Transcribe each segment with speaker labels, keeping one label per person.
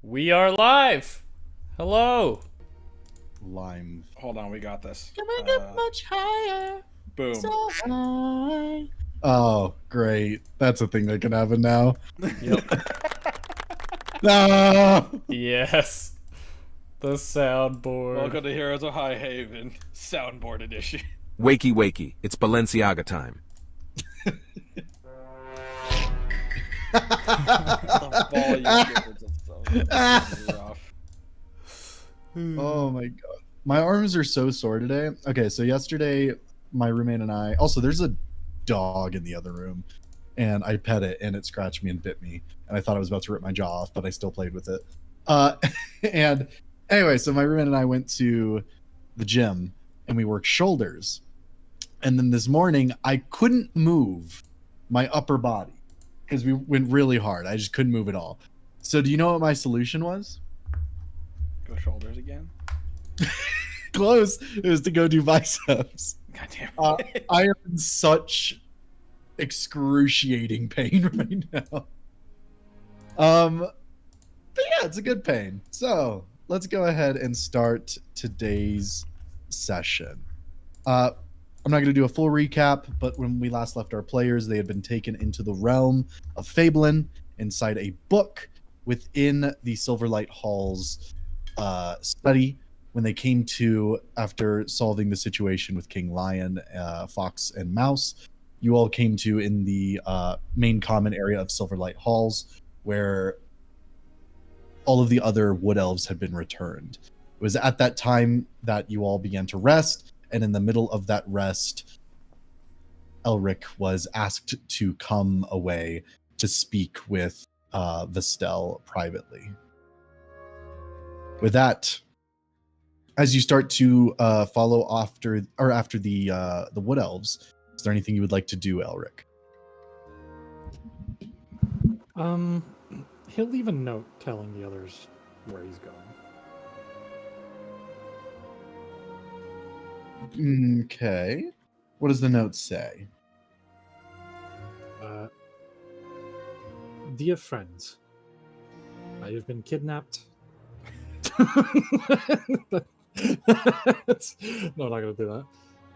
Speaker 1: We are live. Hello.
Speaker 2: Lime.
Speaker 3: Hold on, we got this.
Speaker 4: Coming up much higher.
Speaker 3: Boom.
Speaker 4: So high.
Speaker 2: Oh, great. That's a thing that can happen now.
Speaker 1: Yep.
Speaker 2: No!
Speaker 1: Yes. The soundboard.
Speaker 3: Welcome to Heroes of High Haven, Soundboard Edition.
Speaker 5: Wakey, wakey. It's Balenciaga time.
Speaker 3: The volume difference of sound is rough.
Speaker 2: Oh my god. My arms are so sore today. Okay, so yesterday, my roommate and I... Also, there's a dog in the other room. And I pet it, and it scratched me and bit me. And I thought I was about to rip my jaw off, but I still played with it. And anyway, so my roommate and I went to the gym, and we worked shoulders. And then this morning, I couldn't move my upper body because we went really hard. I just couldn't move at all. So do you know what my solution was?
Speaker 3: Go shoulders again.
Speaker 2: Close. It was to go do biceps.
Speaker 3: God damn it.
Speaker 2: I am in such excruciating pain right now. But yeah, it's a good pain. So let's go ahead and start today's session. I'm not going to do a full recap, but when we last left our players, they had been taken into the realm of Fablin inside a book within the Silverlight Hall's study. When they came to, after solving the situation with King Lion, Fox, and Mouse, you all came to in the main common area of Silverlight Halls, where all of the other wood elves had been returned. It was at that time that you all began to rest, and in the middle of that rest, Elric was asked to come away to speak with Vestel privately. With that, as you start to follow after the wood elves, is there anything you would like to do, Elric?
Speaker 4: He'll leave a note telling the others where he's going.
Speaker 2: Okay. What does the note say?
Speaker 4: Dear friends, I have been kidnapped. No, I'm not going to do that.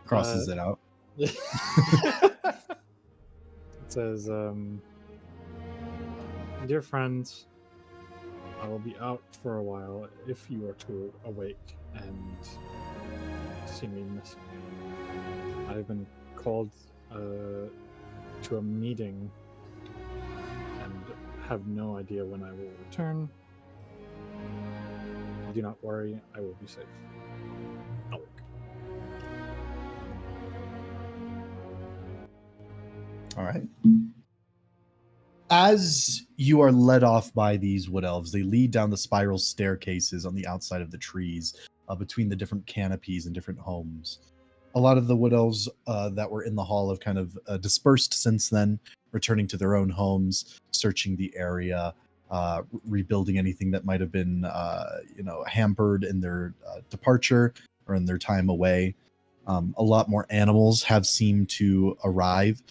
Speaker 2: Crosses it out.
Speaker 4: It says, Dear friends, I will be out for a while if you are to awake and see me missing. I have been called to a meeting and have no idea when I will return. Do not worry, I will be safe. Elric.
Speaker 2: All right. As you are led off by these wood elves, they lead down the spiral staircases on the outside of the trees between the different canopies and different homes. A lot of the wood elves that were in the hall have kind of dispersed since then, returning to their own homes, searching the area, rebuilding anything that might have been hampered in their departure or in their time away. A lot more animals have seemed to arrive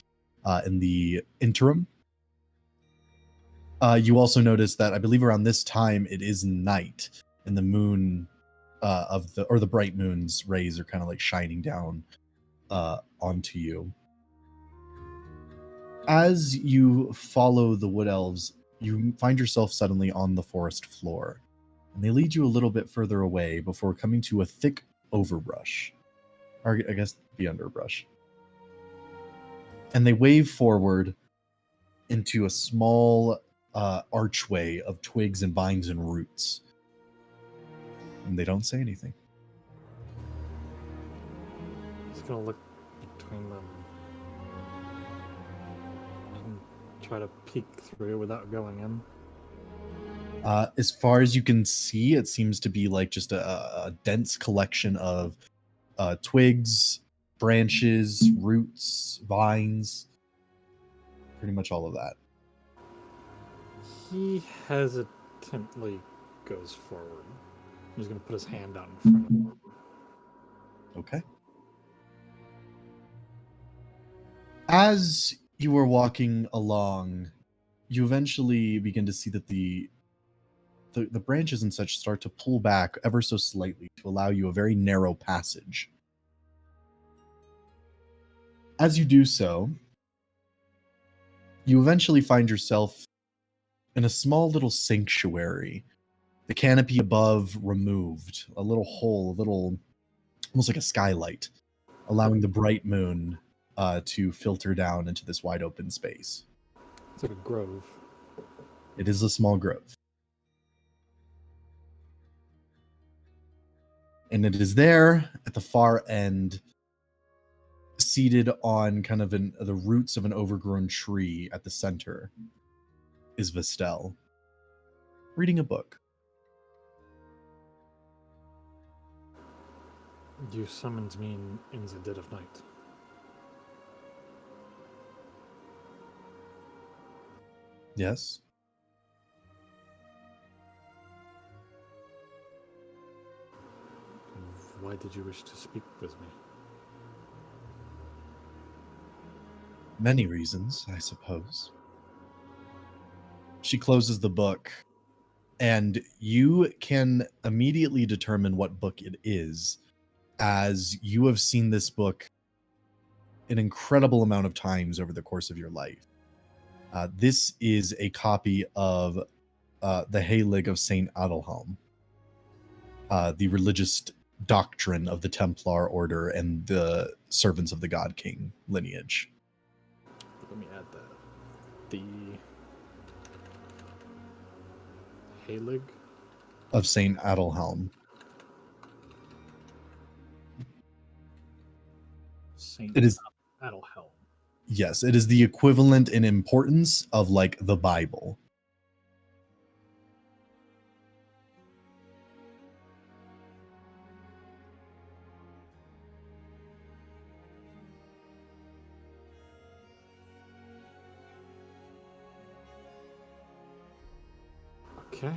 Speaker 2: in the interim. You also notice that I believe around this time it is night, and the moon the bright moon's rays are kind of like shining down onto you. As you follow the wood elves, you find yourself suddenly on the forest floor, and they lead you a little bit further away before coming to a thick overbrush, or I guess the underbrush. And they wave forward into a small archway of twigs and vines and roots. And they don't say anything.
Speaker 4: He's gonna look between them and try to peek through without going in.
Speaker 2: As far as you can see, it seems to be like just a dense collection of twigs, branches, roots, vines, pretty much all of that.
Speaker 4: He hesitantly goes forward. He's going to put his hand out in front of him.
Speaker 2: Okay. As you are walking along, you eventually begin to see that the the branches and such start to pull back ever so slightly to allow you a very narrow passage. As you do so, you eventually find yourself in a small little sanctuary. The canopy above removed, a little hole, almost like a skylight, allowing the bright moon to filter down into this wide open space.
Speaker 4: It's like a grove.
Speaker 2: It is a small grove. And it is there at the far end, seated on kind of the roots of an overgrown tree at the center, is Vestel, reading a book.
Speaker 4: You summoned me in the dead of night.
Speaker 2: Yes?
Speaker 4: Why did you wish to speak with me?
Speaker 2: Many reasons, I suppose. She closes the book, and you can immediately determine what book it is, as you have seen this book an incredible amount of times over the course of your life. This is a copy of the 𝐄𝐈𝐆𝐇 of St. Adelhelm, the religious doctrine of the Templar Order and the servants of the God King lineage.
Speaker 4: Let me add that. The 𝐄𝐈𝐆𝐇?
Speaker 2: Of St. Adelhelm.
Speaker 4: St.
Speaker 2: It is,
Speaker 4: Adelhelm.
Speaker 2: yes, it is the equivalent in importance of like the Bible.
Speaker 4: Okay.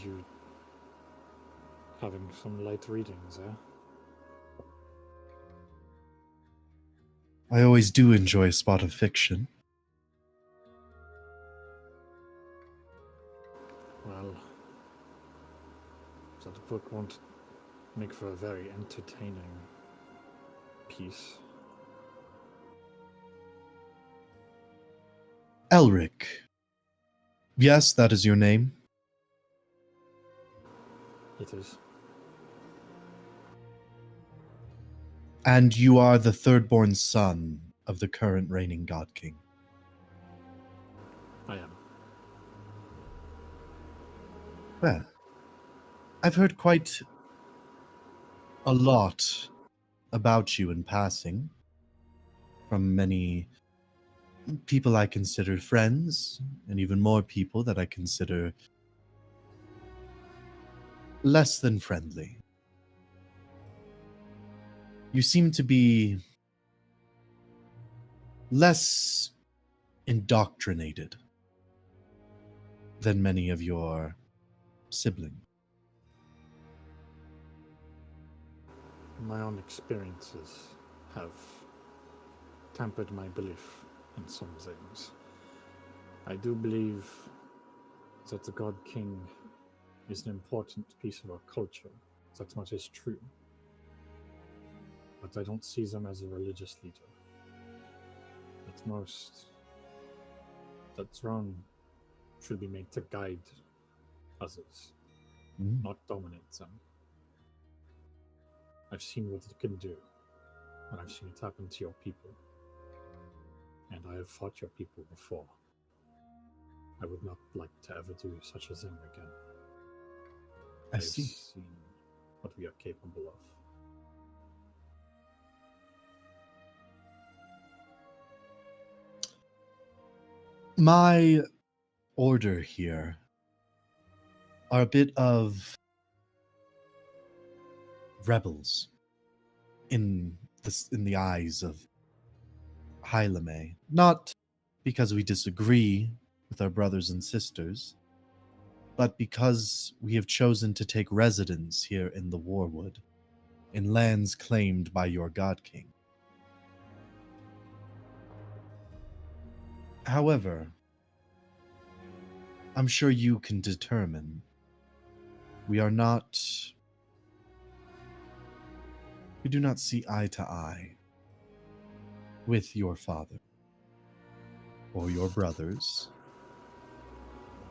Speaker 4: You having some light readings, eh?
Speaker 2: I always do enjoy a spot of fiction.
Speaker 4: Well, that book won't make for a very entertaining piece.
Speaker 2: Elric. Yes, that is your name.
Speaker 4: It is.
Speaker 2: And you are the third-born son of the current reigning God King.
Speaker 4: I am.
Speaker 2: Well, I've heard quite a lot about you in passing from many people I consider friends, and even more people that I consider less than friendly. You seem to be less indoctrinated than many of your siblings.
Speaker 4: My own experiences have tempered my belief in some things. I do believe that the God King is an important piece of our culture. That much is true. But I don't see them as a religious leader. At most, that throne should be made to guide others, not dominate them. I've seen what it can do, and I've seen it happen to your people. And I have fought your people before. I would not like to ever do such a thing again.
Speaker 2: I
Speaker 4: I've
Speaker 2: see.
Speaker 4: seen what we are capable of.
Speaker 2: My order here are a bit of rebels in the eyes of 𝐄𝐈𝐆𝐇. Not because we disagree with our brothers and sisters, but because we have chosen to take residence here in the Warwood, in lands claimed by your God King. However, I'm sure you can determine we do not see eye to eye with your father or your brothers,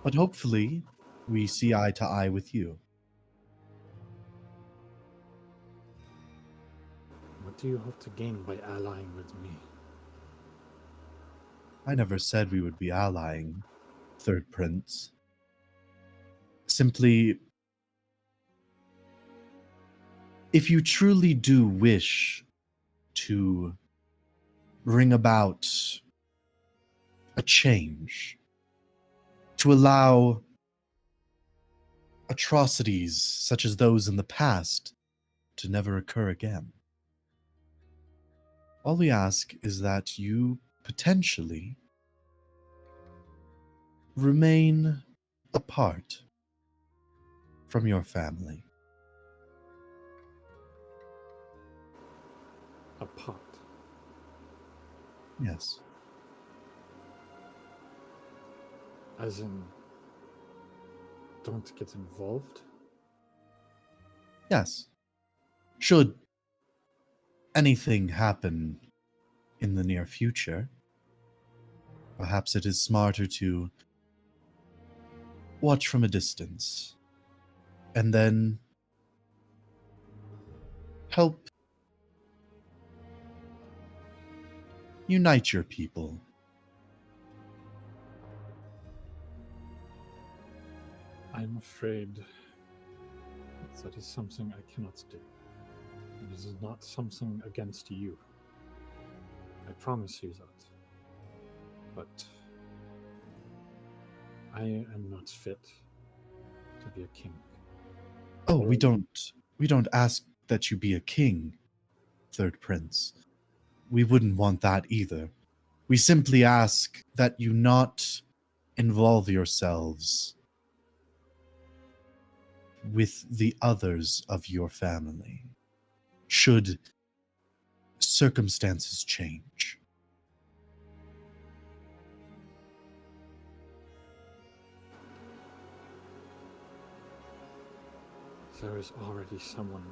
Speaker 2: but hopefully we see eye to eye with you.
Speaker 4: What do you hope to gain by allying with me?
Speaker 2: I never said we would be allying, Third Prince. Simply, if you truly do wish to bring about a change, to allow atrocities such as those in the past to never occur again, all we ask is that you potentially remain apart from your family.
Speaker 4: Apart.
Speaker 2: Yes.
Speaker 4: As in, don't get involved?
Speaker 2: Yes. Should anything happen in the near future, perhaps it is smarter to watch from a distance and then help unite your people.
Speaker 4: I'm afraid that is something I cannot do. It is not something against you. I promise you that. But I am not fit to be a king.
Speaker 2: Oh, we don't ask that you be a king, Third Prince. We wouldn't want that either. We simply ask that you not involve yourselves with the others of your family, should circumstances change.
Speaker 4: There is already someone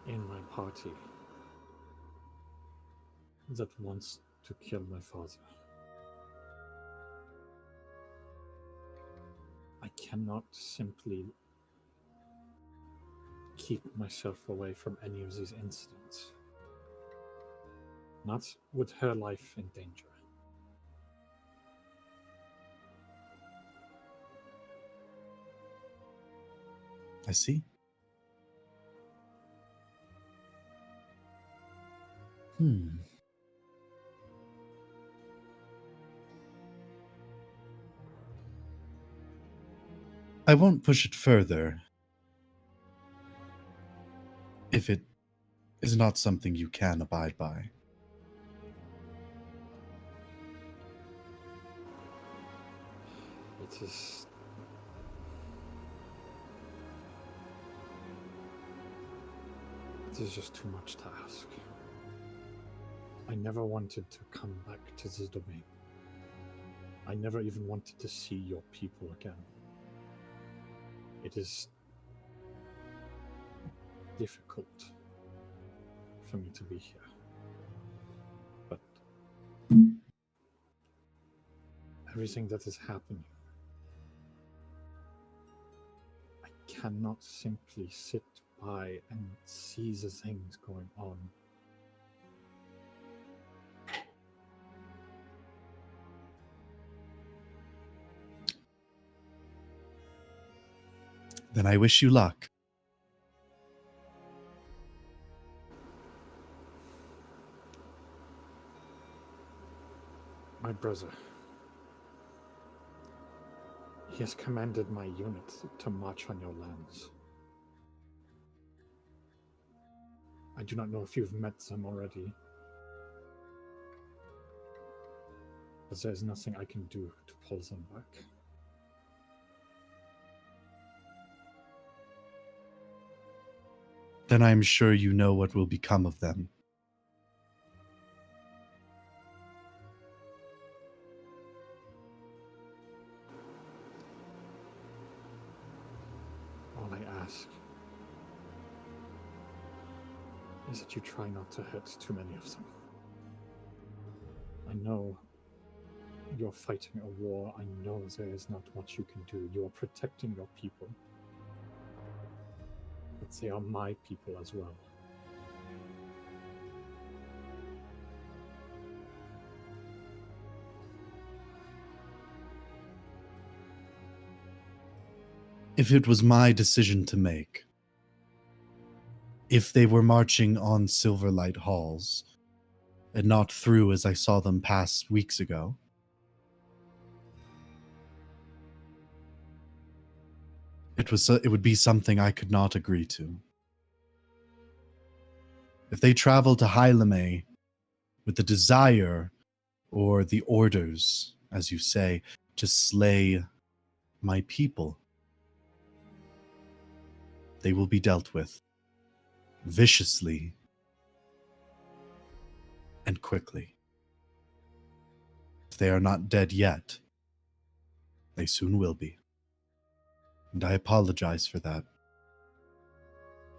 Speaker 4: in my party that wants to kill my father. I cannot simply keep myself away from any of these incidents. Not with her life in danger.
Speaker 2: I see. I won't push it further if it is not something you can abide by.
Speaker 4: It is... It is just too much to ask. I never wanted to come back to this domain. I never even wanted to see your people again. It is difficult for me to be here. But everything that is happening, I cannot simply sit by and see the things going on.
Speaker 2: Then I wish you luck.
Speaker 4: My brother, he has commanded my unit to march on your lands. I do not know if you've met them already, but there's nothing I can do to pull them back.
Speaker 2: Then I'm sure you know what will become of them.
Speaker 4: ask is that you try not to hurt too many of them. I know you're fighting a war. I know there is not much you can do. You are protecting your people. But they are my people as well.
Speaker 2: If it was my decision to make, if they were marching on Silverlight halls and not through as I saw them pass weeks ago, it would be something I could not agree to. If they travel to Hylamay with the desire or the orders, as you say, to slay my people, they will be dealt with viciously and quickly. If they are not dead yet, they soon will be. And I apologize for that.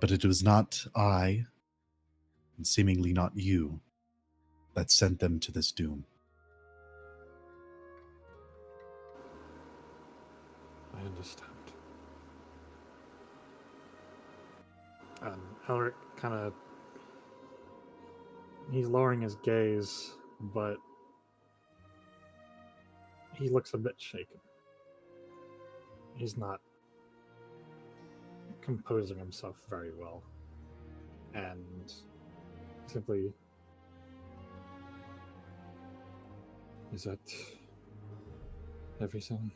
Speaker 2: But it was not I, and seemingly not you, that sent them to this doom.
Speaker 4: I understand. Elric kind of... He's lowering his gaze, but he looks a bit shaken. He's not composing himself very well. And simply... Is that everything?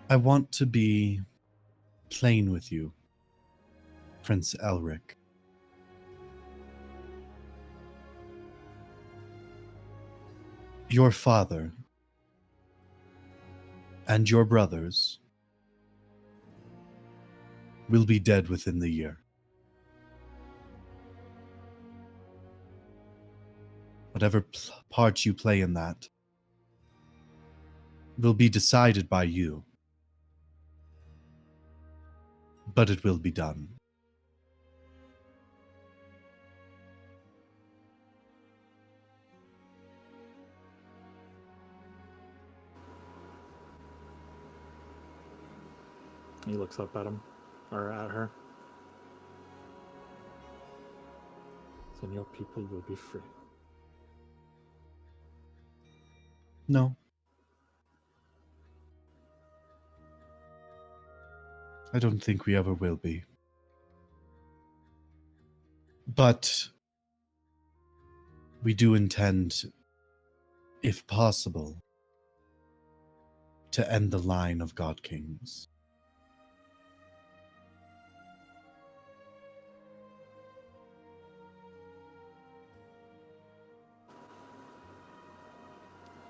Speaker 2: I want to be plain with you, Prince Elric. Your father and your brothers will be dead within the year. Whatever part you play in that will be decided by you. But it will be done.
Speaker 4: He looks up at him, or at her. Then your people will be free.
Speaker 2: No. I don't think we ever will be. But we do intend, if possible, to end the line of God Kings.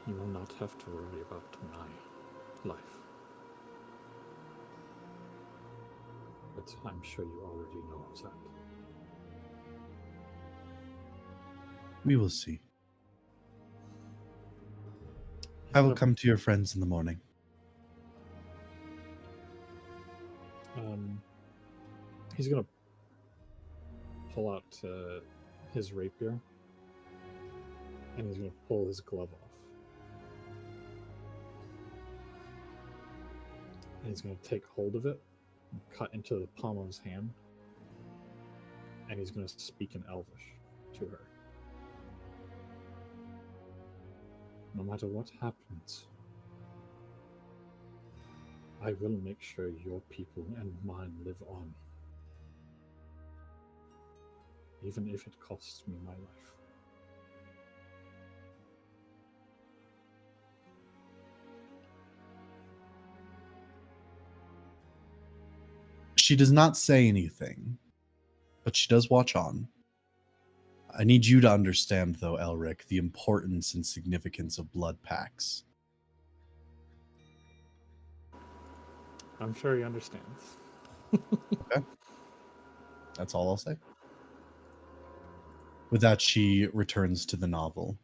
Speaker 4: You will not have to worry about my life. But I'm sure you already know that.
Speaker 2: We will see. I will come to your friends in the morning.
Speaker 4: He's gonna pull out his rapier, and he's gonna pull his glove off. And he's gonna take hold of it, and cut into the palm of his hand, and he's gonna speak in Elvish to her. No matter what happens, I will make sure your people and mine live on. Even if it costs me my life.
Speaker 2: She does not say anything, but she does watch on. I need you to understand, though, Elric, the importance and significance of blood pacts.
Speaker 4: I'm sure he understands.
Speaker 2: Okay. That's all I'll say. With that, she returns to the novel.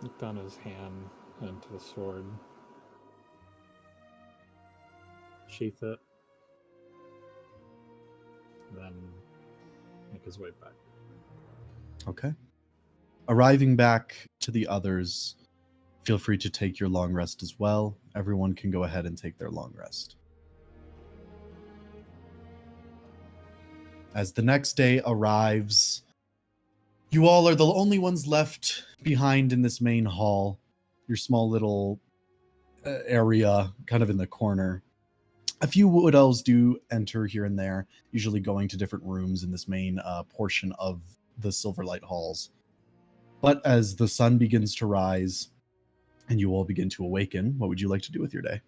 Speaker 4: Look down his hand into the sword. Sheath it. Then make his way back.
Speaker 2: Okay. Arriving back to the others, feel free to take your long rest as well. Everyone can go ahead and take their long rest. As the next day arrives, you all are the only ones left behind in this main hall, your small little area kind of in the corner. A few wood elves do enter here and there, usually going to different rooms in this main portion of the Silverlight halls. But as the sun begins to rise and you all begin to awaken, what would you like to do with your day?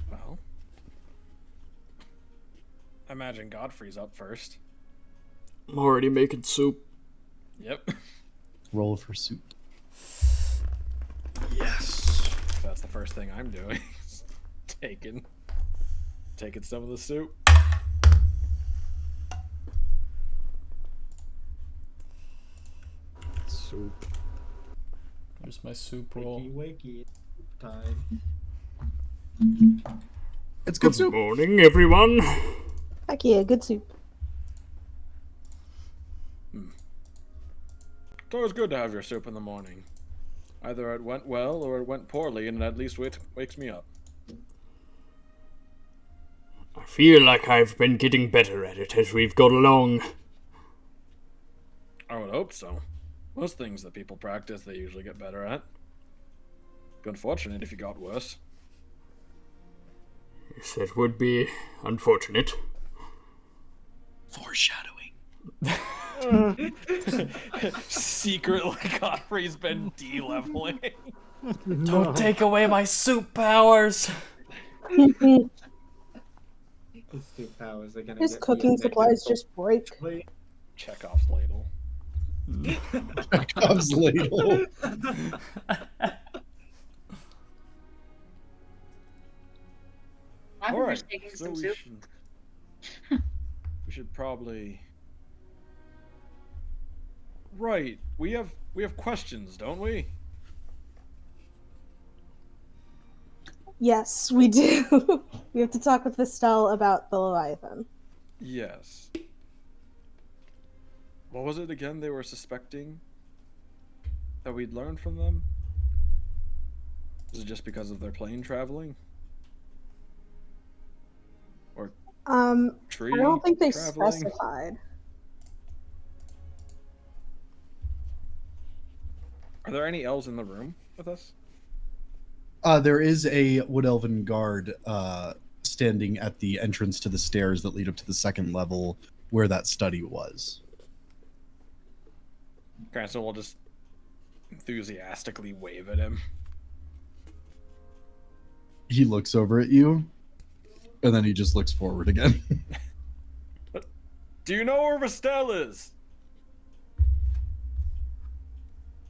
Speaker 1: Well, I imagine Godfrey's up first.
Speaker 6: I'm already making soup.
Speaker 1: Yep.
Speaker 2: Roll for soup.
Speaker 1: Yes. That's the first thing I'm doing. Taking some of the soup.
Speaker 4: Soup.
Speaker 1: Where's my soup roll?
Speaker 3: Wakey, time.
Speaker 2: It's good soup.
Speaker 6: Morning, everyone.
Speaker 7: Heck yeah, good soup.
Speaker 1: It's always good to have your soup in the morning. Either it went well or it went poorly, and it at least wakes me up.
Speaker 6: I feel like I've been getting better at it as we've gone along.
Speaker 1: I would hope so. Most things that people practice, they usually get better at. Be unfortunate if you got worse.
Speaker 6: Yes, that would be unfortunate.
Speaker 2: Foreshadowing.
Speaker 1: Secretly, Godfrey's been de-leveling.
Speaker 4: Don't
Speaker 1: Take away my soup powers!
Speaker 3: The soup powers are gonna
Speaker 7: His
Speaker 3: get
Speaker 7: cooking supplies just break.
Speaker 1: Chekhov's ladle.
Speaker 2: Chekhov's ladle.
Speaker 8: I'm
Speaker 1: Alright,
Speaker 8: just taking
Speaker 1: so
Speaker 8: some
Speaker 1: we
Speaker 8: soup.
Speaker 1: should probably... Right, we have questions, don't we?
Speaker 7: Yes, we do. We have to talk with Vestel about the Leviathan.
Speaker 1: Yes. What was it again they were suspecting that we'd learned from them? Was it just because of their plane traveling? Or tree
Speaker 7: I don't think they
Speaker 1: traveling?
Speaker 7: specified.
Speaker 1: Are there any elves in the room with us?
Speaker 2: There is a wood elven guard standing at the entrance to the stairs that lead up to the second level where that study was.
Speaker 1: Okay, so we'll just enthusiastically wave at him.
Speaker 2: He looks over at you, and then he just looks forward again.
Speaker 1: Do you know where Vestel is?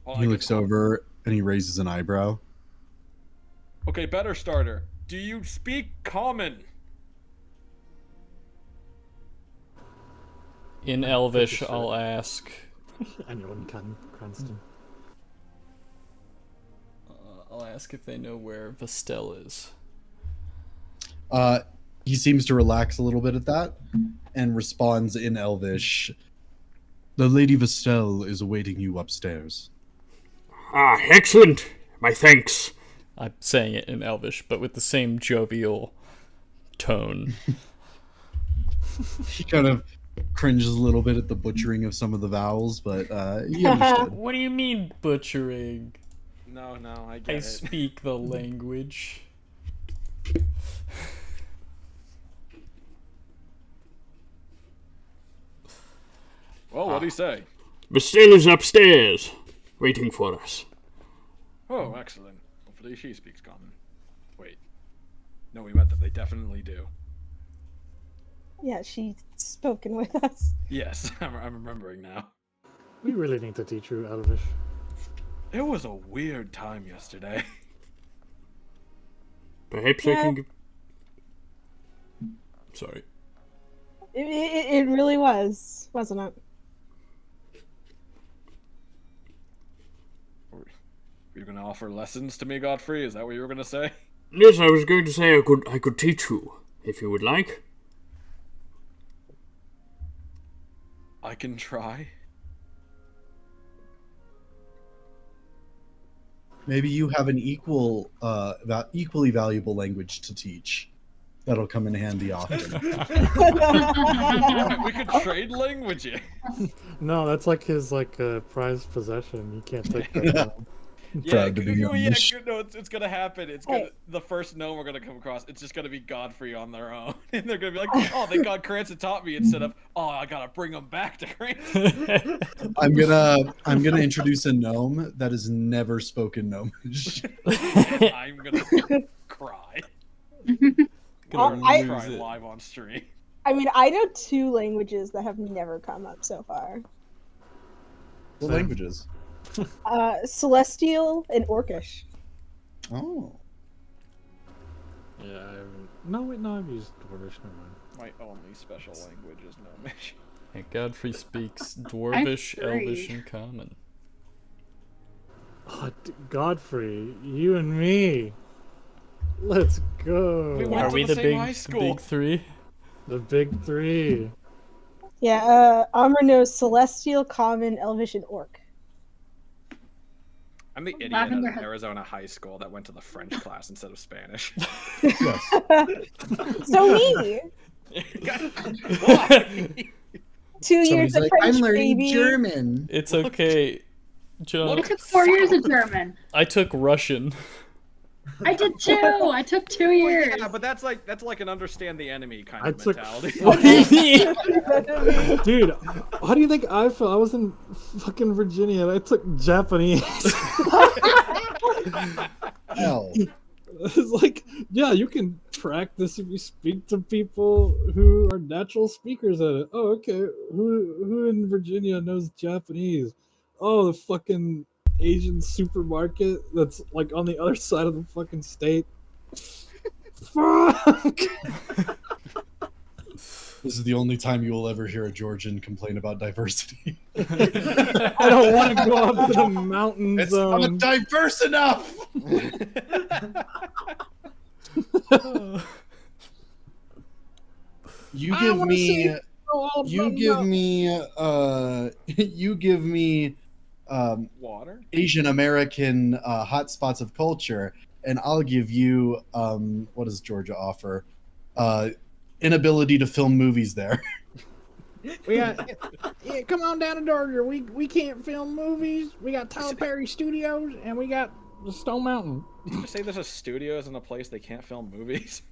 Speaker 1: Well,
Speaker 2: He looks over and he raises an eyebrow.
Speaker 1: Okay, better starter. Do you speak common?
Speaker 9: In Elvish, I'll ask.
Speaker 4: Anyone can, Cranston.
Speaker 9: I'll ask if they know where Vestel is.
Speaker 2: He seems to relax a little bit at that and responds in Elvish. The Lady Vestel is awaiting you upstairs.
Speaker 6: Ah, excellent. My thanks.
Speaker 9: I'm saying it in Elvish, but with the same jovial tone.
Speaker 2: He kind of cringes a little bit at the butchering of some of the vowels, but he understood.
Speaker 9: What do you mean butchering?
Speaker 1: No, I get
Speaker 9: I
Speaker 1: it.
Speaker 9: speak the language.
Speaker 1: Well, what do you say?
Speaker 6: Vestel is upstairs, waiting for us.
Speaker 1: Oh, excellent. Hopefully she speaks common. Wait. No, we met them. They definitely do.
Speaker 7: Yeah, she's spoken with us.
Speaker 1: Yes, I'm remembering now.
Speaker 4: We really need to teach you Elvish.
Speaker 1: It was a weird time yesterday.
Speaker 6: Perhaps I
Speaker 7: Yeah.
Speaker 6: can...
Speaker 9: Sorry.
Speaker 7: It really was, wasn't it?
Speaker 1: Were you going to offer lessons to me, Godfrey? Is that what you were going to say?
Speaker 6: Yes, I was going to say I could teach you, if you would like.
Speaker 1: I can try.
Speaker 2: Maybe you have an equally valuable language to teach. That'll come in handy often.
Speaker 1: We could trade languages.
Speaker 4: No, that's like his prized possession. You can't take that. home.
Speaker 2: Proud to be English.
Speaker 1: no, it's gonna happen. It's gonna the first gnome we're gonna come across. It's just gonna be Godfrey on their own, and they're gonna be like, "Oh, thank God, Cranston taught me." Instead of, "Oh, I gotta bring them back to Cranston."
Speaker 2: I'm gonna introduce a gnome that has never spoken gnomish.
Speaker 1: I'm gonna cry.
Speaker 7: I
Speaker 1: Cry live on stream.
Speaker 7: I mean, I know 2 languages that have never come up so far.
Speaker 2: What languages?
Speaker 7: Celestial and Orcish.
Speaker 2: Oh.
Speaker 4: Yeah, I haven't. No, wait, no, I've used Dwarvish. Never mind.
Speaker 1: My only special language is Gnomish.
Speaker 9: And Godfrey speaks Dwarvish,
Speaker 8: I'm free.
Speaker 9: Elvish, and Common.
Speaker 4: Oh, Godfrey, you and me. Let's go.
Speaker 1: We went
Speaker 9: Are
Speaker 1: to
Speaker 9: we
Speaker 1: the
Speaker 9: the
Speaker 1: same
Speaker 9: big,
Speaker 1: high
Speaker 9: the
Speaker 1: school.
Speaker 9: big three?
Speaker 4: The big 3.
Speaker 7: Yeah, Amr knows Celestial, Common, Elvish, and Orc.
Speaker 1: I'm the idiot
Speaker 8: Lavender
Speaker 1: at
Speaker 8: has-
Speaker 1: Arizona high school that went to the French class instead of Spanish.
Speaker 2: Yes.
Speaker 7: So me!
Speaker 1: Why?
Speaker 7: 2 years
Speaker 2: Somebody's
Speaker 7: of
Speaker 2: like,
Speaker 7: French,
Speaker 2: I'm learning
Speaker 7: baby.
Speaker 2: German.
Speaker 9: It's okay, John.
Speaker 8: I took 4 years of German.
Speaker 9: I took Russian.
Speaker 8: I did too. I took 2 years.
Speaker 1: Yeah, but that's like an understand the enemy kind
Speaker 4: I
Speaker 1: of
Speaker 4: took-
Speaker 1: mentality.
Speaker 9: What do you mean?
Speaker 4: Dude, how do you think I felt? I was in fucking Virginia and I took Japanese.
Speaker 2: Hell.
Speaker 4: It's like, yeah, you can practice if you speak to people who are natural speakers at it. Oh, okay. Who in Virginia knows Japanese? Oh, the fucking Asian supermarket that's like on the other side of the fucking state. Fuck.
Speaker 2: This is the only time you will ever hear a Georgian complain about diversity.
Speaker 4: I don't want to go up to the mountains.
Speaker 2: It's not diverse enough. You give me. You give me. You give me.
Speaker 1: Water?
Speaker 2: Asian American hotspots of culture, and I'll give you. What does Georgia offer? Inability to film movies there.
Speaker 10: We got, yeah, come on down to Georgia. We can't film movies. We got Tyler Perry Studios, and we got the Stone Mountain.
Speaker 1: Did you say there's a studios in a place they can't film movies?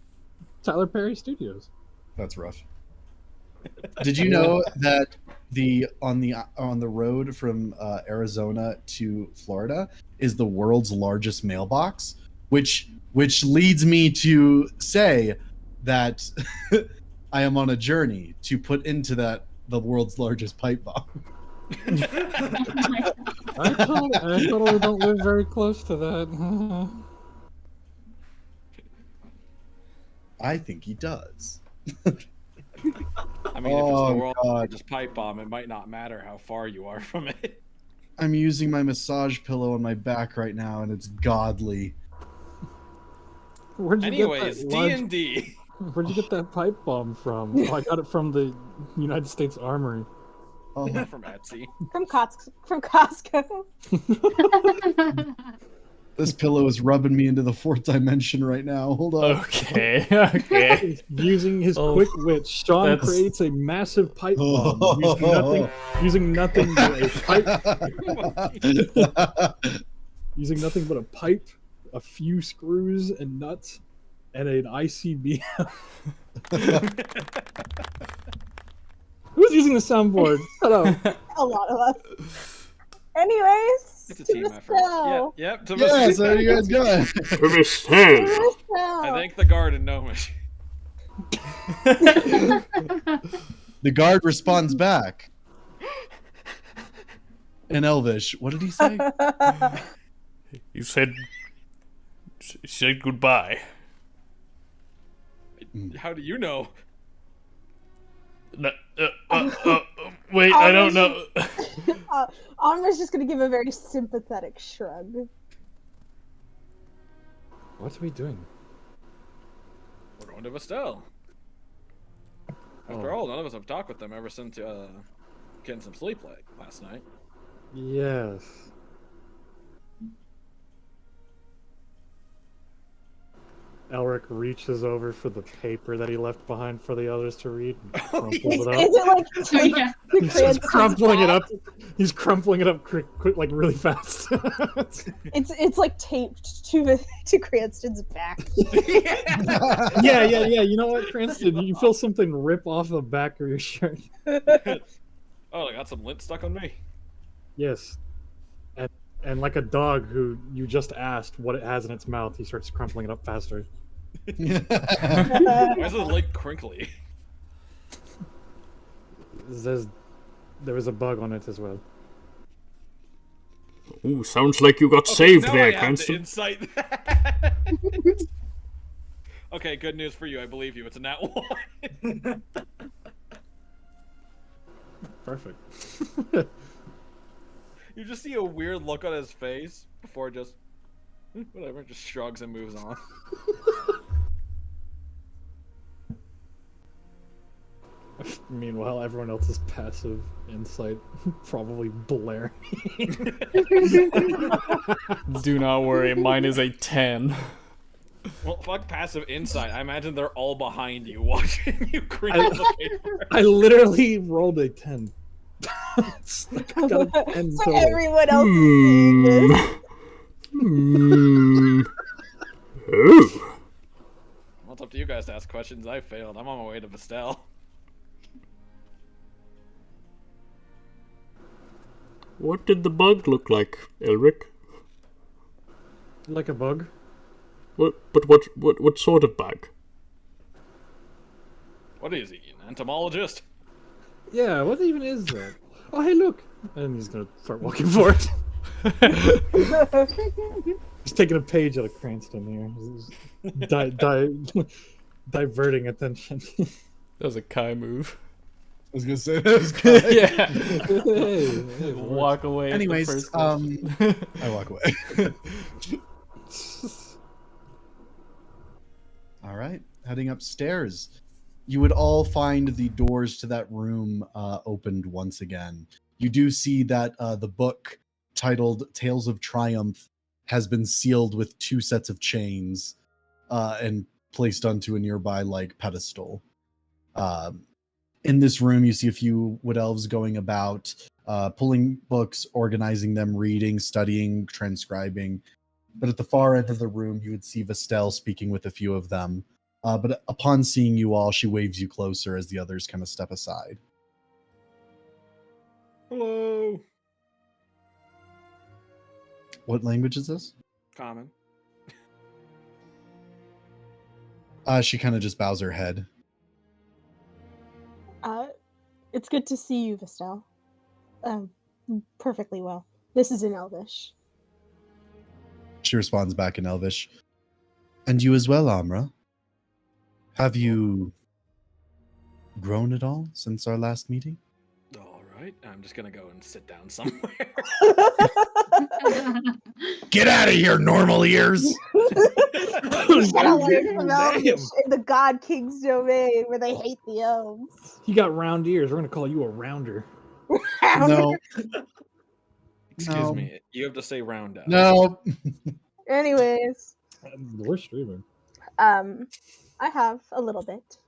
Speaker 4: Tyler Perry Studios.
Speaker 2: That's rough. Did you know that on the road from Arizona to Florida is the world's largest mailbox, which leads me to say that I am on a journey to put into that the world's largest pipe bomb.
Speaker 4: I totally don't live very close to that.
Speaker 2: I think he does.
Speaker 1: I mean, if it's
Speaker 2: Oh,
Speaker 1: the world's
Speaker 2: God.
Speaker 1: largest pipe bomb, it might not matter how far you are from it.
Speaker 2: I'm using my massage pillow on my back right now, and it's godly.
Speaker 4: Where'd you
Speaker 1: Anyways,
Speaker 4: get that large-
Speaker 1: D&D.
Speaker 4: Where'd you get that pipe bomb from? Oh, I got it from the United States Armory.
Speaker 2: Oh,
Speaker 1: From Etsy.
Speaker 7: From Costco.
Speaker 2: this pillow is rubbing me into the 4th dimension right now. Hold on.
Speaker 9: Okay, okay.
Speaker 4: Using his
Speaker 9: Oh,
Speaker 4: quick wit, Sean
Speaker 9: that's-
Speaker 4: creates a massive pipe bomb using nothing but a pipe, using nothing but a pipe, a few screws and nuts, and an ICBM. Who's using the soundboard? Shut up.
Speaker 7: A lot of us. Anyways,
Speaker 1: It's a
Speaker 7: to
Speaker 1: team
Speaker 7: the
Speaker 1: effort.
Speaker 7: spell.
Speaker 1: Yep. To
Speaker 2: Yeah, so you guys going?
Speaker 6: To be
Speaker 7: To
Speaker 6: still.
Speaker 7: the spell.
Speaker 1: I thank the guard in Gnomish.
Speaker 2: The guard responds back. In Elvish, what did he say?
Speaker 9: You said goodbye.
Speaker 1: How do you know?
Speaker 9: No, wait, I don't know.
Speaker 7: Amra's just gonna give a very sympathetic shrug.
Speaker 4: What are we doing?
Speaker 1: We're going to Vestel. After all, none of us have talked with them ever since getting some sleep last night.
Speaker 4: Yes. Elric reaches over for the paper that he left behind for the others to read and crumples it up.
Speaker 7: Is it like
Speaker 8: Oh, yeah.
Speaker 4: He's crumpling it up. He's crumpling it up quick, like really fast.
Speaker 7: It's like taped to Cranston's back.
Speaker 4: Yeah. You know what, Cranston? You feel something rip off the back of your shirt.
Speaker 1: Oh, I got some lint stuck on me.
Speaker 4: Yes. And like a dog who you just asked what it has in its mouth, he starts crumpling it up faster.
Speaker 1: Why is it like crinkly?
Speaker 4: There was a bug on it as well.
Speaker 6: Ooh, sounds like you got saved
Speaker 1: now
Speaker 6: there,
Speaker 1: I have to
Speaker 6: Cranston.
Speaker 1: insight that. Okay, good news for you. I believe you. It's a nat 1.
Speaker 4: Perfect.
Speaker 1: You just see a weird look on his face before just whatever, just shrugs and moves on.
Speaker 4: Meanwhile, everyone else's passive insight probably blaring.
Speaker 9: Do not worry, mine is a 10.
Speaker 1: Well, fuck passive insight. I imagine they're all behind you watching you crinkle the paper.
Speaker 4: I literally rolled a 10. Like I got a 10
Speaker 7: So
Speaker 4: total.
Speaker 7: everyone else is seeing this.
Speaker 6: Oh.
Speaker 1: Well, it's up to you guys to ask questions. I failed. I'm on my way to Vestel.
Speaker 6: What did the bug look like, Elric?
Speaker 4: Like a bug?
Speaker 6: What sort of bug?
Speaker 1: What is he, an entomologist?
Speaker 4: Yeah, what even is that? Oh, hey, look! And he's gonna start walking for it. He's taking a page out of Cranston here. He's diverting attention.
Speaker 9: That was a Kai move.
Speaker 2: I was gonna say that was good.
Speaker 9: Yeah.
Speaker 4: Hey,
Speaker 9: Walk away. at the
Speaker 2: Anyways,
Speaker 9: first question.
Speaker 2: I walk away. All right, heading upstairs. You would all find the doors to that room opened once again. You do see that the book titled Tales of Triumph has been sealed with 2 sets of chains and placed onto a nearby pedestal. In this room, you see a few wood elves going about, pulling books, organizing them, reading, studying, transcribing. But at the far end of the room, you would see Vestel speaking with a few of them. But upon seeing you all, she waves you closer as the others kind of step aside.
Speaker 1: Hello.
Speaker 2: What language is this?
Speaker 1: Common.
Speaker 2: She kind of just bows her head.
Speaker 7: It's good to see you, Vestel. Perfectly well. This is in Elvish.
Speaker 2: She responds back in Elvish. And you as well, Amra. Have you grown at all since our last meeting?
Speaker 1: All right, I'm just gonna go and sit down somewhere.
Speaker 2: Get out of here, normal ears!
Speaker 7: You gotta learn from Elvish in the God King's domain where they hate the elves.
Speaker 4: You got round ears. We're gonna call you a rounder.
Speaker 2: No.
Speaker 1: Excuse
Speaker 2: No.
Speaker 1: me, you have to say round up.
Speaker 2: No.
Speaker 7: Anyways,
Speaker 4: We're streaming.
Speaker 7: I have a little bit.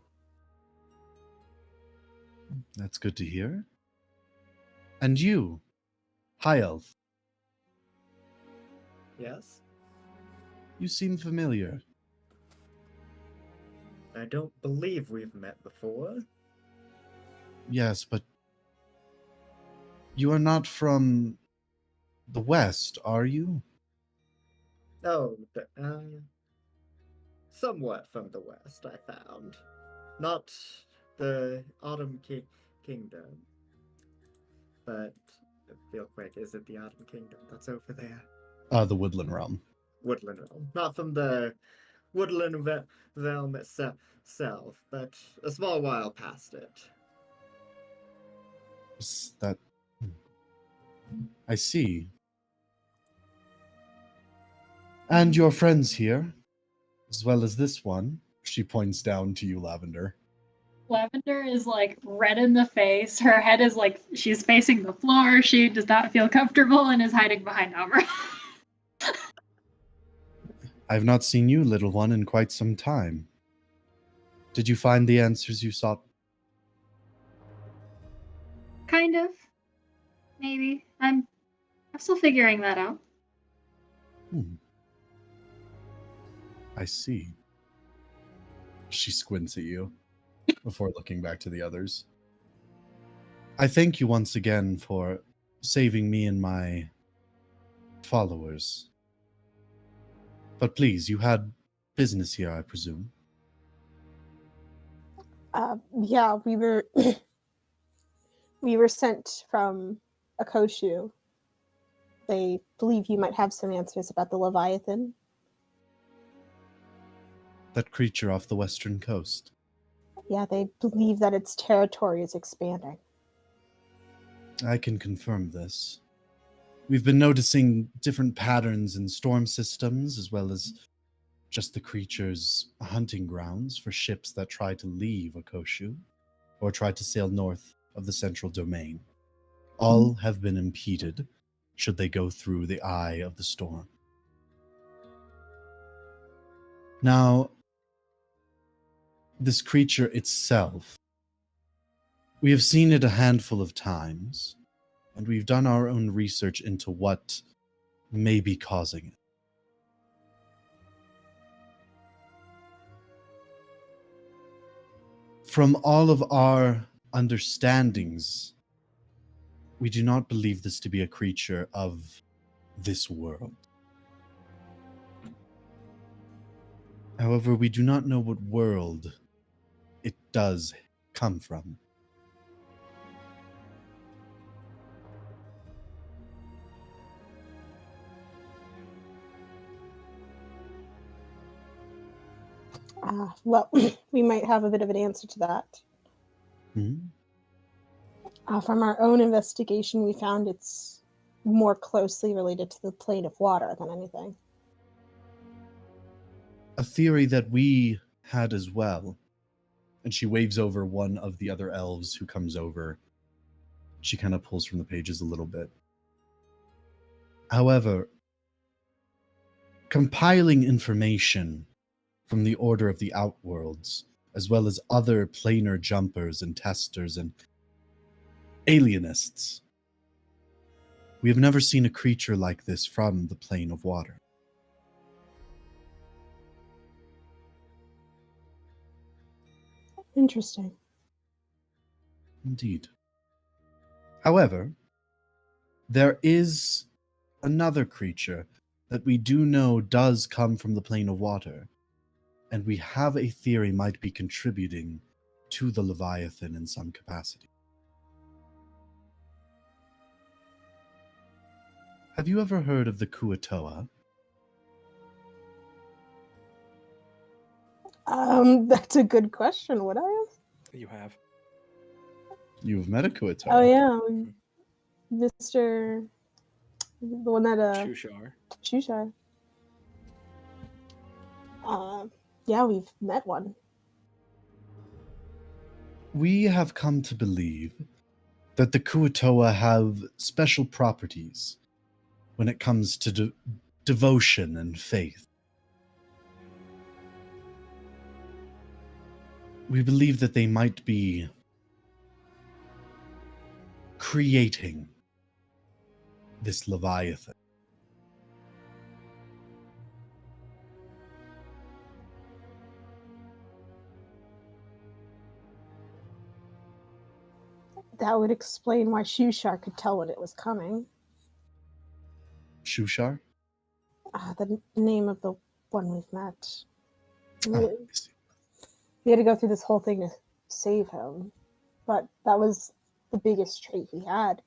Speaker 2: That's good to hear. And you, High Elf,
Speaker 11: Yes?
Speaker 2: you seem familiar.
Speaker 11: I don't believe we've met before.
Speaker 2: Yes, but you are not from the West, are you?
Speaker 11: Oh, somewhat from the west, I found. Not the Autumn Kingdom. But, real quick, is it the Autumn Kingdom that's over there?
Speaker 2: The Woodland Realm.
Speaker 11: Woodland Realm. Not from the Woodland Realm itself, but a small while past it.
Speaker 2: Is that... I see. And your friends here, as well as this one. She points down to you, Lavender.
Speaker 8: Lavender is like red in the face. Her head is like she's facing the floor. She does not feel comfortable and is hiding behind Amber.
Speaker 2: I've not seen you, little one, in quite some time. Did you find the answers you sought?
Speaker 8: Kind of. Maybe. I'm still figuring that out.
Speaker 2: I see. She squints at you before looking back to the others. I thank you once again for saving me and my followers. But please, you had business here, I presume.
Speaker 7: Yeah, we were we were sent from 𝐄𝐱𝐩𝐥𝐯. They believe you might have some answers about the Leviathan.
Speaker 2: That creature off the western coast.
Speaker 7: Yeah, they believe that its territory is expanding.
Speaker 2: I can confirm this. We've been noticing different patterns in storm systems, as well as just the creature's hunting grounds for ships that try to leave 𝐄𝐱𝐩 or try to sail north of the central domain. All have been impeded should they go through the eye of the storm. Now, this creature itself, we have seen it a handful of times, and we've done our own research into what may be causing it. From all of our understandings, we do not believe this to be a creature of this world. However, we do not know what world it does come from.
Speaker 7: Well, we might have a bit of an answer to that. From our own investigation, we found it's more closely related to the plane of water than anything.
Speaker 2: A theory that we had as well. And she waves over one of the other elves who comes over. She kind of pulls from the pages a little bit. However, compiling information from the Order of the Outworlds, as well as other planar jumpers and testers and alienists, we have never seen a creature like this from the plane of water.
Speaker 7: Interesting.
Speaker 2: Indeed. However, there is another creature that we do know does come from the plane of water, and we have a theory might be contributing to the Leviathan in some capacity. Have you ever heard of the 𝐶𝐿?
Speaker 7: That's a good question. Would I have?
Speaker 3: You have.
Speaker 2: You've met a 𝐶𝐿.
Speaker 7: Oh yeah, Mr. The one that
Speaker 3: 𝐄𝐱𝐩𝐥𝐯𝐿.
Speaker 7: Yeah, we've met one.
Speaker 2: We have come to believe that the 𝐶𝐿 have special properties when it comes to devotion and faith. We believe that they might be creating this Leviathan.
Speaker 7: That would explain why 𝐄𝐱𝐩𝐿 could tell when it was coming.
Speaker 2: 𝐄𝐱𝐩?
Speaker 7: The name of the one we've met. We had to go through this whole thing to save him, but that was the biggest trait he had.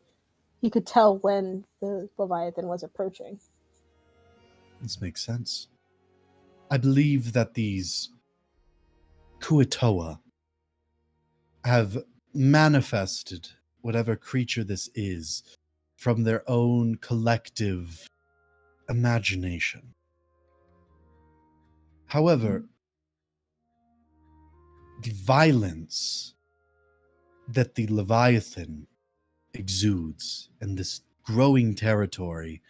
Speaker 7: He could tell when the Leviathan was approaching.
Speaker 2: This makes sense. I believe that these 𝐶𝐿 have manifested whatever creature this is from their own collective imagination. However, the violence that the Leviathan exudes in this growing territory,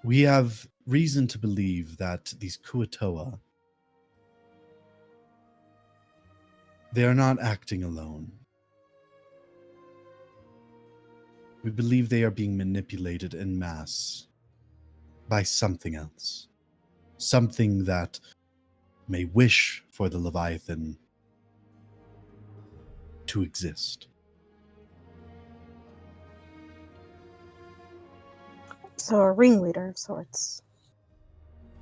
Speaker 2: we have reason to believe that these Kuatoa, they are not acting alone. We believe they are being manipulated en masse by something else. Something that may wish for the Leviathan to exist.
Speaker 7: So a ringleader of sorts.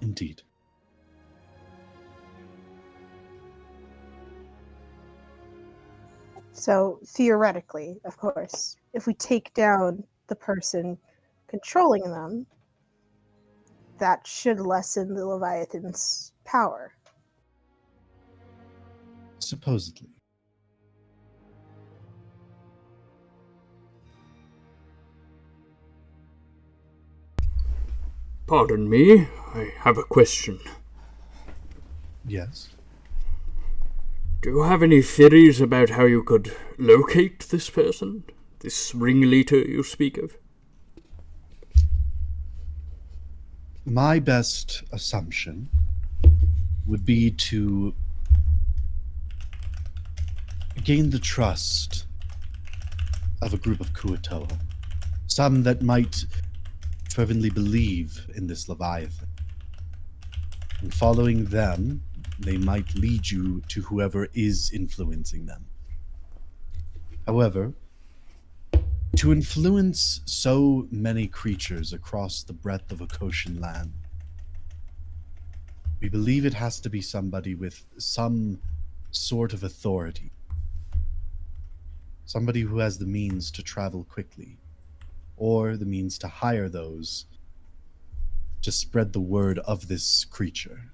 Speaker 2: Indeed.
Speaker 7: So theoretically, of course, if we take down the person controlling them, that should lessen the Leviathan's power.
Speaker 2: Supposedly.
Speaker 6: Pardon me, I have a question.
Speaker 2: Yes.
Speaker 6: Do you have any theories about how you could locate this person? This ringleader you speak of?
Speaker 2: My best assumption would be to gain the trust of a group of Kuatoa. Some that might fervently believe in this Leviathan. And following them, they might lead you to whoever is influencing them. However, to influence so many creatures across the breadth of Akoshan land, we believe it has to be somebody with some sort of authority. Somebody who has the means to travel quickly, or the means to hire those to spread the word of this creature.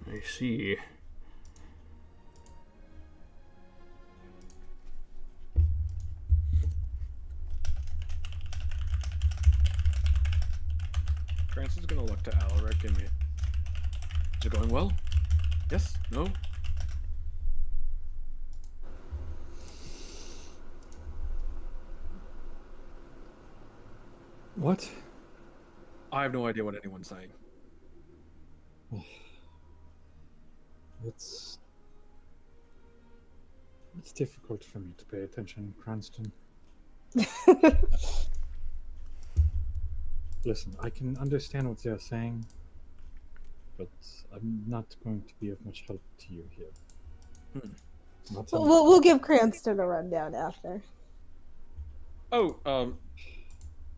Speaker 6: I see.
Speaker 1: Francis is gonna look to Alaric and be, is it going well? Yes? No?
Speaker 4: What?
Speaker 1: I have no idea what anyone's saying.
Speaker 4: It's difficult for me to pay attention, Cranston. Listen, I can understand what they're saying, but I'm not going to be of much help to you here. Not so much.
Speaker 7: We'll give Cranston a rundown after.
Speaker 1: Oh,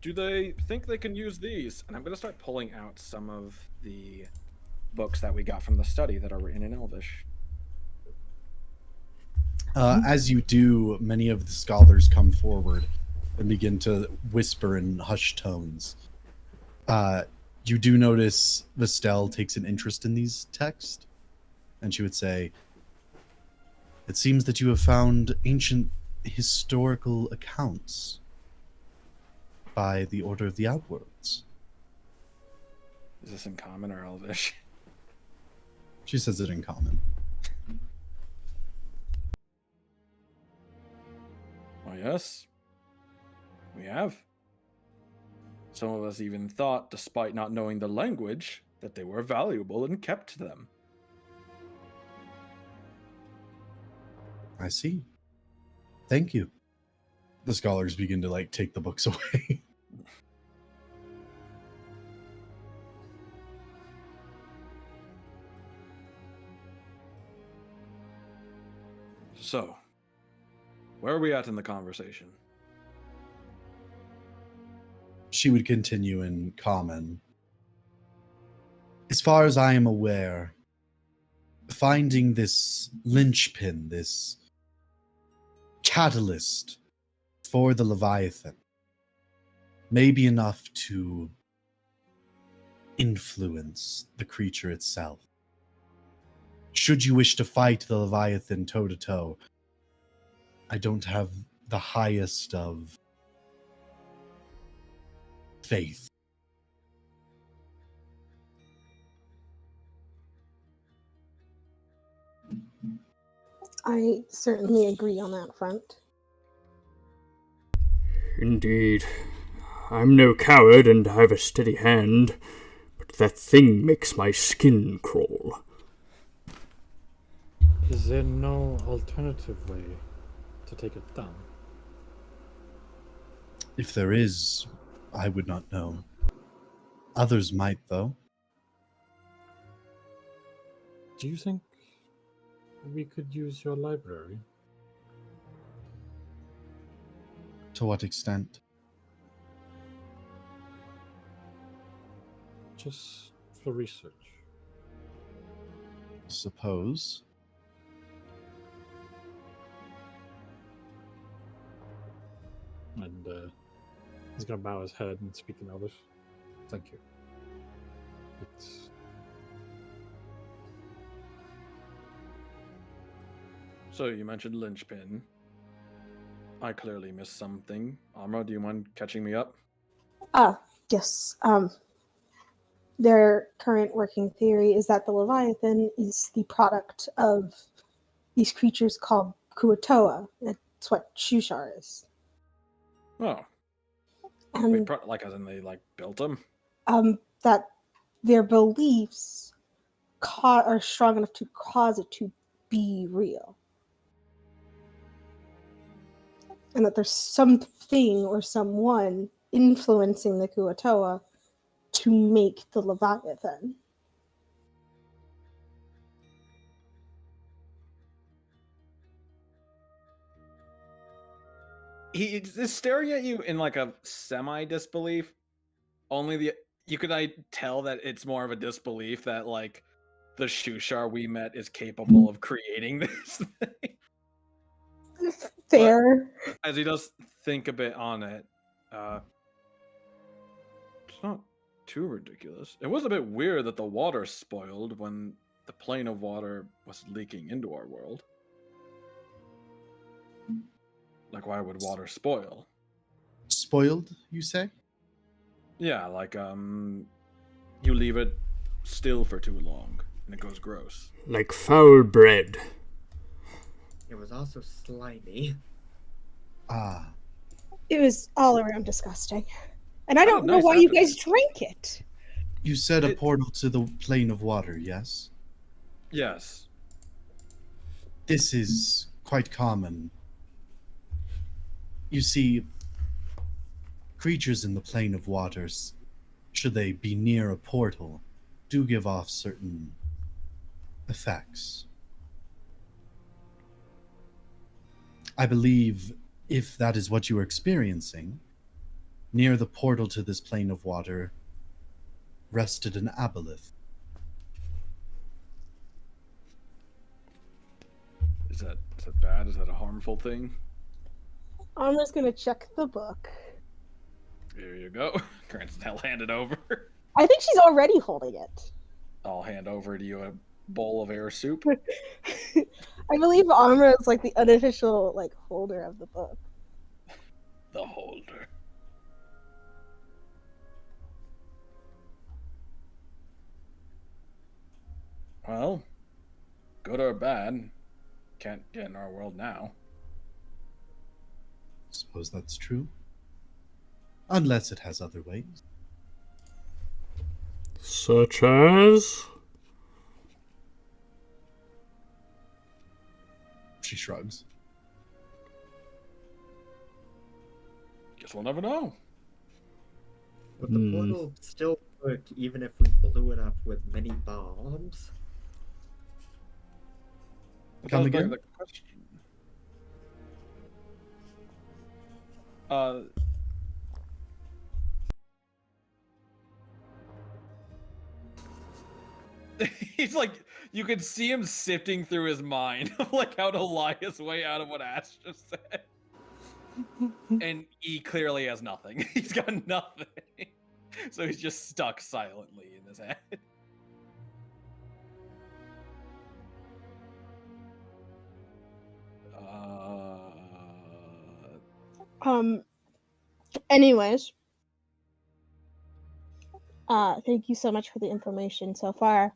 Speaker 1: do they think they can use these? And I'm going to start pulling out some of the books that we got from the study that are written in Elvish.
Speaker 2: As you do, many of the scholars come forward and begin to whisper in hushed tones. You do notice Vestel takes an interest in these texts, and she would say, "It seems that you have found ancient historical accounts by the Order of the Outworlds."
Speaker 1: Is this in common or Elvish?
Speaker 2: She says it in common.
Speaker 1: Oh, yes. We have. Some of us even thought, despite not knowing the language, that they were valuable and kept them.
Speaker 2: I see. Thank you. The scholars begin to take the books away.
Speaker 1: So, where are we at in the conversation?
Speaker 2: She would continue in common. As far as I am aware, finding this linchpin, this catalyst for the Leviathan may be enough to influence the creature itself. Should you wish to fight the Leviathan toe to toe, I don't have the highest of faith.
Speaker 7: I certainly agree on that front.
Speaker 6: Indeed. I'm no coward and have a steady hand, but that thing makes my skin crawl.
Speaker 4: Is there no alternative way to take it down?
Speaker 2: If there is, I would not know. Others might, though.
Speaker 4: Do you think we could use your library?
Speaker 2: To what extent?
Speaker 4: Just for research.
Speaker 2: Suppose.
Speaker 4: And he's gonna bow his head and speak in Elvish. Thank you. It's...
Speaker 1: So you mentioned linchpin. I clearly missed something. Amra, do you mind catching me up?
Speaker 7: Yes. Their current working theory is that the Leviathan is the product of these creatures called Kuatoa. That's what 𝐄𝐱𝐩𝐥𝐿 is.
Speaker 1: Oh.
Speaker 7: And
Speaker 1: Wait, like as in they like built them?
Speaker 7: that their beliefs are strong enough to cause it to be real. And that there's something or someone influencing the Kuatoa to make the Leviathan.
Speaker 1: He is staring at you in like a semi-disbelief. You could tell that it's more of a disbelief that like the 𝐄𝐱𝐩𝐿 we met is capable of creating this thing.
Speaker 7: Fair.
Speaker 1: But as he does think a bit on it, it's not too ridiculous. It was a bit weird that the water spoiled when the plane of water was leaking into our world. Like, why would water spoil?
Speaker 2: Spoiled, you say?
Speaker 1: Yeah, like, you leave it still for too long, and it goes gross.
Speaker 6: Like foul bread.
Speaker 11: It was also slimy.
Speaker 2: Ah.
Speaker 7: It was all around disgusting. And I don't know
Speaker 1: nice
Speaker 7: why you
Speaker 1: happening.
Speaker 7: guys drank it.
Speaker 2: You said a portal to the plane of water, yes?
Speaker 1: Yes.
Speaker 2: This is quite common. You see, creatures in the plane of waters, should they be near a portal, do give off certain effects. I believe if that is what you are experiencing, near the portal to this plane of water rested an aboleth.
Speaker 1: Is that bad? Is that a harmful thing?
Speaker 7: I'm just gonna check the book.
Speaker 1: Here you go. I'll hand it over.
Speaker 7: I think she's already holding it.
Speaker 1: I'll hand over to you a bowl of air soup.
Speaker 7: I believe Amra is like the unofficial like holder of the book.
Speaker 1: The holder. Well, good or bad, can't get in our world now.
Speaker 2: Suppose that's true. Unless it has other ways.
Speaker 6: Such as?
Speaker 2: She shrugs.
Speaker 1: Guess we'll never know.
Speaker 11: Would the portal still work even if we blew it up with many bombs?
Speaker 2: Come
Speaker 1: That was
Speaker 2: again?
Speaker 1: the question. He's like, you can see him sifting through his mind of like how to lie his way out of what Ash just said. And he clearly has nothing. He's got nothing. So he's just stuck silently in his head.
Speaker 7: Anyways, thank you so much for the information so far.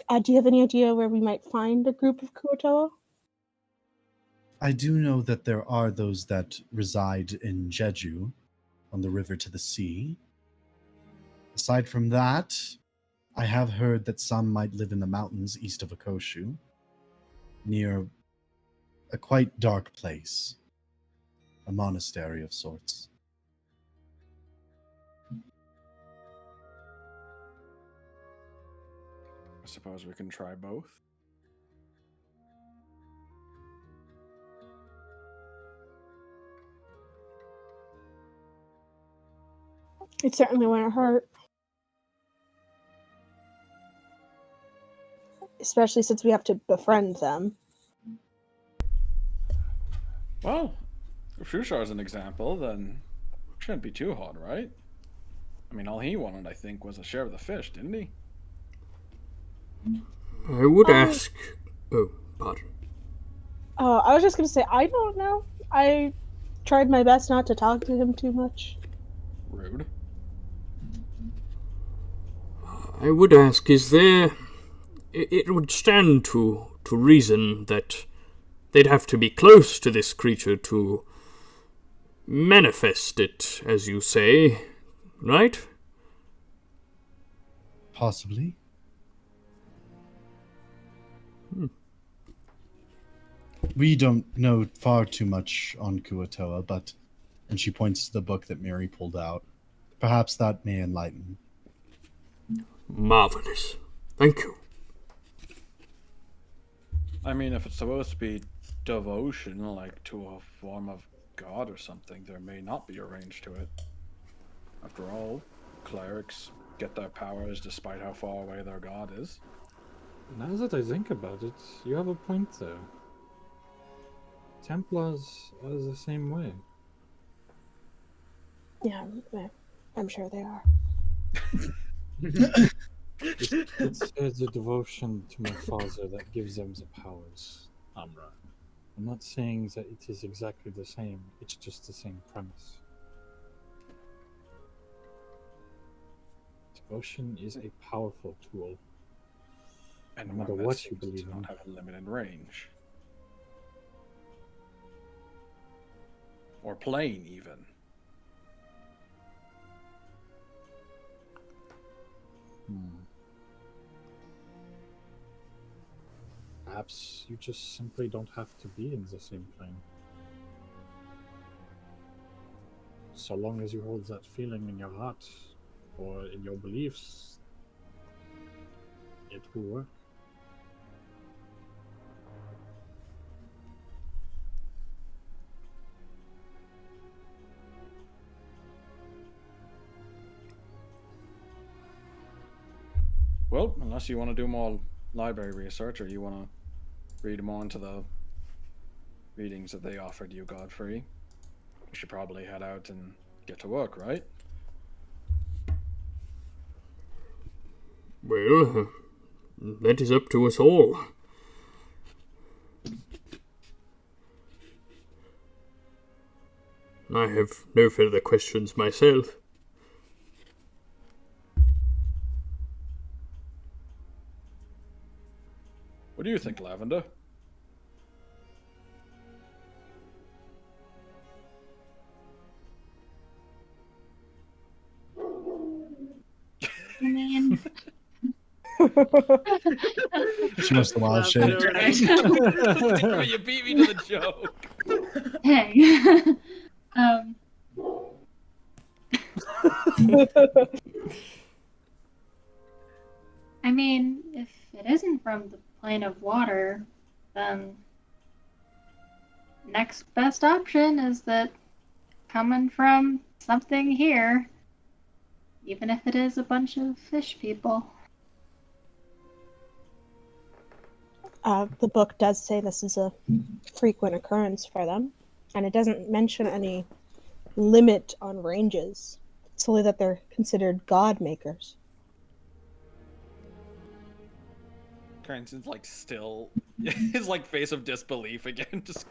Speaker 7: Do you have any idea where we might find a group of 𝐶𝐞𝐥𝐯?
Speaker 2: I do know that there are those that reside in Jeju, on the river to the sea. Aside from that, I have heard that some might live in the mountains east of Akoshu, near a quite dark place, a monastery of sorts.
Speaker 1: I suppose we can try both.
Speaker 7: It certainly wouldn't hurt. Especially since we have to befriend them.
Speaker 1: Well, if Shushar's an example, then it shouldn't be too hard, right? I mean, all he wanted, I think, was a share of the fish, didn't he?
Speaker 6: I would ask... Oh, pardon.
Speaker 7: I was just going to say, I don't know. I tried my best not to talk to him too much.
Speaker 1: Rude.
Speaker 6: I would ask, is there... It would stand to reason that they'd have to be close to this creature to manifest it, as you say, right?
Speaker 2: Possibly. We don't know far too much on 𝐶𝐞𝐥𝐯, but... And she points to the book that Mary pulled out. Perhaps that may enlighten.
Speaker 6: Marvelous. Thank you.
Speaker 1: I mean, if it's supposed to be devotion, like to a form of god or something, there may not be a range to it. After all, clerics get their powers despite how far away their god is.
Speaker 4: Now that I think about it, you have a point there. Templars are the same way.
Speaker 7: Yeah, I'm sure they are.
Speaker 4: It's the devotion to my father that gives them the powers, Amra. I'm not saying that it is exactly the same, it's just the same premise. Devotion is a powerful tool.
Speaker 1: And
Speaker 4: no matter
Speaker 1: one that
Speaker 4: what you
Speaker 1: seems to
Speaker 4: believe in.
Speaker 1: not have a limited range. Or plane, even.
Speaker 4: Perhaps you just simply don't have to be in the same plane. So long as you hold that feeling in your heart or in your beliefs, it will work.
Speaker 1: Well, unless you want to do more library research or you want to read more into the readings that they offered you, Godfrey, you should probably head out and get to work, right?
Speaker 6: Well, that is up to us all. I have no further questions myself.
Speaker 1: What do you think, Lavender?
Speaker 8: I mean,
Speaker 2: She must have wild shit.
Speaker 1: You beat me to the joke.
Speaker 8: hey. I mean, if it isn't from the plane of water, then next best option is that coming from something here, even if it is a bunch of fish people.
Speaker 7: The book does say this is a frequent occurrence for them. And it doesn't mention any limit on ranges. It's only that they're considered god makers.
Speaker 1: Cranston's like still his like face of disbelief again. Just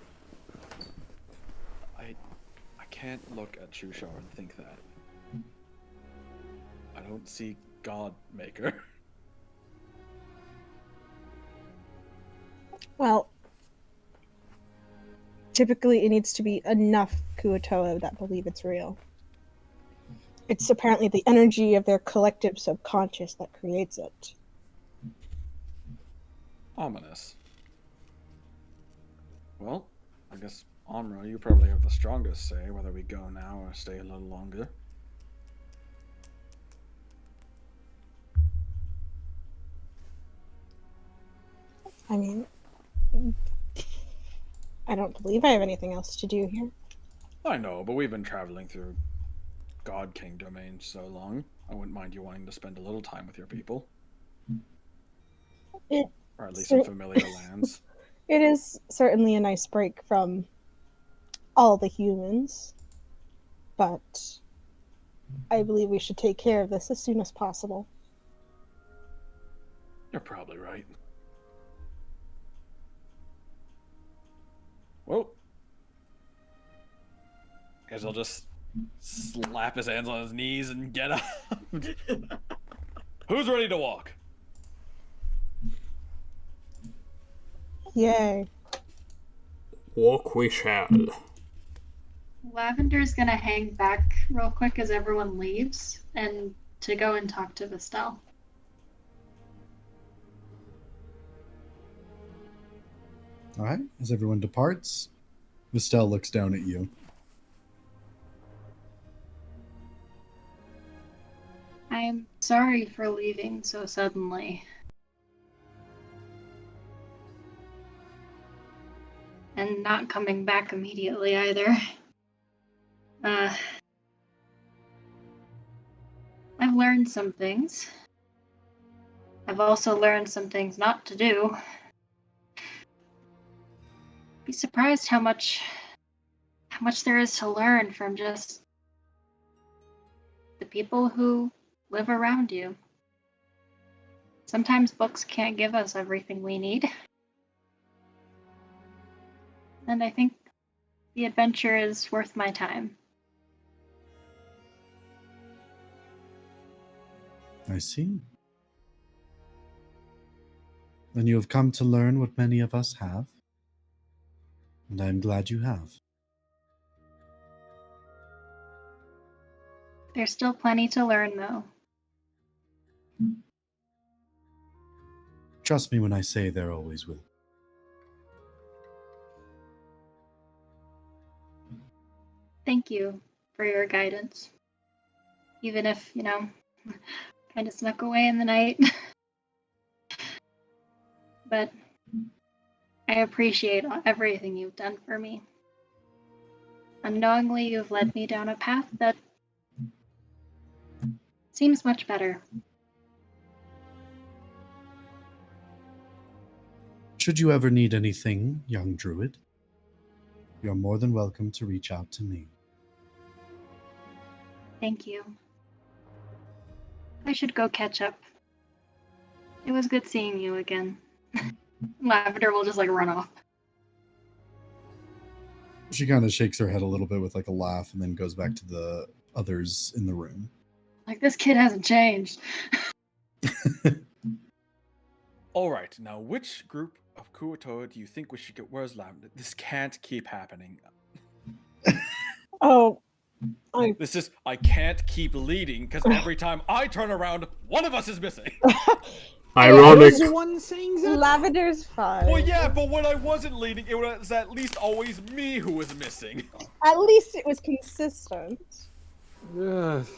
Speaker 1: I can't look at 𝐄𝐱𝐩𝐥 and think that. I don't see God Maker.
Speaker 7: Well, typically it needs to be enough 𝐄𝐞𝐥𝐷 that believe it's real. It's apparently the energy of their collective subconscious that creates it.
Speaker 1: Ominous. Well, I guess Amra, you probably have the strongest say whether we go now or stay a little longer.
Speaker 7: I mean, I don't believe I have anything else to do here.
Speaker 1: I know, but we've been traveling through God King domains so long. I wouldn't mind you wanting to spend a little time with your people. Or at least in familiar lands.
Speaker 7: It is certainly a nice break from all the humans, but I believe we should take care of this as soon as possible.
Speaker 1: You're probably right. Well, I guess I'll just slap his hands on his knees and get up. Who's ready to walk?
Speaker 7: Yay.
Speaker 6: Walk we shall.
Speaker 8: Lavender's gonna hang back real quick as everyone leaves and to go and talk to Vestel.
Speaker 2: All right. As everyone departs, Vestel looks down at you.
Speaker 8: I'm sorry for leaving so suddenly. And not coming back immediately either. I've learned some things. I've also learned some things not to do. Be surprised how much there is to learn from just the people who live around you. Sometimes books can't give us everything we need. And I think the adventure is worth my time.
Speaker 2: I see. Then you have come to learn what many of us have. And I'm glad you have.
Speaker 8: There's still plenty to learn, though.
Speaker 2: Trust me when I say there always will.
Speaker 8: Thank you for your guidance. Even if, kind of snuck away in the night. But I appreciate everything you've done for me. Unknowingly, you've led me down a path that seems much better.
Speaker 2: Should you ever need anything, young druid, you're more than welcome to reach out to me.
Speaker 8: Thank you. I should go catch up. It was good seeing you again. Lavender will just run off.
Speaker 2: She kind of shakes her head a little bit with a laugh and then goes back to the others in the room.
Speaker 8: This kid hasn't changed.
Speaker 1: All right, now which group of 𝐶𝐞𝐥𝐷 do you think we should get? Where's Lavender? This can't keep happening.
Speaker 7: Oh,
Speaker 1: I can't keep leading because every time I turn around, one of us is missing.
Speaker 6: Ironic.
Speaker 10: One sings it.
Speaker 7: Lavender's fine.
Speaker 1: Well, yeah, but when I wasn't leading, it was at least always me who was missing.
Speaker 7: At least it was consistent.
Speaker 4: Yes.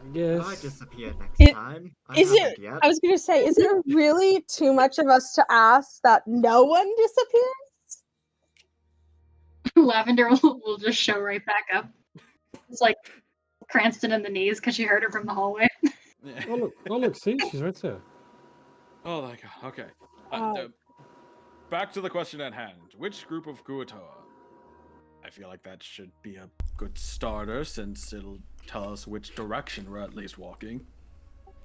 Speaker 4: I guess.
Speaker 11: I disappear next time. I
Speaker 7: was going to say, is it really too much of us to ask that no one disappears?
Speaker 8: Lavender will just show right back up. It's like Cranston in the knees because she heard it from the hallway.
Speaker 1: Yeah.
Speaker 4: Oh look, see, she's right there.
Speaker 1: Oh my god, okay. back to the question at hand. Which group of 𝐶𝐿? I feel like that should be a good starter since it'll tell us which direction we're at least walking.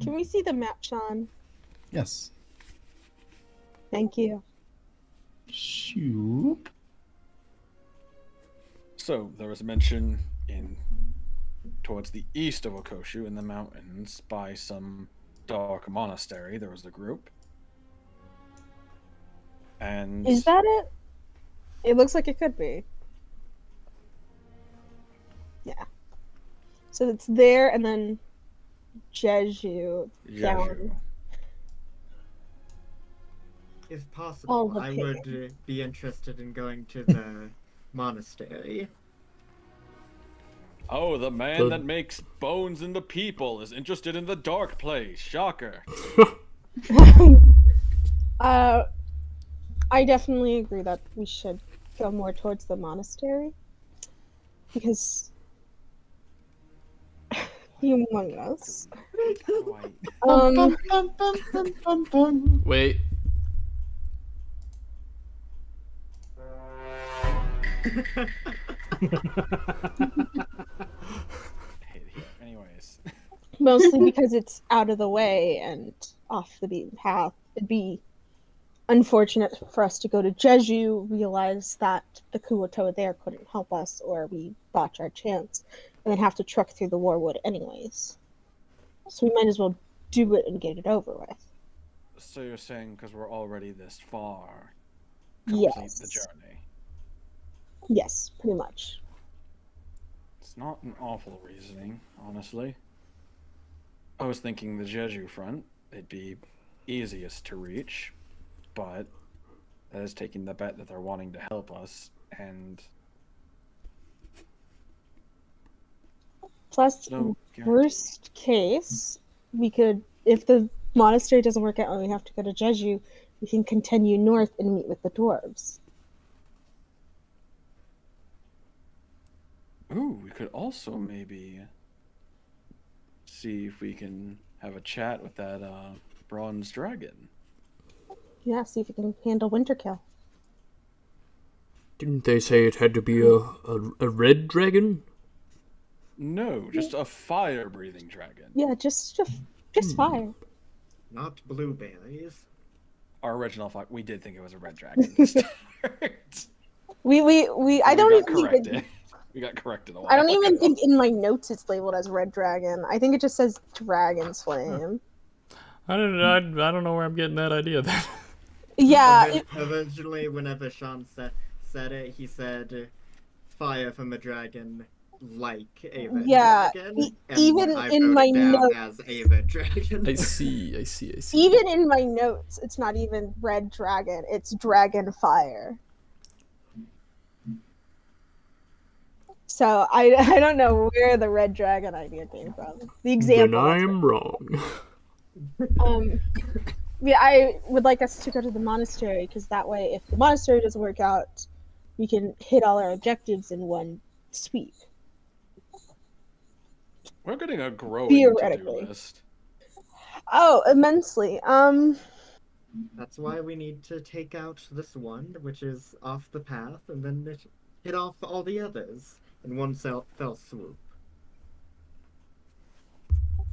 Speaker 7: Can we see the map, Sean?
Speaker 2: Yes.
Speaker 7: Thank you.
Speaker 2: Shoop.
Speaker 1: So there was a mention towards the east of 𝐒𝐿𝐷 in the mountains by some dark monastery. There was a group. And
Speaker 7: Is that it? It looks like it could be. Yeah. So it's there and then Jeju down.
Speaker 1: Jeju.
Speaker 11: If
Speaker 7: All
Speaker 11: possible,
Speaker 7: the
Speaker 11: I would be interested in going to the monastery.
Speaker 1: Oh, the man
Speaker 6: Good.
Speaker 1: that makes bones into people is interested in the dark place. Shocker.
Speaker 7: I definitely agree that we should go more towards the monastery because humongous.
Speaker 9: Wait.
Speaker 1: Anyways.
Speaker 7: Mostly because it's out of the way and off the beaten path. It'd be unfortunate for us to go to Jeju, realize that the 𝐶𝐿 there couldn't help us, or we botch our chance, and then have to trek through the Warwood anyways. So we might as well do it and get it over with.
Speaker 1: So you're saying because we're already this far, complete the journey?
Speaker 7: Yes, pretty much.
Speaker 1: It's not an awful reasoning, honestly. I was thinking the Jeju front, it'd be easiest to reach, but that is taking the bet that they're wanting to help us, and
Speaker 7: Plus,
Speaker 1: no
Speaker 7: worst case, we could, if the monastery doesn't work out and we have to go to Jeju, we can continue north and meet with the dwarves.
Speaker 1: Ooh, we could also maybe see if we can have a chat with that bronze dragon.
Speaker 7: Yeah, see if we can handle Winterkill.
Speaker 6: Didn't they say it had to be a red dragon?
Speaker 1: No, just a fire-breathing dragon.
Speaker 7: Yeah, just fire.
Speaker 11: Not blueberries.
Speaker 1: Our original fuck, we did think it was a red dragon to start.
Speaker 7: I don't even
Speaker 1: corrected.
Speaker 7: think
Speaker 1: We got corrected a while
Speaker 7: I don't even
Speaker 1: ago.
Speaker 7: think in my notes it's labeled as red dragon. I think it just says dragon's flame.
Speaker 9: I don't know where I'm getting that idea then.
Speaker 7: Yeah.
Speaker 11: Originally, whenever Sean said it, he said fire from a dragon like a red dragon. And
Speaker 7: Even
Speaker 11: I
Speaker 7: in
Speaker 11: wrote
Speaker 7: my
Speaker 11: it down
Speaker 7: notes,
Speaker 11: as a red dragon.
Speaker 9: I see.
Speaker 7: even in my notes, it's not even red dragon. It's dragon fire. So I don't know where the red dragon idea came from. The example.
Speaker 6: Then I'm wrong.
Speaker 7: Yeah, I would like us to go to the monastery because that way, if the monastery doesn't work out, we can hit all our objectives in one sweep.
Speaker 1: We're getting a growing
Speaker 7: Theoretically.
Speaker 1: to-do list.
Speaker 7: Oh, immensely.
Speaker 11: That's why we need to take out this one, which is off the path, and then hit off all the others in one fell swoop.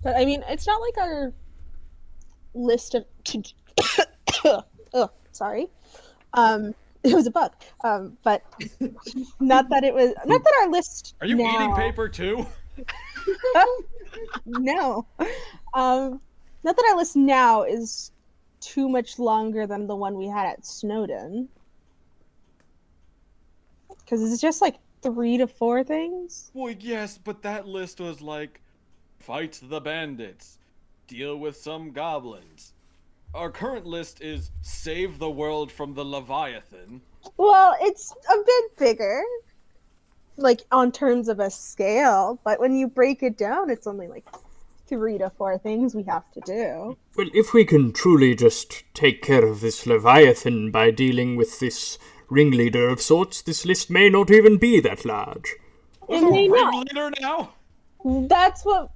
Speaker 7: But I mean, it's not like our list of oh, sorry. It was a bug. But not that our list.
Speaker 1: Are you
Speaker 7: now...
Speaker 1: eating paper too?
Speaker 7: No. Not that our list now is too much longer than the one we had at Snowden. Because it's just like 3 to 4 things.
Speaker 1: Well, yes, but that list was like, fight the bandits, deal with some goblins. Our current list is save the world from the Leviathan.
Speaker 7: Well, it's a bit bigger, like on terms of a scale, but when you break it down, it's only like 3 to 4 things we have to do.
Speaker 6: Well, if we can truly just take care of this Leviathan by dealing with this ringleader of sorts, this list may not even be that large.
Speaker 7: It may not.
Speaker 1: Ringleader now?
Speaker 7: That's what.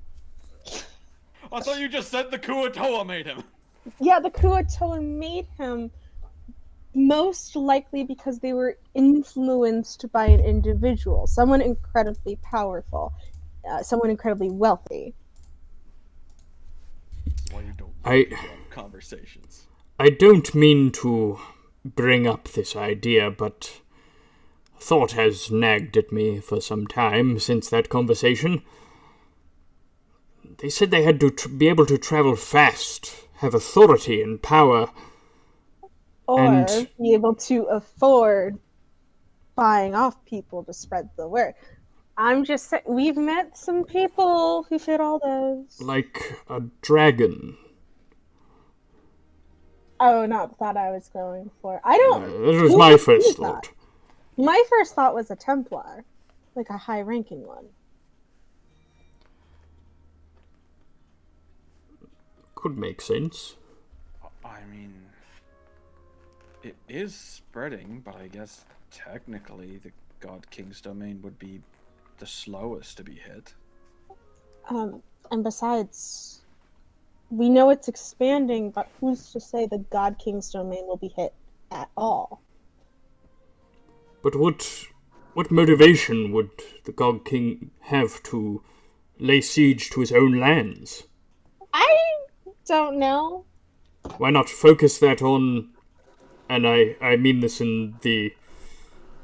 Speaker 1: I thought you just said the 𝐶𝐿𝐷 made him.
Speaker 7: Yeah, the 𝐶𝐿𝐷 made him, Most likely because they were influenced by an individual, someone incredibly powerful, someone incredibly wealthy.
Speaker 1: That's why you don't
Speaker 6: I-
Speaker 1: have conversations.
Speaker 6: I don't mean to bring up this idea, but thought has nagged at me for some time since that conversation. They said they had to be able to travel fast, have authority and power,
Speaker 7: Or
Speaker 6: and
Speaker 7: be able to afford buying off people to spread the word. I'm just saying, we've met some people who fit all those.
Speaker 6: like a dragon.
Speaker 7: Oh, not that I was going for. I don't.
Speaker 6: That was
Speaker 7: who
Speaker 6: my
Speaker 7: would
Speaker 6: first
Speaker 7: use
Speaker 6: thought.
Speaker 7: that? My first thought was a Templar, like a high-ranking one.
Speaker 6: Could make sense.
Speaker 1: I mean, it is spreading, but I guess technically the God King's domain would be the slowest to be hit.
Speaker 7: And besides, we know it's expanding, but who's to say the God King's domain will be hit at all?
Speaker 6: But what motivation would the God King have to lay siege to his own lands?
Speaker 7: I don't know.
Speaker 6: Why not focus that on, and I mean this in the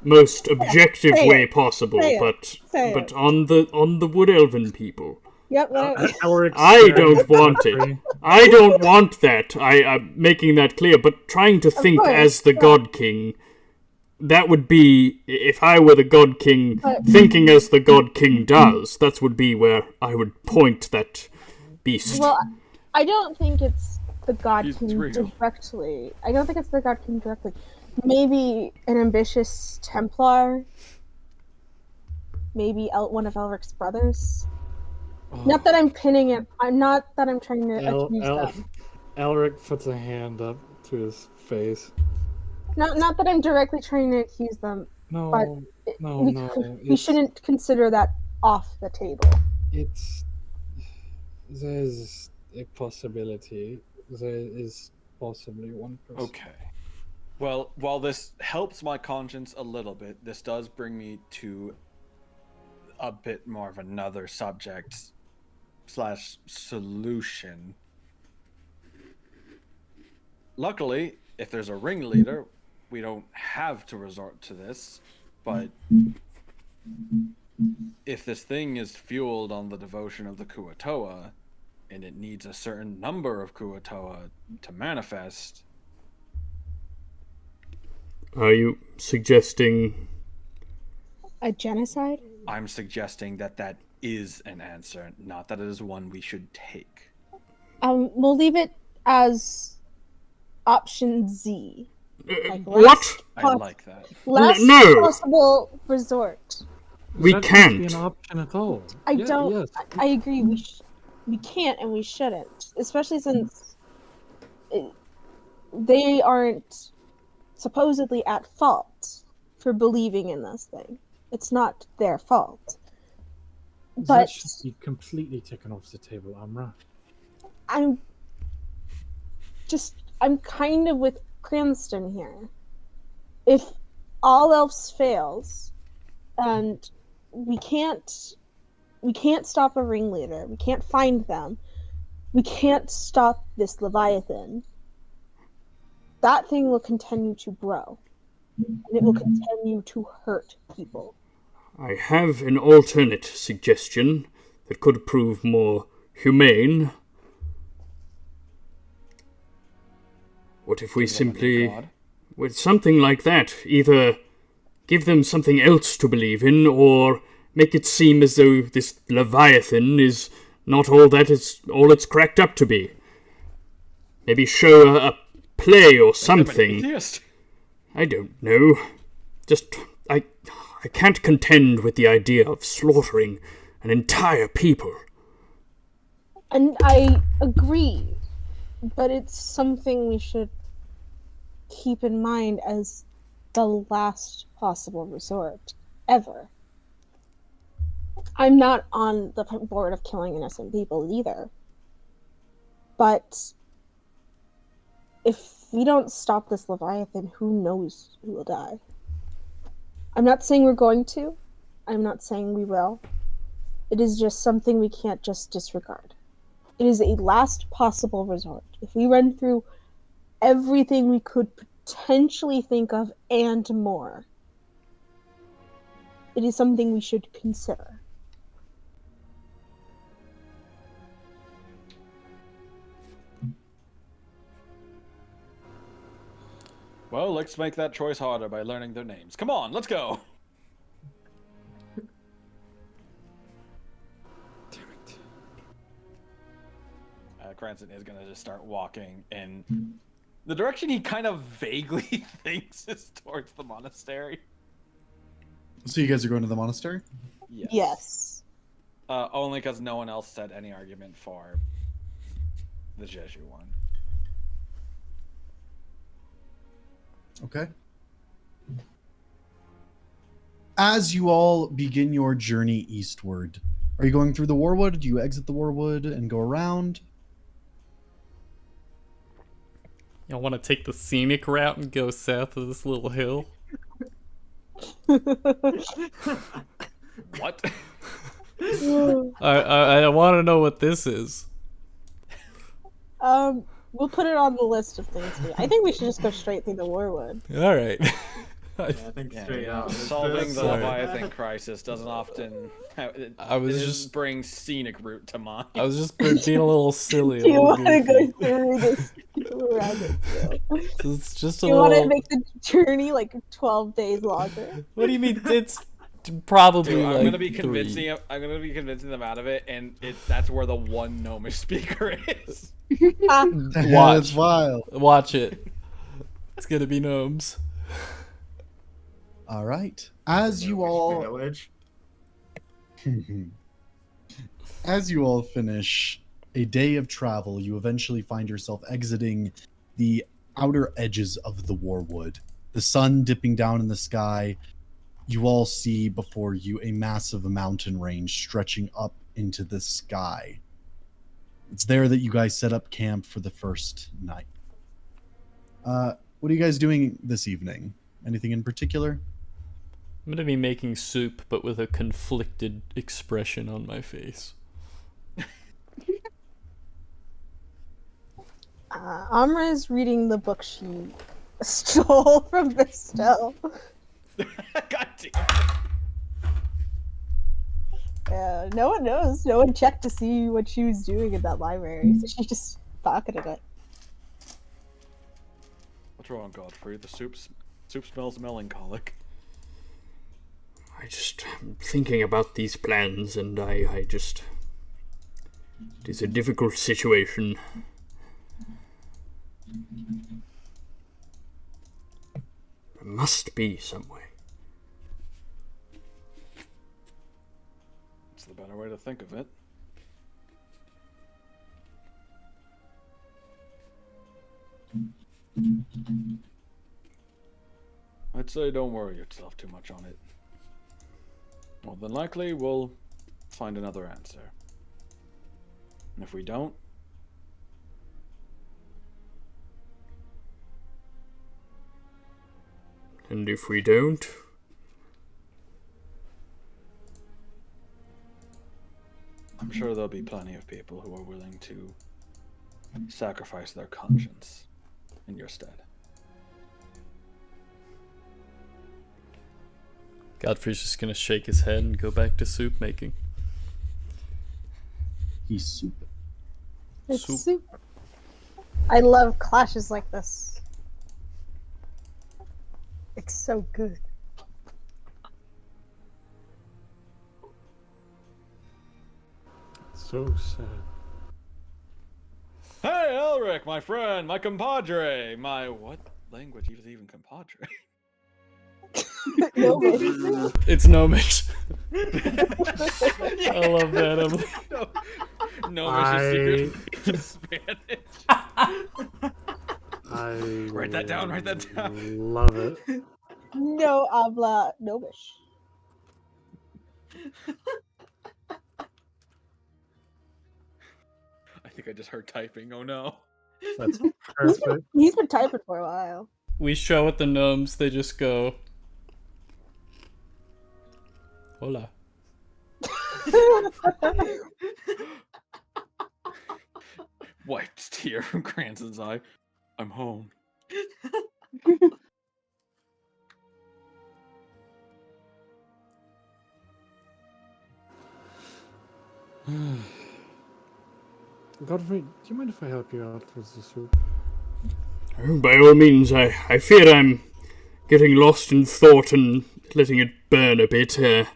Speaker 6: most objective
Speaker 7: Say
Speaker 6: way
Speaker 7: it.
Speaker 6: possible,
Speaker 7: Say it.
Speaker 6: but
Speaker 7: Say
Speaker 6: but
Speaker 7: it.
Speaker 6: on the Wood Elven people.
Speaker 7: Yep. Whatever.
Speaker 6: I don't want it. I don't want that. I'm making that clear. But trying to think
Speaker 7: course,
Speaker 6: as the
Speaker 7: yeah.
Speaker 6: God King, that would be, if I were the God King,
Speaker 7: But-
Speaker 6: thinking as the God King does, that would be where I would point that beast.
Speaker 7: Well, I don't think it's the God
Speaker 1: He's
Speaker 7: King
Speaker 1: real.
Speaker 7: directly. I don't think it's the God King directly. Maybe an ambitious Templar. Maybe one of Elric's brothers. Not that I'm pinning it. I'm not that I'm trying to accuse them.
Speaker 4: Elric puts a hand up to his face.
Speaker 7: Not that I'm directly trying to accuse them.
Speaker 4: No,
Speaker 7: But
Speaker 4: no,
Speaker 7: we,
Speaker 4: no.
Speaker 7: we shouldn't consider that off the table.
Speaker 4: There's a possibility. There is possibly one person.
Speaker 1: Okay. Well, while this helps my conscience a little bit, this does bring me to a bit more of another subject / solution. Luckily, if there's a ringleader, we don't have to resort to this, but if this thing is fueled on the devotion of the Kuo-toa, and it needs a certain number of Kuo-toa to manifest,
Speaker 6: Are you suggesting...
Speaker 7: A genocide?
Speaker 1: I'm suggesting that that is an answer, not that it is one we should take.
Speaker 7: We'll leave it as option Z. Like
Speaker 6: what?
Speaker 1: I like that.
Speaker 7: Last
Speaker 6: No.
Speaker 7: possible resort.
Speaker 6: We
Speaker 4: That
Speaker 6: can't.
Speaker 4: Be an option at all.
Speaker 7: I
Speaker 4: Yeah,
Speaker 7: don't.
Speaker 4: Yes.
Speaker 7: I agree. We can't and we shouldn't, especially since they aren't supposedly at fault for believing in this thing. It's not their fault. But
Speaker 4: That should be completely taken off the table, Amra.
Speaker 7: I'm kind of with Cranston here. If all else fails, and we can't stop a ringleader, we can't find them, we can't stop this Leviathan, that thing will continue to grow. And it will continue to hurt people.
Speaker 6: I have an alternate suggestion that could prove more humane. What if we simply, with something like that, either give them something else to believe in, or make it seem as though this Leviathan is not all that it's cracked up to be? Maybe show a play or something. I don't know. Just, I can't contend with the idea of slaughtering an entire people.
Speaker 7: And I agree, but it's something we should keep in mind as the last possible resort, ever. I'm not on the board of killing innocent people either. But if we don't stop this Leviathan, who knows who will die? I'm not saying we're going to. I'm not saying we will. It is just something we can't just disregard. It is a last possible resort. If we run through everything we could potentially think of and more, it is something we should consider.
Speaker 1: Well, let's make that choice harder by learning their names. Come on, let's go. Cranston is gonna just start walking in the direction he kind of vaguely thinks is towards the monastery.
Speaker 2: So you guys are going to the monastery?
Speaker 7: Yes.
Speaker 1: Only because no one else said any argument for the Jeju one.
Speaker 2: Okay. As you all begin your journey eastward, are you going through the Warwood? Do you exit the Warwood and go around?
Speaker 9: Y'all want to take the scenic route and go south of this little hill?
Speaker 1: What?
Speaker 9: I want to know what this is.
Speaker 7: We'll put it on the list of things. I think we should just go straight through the Warwood.
Speaker 9: All right.
Speaker 11: I think straight out.
Speaker 1: Solving the Leviathan crisis doesn't often bring scenic route to mind.
Speaker 9: I was just being a little silly.
Speaker 7: Do you want to go through this?
Speaker 9: It's just
Speaker 7: Do you want to make the journey like 12 days longer?
Speaker 9: What do you mean? It's probably.
Speaker 1: Dude,
Speaker 9: like
Speaker 1: I'm gonna be convincing. I'm gonna be convincing them out of it, and that's where the one gnomish speaker is.
Speaker 9: Watch.
Speaker 2: Wild.
Speaker 9: Watch it. It's gonna be gnomes.
Speaker 2: All right. As you all finish a day of travel, you eventually find yourself exiting the outer edges of the Warwood. The sun dipping down in the sky, you all see before you a massive mountain range stretching up into the sky. It's there that you guys set up camp for the first night. What are you guys doing this evening? Anything in particular?
Speaker 9: I'm gonna be making soup, but with a conflicted expression on my face.
Speaker 7: Amra is reading the book she stole from Vistel.
Speaker 1: God damn.
Speaker 7: No one knows. No one checked to see what she was doing in that library, so she just pocketed it.
Speaker 1: What's wrong, Godfrey? The soup smells melancholic.
Speaker 6: I'm thinking about these plans, and I just... It is a difficult situation. There must be some way.
Speaker 1: It's the better way to think of it. I'd say don't worry yourself too much on it. More than likely, we'll find another answer. And if we don't,
Speaker 6: And if we don't?
Speaker 1: I'm sure there'll be plenty of people who are willing to sacrifice their conscience in your stead.
Speaker 9: Godfrey's just gonna shake his head and go back to soup making.
Speaker 2: He's soup.
Speaker 7: It's soup. I love clashes like this. It's so good.
Speaker 4: So sad.
Speaker 1: Hey, Elric, my friend, my compadre, my what language is even compadre?
Speaker 9: It's gnomish. I love that, Emily.
Speaker 1: Gnomish is secretly Spanish.
Speaker 4: I
Speaker 1: Write that down, write that down.
Speaker 4: Love it.
Speaker 7: No habla gnomish.
Speaker 1: I think I just heard typing, oh no.
Speaker 4: That's
Speaker 7: He's
Speaker 4: perfect.
Speaker 7: been typing for a while.
Speaker 9: We show it the gnomes, they just go, hola.
Speaker 1: Wipes tear from Cranston's eye. I'm home.
Speaker 4: Godfrey, do you mind if I help you out with the soup?
Speaker 6: Oh, by all means, I fear I'm getting lost in thought and letting it burn a bit. Yes,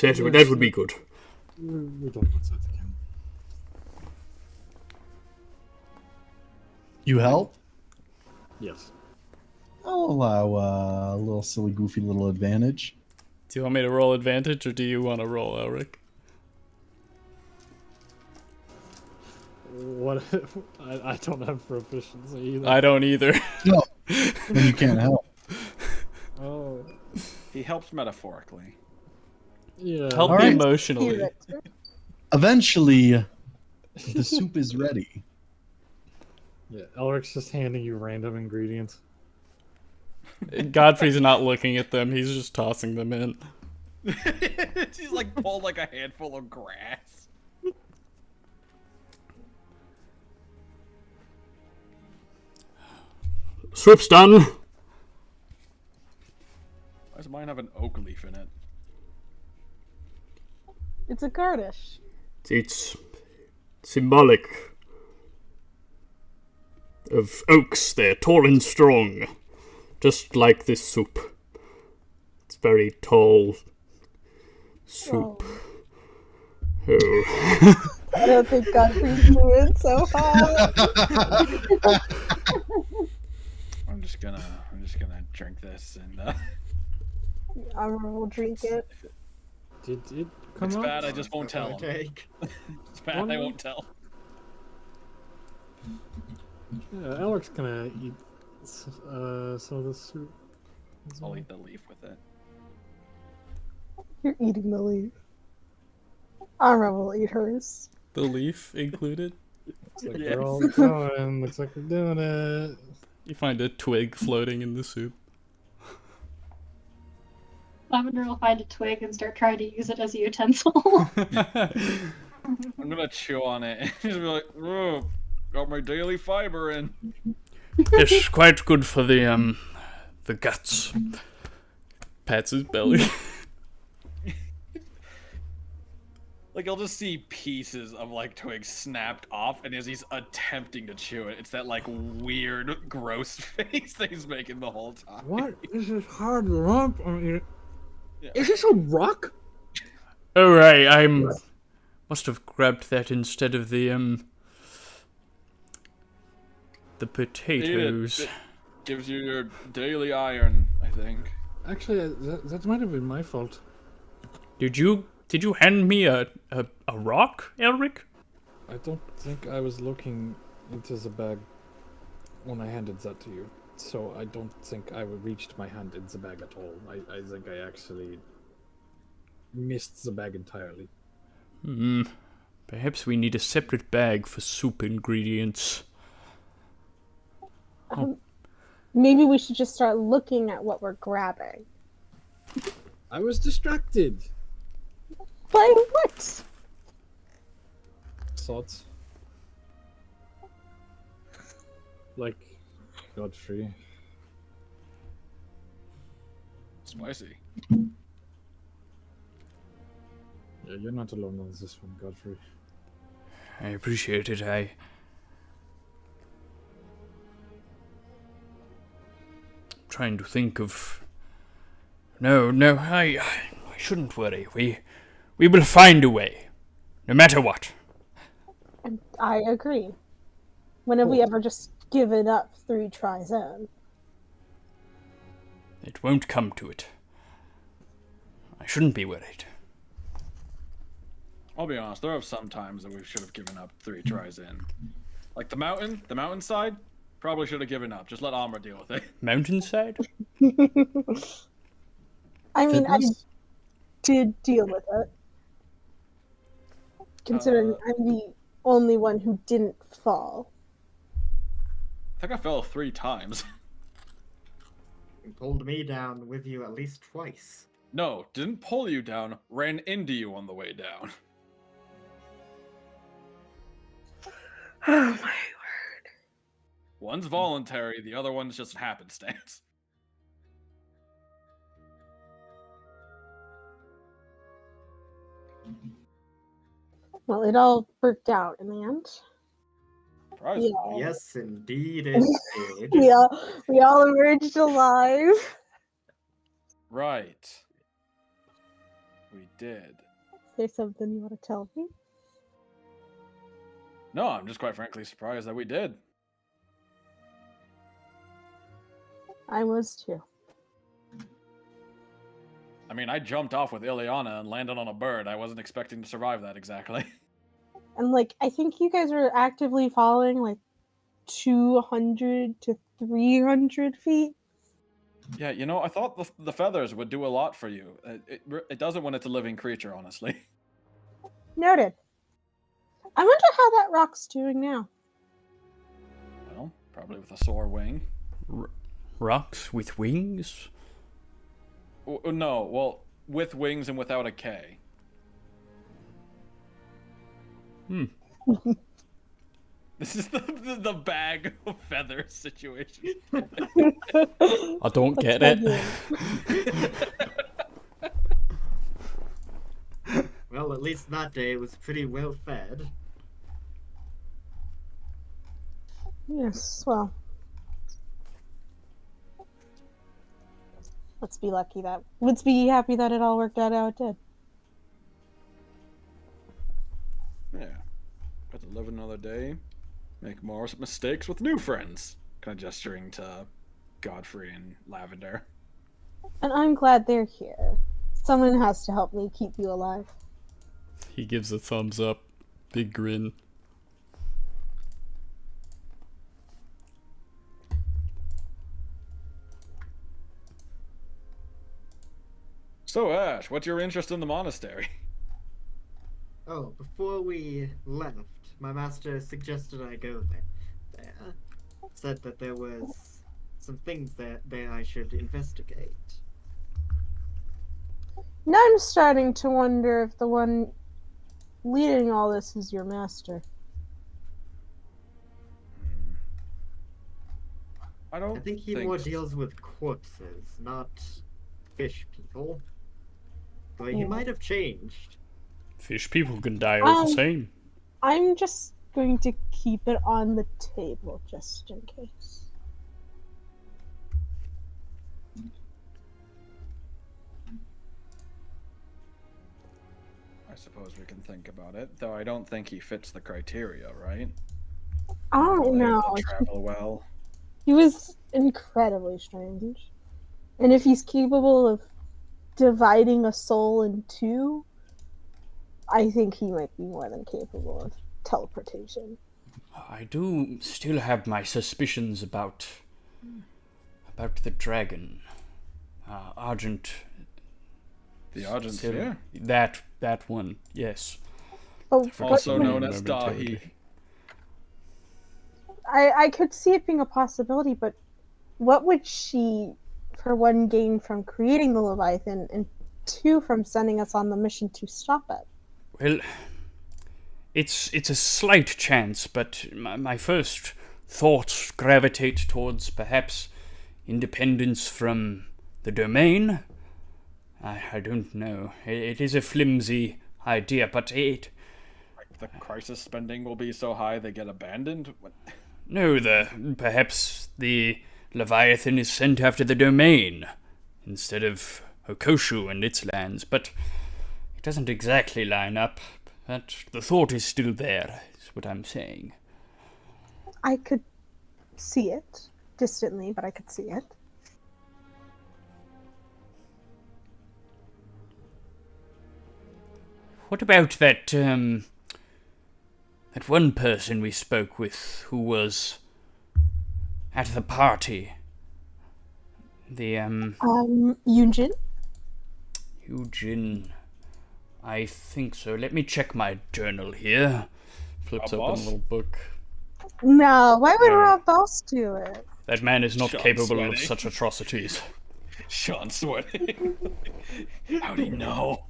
Speaker 6: that would be good.
Speaker 4: We don't want that again.
Speaker 2: You help?
Speaker 4: Yes.
Speaker 2: I'll allow a little silly, goofy little advantage.
Speaker 9: Do you want me to roll advantage, or do you want to roll, Elric?
Speaker 4: What? I don't have proficiency either.
Speaker 9: I don't either.
Speaker 2: No, then you can't help.
Speaker 4: Oh.
Speaker 1: He helps metaphorically.
Speaker 4: Yeah.
Speaker 9: Help
Speaker 2: All
Speaker 9: me
Speaker 2: right.
Speaker 9: emotionally.
Speaker 2: Eventually, the soup is ready.
Speaker 4: Yeah, Elric's just handing you random ingredients.
Speaker 9: Godfrey's not looking at them, he's just tossing them in.
Speaker 1: She's like pulled like a handful of grass.
Speaker 6: Soup's done.
Speaker 1: Why does mine have an oak leaf in it?
Speaker 7: It's a garnish.
Speaker 6: It's symbolic of oaks. They're tall and strong, just like this soup. It's very tall soup. Oh.
Speaker 7: I don't think Godfrey's doing so hot.
Speaker 1: I'm just gonna drink this and
Speaker 7: I will drink it.
Speaker 4: Did it come
Speaker 1: it's
Speaker 4: out?
Speaker 1: bad, I just won't tell him. It's bad, I won't tell.
Speaker 4: Yeah, Elric's gonna eat some of the soup.
Speaker 1: I'll eat the leaf with it.
Speaker 7: You're eating the leaf. Arma will eat hers.
Speaker 9: The leaf included?
Speaker 4: Looks like we're all going. Looks like we're doing it.
Speaker 9: You find a twig floating in the soup.
Speaker 8: Lavender will find a twig and start trying to use it as a utensil.
Speaker 1: I'm gonna chew on it and just be like, "Oh, got my daily fiber in."
Speaker 9: It's quite good for the guts. Pats his belly.
Speaker 1: Like, you'll just see pieces of, like, twigs snapped off, and as he's attempting to chew it, it's that, like, weird, gross face that he's making the whole time.
Speaker 10: What is this hard lump? Is this a rock?
Speaker 9: Oh right, must have grabbed that instead of the potatoes.
Speaker 1: It gives you your daily iron, I think.
Speaker 4: Actually, that might have been my fault.
Speaker 9: Did you hand me a rock, Elric?
Speaker 4: I don't think I was looking into the bag when I handed that to you. So I don't think I reached my hand in the bag at all. I think I actually missed the bag entirely.
Speaker 9: Perhaps we need a separate bag for soup ingredients.
Speaker 7: Maybe we should just start looking at what we're grabbing.
Speaker 4: I was distracted.
Speaker 7: By what?
Speaker 4: Thoughts? Like Godfrey.
Speaker 1: Spicy.
Speaker 4: Yeah, you're not alone on this one, Godfrey.
Speaker 9: I appreciate it. Trying to think of. No, I shouldn't worry. We will find a way, no matter what.
Speaker 7: And I agree. When have we ever just given up 3 tries in?
Speaker 9: It won't come to it. I shouldn't be worried.
Speaker 1: I'll be honest, there are some times that we should have given up 3 tries in. Like the mountainside, probably should have given up. Just let Amra deal with it.
Speaker 9: Mountainside?
Speaker 7: I mean, I did deal with it. Considering I'm the only one who didn't fall.
Speaker 1: I think I fell 3 times.
Speaker 11: You pulled me down with you at least twice.
Speaker 1: No, didn't pull you down, ran into you on the way down.
Speaker 7: Oh my.
Speaker 1: One's voluntary, the other one's just happenstance.
Speaker 7: Well, it all worked out in the end.
Speaker 1: Surprising.
Speaker 7: Yeah.
Speaker 11: Yes, indeed it did.
Speaker 7: we all emerged alive.
Speaker 1: Right. We did.
Speaker 7: Is there something you want to tell me?
Speaker 1: No, I'm just quite frankly surprised that we did.
Speaker 7: I was too.
Speaker 1: I mean, I jumped off with Ileana and landed on a bird. I wasn't expecting to survive that exactly.
Speaker 7: And like, I think you guys were actively falling like 200 to 300 feet.
Speaker 1: Yeah, you know, I thought the feathers would do a lot for you. It doesn't when it's a living creature, honestly.
Speaker 7: Noted. I wonder how that rock's doing now.
Speaker 1: Well, probably with a sore wing.
Speaker 9: Rocks with wings?
Speaker 1: No, well, with wings and without a K. This is the bag of feathers situation.
Speaker 9: I don't get it.
Speaker 11: Well, at least that day it was pretty well fed.
Speaker 7: Yes, well. Let's be happy that it all worked out how it did.
Speaker 1: Yeah. Got to live another day. Make more mistakes with new friends. Kind of gesturing to Godfrey and Lavender.
Speaker 7: And I'm glad they're here. Someone has to help me keep you alive.
Speaker 9: He gives a thumbs up. Big grin.
Speaker 1: So, Ash, what's your interest in the monastery?
Speaker 11: Oh, before we left, my master suggested I go there. Said that there was some things there I should investigate.
Speaker 7: Now I'm starting to wonder if the one leading all this is your master.
Speaker 11: I think he more deals with corpses, not fish people. But he might have changed.
Speaker 9: Fish people can die all the same.
Speaker 7: I'm just going to keep it on the table just in case.
Speaker 1: I suppose we can think about it, though I don't think he fits the criteria, right?
Speaker 7: I don't know.
Speaker 1: Travel well.
Speaker 7: He was incredibly strange. And if he's capable of dividing a soul in two, I think he might be more than capable of teleportation.
Speaker 9: I do still have my suspicions about the dragon. Argent.
Speaker 1: The Argent Sphere?
Speaker 9: That one, yes.
Speaker 7: Oh,
Speaker 1: also known as Dahi.
Speaker 7: I could see it being a possibility, but what would she, for one, gain from creating the Leviathan, and two, from sending us on the mission to stop it?
Speaker 9: Well, it's a slight chance, but my first thoughts gravitate towards perhaps independence from the domain. I don't know. It is a flimsy idea, but it...
Speaker 1: Like the crisis spending will be so high they get abandoned?
Speaker 9: No, perhaps the Leviathan is sent after the domain, instead of Hokoshu and its lands, but it doesn't exactly line up. But the thought is still there, is what I'm saying.
Speaker 7: I could see it, distantly, but I could see it.
Speaker 9: What about that one person we spoke with who was at the party? The,
Speaker 7: Yunjin?
Speaker 9: Yunjin. I think so. Let me check my journal here. Flips open a little book.
Speaker 7: No, why would Rob Boss do it?
Speaker 9: That man is not
Speaker 1: Sean
Speaker 9: capable of
Speaker 1: sweating.
Speaker 9: such atrocities.
Speaker 1: Sean sweating. How'd he know?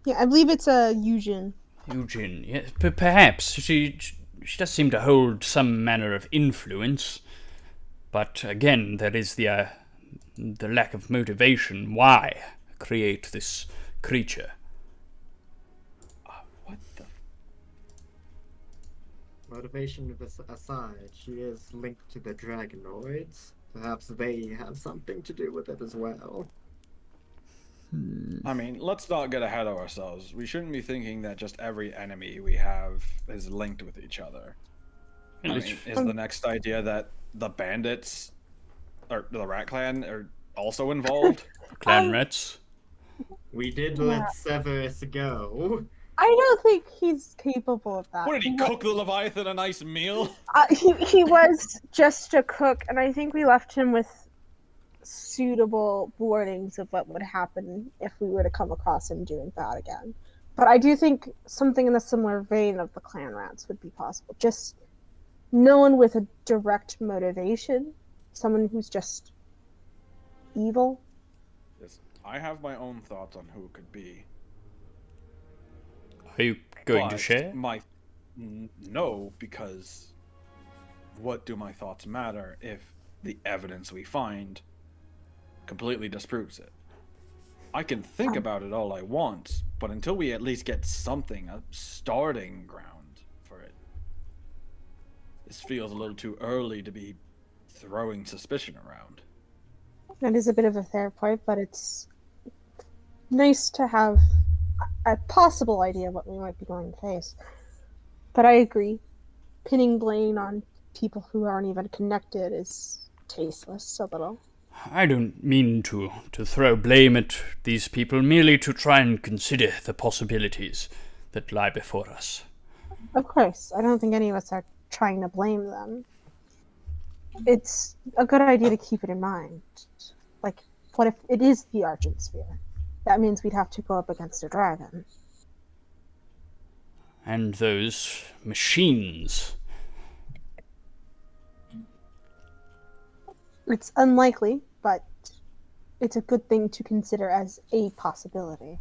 Speaker 7: Yeah, I believe it's a Eugen.
Speaker 9: Eugene, yes, perhaps. She does seem to hold some manner of influence. But again, there is the lack of motivation. Why create this creature?
Speaker 1: What the?
Speaker 11: Motivation aside, she is linked to the Dragonoids. Perhaps they have something to do with it as well.
Speaker 1: I mean, let's not get ahead of ourselves. We shouldn't be thinking that just every enemy we have is linked with each other. I mean, is the next idea that the bandits or the Rat Clan are also involved?
Speaker 9: Clan rats?
Speaker 11: We did let Severus go.
Speaker 7: I don't think he's capable of that.
Speaker 1: What did he cook the Leviathan a nice meal?
Speaker 7: He was just a cook, and I think we left him with suitable warnings of what would happen if we were to come across him doing that again. But I do think something in the similar vein of the clan rats would be possible. Just no one with a direct motivation. Someone who's just evil.
Speaker 1: Yes, I have my own thoughts on who it could be.
Speaker 9: Are you going to share?
Speaker 1: No, because what do my thoughts matter if the evidence we find completely disproves it? I can think about it all I want, but until we at least get something, a starting ground for it, this feels a little too early to be throwing suspicion around.
Speaker 7: That is a bit of a fair point, but it's nice to have a possible idea of what we might be going to face. But I agree. Pinning blame on people who aren't even connected is tasteless a little.
Speaker 9: I don't mean to throw blame at these people, merely to try and consider the possibilities that lie before us.
Speaker 7: Of course, I don't think any of us are trying to blame them. It's a good idea to keep it in mind. Like, what if it is the Argent Sphere? That means we'd have to go up against a dragon.
Speaker 9: And those machines.
Speaker 7: It's unlikely, but it's a good thing to consider as a possibility.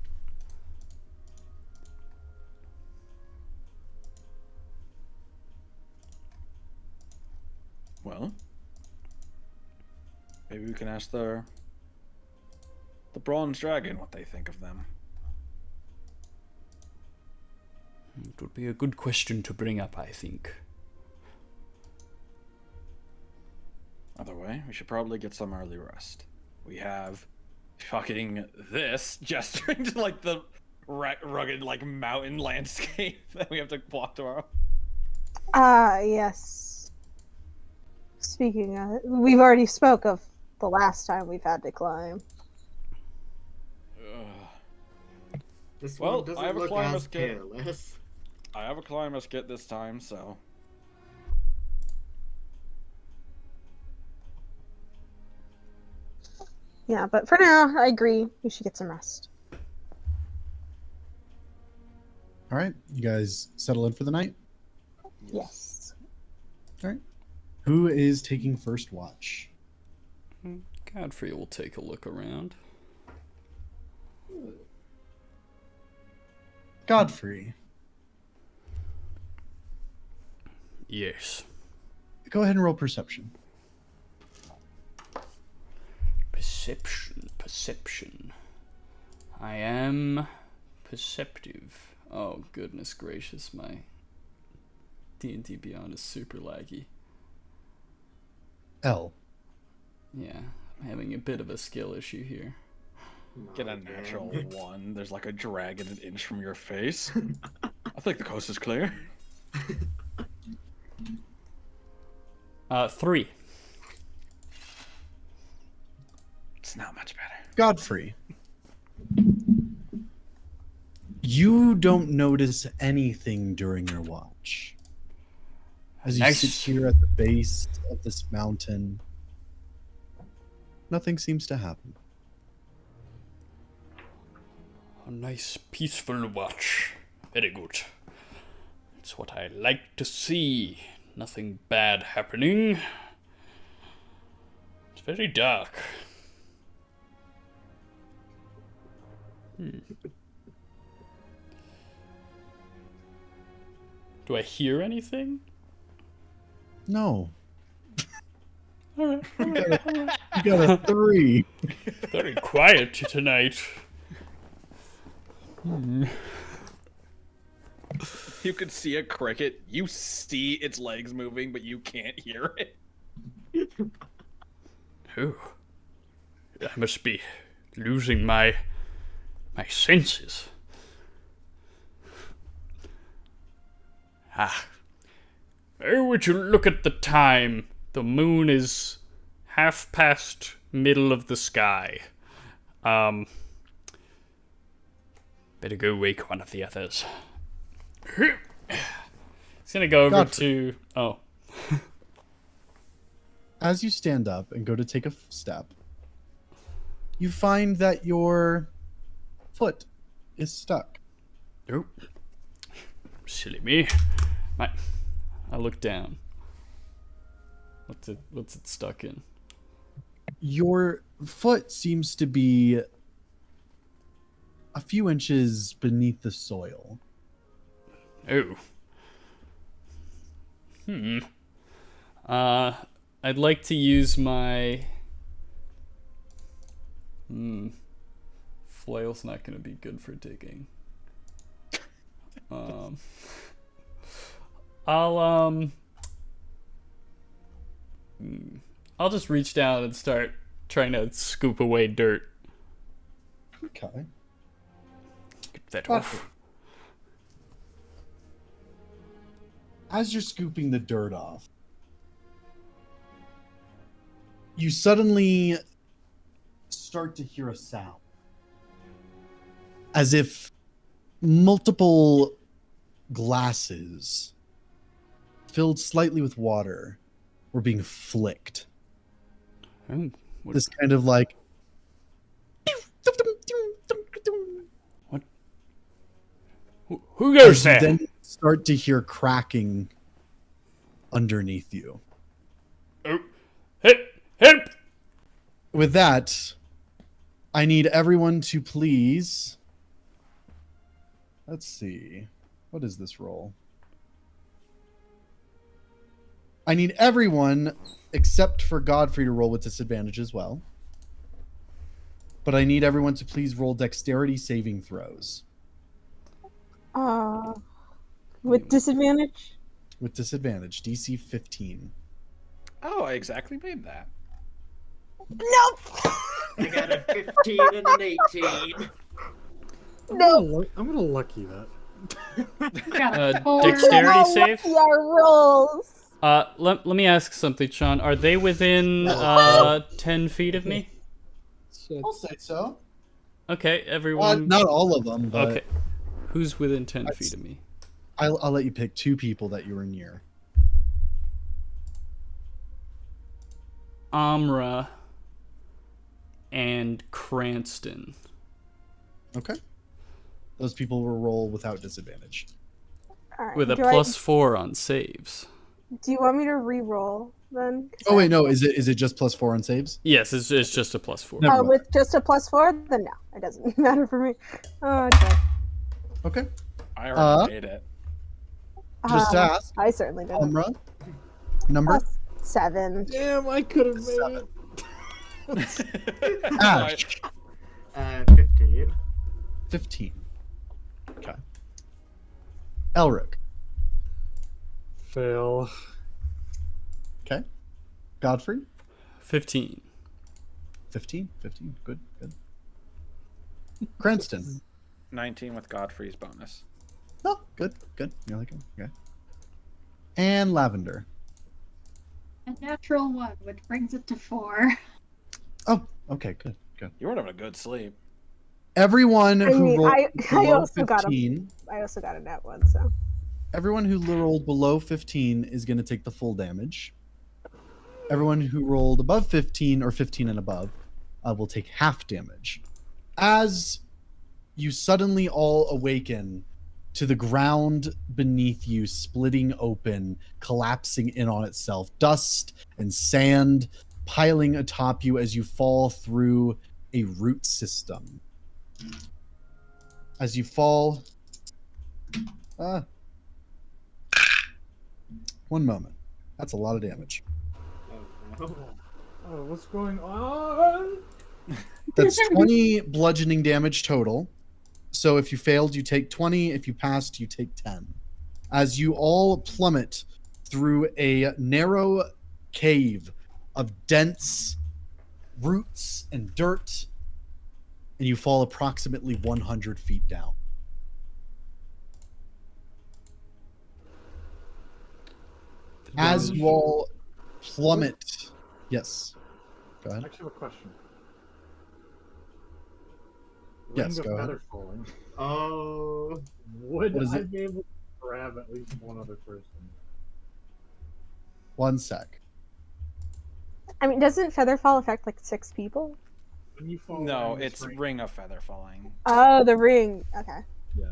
Speaker 1: Well, maybe we can ask the Bronze Dragon what they think of them.
Speaker 9: It would be a good question to bring up, I think.
Speaker 1: Either way, we should probably get some early rest. We have fucking this gesturing to like the rugged like mountain landscape that we have to walk tomorrow.
Speaker 7: Yes. Speaking of it, we've already spoke of the last time we've had to climb.
Speaker 11: This
Speaker 1: Well,
Speaker 11: one doesn't
Speaker 1: I have a
Speaker 11: look
Speaker 1: climber's
Speaker 11: as
Speaker 1: kit.
Speaker 11: careless.
Speaker 1: I have a climber's kit this time, so.
Speaker 7: Yeah, but for now, I agree. We should get some rest.
Speaker 2: All right, you guys settle in for the night?
Speaker 7: Yes.
Speaker 2: All right. Who is taking first watch?
Speaker 9: Godfrey will take a look around.
Speaker 2: Godfrey.
Speaker 9: Yes.
Speaker 2: Go ahead and roll perception.
Speaker 9: Perception. I am perceptive. Oh, goodness gracious, my D&D Beyond is super laggy.
Speaker 2: L.
Speaker 9: Yeah, I'm having a bit of a skill issue here.
Speaker 1: Get a natural 1. There's like a dragon an inch from your face. I think the coast is clear.
Speaker 9: 3.
Speaker 1: It's not much better.
Speaker 2: Godfrey. You don't notice anything during your watch. As you sit here at the base of this mountain, nothing seems to happen.
Speaker 9: A nice, peaceful watch. Very good. It's what I like to see. Nothing bad happening. It's very dark. Do I hear anything?
Speaker 2: No.
Speaker 9: All right.
Speaker 2: You got a 3.
Speaker 9: Very quiet tonight.
Speaker 1: You could see a cricket. You see its legs moving, but you can't hear it.
Speaker 9: Oh. I must be losing my senses. Ah. Oh, would you look at the time? The moon is half past middle of the sky. Better go wake one of the others. He's gonna go over to... Oh.
Speaker 2: As you stand up and go to take a step, you find that your foot is stuck.
Speaker 9: Oh. Silly me. I look down. What's it stuck in?
Speaker 2: Your foot seems to be a few inches beneath the soil.
Speaker 9: Oh. I'd like to use my... Flail's not going to be good for digging. I'll just reach down and start trying to scoop away dirt.
Speaker 2: Okay.
Speaker 9: Get that off.
Speaker 2: As you're scooping the dirt off, you suddenly start to hear a sound. As if multiple glasses filled slightly with water were being flicked.
Speaker 9: Oh,
Speaker 2: this kind of like...
Speaker 9: What? Who goes there?
Speaker 2: Then start to hear cracking underneath you.
Speaker 9: Oh, help!
Speaker 2: With that, I need everyone to please... Let's see. What is this roll? I need everyone, except for Godfrey, to roll with disadvantage as well. But I need everyone to please roll dexterity saving throws.
Speaker 7: With disadvantage?
Speaker 2: With disadvantage, DC 15.
Speaker 1: Oh, I exactly made that.
Speaker 7: Nope!
Speaker 11: I got a 15 and an 18.
Speaker 7: No.
Speaker 4: I'm gonna lucky that.
Speaker 9: Dexterity save?
Speaker 7: Our rolls.
Speaker 9: Let me ask something, Sean. Are they within 10 feet of me?
Speaker 2: I'll say so.
Speaker 9: Okay, everyone.
Speaker 2: Not all of them, but...
Speaker 9: Okay. Who's within 10 feet of me?
Speaker 2: I'll let you pick 2 people that you were near.
Speaker 9: Amra and Cranston.
Speaker 2: Okay. Those people will roll without disadvantage.
Speaker 7: All right.
Speaker 9: With a +4 on saves.
Speaker 7: Do you want me to re-roll then?
Speaker 2: Oh wait, no. Is it just +4 on saves?
Speaker 9: Yes, it's just a +4.
Speaker 2: Never mind.
Speaker 7: With just a +4, then no, it doesn't matter for me. Okay.
Speaker 2: Okay.
Speaker 1: I already made it.
Speaker 2: Just to ask.
Speaker 7: I certainly did.
Speaker 2: Amra, number?
Speaker 7: 7.
Speaker 4: Damn, I could have made it.
Speaker 2: Ash.
Speaker 11: 15.
Speaker 2: 15. Okay. Elric.
Speaker 4: Fail.
Speaker 2: Okay. Godfrey.
Speaker 9: 15.
Speaker 2: 15. Good. Cranston.
Speaker 1: 19 with Godfrey's bonus.
Speaker 2: Oh, good. You're like, okay. And Lavender.
Speaker 8: A natural 1, which brings it to 4.
Speaker 2: Oh, okay, good.
Speaker 1: You were having a good sleep.
Speaker 2: Everyone who rolled
Speaker 7: I
Speaker 2: below
Speaker 7: also
Speaker 2: 15,
Speaker 7: I also got a net 1, so.
Speaker 2: everyone who rolled below 15 is going to take the full damage. Everyone who rolled above 15 or 15 and above will take half damage. As you suddenly all awaken to the ground beneath you, splitting open, collapsing in on itself. Dust and sand piling atop you as you fall through a root system. As you fall... one moment. That's a lot of damage.
Speaker 4: Oh, what's going on?
Speaker 2: That's 20 bludgeoning damage total. So if you failed, you take 20. If you passed, you take 10. As you all plummet through a narrow cave of dense roots and dirt, and you fall approximately 100 feet down. As you all plummet... Yes. Go ahead.
Speaker 4: I actually have a question.
Speaker 2: Yes,
Speaker 4: Ring
Speaker 2: go
Speaker 4: of
Speaker 2: ahead.
Speaker 4: feather falling.
Speaker 11: Oh.
Speaker 4: Would
Speaker 2: What is
Speaker 4: I
Speaker 2: it?
Speaker 4: be able to grab at least one other person?
Speaker 2: One sec.
Speaker 7: I mean, doesn't Featherfall affect like 6 people?
Speaker 4: When you fall
Speaker 1: No,
Speaker 4: in this
Speaker 1: it's
Speaker 4: ring-
Speaker 1: Ring of Feather Falling.
Speaker 7: Oh, the ring. Okay.
Speaker 4: Yeah,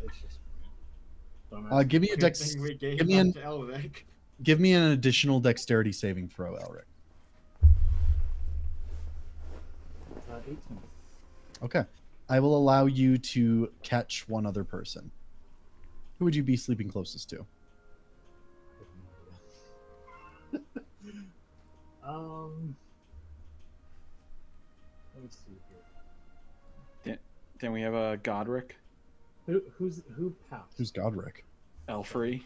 Speaker 4: it's just.
Speaker 2: Give me a
Speaker 11: Good
Speaker 2: dex.
Speaker 11: thing we gave
Speaker 2: Give me
Speaker 11: that
Speaker 2: an.
Speaker 11: to Elvic.
Speaker 2: Give me an additional dexterity saving throw, Elric.
Speaker 4: 18.
Speaker 2: Okay. I will allow you to catch one other person. Who would you be sleeping closest to?
Speaker 4: Let me see here.
Speaker 1: Then we have a Godric.
Speaker 4: Who passed?
Speaker 2: Who's Godric?
Speaker 1: Elfrey.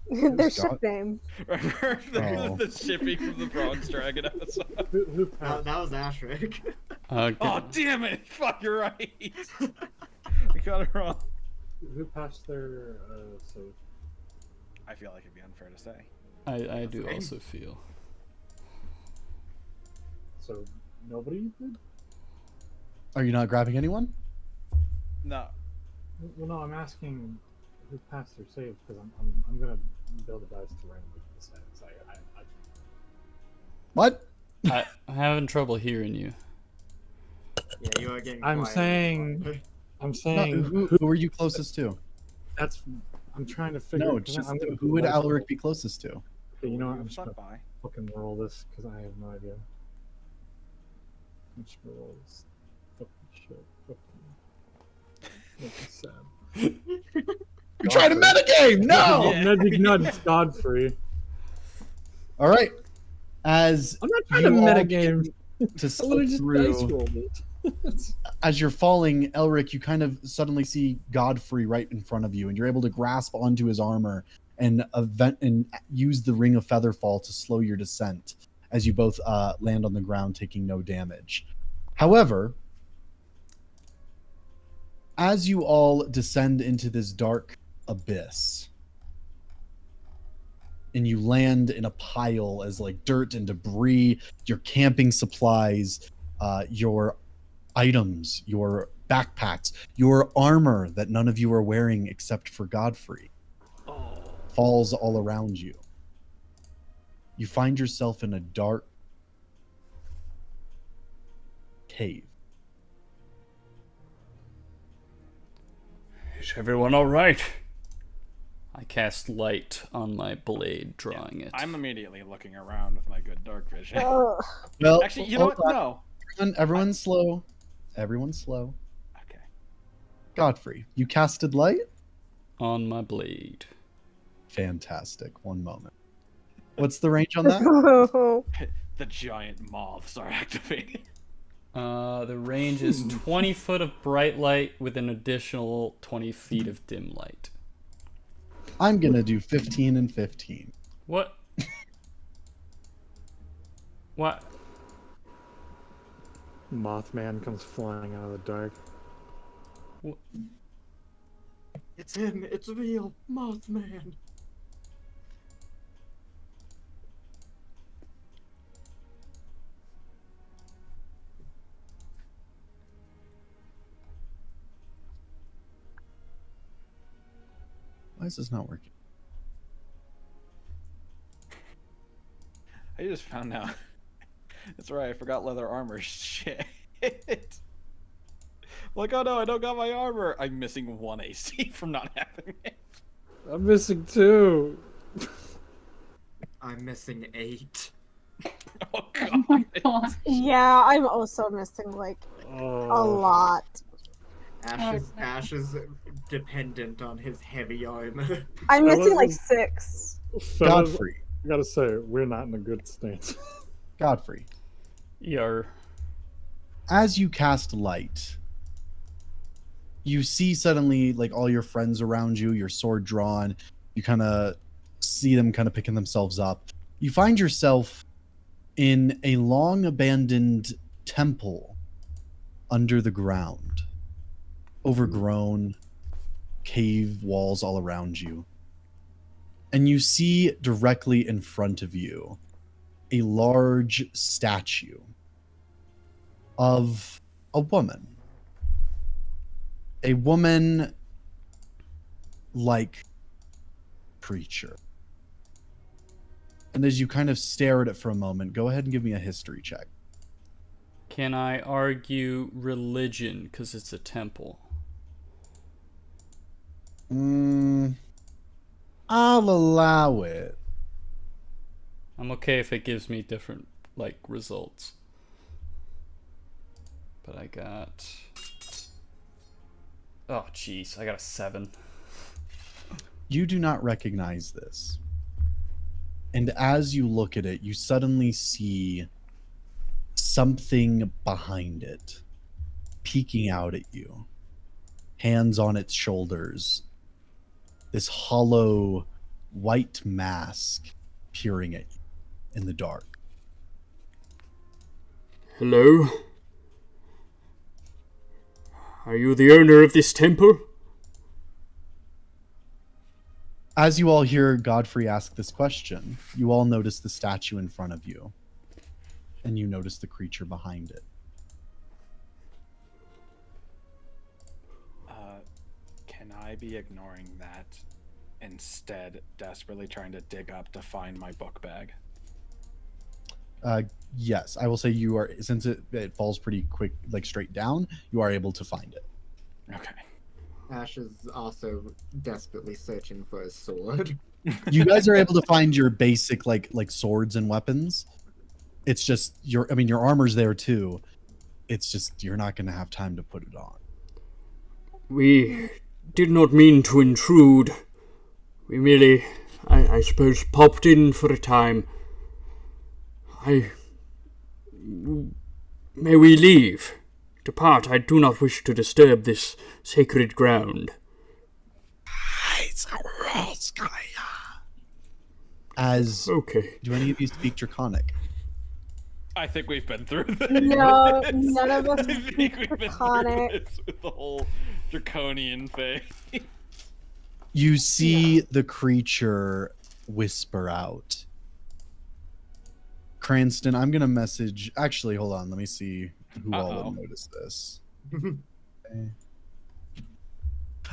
Speaker 7: Their
Speaker 2: God-
Speaker 7: ship name.
Speaker 1: Remember
Speaker 2: Oh.
Speaker 1: the shipping from the Bronx Dragon episode?
Speaker 4: Who passed?
Speaker 11: That was Ashric.
Speaker 1: Oh, damn it! Fuck, you're right. I got it wrong.
Speaker 4: Who passed their save?
Speaker 1: I feel like it'd be unfair to say.
Speaker 9: I do also feel.
Speaker 4: So nobody did?
Speaker 2: Are you not grabbing anyone?
Speaker 1: No.
Speaker 4: Well, no, I'm asking who passed their save because I'm gonna build a dice to randomly decide. So I
Speaker 2: What?
Speaker 9: I'm having trouble hearing you.
Speaker 11: Yeah, you are getting
Speaker 4: I'm
Speaker 11: quiet.
Speaker 4: saying
Speaker 2: No,
Speaker 4: saying
Speaker 2: who are you closest to?
Speaker 4: that's I'm trying to figure.
Speaker 2: No,
Speaker 4: 'cause
Speaker 2: just
Speaker 4: I'm gonna
Speaker 2: who would
Speaker 4: dice roll.
Speaker 2: Alaric be closest to?
Speaker 4: Okay, you know what? I'm just
Speaker 1: Stop
Speaker 4: gonna
Speaker 1: by.
Speaker 4: fucking roll this because I have no idea. I'm just gonna roll this. Fucking shit. Fucking. Make me sad.
Speaker 2: You're trying to metagame! No!
Speaker 4: Magic nuts, Godfrey.
Speaker 2: All right. As
Speaker 4: I'm not trying to
Speaker 2: you all
Speaker 4: metagame.
Speaker 2: begin to
Speaker 4: I
Speaker 2: slip
Speaker 4: literally just dice
Speaker 2: through,
Speaker 4: rolled it.
Speaker 2: as you're falling, Elric, you kind of suddenly see Godfrey right in front of you, and you're able to grasp onto his armor and use the Ring of Featherfall to slow your descent as you both land on the ground, taking no damage. However, as you all descend into this dark abyss, and you land in a pile as like dirt and debris, your camping supplies, your items, your backpacks, your armor that none of you are wearing except for Godfrey, falls all around you. You find yourself in a dark cave.
Speaker 9: Is everyone all right? I cast light on my blade, drawing it.
Speaker 1: I'm immediately looking around with my good dark vision.
Speaker 7: Ugh.
Speaker 2: Well,
Speaker 1: Actually, you know what?
Speaker 2: hold on.
Speaker 1: No.
Speaker 2: Everyone's slow. Everyone's slow.
Speaker 1: Okay.
Speaker 2: Godfrey, you casted light?
Speaker 9: On my blade.
Speaker 2: Fantastic. One moment. What's the range on that?
Speaker 1: The giant moths are activating.
Speaker 9: The range is 20 foot of bright light with an additional 20 feet of dim light.
Speaker 2: I'm going to do 15 and 15.
Speaker 9: What? What?
Speaker 4: Mothman comes flying out of the dark.
Speaker 11: It's him. It's real. Mothman.
Speaker 2: Why is this not working?
Speaker 1: I just found out. That's right. I forgot leather armor. Shit. Like, oh no, I don't got my armor. I'm missing 1 AC from not having it.
Speaker 4: I'm missing 2.
Speaker 11: I'm missing 8.
Speaker 1: Oh
Speaker 8: Oh my god.
Speaker 7: Yeah, I'm also missing like a lot.
Speaker 11: Ash is dependent on his heavy armor.
Speaker 7: I'm missing like 6.
Speaker 2: Godfrey.
Speaker 4: I gotta say, we're not in a good stance.
Speaker 2: Godfrey.
Speaker 9: Yar.
Speaker 2: As you cast light, you see suddenly like all your friends around you, your sword drawn. You kind of see them kind of picking themselves up. You find yourself in a long abandoned temple under the ground. Overgrown cave walls all around you. And you see directly in front of you a large statue of a woman. A woman like creature. And as you kind of stare at it for a moment, go ahead and give me a history check.
Speaker 9: Can I argue religion because it's a temple?
Speaker 2: I'll allow it.
Speaker 9: I'm okay if it gives me different, like, results. But I got... Oh, jeez. I got a 7.
Speaker 2: You do not recognize this. And as you look at it, you suddenly see something behind it, peeking out at you. Hands on its shoulders. This hollow white mask peering at you in the dark.
Speaker 6: Hello? Are you the owner of this temple?
Speaker 2: As you all hear Godfrey ask this question, you all notice the statue in front of you. And you notice the creature behind it.
Speaker 1: Can I be ignoring that? Instead, desperately trying to dig up to find my book bag.
Speaker 2: Yes, I will say you are, since it falls pretty quick, like straight down, you are able to find it.
Speaker 1: Okay.
Speaker 11: Ash is also desperately searching for a sword.
Speaker 2: You guys are able to find your basic like swords and weapons. It's just your armor's there too. It's just you're not going to have time to put it on.
Speaker 6: We did not mean to intrude. We merely, I suppose, popped in for a time. May we leave? Depart. I do not wish to disturb this sacred ground.
Speaker 2: As
Speaker 6: okay.
Speaker 2: Do any of you speak Draconic?
Speaker 1: I think we've been through this.
Speaker 7: No, none of us
Speaker 1: I think
Speaker 7: speak
Speaker 1: we've been through
Speaker 7: Draconic.
Speaker 1: this with the whole draconian phase.
Speaker 2: You see the creature whisper out. Cranston, I'm going to message... Actually, hold on. Let me see who all would notice this. Okay.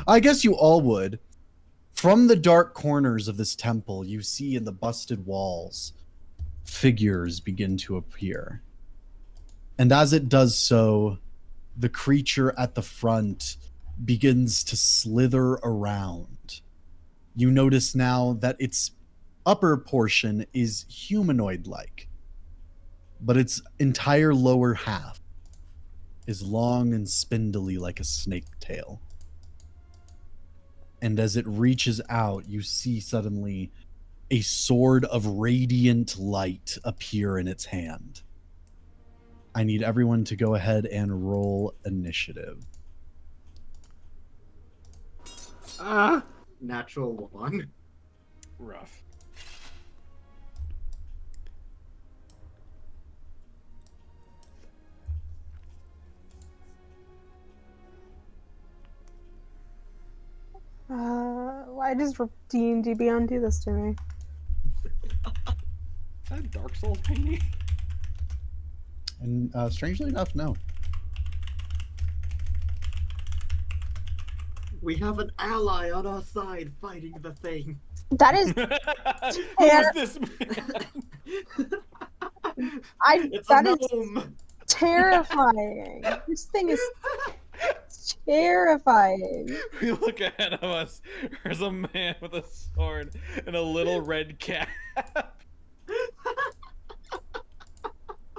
Speaker 2: I guess you all would. From the dark corners of this temple, you see in the busted walls, figures begin to appear. And as it does so, the creature at the front begins to slither around. You notice now that its upper portion is humanoid-like, but its entire lower half is long and spindly like a snake tail. And as it reaches out, you see suddenly a sword of radiant light appear in its hand. I need everyone to go ahead and roll initiative.
Speaker 11: Natural 1.
Speaker 1: Rough.
Speaker 7: Why does D&D Beyond do this to me?
Speaker 1: Is that Dark Souls painting?
Speaker 2: And strangely enough, no.
Speaker 11: We have an ally on our side fighting the thing.
Speaker 7: That is
Speaker 1: Who is this man?
Speaker 11: It's a
Speaker 7: that is
Speaker 11: gnome.
Speaker 7: terrifying. This thing is terrifying.
Speaker 1: We look ahead of us. There's a man with a sword and a little red cap.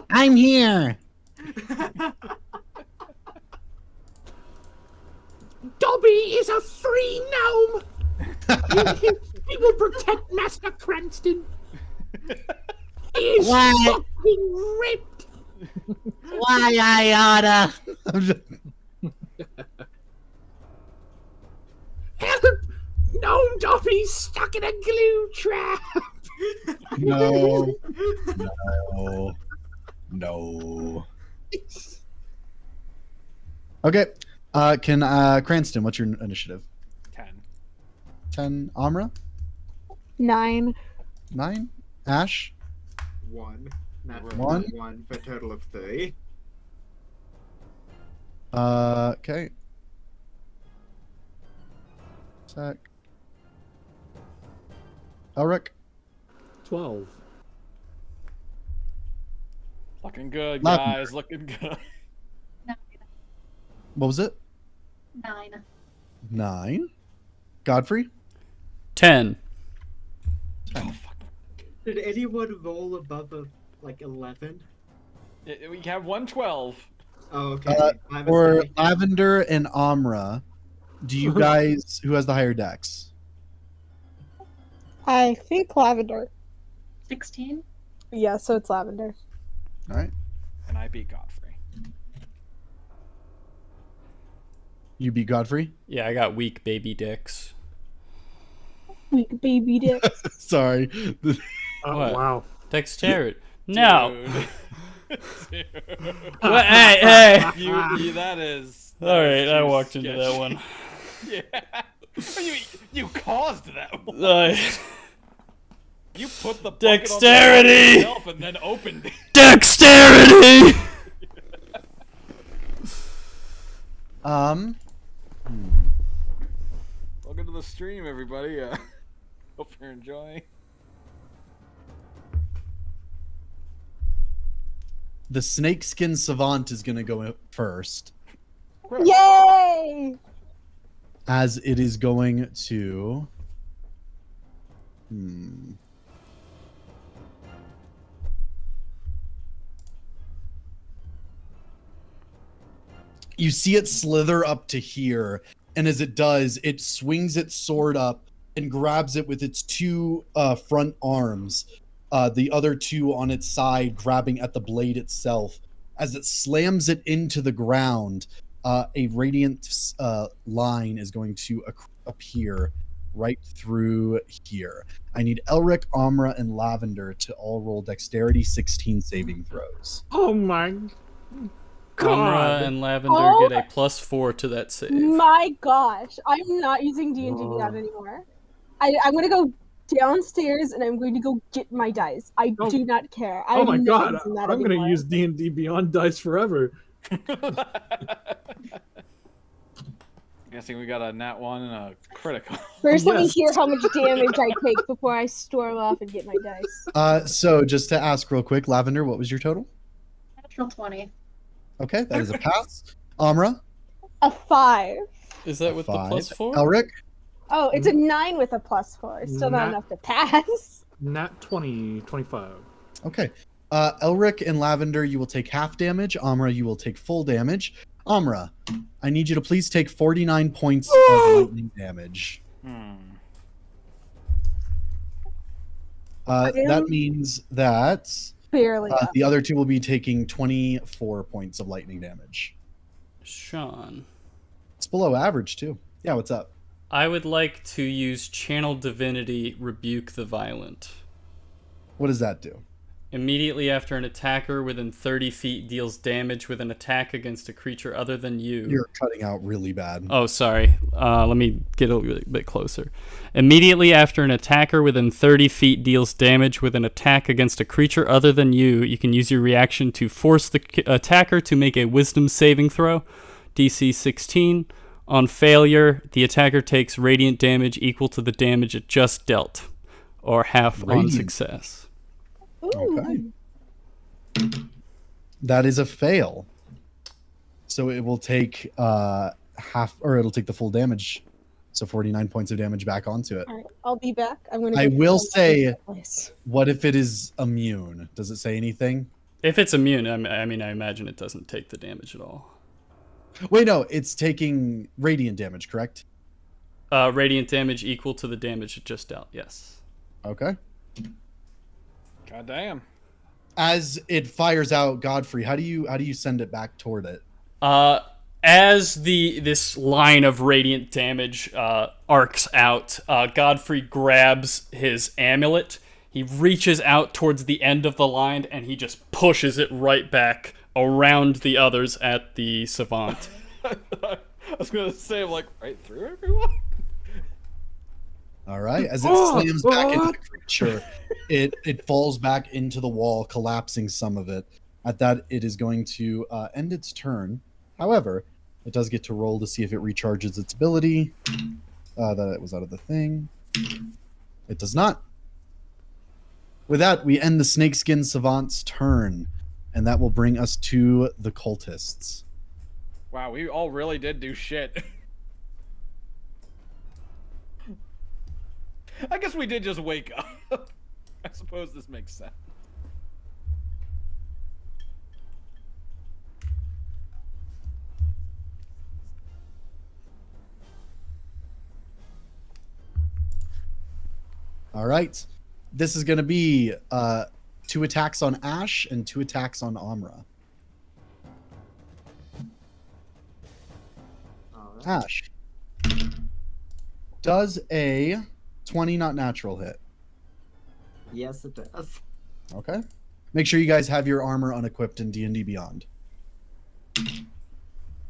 Speaker 10: I'm here. Dobby is a free gnome. he will protect Master Cranston. He is fucking ripped.
Speaker 12: Why I oughta?
Speaker 10: Help! Gnome Dobby's stuck in a glue trap.
Speaker 2: No. No. Okay. Can Cranston, what's your initiative?
Speaker 1: 10.
Speaker 2: 10. Amra?
Speaker 7: 9.
Speaker 2: 9. Ash?
Speaker 11: 1. Natural
Speaker 2: 1.
Speaker 11: 1 for a total of 3.
Speaker 2: Okay. Sec. Elric?
Speaker 4: 12.
Speaker 1: Looking good,
Speaker 2: Lavender.
Speaker 1: guys. Looking good.
Speaker 2: What was it?
Speaker 8: 9.
Speaker 2: 9. Godfrey?
Speaker 9: 10.
Speaker 11: Did anyone roll above like 11?
Speaker 1: We have 112.
Speaker 11: Oh, okay. I'm
Speaker 2: For
Speaker 11: assuming.
Speaker 2: Lavender and Amra, do you guys, who has the higher dex?
Speaker 7: I think Lavender.
Speaker 8: 16.
Speaker 7: Yeah, so it's Lavender.
Speaker 2: All right.
Speaker 1: And I beat Godfrey.
Speaker 2: You beat Godfrey?
Speaker 9: Yeah, I got weak baby dicks.
Speaker 7: Weak baby dick.
Speaker 2: Sorry.
Speaker 4: Oh,
Speaker 9: What?
Speaker 4: wow.
Speaker 9: Dexterity. No.
Speaker 1: Dude.
Speaker 9: Well, hey.
Speaker 1: That is.
Speaker 9: All right, I
Speaker 1: too
Speaker 9: walked into that
Speaker 1: sketchy.
Speaker 9: one.
Speaker 1: Yeah. You caused that one. You put the bucket
Speaker 9: Dexterity!
Speaker 1: on the yourself and then opened it.
Speaker 9: Dexterity.
Speaker 1: Welcome to the stream, everybody. Hope you're enjoying.
Speaker 2: The snakeskin savant is going to go first,
Speaker 7: Yay!
Speaker 2: as it is going to. You see it slither up to here, and as it does, it swings its sword up and grabs it with its two front arms, the other two on its side grabbing at the blade itself. As it slams it into the ground, a radiant line is going to appear right through here. I need Elric, Amra, and Lavender to all roll dexterity 16 saving throws.
Speaker 10: Oh my God.
Speaker 9: Amra and Lavender
Speaker 7: Oh.
Speaker 9: get a +4 to that save.
Speaker 7: My gosh, I'm not using D&D Beyond anymore. I'm gonna go downstairs and I'm going to go get my dice. I do not care.
Speaker 10: Oh my
Speaker 7: I'm
Speaker 10: God.
Speaker 7: not using that
Speaker 10: I'm going
Speaker 7: anymore.
Speaker 10: to use D&D Beyond dice forever.
Speaker 1: Guessing we got a nat 1 and a critical.
Speaker 7: First, let me
Speaker 10: Yes.
Speaker 7: hear how much damage I take before I storm off and get my dice.
Speaker 2: So just to ask real quick, Lavender, what was your total?
Speaker 8: Natural 20.
Speaker 2: Okay, that is a pass. Amra?
Speaker 7: A 5.
Speaker 9: Is that with
Speaker 2: 5.
Speaker 9: the +4?
Speaker 2: Elric?
Speaker 7: Oh, it's a 9 with a +4. Still not
Speaker 10: Nat-
Speaker 7: enough to pass.
Speaker 10: Nat 20, 25.
Speaker 2: Okay. Elric and Lavender, you will take half damage. Amra, you will take full damage. Amra, I need you to please take 49 points of lightning damage. That means that
Speaker 7: Barely.
Speaker 2: the other two will be taking 24 points of lightning damage.
Speaker 9: Sean,
Speaker 2: It's below average, too. Yeah, what's up?
Speaker 9: I would like to use Channel Divinity Rebuke the Violent.
Speaker 2: What does that do?
Speaker 9: Immediately after an attacker within 30 feet deals damage with an attack against a creature other than you.
Speaker 2: You're cutting out really bad.
Speaker 9: Oh, sorry. Let me get a little bit closer. Immediately after an attacker within 30 feet deals damage with an attack against a creature other than you, you can use your reaction to force the attacker to make a Wisdom saving throw, DC 16. On failure, the attacker takes radiant damage equal to the damage it just dealt, or half on
Speaker 2: Radiant.
Speaker 9: success.
Speaker 2: Okay. That is a fail. So it will take half, or it'll take the full damage. So 49 points of damage back onto it.
Speaker 7: All right, I'll be back. I'm gonna.
Speaker 2: I
Speaker 7: go
Speaker 2: will
Speaker 7: find
Speaker 2: say,
Speaker 7: my place.
Speaker 2: what if it is immune? Does it say anything?
Speaker 9: If it's immune, I mean, I imagine it doesn't take the damage at all.
Speaker 2: Wait, no, it's taking radiant damage, correct?
Speaker 9: Radiant damage equal to the damage it just dealt. Yes.
Speaker 2: Okay.
Speaker 1: God damn.
Speaker 2: As it fires out, Godfrey, how do you send it back toward it?
Speaker 9: As this line of radiant damage arcs out, Godfrey grabs his amulet. He reaches out towards the end of the line, and he just pushes it right back around the others at the savant.
Speaker 1: I was gonna say, I'm like, right through everyone?
Speaker 2: All right. As it slams back into the creature, it falls back into the wall, collapsing some of it. At that, it is going to end its turn. However, it does get to roll to see if it recharges its ability. That it was out of the thing. It does not. With that, we end the Snakeskin Savant's turn, and that will bring us to the cultists.
Speaker 1: Wow, we all really did do shit. I guess we did just wake up. I suppose this makes sense.
Speaker 2: All right. This is going to be 2 attacks on Ash and 2 attacks on Amra.
Speaker 11: Alright.
Speaker 2: Ash. Does a 20 not natural hit?
Speaker 11: Yes, it does.
Speaker 2: Okay. Make sure you guys have your armor unequipped in D&D Beyond.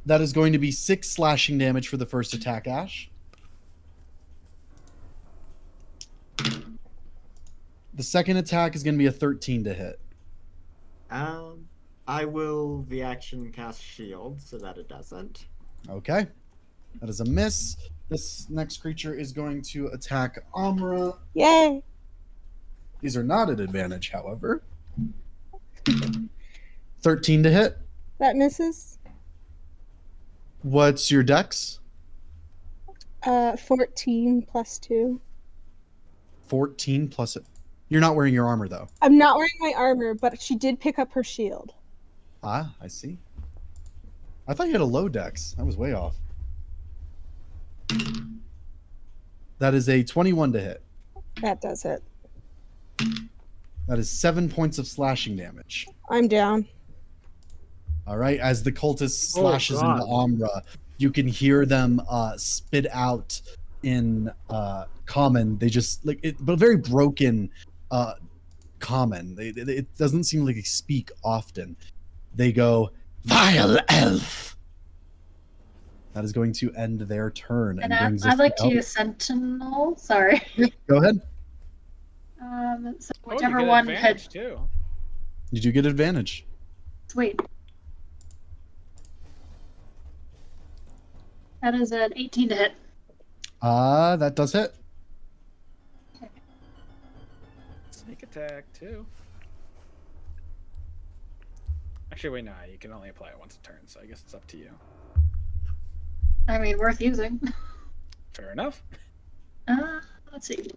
Speaker 2: That is going to be 6 slashing damage for the first attack, Ash. The second attack is going to be a 13 to hit.
Speaker 11: I will the action cast shield so that it doesn't.
Speaker 2: Okay. That is a miss. This next creature is going to attack Amra.
Speaker 7: Yay!
Speaker 2: These are not at advantage, however. 13 to hit.
Speaker 7: That misses.
Speaker 2: What's your dex?
Speaker 7: 14 plus 2.
Speaker 2: 14 plus it. You're not wearing your armor, though.
Speaker 7: I'm not wearing my armor, but she did pick up her shield.
Speaker 2: Ah, I see. I thought you had a low dex. That was way off. That is a 21 to hit.
Speaker 7: That does it.
Speaker 2: That is 7 points of slashing damage.
Speaker 7: I'm down.
Speaker 2: All right. As the cultist slashes into Amra, you can hear them spit out in common. They just like it, but very broken common. It doesn't seem like they speak often. They go, "Vile elf." That is going to end their turn.
Speaker 8: And
Speaker 2: brings
Speaker 8: I'd
Speaker 2: us
Speaker 8: like
Speaker 2: to
Speaker 8: to use Sentinel. Sorry.
Speaker 2: Yeah, go ahead.
Speaker 8: So
Speaker 1: Oh, you
Speaker 8: whichever
Speaker 1: get
Speaker 8: one
Speaker 1: advantage,
Speaker 8: had.
Speaker 1: too.
Speaker 2: You do get advantage.
Speaker 8: Sweet. That is an 18 to hit.
Speaker 2: That does hit.
Speaker 1: Sneak attack, too. Actually, wait, no, you can only apply it once a turn, so I guess it's up to you.
Speaker 8: I mean, worth using.
Speaker 1: Fair enough.
Speaker 8: Let's see.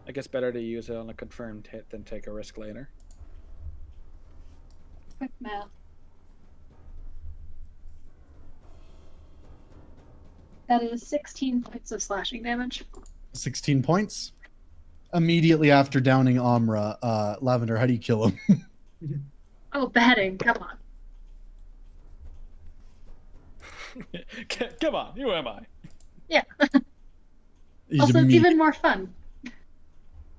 Speaker 1: I guess better to use it on a confirmed hit than take a risk later.
Speaker 8: Quick math. That is 16 points of slashing damage.
Speaker 2: 16 points. Immediately after downing Amra, Lavender, how do you kill him?
Speaker 8: Oh, beheading. Come on.
Speaker 1: Come on, who am I?
Speaker 8: Yeah.
Speaker 2: You
Speaker 8: Also, it's even more fun.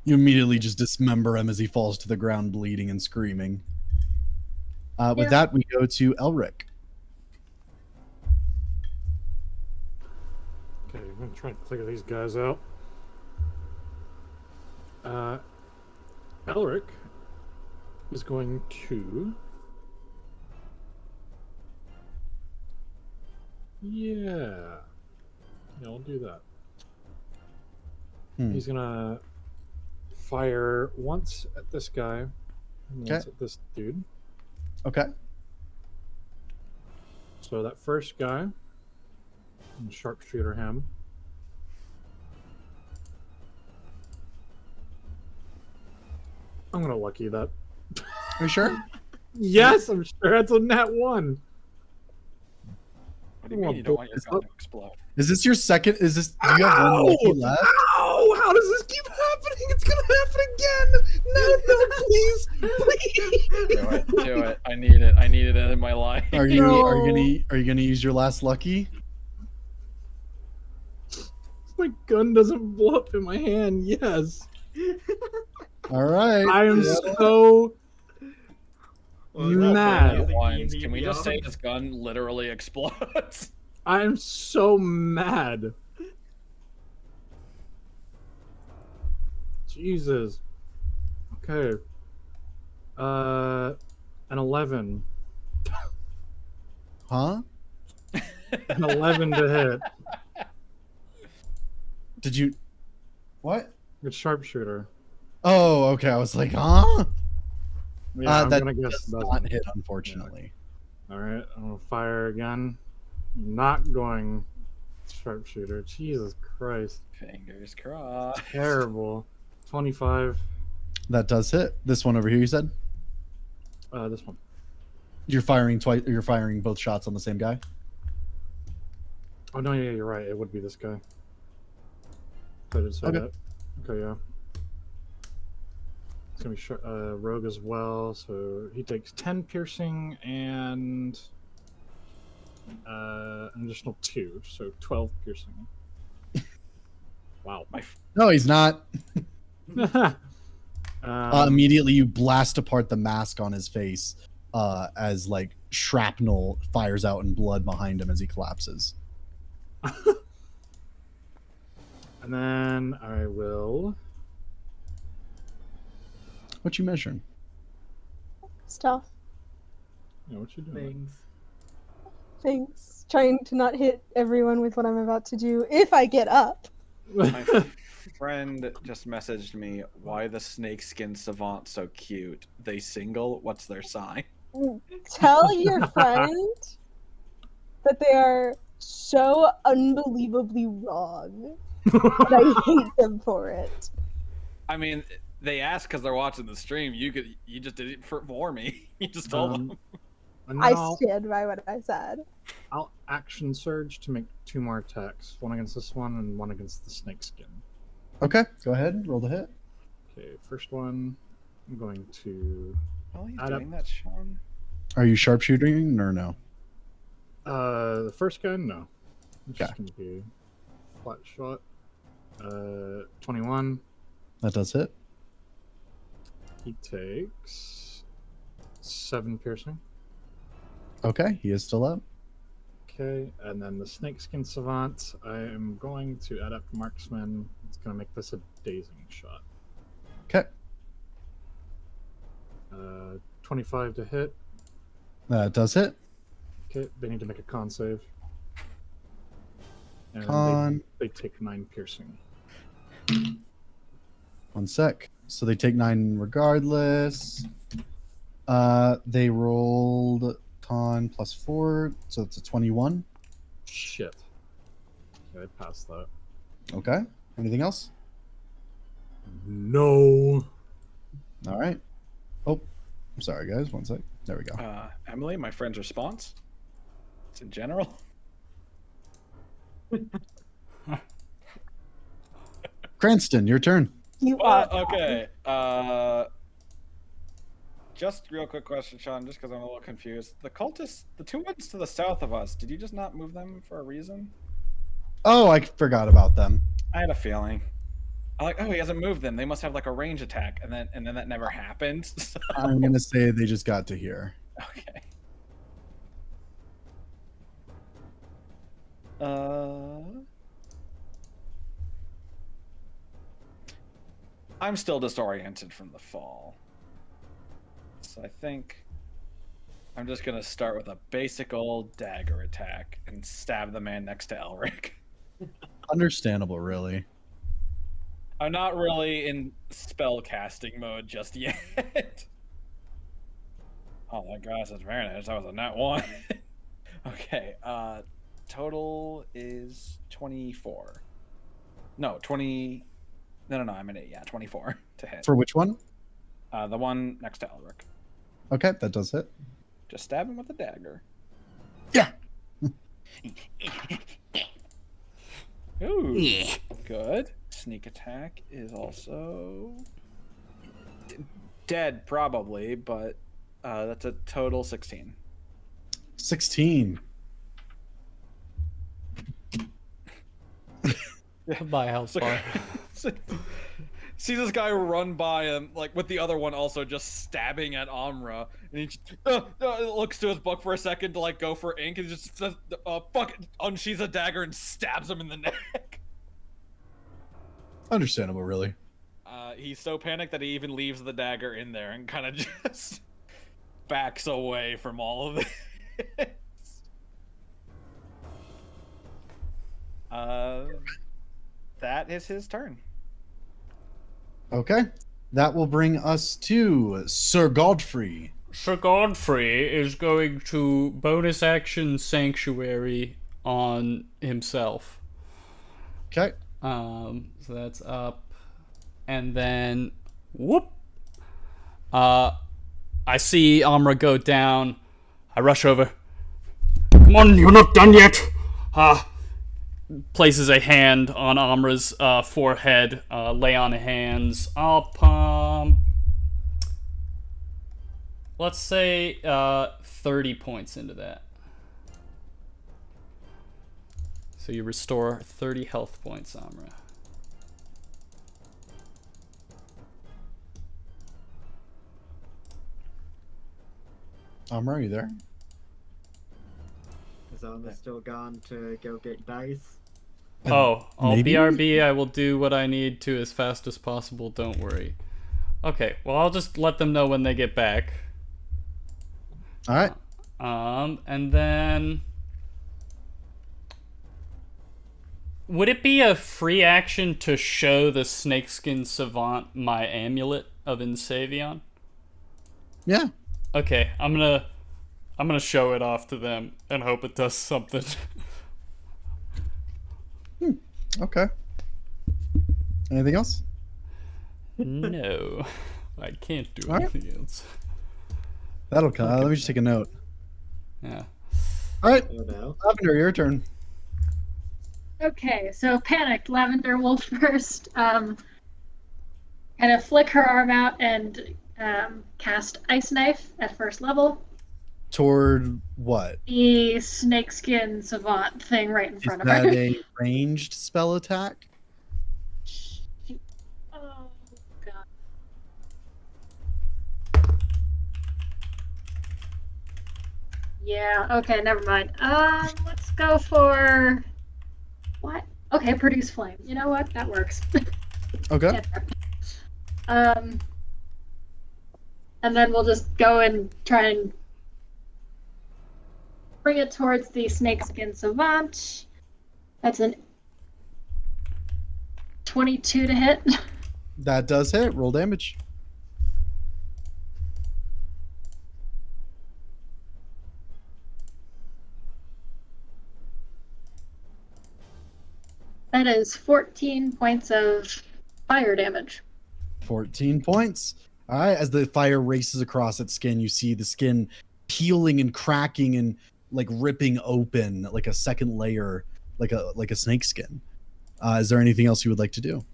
Speaker 2: You immediately just dismember him as he falls to the ground, bleeding and screaming. With that, we go to Elric.
Speaker 4: Okay, I'm gonna try and figure these guys out. Elric is going to. Yeah, I'll do that. He's gonna fire once at this guy and once at this dude.
Speaker 2: Okay.
Speaker 4: So that first guy, sharpshooter him. I'm gonna lucky that.
Speaker 2: Are you sure?
Speaker 4: Yes, I'm sure that's a nat 1.
Speaker 1: What do you mean you don't want your gun to explode?
Speaker 2: Is this your second? Is this? Do you have one lucky left?
Speaker 10: Ow! How does this keep happening? It's gonna happen again! No, please! Please!
Speaker 1: Do it. I need it. I needed it in my life.
Speaker 2: Are you gonna use your last lucky?
Speaker 10: My gun doesn't blow up in my hand. Yes.
Speaker 2: All right.
Speaker 10: I am so mad.
Speaker 1: Can we just say this gun literally explodes?
Speaker 10: I am so mad. Jesus. Okay. An 11.
Speaker 2: Huh?
Speaker 10: An 11 to hit.
Speaker 2: Did you? What?
Speaker 4: It's sharpshooter.
Speaker 2: Oh, okay. I was like, huh?
Speaker 4: Yeah, I'm
Speaker 2: that
Speaker 4: gonna guess
Speaker 2: does
Speaker 4: doesn't.
Speaker 2: not hit, unfortunately.
Speaker 4: All right, I'm gonna fire again. Not going sharpshooter. Jesus Christ.
Speaker 1: Fingers crossed.
Speaker 4: Terrible. 25.
Speaker 2: That does hit. This one over here, you said?
Speaker 4: This one.
Speaker 2: You're firing twice. You're firing both shots on the same guy.
Speaker 4: Oh no, yeah, you're right. It would be this guy. I did say
Speaker 2: Okay.
Speaker 4: that. Okay, yeah. It's gonna be rogue as well, so he takes 10 piercing and an additional 2, so 12 piercing. Wow.
Speaker 2: No, he's not.
Speaker 4: Um,
Speaker 2: Immediately, you blast apart the mask on his face as like shrapnel fires out and blood behind him as he collapses.
Speaker 4: And then I will.
Speaker 2: What you measuring?
Speaker 7: Stuff.
Speaker 4: Yeah, what you doing?
Speaker 7: Thanks. Trying to not hit everyone with what I'm about to do if I get up.
Speaker 1: My friend just messaged me, why the snakeskin savant so cute? They single? What's their sign?
Speaker 7: Tell your friend that they are so unbelievably wrong. And I hate them for it.
Speaker 1: I mean, they asked because they're watching the stream. You just did it for me. You just told them.
Speaker 4: And
Speaker 7: I
Speaker 4: then
Speaker 7: stand by what I said.
Speaker 4: I'll action surge to make 2 more attacks. One against this one and one against the snakeskin.
Speaker 2: Okay, go ahead. Roll the hit.
Speaker 4: Okay, first one. I'm going to.
Speaker 1: While he's
Speaker 4: add
Speaker 1: doing
Speaker 4: up.
Speaker 1: that, Sean.
Speaker 2: Are you sharpshooting or no?
Speaker 4: The first guy, no. It's
Speaker 2: Okay.
Speaker 4: just gonna be flat shot. 21.
Speaker 2: That does hit.
Speaker 4: He takes 7 piercing.
Speaker 2: Okay, he is still up.
Speaker 4: Okay, and then the snakeskin savant. I am going to add up marksman. It's gonna make this a dazing shot.
Speaker 2: Okay.
Speaker 4: 25 to hit.
Speaker 2: That does hit.
Speaker 4: Okay, they need to make a con save. And
Speaker 2: Con.
Speaker 4: They take 9 piercing.
Speaker 2: 1 sec. So they take 9 regardless. They rolled con +4, so it's a 21.
Speaker 4: Shit. Okay, I passed that.
Speaker 2: Okay. Anything else?
Speaker 4: No.
Speaker 2: All right. Oh, I'm sorry, guys. 1 sec. There we go.
Speaker 1: Emily, my friend's response. It's in general.
Speaker 2: Cranston, your turn.
Speaker 7: You are.
Speaker 1: Okay. Just real quick question, Sean, just because I'm a little confused. The cultists, the 2 ones to the south of us, did you just not move them for a reason?
Speaker 2: Oh, I forgot about them.
Speaker 1: I had a feeling. I'm like, oh, he hasn't moved them. They must have like a range attack, and then that never happened. So...
Speaker 2: I'm gonna say they just got to here.
Speaker 1: Okay. I'm still disoriented from the fall. So I think I'm just gonna start with a basic old dagger attack and stab the man next to Elric.
Speaker 2: Understandable, really.
Speaker 1: I'm not really in spell casting mode just yet. Oh my gosh, that's very nice. That was a nat 1. Okay. Okay. Total is 24. No, 20. No, I'm an 8. Yeah, 24 to hit.
Speaker 2: For which one?
Speaker 1: The one next to Elric.
Speaker 2: Okay, that does hit.
Speaker 1: Just stab him with a dagger.
Speaker 2: Yeah.
Speaker 1: Ooh. Good. Sneak attack is also dead, probably, but that's a total 16.
Speaker 2: 16.
Speaker 9: Goodbye, health bar.
Speaker 1: See this guy run by him, like with the other one also just stabbing at Amra, and he just, looks to his book for a second to like go for ink, and just says, "Fuck it," unsheathes a dagger and stabs him in the neck.
Speaker 2: Understandable, really.
Speaker 1: He's so panicked that he even leaves the dagger in there and kind of just backs away from all of this. That is his turn.
Speaker 2: Okay. That will bring us to Sir Godfrey.
Speaker 9: Sir Godfrey is going to bonus action Sanctuary on himself.
Speaker 2: Okay.
Speaker 9: So that's up. And then, whoop. I see Amra go down. I rush over. Come on, you're not done yet. Places a hand on Amra's forehead. Lay on hands. I'll pump. Let's say 30 points into that. So you restore 30 health points, Amra.
Speaker 2: Amra, are you there?
Speaker 11: Is Armor still gone to go get dice?
Speaker 9: Oh, I'll
Speaker 2: Maybe?
Speaker 9: BRB. I will do what I need to as fast as possible. Don't worry. Okay, well, I'll just let them know when they get back.
Speaker 2: All right.
Speaker 9: And then... Would it be a free action to show the Snakeskin Savant my amulet of 𝐄𝐱𝐩𝐿𝐵𝐷?
Speaker 2: Yeah.
Speaker 9: Okay, I'm gonna show it off to them and hope it does something.
Speaker 2: Okay. Anything else?
Speaker 9: No, I can't do
Speaker 2: All right.
Speaker 9: anything else.
Speaker 2: That'll come. Let me just take a note.
Speaker 9: Yeah.
Speaker 2: All right.
Speaker 11: Oh no.
Speaker 2: Lavender, your turn.
Speaker 8: Okay, so panicked Lavender will first kind of flick her arm out and cast Ice Knife at first level.
Speaker 2: Toward what?
Speaker 8: The snakeskin savant thing right in
Speaker 2: Is
Speaker 8: front of
Speaker 2: that
Speaker 8: her.
Speaker 2: a ranged spell attack?
Speaker 8: Oh god. Yeah, okay, never mind. Let's go for what? Okay, produce flame. You know what? That works.
Speaker 2: Okay.
Speaker 8: And then we'll just go and try and bring it towards the snakeskin savant. That's an 22 to hit.
Speaker 2: That does hit. Roll damage.
Speaker 8: That is 14 points of fire damage.
Speaker 2: 14 points. All right. As the fire races across its skin, you see the skin peeling and cracking and like ripping open like a second layer, like a snake skin. Is there anything else you would like to do?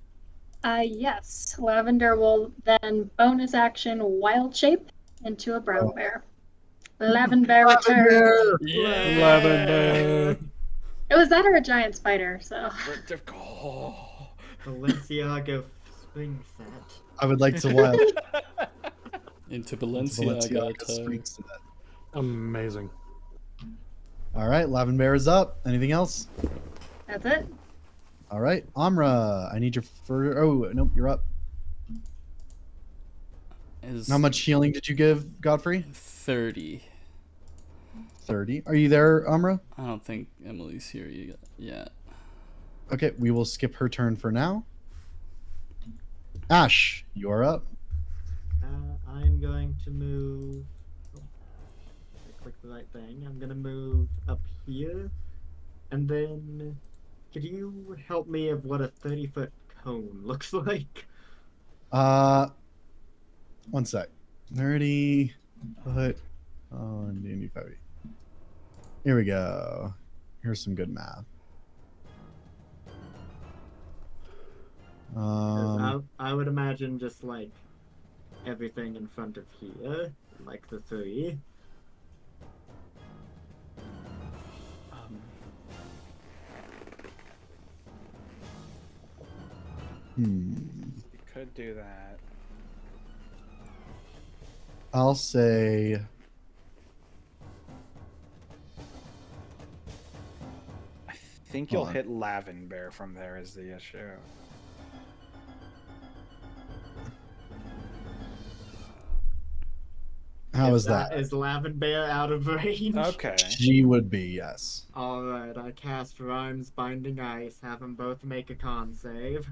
Speaker 8: Yes. Lavender will then bonus action wild shape into a brown bear. Lavender returns.
Speaker 9: Yeah, Lavender.
Speaker 8: It was that or a giant spider, so.
Speaker 11: Balenciaga swing set.
Speaker 2: I would like to wild
Speaker 9: Into
Speaker 2: Balenciaga
Speaker 9: Balenciaga.
Speaker 2: swing set.
Speaker 4: Amazing.
Speaker 2: All right. Lavender is up. Anything else?
Speaker 8: That's it.
Speaker 2: All right. Amra, I need your Oh, nope. You're up. How much healing did you give Godfrey?
Speaker 9: 30.
Speaker 2: 30. Are you there, Amra?
Speaker 9: I don't think Emily's here yet.
Speaker 2: Okay, we will skip her turn for now. Ash, you're up.
Speaker 11: I'm going to move. Click the right thing. I'm gonna move up here, and then could you help me of what a 30-foot cone looks like?
Speaker 2: 1 sec. 30 foot on D&D 5e. Here we go. Here's some good math.
Speaker 11: 'Cause I would imagine just like everything in front of here, like the 3.
Speaker 1: You could do that.
Speaker 2: I'll say
Speaker 1: I think you'll hit Lavenbear from there is the issue.
Speaker 2: how is that?
Speaker 11: Is Lavenbear out of range?
Speaker 1: Okay.
Speaker 2: She would be, yes.
Speaker 11: Alright, I cast Rhymes Binding Ice, have them both make a con save.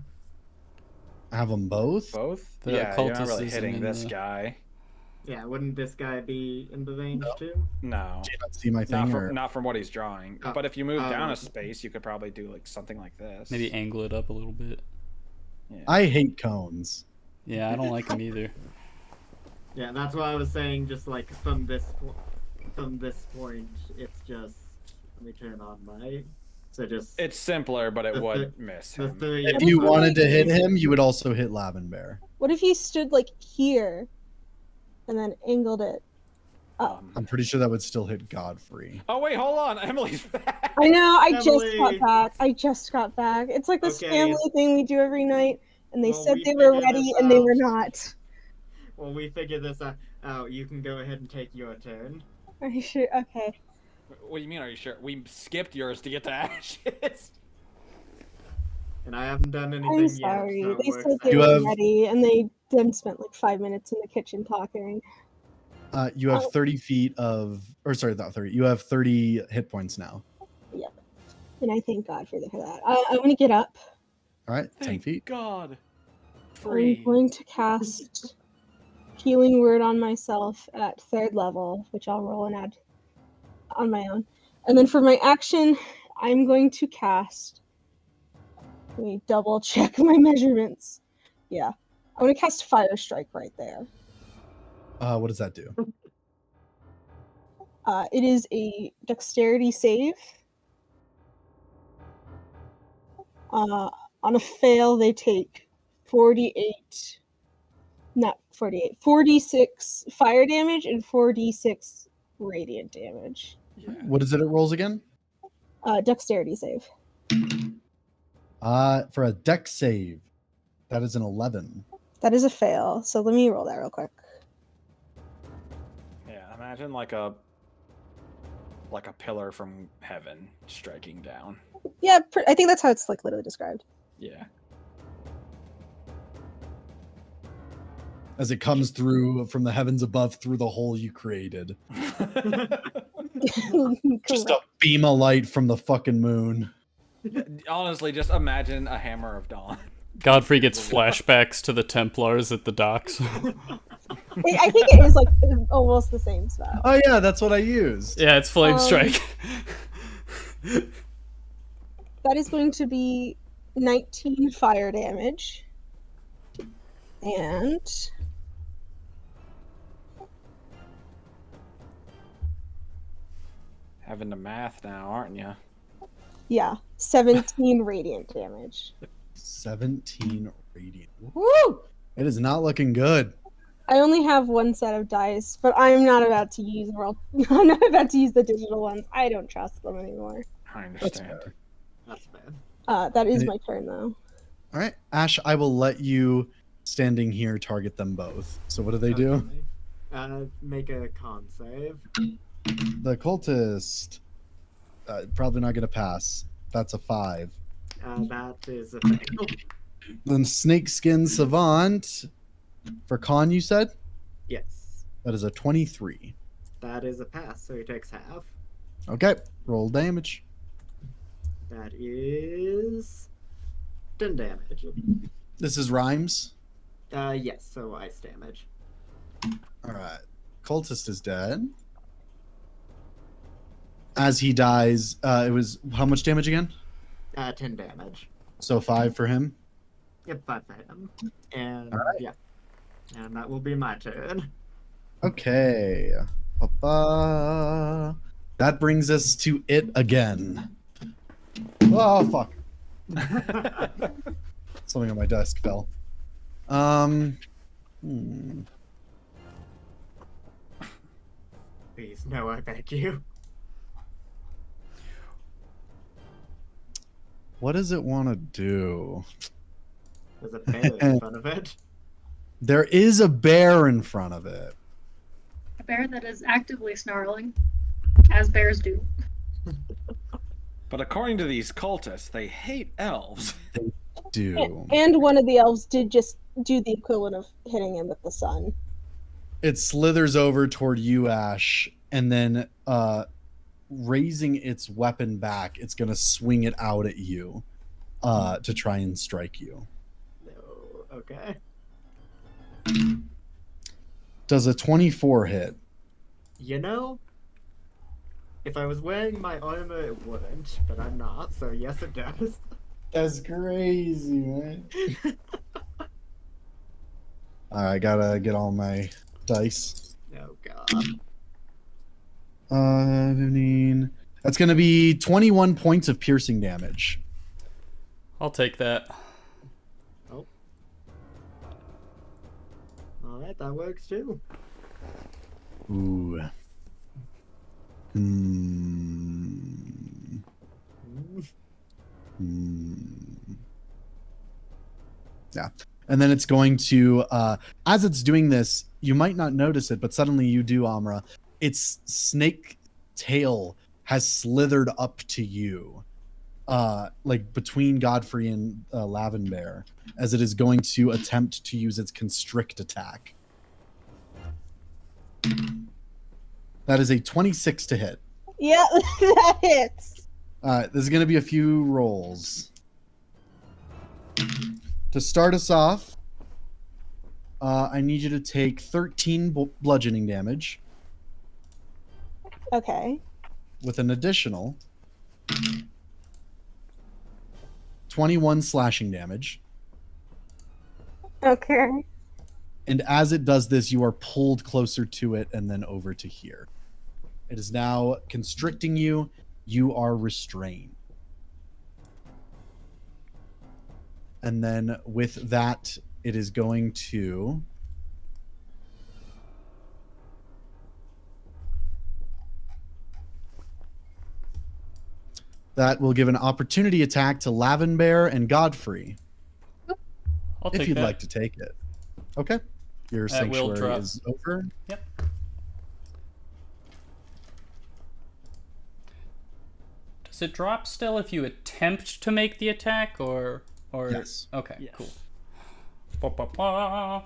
Speaker 2: Have them both?
Speaker 1: Both?
Speaker 9: The
Speaker 1: Yeah, you're
Speaker 9: occultist
Speaker 1: not really
Speaker 9: isn't
Speaker 1: hitting
Speaker 9: in
Speaker 1: this
Speaker 9: the-
Speaker 1: guy.
Speaker 11: Yeah, wouldn't this guy be in the range too?
Speaker 1: No.
Speaker 2: Do you not see my thing?
Speaker 1: Not from what he's drawing.
Speaker 11: Oh,
Speaker 1: But if you move down
Speaker 11: oh.
Speaker 1: a space, you could probably do like something like this.
Speaker 9: Maybe angle it up a little bit.
Speaker 1: Yeah.
Speaker 2: I hate cones.
Speaker 9: Yeah, I don't like them either.
Speaker 11: Yeah, that's why I was saying just like from this point, it's just let me turn on my just
Speaker 1: It's simpler, but it
Speaker 11: the
Speaker 1: would
Speaker 11: thi-
Speaker 1: miss
Speaker 11: the
Speaker 1: him.
Speaker 11: three.
Speaker 2: If you wanted to hit him, you would also hit Lavenbear.
Speaker 7: What if you stood like here and then angled it up?
Speaker 2: I'm pretty sure that would still hit Godfrey.
Speaker 1: Oh wait, hold on. Emily's back.
Speaker 7: I know, I just
Speaker 11: Emily.
Speaker 7: got back. I just got back. It's like this
Speaker 11: Okay.
Speaker 7: family thing we do every night, and they
Speaker 11: Well,
Speaker 7: said
Speaker 11: we
Speaker 7: they were
Speaker 11: figured
Speaker 7: ready
Speaker 11: this
Speaker 7: and they
Speaker 11: out.
Speaker 7: were not.
Speaker 11: Well, we figured this out. You can go ahead and take your turn.
Speaker 7: Are you sure? Okay.
Speaker 1: What do you mean, are you sure? We skipped yours to get to Ashes.
Speaker 11: And I haven't done anything
Speaker 7: I'm
Speaker 11: yet.
Speaker 7: sorry.
Speaker 11: so it
Speaker 7: They
Speaker 11: works
Speaker 7: said they
Speaker 2: You
Speaker 11: out.
Speaker 7: were
Speaker 2: have-
Speaker 7: ready, and they then spent like 5 minutes in the kitchen talking.
Speaker 2: You have 30 feet of, or sorry, not 30. You have 30 hit points now.
Speaker 7: Yep. And I thank God for that. I'm going to get up.
Speaker 2: All right, 10
Speaker 1: Thank
Speaker 2: feet.
Speaker 1: God.
Speaker 7: I'm
Speaker 1: Free.
Speaker 7: going to cast Healing Word on myself at 3rd level, which I'll roll and add on my own. And then for my action, I'm going to cast. Let me double check my measurements. Yeah. I'm going to cast Fire Strike right there.
Speaker 2: What does that do?
Speaker 7: It is a dexterity save. On a fail, they take 46 fire damage and 46 radiant damage.
Speaker 2: What is it rolls again?
Speaker 7: Dexterity save.
Speaker 2: For a dex save, that is an 11.
Speaker 7: That is a fail. So let me roll that real quick.
Speaker 1: Yeah, imagine like a pillar from heaven striking down.
Speaker 7: Yeah, I think that's how it's like literally described.
Speaker 1: Yeah.
Speaker 2: As it comes through from the heavens above through the hole you created. Just a beam of light from the fucking moon.
Speaker 1: Honestly, just imagine a hammer of dawn.
Speaker 9: Godfrey gets flashbacks to the Templars at the docks.
Speaker 7: I think it is like almost the same spell.
Speaker 2: Oh yeah, that's what I used.
Speaker 9: Yeah, it's Flame Strike.
Speaker 7: That is going to be 19 fire damage. And
Speaker 1: Having the math now, aren't you?
Speaker 7: yeah, 17 radiant damage.
Speaker 2: 17 radiant. Woo! It is not looking good.
Speaker 7: I only have one set of dice, but I'm not about to use I'm not about to use the digital ones. I don't trust them anymore.
Speaker 1: I understand.
Speaker 11: That's bad.
Speaker 7: That is my turn though.
Speaker 2: All right, Ash, I will let you, standing here, target them both. So what do they do?
Speaker 11: Make a con save.
Speaker 2: The cultist, probably not going to pass. That's a 5.
Speaker 11: That is a fail.
Speaker 2: Then Snakeskin Savant, for con, you said?
Speaker 11: Yes.
Speaker 2: That is a 23.
Speaker 11: That is a pass, so he takes half.
Speaker 2: Okay, roll damage.
Speaker 11: That is 10 damage.
Speaker 2: This is rhymes.
Speaker 11: Yes, so ice damage.
Speaker 2: All right. Cultist is dead. as he dies, it was how much damage again?
Speaker 11: 10 damage.
Speaker 2: So 5 for him.
Speaker 11: Yep, 5 for him. And
Speaker 2: Alright.
Speaker 11: yeah. And that will be my turn.
Speaker 2: Okay. That brings us to it again. Oh fuck. Something on my desk fell.
Speaker 11: Please, no, I beg you.
Speaker 2: What does it want to do?
Speaker 11: There's a bear in front of it.
Speaker 2: There is a bear in front of it.
Speaker 8: A bear that is actively snarling, as bears do.
Speaker 1: But according to these cultists, they hate elves.
Speaker 2: They do.
Speaker 7: And one of the elves did just do the equivalent of hitting him with the sun.
Speaker 2: It slithers over toward you, Ash, and then raising its weapon back, it's going to swing it out at you to try and strike you.
Speaker 11: No, okay.
Speaker 2: Does a 24 hit?
Speaker 11: You know, if I was wearing my armor, it wouldn't, but I'm not, so yes, it does.
Speaker 2: That's crazy, man. Alright, gotta get all my dice.
Speaker 11: Oh, God.
Speaker 2: 15. That's gonna be 21 points of piercing damage.
Speaker 9: I'll take that.
Speaker 11: Oh. Alright, that works too.
Speaker 2: Ooh. Yeah. And then it's going to, as it's doing this, you might not notice it, but suddenly you do, Amra. Its snake tail has slithered up to you, like between Godfrey and Lavenbear, as it is going to attempt to use its constrict attack. That is a 26 to hit.
Speaker 7: Yeah, that hits.
Speaker 2: There's going to be a few rolls. To start us off, I need you to take 13 bludgeoning damage.
Speaker 7: Okay.
Speaker 2: With an additional 21 slashing damage.
Speaker 7: Okay.
Speaker 2: And as it does this, you are pulled closer to it and then over to here. It is now constricting you. You are restrained. And then with that, it is going to... That will give an opportunity attack to Lavenbear and Godfrey.
Speaker 9: I'll
Speaker 2: if
Speaker 9: take
Speaker 2: you'd
Speaker 9: that.
Speaker 2: like to take it. Okay. Your
Speaker 9: At will
Speaker 2: sanctuary
Speaker 9: drop.
Speaker 2: is over.
Speaker 9: Yep. Does it drop still if you attempt to make the attack, or
Speaker 2: Yes.
Speaker 9: Okay,
Speaker 3: Yes.
Speaker 9: cool. Ba, ba, ba.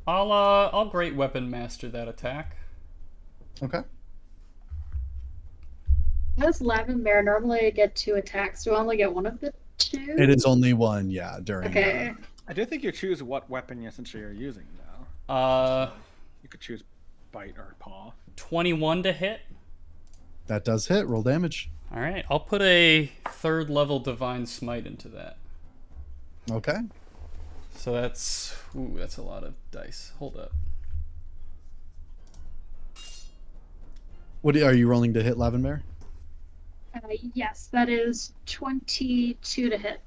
Speaker 9: I'll great weapon master that attack.
Speaker 2: Okay.
Speaker 8: Does Lavenbear normally get 2 attacks? Do I only get one of the 2?
Speaker 2: It is only one, yeah, during
Speaker 8: Okay.
Speaker 1: I do think you choose what weapon you essentially are using, though. You could choose bite or paw.
Speaker 9: 21 to hit.
Speaker 2: that does hit. Roll damage.
Speaker 9: All right, I'll put a 3rd level divine smite into that.
Speaker 2: Okay.
Speaker 9: So that's a lot of dice. Hold up.
Speaker 2: What are you rolling to hit, Lavenbear?
Speaker 8: Yes, that is 22 to hit.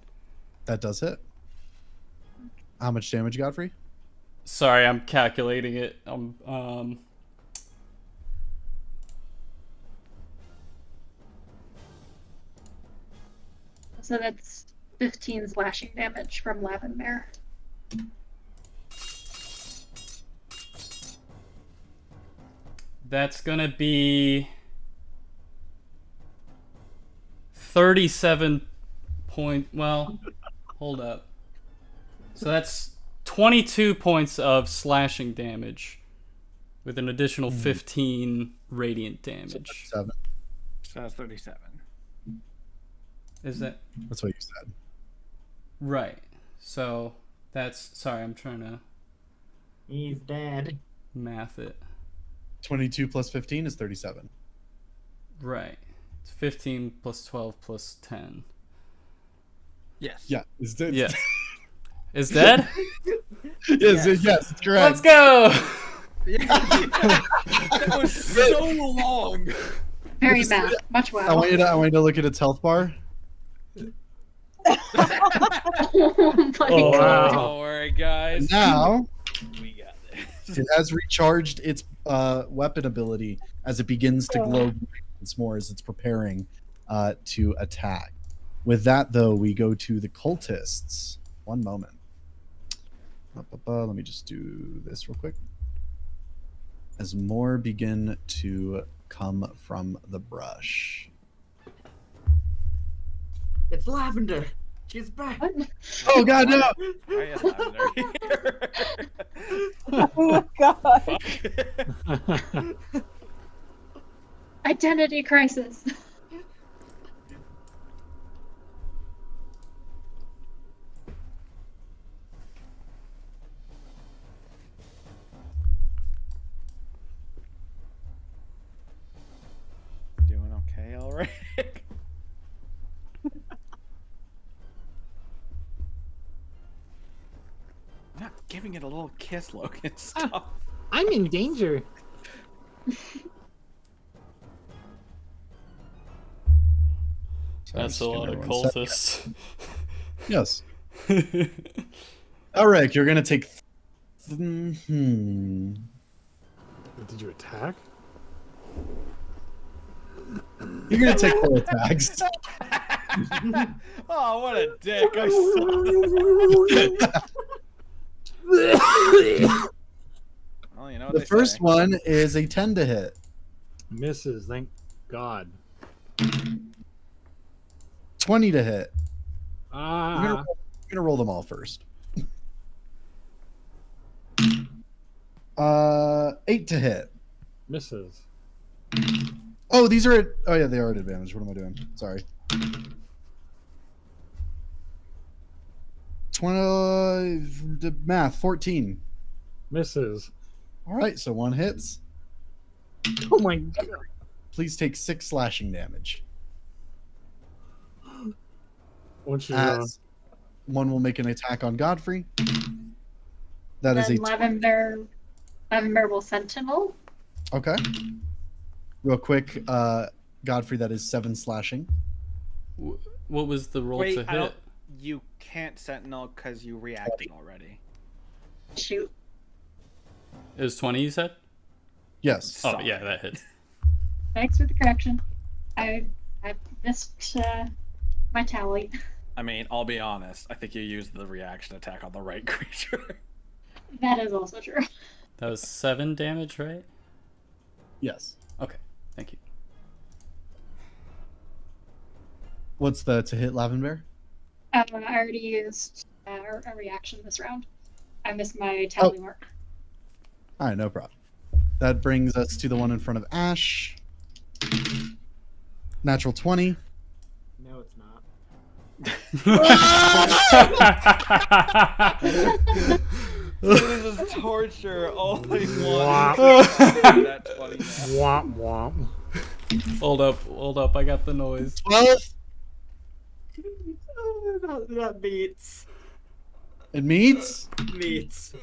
Speaker 2: That does hit. How much damage, Godfrey?
Speaker 9: Sorry, I'm calculating it.
Speaker 8: So that's 15 slashing damage from Lavenbear.
Speaker 9: That's gonna be 37 point. Well, hold up. So that's 22 points of slashing damage, with an additional 15 radiant damage.
Speaker 2: 7.
Speaker 1: So that's 37.
Speaker 9: Is that
Speaker 2: That's what you said.
Speaker 9: right? So that's sorry. I'm trying to
Speaker 11: He's dead.
Speaker 9: math it.
Speaker 2: 22 plus 15 is 37.
Speaker 9: Right. It's 15 plus 12 plus 10.
Speaker 1: Yes.
Speaker 2: Yeah. It's dead.
Speaker 9: Yeah. Is dead?
Speaker 2: Yes, it's correct.
Speaker 9: Let's go!
Speaker 1: That was so long.
Speaker 8: Very math. Much
Speaker 2: I
Speaker 8: wow.
Speaker 2: want you to look at its health bar.
Speaker 8: Oh my
Speaker 4: Oh,
Speaker 8: god.
Speaker 4: wow.
Speaker 1: Don't worry, guys.
Speaker 2: Now
Speaker 1: We got this.
Speaker 2: it has recharged its weapon ability as it begins to glow once more as it's preparing to attack. With that, though, we go to the cultists. One moment. Let me just do this real quick. As more begin to come from the brush.
Speaker 11: It's Lavender. She's back.
Speaker 2: Oh God, no!
Speaker 1: Why is Lavender here?
Speaker 7: Oh my god.
Speaker 8: Identity crisis.
Speaker 1: Doing okay, all right. Not giving it a little kiss, Logan. Stop.
Speaker 10: I'm in danger.
Speaker 9: That's a lot of cultists.
Speaker 2: Yes. Alric, you're gonna take.
Speaker 4: Did you attack?
Speaker 2: You're gonna take 4 attacks.
Speaker 1: Oh, what a dick! I suck. Well, you know what
Speaker 2: The
Speaker 1: they
Speaker 2: first
Speaker 1: say.
Speaker 2: one is a 10 to hit.
Speaker 4: Misses, thank God.
Speaker 2: 20 to hit. I'm
Speaker 4: Ah.
Speaker 2: gonna roll them all first. 8 to hit.
Speaker 4: Misses.
Speaker 2: Oh, these are at. Oh yeah, they are at advantage. What am I doing? Sorry. 20 the math 14.
Speaker 4: Misses.
Speaker 2: All right, so 1 hits.
Speaker 10: Oh my god.
Speaker 2: Please take 6 slashing damage.
Speaker 4: Once you
Speaker 2: As one will make an attack on Godfrey. That is
Speaker 8: Then
Speaker 2: a
Speaker 8: Lavender will sentinel.
Speaker 2: okay. Real quick, Godfrey, that is 7 slashing.
Speaker 9: What was the roll
Speaker 1: Wait,
Speaker 9: to
Speaker 1: I
Speaker 9: hit?
Speaker 1: don't. You can't sentinel because you reacted already.
Speaker 8: Shoot.
Speaker 9: It was 20, you said?
Speaker 2: Yes.
Speaker 9: Oh, yeah, that hits.
Speaker 8: Thanks for the correction. I missed my tally.
Speaker 1: I mean, I'll be honest. I think you used the reaction attack on the right creature.
Speaker 8: That is also true.
Speaker 9: That was 7 damage, right?
Speaker 2: Yes.
Speaker 9: Okay, thank you.
Speaker 2: What's the to hit Lavenbear?
Speaker 8: I already used a reaction this round. I missed my tally mark.
Speaker 2: All right, no problem. That brings us to the one in front of Ash. Natural 20.
Speaker 11: No, it's not.
Speaker 1: This is torture. All I
Speaker 4: Womp.
Speaker 1: want. That 20 now.
Speaker 4: Womp womp.
Speaker 9: Hold up, I got the noise.
Speaker 2: 12.
Speaker 11: That beats.
Speaker 2: It meets
Speaker 11: Meets.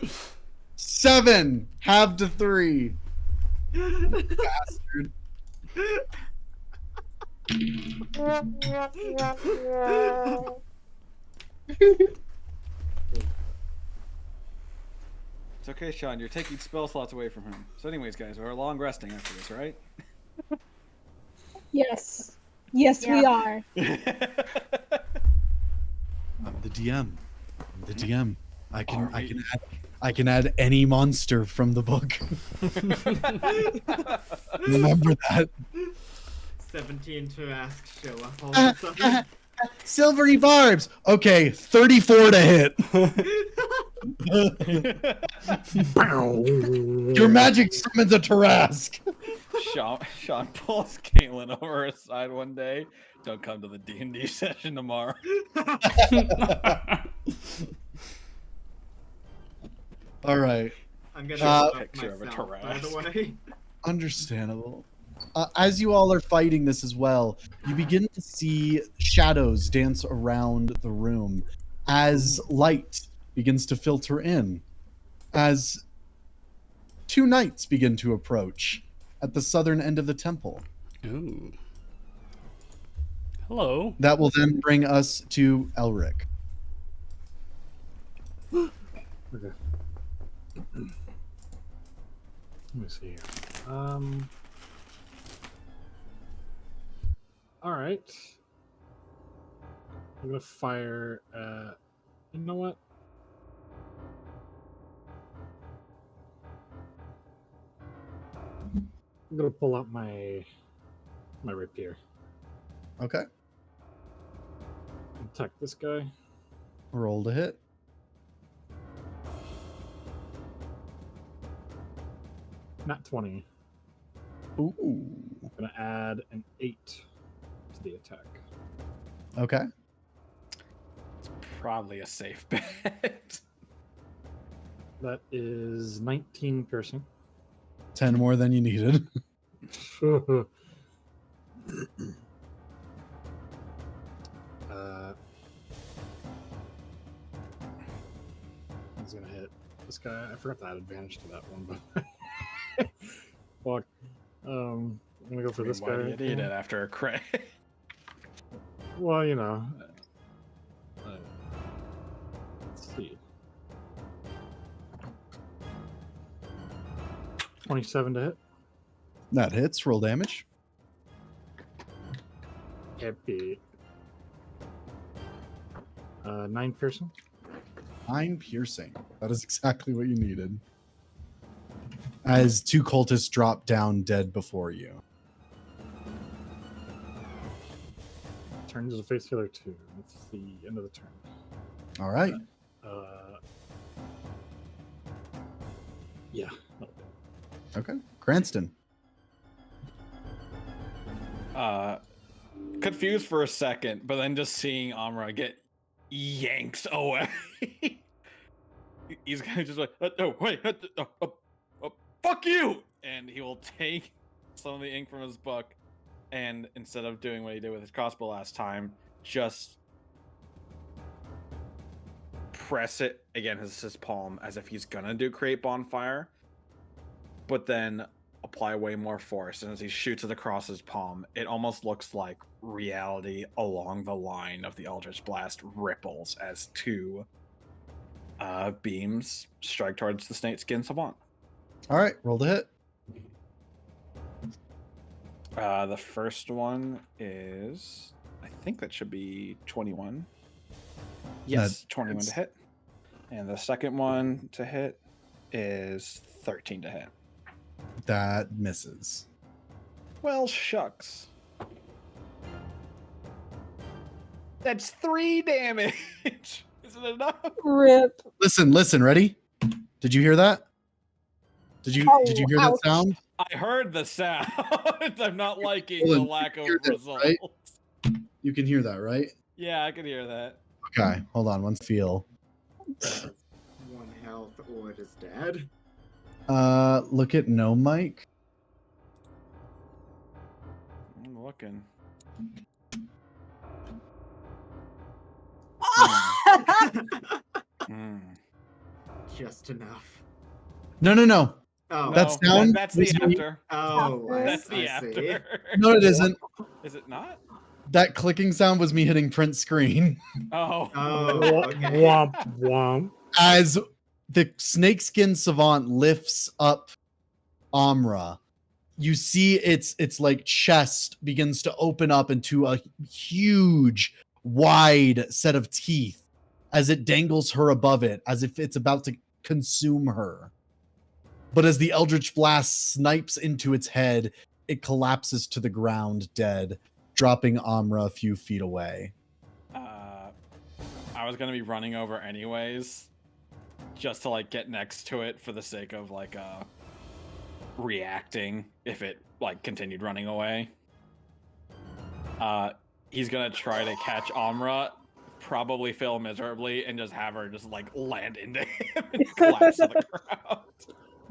Speaker 2: 7. Half to 3. Bastard.
Speaker 1: It's okay, Sean. You're taking spell slots away from him. So, anyways, guys, we're long resting after this, right?
Speaker 7: Yes. Yes, we are.
Speaker 2: I'm the DM. I'm the DM. I can add any monster from the book. Remember that.
Speaker 11: 17 to ask show up all of a sudden.
Speaker 2: Silvery barbs. Okay, 34 to hit. Your magic summons a Tarask.
Speaker 1: Sean pulls Caitlin over his side one day. Don't come to the D&D session tomorrow.
Speaker 2: All right.
Speaker 11: I'm gonna
Speaker 2: Uh,
Speaker 11: look up
Speaker 1: Picture of a
Speaker 11: myself, by the
Speaker 1: Tarask.
Speaker 11: way.
Speaker 2: Understandable. As you all are fighting this as well, you begin to see shadows dance around the room as light begins to filter in, as two knights begin to approach at the southern end of the temple.
Speaker 9: Ooh. Hello.
Speaker 2: That will then bring us to Elric.
Speaker 4: Okay. Let me see here. All right. I'm gonna fire. You know what? I'm gonna pull out my rapier.
Speaker 2: Okay.
Speaker 4: Attack this guy.
Speaker 2: Roll to hit.
Speaker 4: Not 20.
Speaker 2: Ooh.
Speaker 4: I'm gonna add an 8 to the attack.
Speaker 2: Okay.
Speaker 1: It's probably a safe bet.
Speaker 4: That is 19 piercing.
Speaker 2: 10 more than you needed.
Speaker 4: He's gonna hit this guy. I forgot to add advantage to that one, but fuck. I'm gonna go for this
Speaker 1: Why
Speaker 4: guy.
Speaker 1: do you need it after a crit?
Speaker 4: Well, you know. Let's see. 27 to hit.
Speaker 2: That hits. Roll damage.
Speaker 4: Happy. 9 piercing.
Speaker 2: 9 piercing. That is exactly what you needed. As two cultists drop down dead before you.
Speaker 4: Turns to face the other two. That's the end of the turn.
Speaker 2: All right.
Speaker 4: Yeah.
Speaker 2: Okay. Cranston.
Speaker 1: Confused for a second, but then just seeing Amra get yanked away. He's gonna just like, no, wait, fuck you! And he will take some of the ink from his book, and instead of doing what he did with his crossbow last time, just press it again as his palm as if he's gonna do create bonfire, but then apply way more force. And as he shoots it across his palm, it almost looks like reality along the line of the Eldritch Blast ripples as two beams strike towards the snakeskin savant.
Speaker 2: All right. Roll the hit.
Speaker 1: The first one is, I think that should be 21. Yes, 21 to hit. And the second one to hit is 13 to hit.
Speaker 2: That misses.
Speaker 1: Well, shucks. That's 3 damage. Is it enough?
Speaker 7: Rip.
Speaker 2: Listen, ready? Did you hear that? Did you hear that sound?
Speaker 1: I heard the sound. I'm not liking
Speaker 2: Hold
Speaker 1: the
Speaker 2: on,
Speaker 1: lack
Speaker 2: you
Speaker 1: of
Speaker 2: hear this,
Speaker 1: results.
Speaker 2: right? You can hear that, right?
Speaker 1: Yeah, I can hear that.
Speaker 2: Okay, hold on. One feel.
Speaker 11: 1 health or it is dead.
Speaker 2: Look at no Mike.
Speaker 1: I'm looking.
Speaker 11: Just enough.
Speaker 2: No.
Speaker 11: Oh,
Speaker 2: That sound.
Speaker 1: That's the after.
Speaker 11: Oh,
Speaker 1: That's the
Speaker 11: I see.
Speaker 1: after.
Speaker 2: No, it isn't.
Speaker 1: Is it not?
Speaker 2: That clicking sound was me hitting print screen.
Speaker 1: Oh.
Speaker 11: Okay.
Speaker 4: Womp womp.
Speaker 2: As the snakeskin savant lifts up Amra, you see its like chest begins to open up into a huge, wide set of teeth as it dangles her above it, as if it's about to consume her. But as the Eldritch Blast snipes into its head, it collapses to the ground dead, dropping Amra a few feet away.
Speaker 1: I was gonna be running over anyways, just to like get next to it for the sake of like reacting if it like continued running away. He's gonna try to catch Amra, probably fail miserably, and just have her just like land into him and collapse to the ground.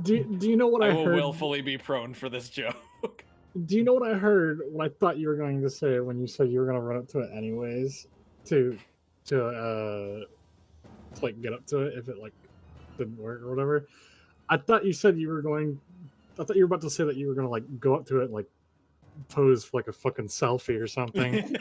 Speaker 4: Do you know what I
Speaker 1: I will
Speaker 4: heard?
Speaker 1: willfully be prone for this joke.
Speaker 4: Do you know what I heard? What I thought you were going to say when you said you were going to run up to it anyways, to like get up to it if it like didn't work or whatever. I thought you said you were going. I thought you were about to say that you were going to like go up to it and like pose for like a fucking selfie or something.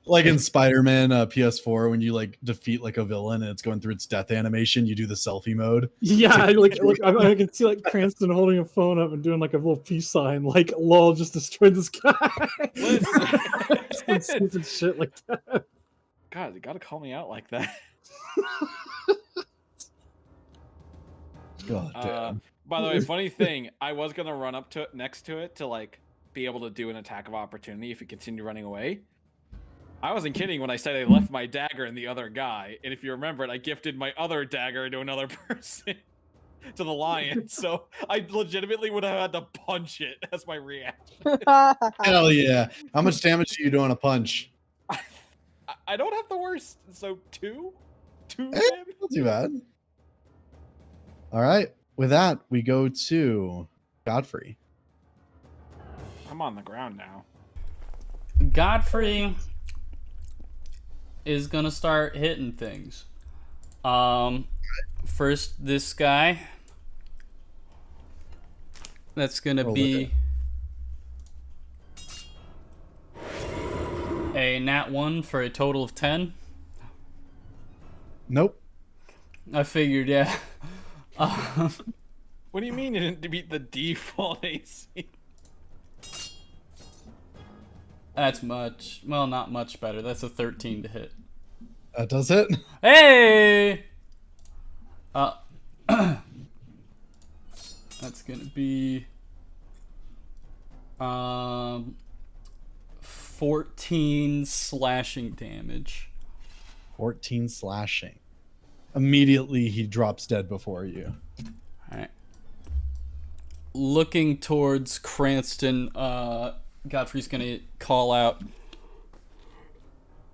Speaker 2: Like in Spider-Man PS4, when you like defeat like a villain and it's going through its death animation, you do the selfie mode.
Speaker 4: Yeah, I can see like Cranston holding a phone up and doing like a little peace sign, like "lol, just destroyed this guy." Some stupid shit like that.
Speaker 1: God, you gotta call me out like that.
Speaker 2: God damn.
Speaker 1: By the way, funny thing, I was gonna run up to it next to it to like be able to do an attack of opportunity if it continued running away. I wasn't kidding when I said I left my dagger in the other guy, and if you remember it, I gifted my other dagger to another person, to the lion. So I legitimately would have had to punch it as my reaction.
Speaker 2: Hell yeah! How much damage do you do on a punch?
Speaker 1: I don't have the worst, so two
Speaker 2: Not too bad. All right. With that, we go to Godfrey.
Speaker 1: I'm on the ground now.
Speaker 9: Godfrey is gonna start hitting things. First, this guy. That's gonna be a nat 1 for a total of 10.
Speaker 2: Nope.
Speaker 9: I figured, yeah.
Speaker 1: What do you mean you didn't beat the default AC?
Speaker 9: That's much. Well, not much better. That's a 13 to hit.
Speaker 2: That does it.
Speaker 9: Hey! That's gonna be 14 slashing damage.
Speaker 2: 14 slashing. Immediately, he drops dead before you.
Speaker 9: All right. Looking towards Cranston, Godfrey's gonna call out,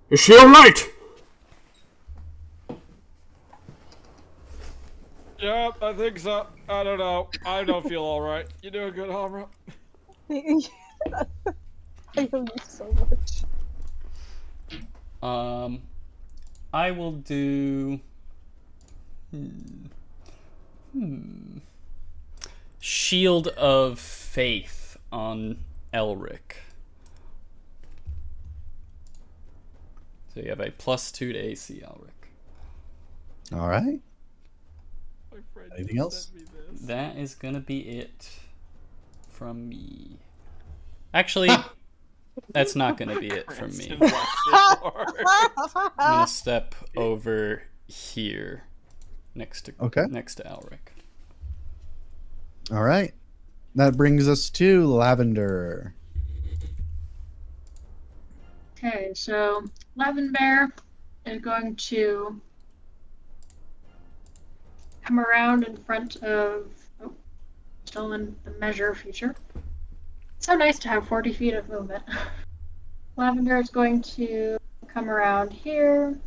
Speaker 6: "Is she alright?"
Speaker 1: Yeah, I think so. I don't know. I don't feel alright. You doing good, Hamra?
Speaker 7: I love you so much.
Speaker 9: I will do... Shield of Faith on Elric. So you have a +2 to AC, Elric.
Speaker 2: All right. Anything else?
Speaker 9: That is gonna be it from me. Actually, that's not gonna be it from me. I'm gonna step over here next to Elric.
Speaker 2: All right. That brings us to Lavender.
Speaker 8: Okay, so Lavender is going to come around in front of... Oh, still in the measure feature. It's so nice to have 40 feet of movement. Lavender is going to come around here.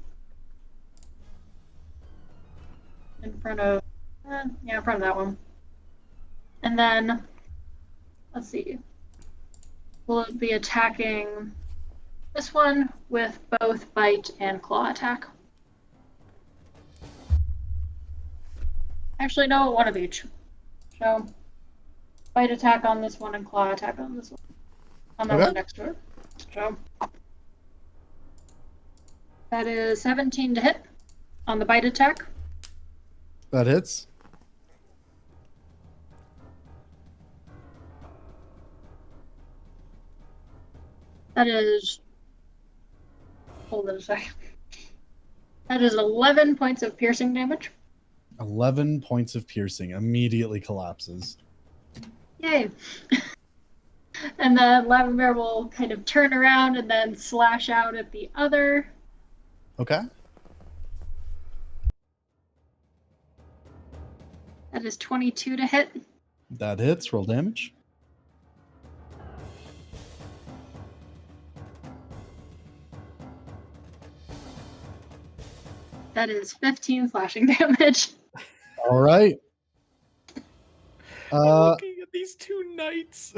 Speaker 8: In front of... in front of that one. And then, let's see. We'll be attacking this one with both bite and claw attack. Actually, no, one of each. So, bite attack on this one and claw attack on this one. On the one next to it. So, that is 17 to hit on the bite attack.
Speaker 2: That hits.
Speaker 8: That is... Hold it a second. That is 11 points of piercing damage.
Speaker 2: 11 points of piercing. Immediately collapses.
Speaker 8: Yay! And then Lavender will kind of turn around and then slash out at the other.
Speaker 2: Okay.
Speaker 8: That is 22 to hit.
Speaker 2: That hits. Roll damage.
Speaker 8: That is 15 slashing damage.
Speaker 2: All right.
Speaker 1: looking at these two knights.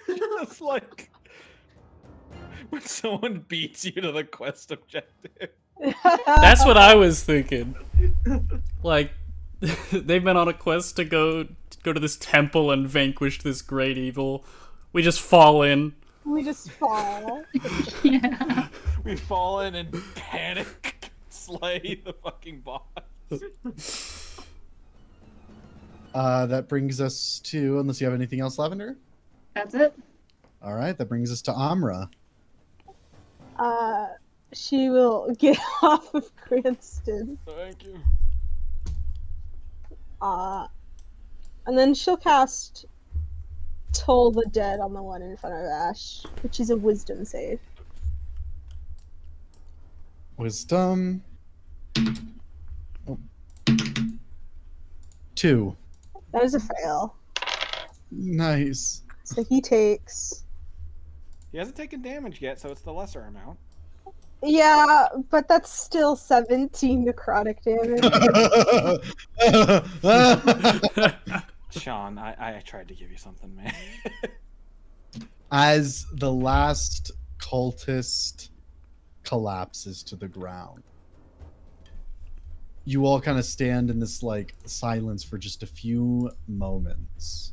Speaker 1: Just like when someone beats you to the quest objective.
Speaker 13: That's what I was thinking. Like, they've been on a quest to go to this temple and vanquish this great evil. We just fall in.
Speaker 7: We just fall.
Speaker 8: Yeah.
Speaker 1: We fall in and panic, slay the fucking boss.
Speaker 2: That brings us to, unless you have anything else, Lavender?
Speaker 8: That's it.
Speaker 2: All right, that brings us to Amra.
Speaker 7: She will get off of Cranston.
Speaker 1: Thank you.
Speaker 7: And then she'll cast Toll the Dead on the one in front of Ash, which is a wisdom save.
Speaker 2: Wisdom. 2.
Speaker 7: That is a fail.
Speaker 2: Nice.
Speaker 7: So he takes...
Speaker 1: He hasn't taken damage yet, so it's the lesser amount.
Speaker 7: Yeah, but that's still 17 necrotic damage.
Speaker 1: Sean, I tried to give you something, man.
Speaker 2: As the last cultist collapses to the ground, you all kind of stand in this like silence for just a few moments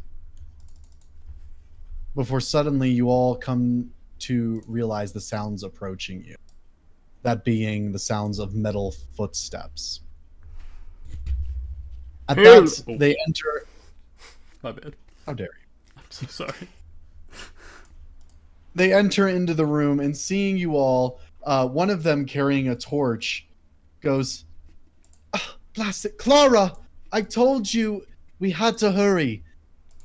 Speaker 2: before suddenly you all come to realize the sounds approaching you. That being the sounds of metal footsteps. At that, they enter...
Speaker 13: My bad.
Speaker 2: How dare you?
Speaker 13: I'm so sorry.
Speaker 2: They enter into the room, and seeing you all, one of them carrying a torch goes, blast it, Clara! I told you we had to hurry.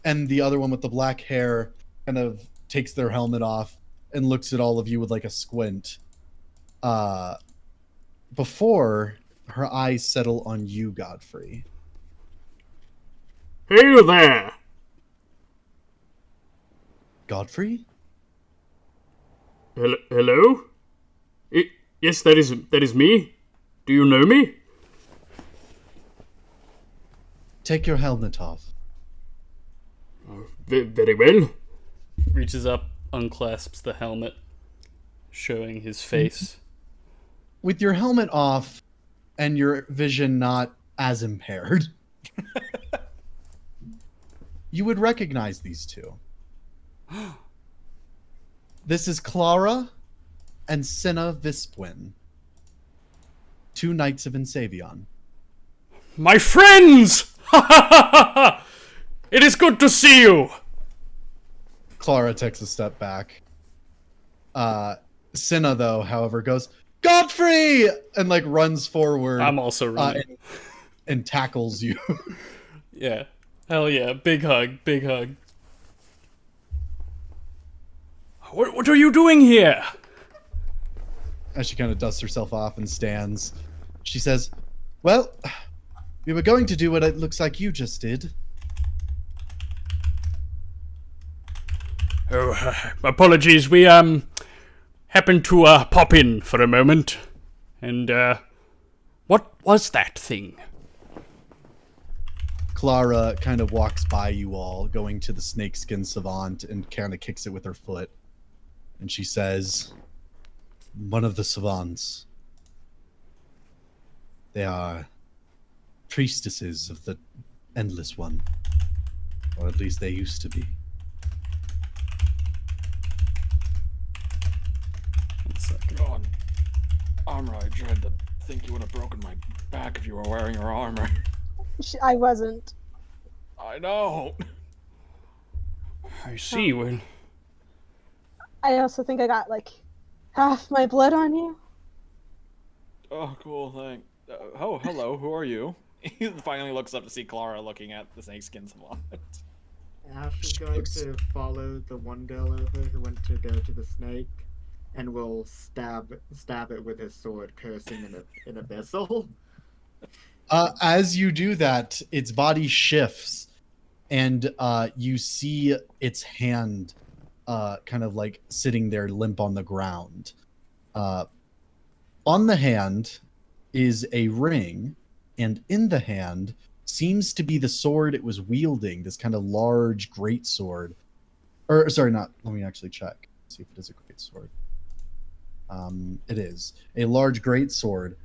Speaker 2: And the other one with the black hair kind of takes their helmet off and looks at all of you with like a squint. Before her eyes settle on you, Godfrey.
Speaker 6: Hey there!
Speaker 2: Godfrey?
Speaker 6: Hello? Yes, that is me. Do you know me?
Speaker 2: Take your helmet off.
Speaker 6: Very well.
Speaker 13: Reaches up, unclasps the helmet, showing his face.
Speaker 2: With your helmet off and your vision not as impaired, you would recognize these two. This is Clara and Cinna Vispwin, 2 knights of Ensavion.
Speaker 13: My friends! It is good to see you!
Speaker 2: Clara takes a step back. Cinna, though, however, goes, Godfrey! And, like, runs forward.
Speaker 13: I'm also running.
Speaker 2: And tackles you.
Speaker 13: Yeah. Hell yeah. Big hug. Big hug. What are you doing here?
Speaker 2: As she kind of dusts herself off and stands, she says, well, we were going to do what it looks like you just did.
Speaker 13: Oh, apologies. We, happened to, pop in for a moment. And, what was that thing?
Speaker 2: Clara kind of walks by you all, going to the snakeskin savant and kind of kicks it with her foot. And she says, one of the savants. They are priestesses of the Endless One. Or at least they used to be.
Speaker 1: God, Amra, I dread to think you would have broken my back if you were wearing your armor.
Speaker 7: I wasn't.
Speaker 1: I know.
Speaker 13: I see. Well,
Speaker 7: I also think I got, like, half my blood on you.
Speaker 1: Oh, cool, thanks. Oh, hello, who are you? He finally looks up to see Clara looking at the snakeskin savant.
Speaker 11: Ash is going to follow the one girl over who went to go to the snake, and will stab it with his sword, cursing in a vessel.
Speaker 2: As you do that, its body shifts, and you see its hand kind of like sitting there limp on the ground. On the hand is a ring, and in the hand seems to be the sword it was wielding, this kind of large great sword. Or sorry, not. Let me actually check. See if it is a great sword. It is a large great sword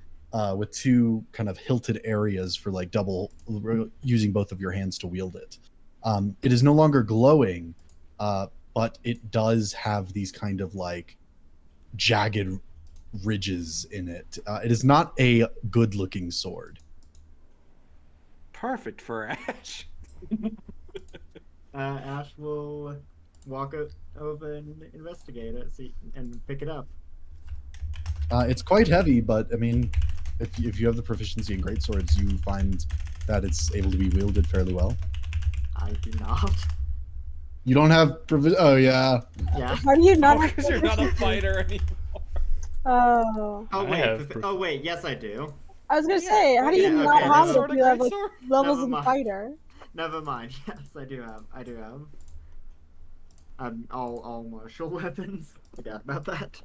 Speaker 2: with two kind of hilted areas for like using both of your hands to wield it. It is no longer glowing, but it does have these kind of like jagged ridges in it. It is not a good-looking sword.
Speaker 1: Perfect for Ash.
Speaker 11: Ash will walk over and investigate it, and pick it up.
Speaker 2: It's quite heavy, but I mean, if you have the proficiency in greatswords, you find that it's able to be wielded fairly well.
Speaker 11: I do not.
Speaker 2: You don't have Oh yeah.
Speaker 11: Yeah.
Speaker 7: How do you not?
Speaker 1: Because you're not a fighter anymore.
Speaker 7: Oh.
Speaker 11: Oh wait. Yes, I do.
Speaker 7: I was gonna say, how do you not have it if you have like levels
Speaker 11: Never
Speaker 7: in
Speaker 11: mind.
Speaker 7: fighter?
Speaker 11: Never mind. Yes, I do have. All martial weapons. Forgot about that.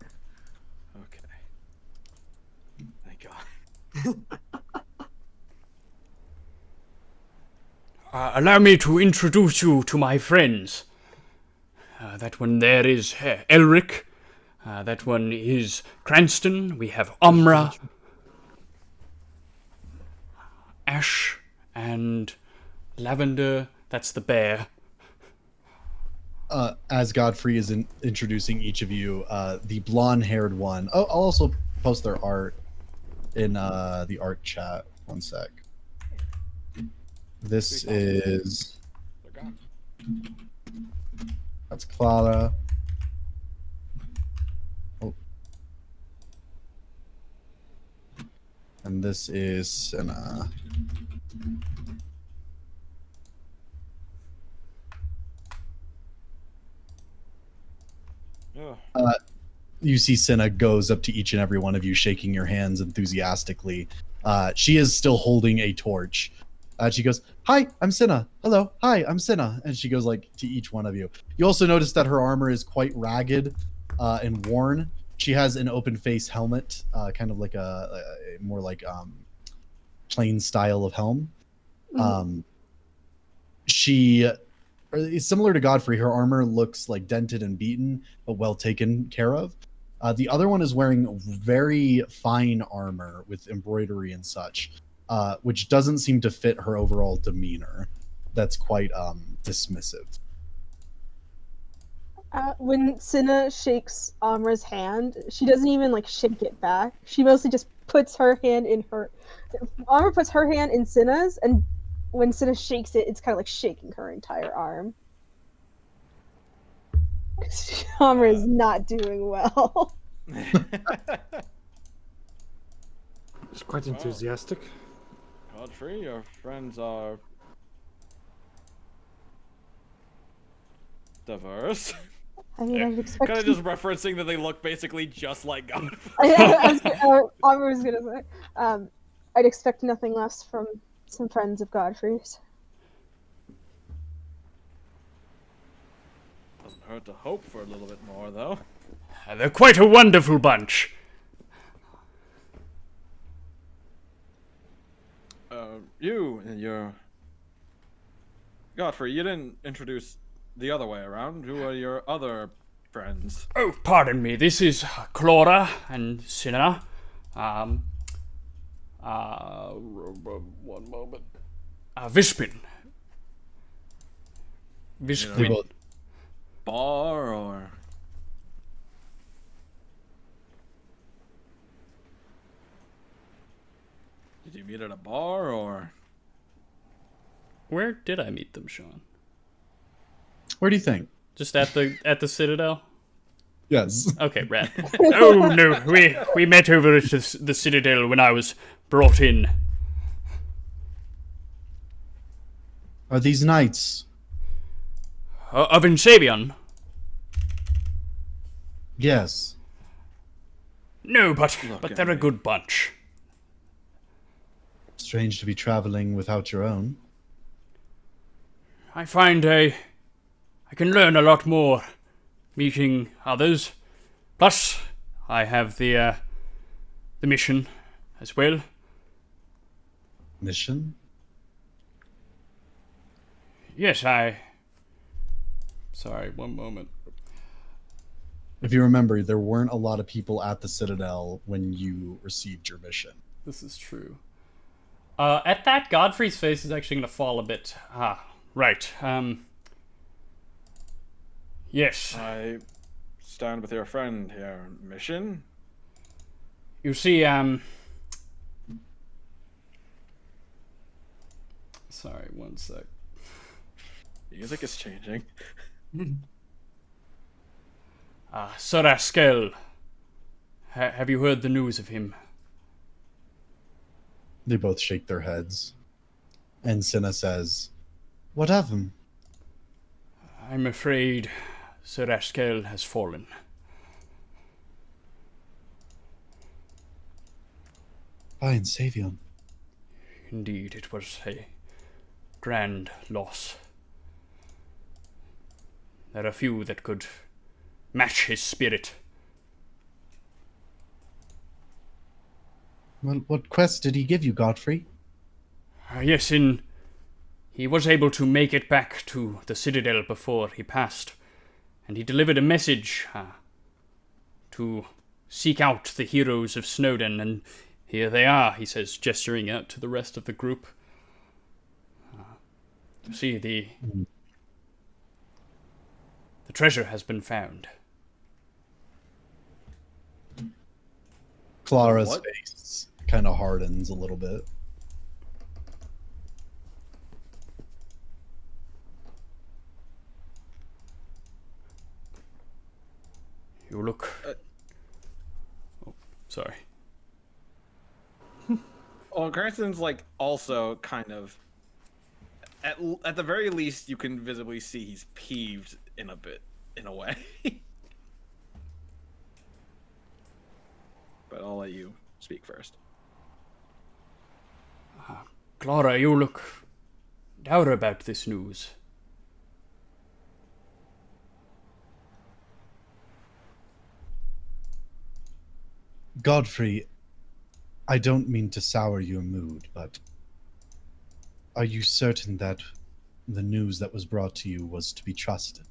Speaker 1: Okay. Thank God.
Speaker 9: Allow me to introduce you to my friends. That one there is Elric. That one is Cranston. We have Umbra, Ash, and Lavender. That's the bear.
Speaker 2: As Godfrey is introducing each of you, the blonde-haired one. Oh, I'll also post their art in the art chat. One sec. This is... That's Clara. Oh. And this is Senna. You see Senna goes up to each and every one of you, shaking your hands enthusiastically. She is still holding a torch. She goes, "Hi, I'm Senna. Hello. Hi, I'm Senna." And she goes like to each one of you. You also notice that her armor is quite ragged and worn. She has an open face helmet, kind of like a more like plain style of helm. She is similar to Godfrey. Her armor looks like dented and beaten, but well taken care of. The other one is wearing very fine armor with embroidery and such, which doesn't seem to fit her overall demeanor. That's quite dismissive.
Speaker 7: When Cinna shakes Amra's hand, she doesn't even like shake it back. She mostly just puts her hand in her. Amra puts her hand in Cinna's, and when Cinna shakes it, it's kind of like shaking her entire arm. Amra is not doing well.
Speaker 4: It's quite enthusiastic.
Speaker 3: Godfrey, your friends are diverse.
Speaker 7: I mean, I'd expect.
Speaker 1: Kind of just referencing that they look basically just like Godfrey.
Speaker 7: Amra was gonna say, I'd expect nothing less from some friends of Godfrey's.
Speaker 1: Doesn't hurt to hope for a little bit more, though.
Speaker 9: They're quite a wonderful bunch.
Speaker 1: You're Godfrey, you didn't introduce the other way around. Who are your other friends?
Speaker 9: Oh, pardon me. This is Clara and Cinna. One moment. Vispin. Vispin.
Speaker 1: Bar or... Did you meet at a bar or...
Speaker 13: Where did I meet them, Sean?
Speaker 2: Where do you think?
Speaker 13: Just at the Citadel?
Speaker 2: Yes.
Speaker 13: Okay, rad.
Speaker 9: Oh no, we met over at the Citadel when I was brought in.
Speaker 2: Are these knights?
Speaker 9: Of Insabion?
Speaker 2: Yes.
Speaker 9: No, but they're a good bunch.
Speaker 2: Strange to be traveling without your own.
Speaker 9: I find I can learn a lot more meeting others. Plus, I have the mission as well.
Speaker 2: Mission?
Speaker 9: Yes, Sorry, one moment.
Speaker 2: If you remember, there weren't a lot of people at the Citadel when you received your mission.
Speaker 9: This is true. At that, Godfrey's face is actually going to fall a bit. Right. Yes.
Speaker 3: I stand with your friend here. Mission?
Speaker 9: You see, sorry, one sec.
Speaker 3: Music is changing.
Speaker 9: 𝐒𝐒𝐁𝐒𝐿. Have you heard the news of him?
Speaker 2: They both shake their heads. And Cinna says, "What of him?"
Speaker 9: I'm afraid 𝐒𝐒𝐿 has fallen.
Speaker 2: Fine, Savion.
Speaker 9: Indeed, it was a grand loss. There are few that could match his spirit.
Speaker 2: Well, what quest did he give you, Godfrey?
Speaker 9: Yes, he was able to make it back to the Citadel before he passed, and he delivered a message to seek out the heroes of Snowden, and here they are, he says, gesturing out to the rest of the group. See, the treasure has been found.
Speaker 2: Clara's face kind of hardens a little bit.
Speaker 9: You look... Oh, sorry.
Speaker 1: Well, Cranston's like also kind of... At the very least, you can visibly see he's peeved in a way. But I'll let you speak first.
Speaker 9: Clara, you look dour about this news.
Speaker 2: Godfrey, I don't mean to sour your mood, but are you certain that the news that was brought to you was to be trusted?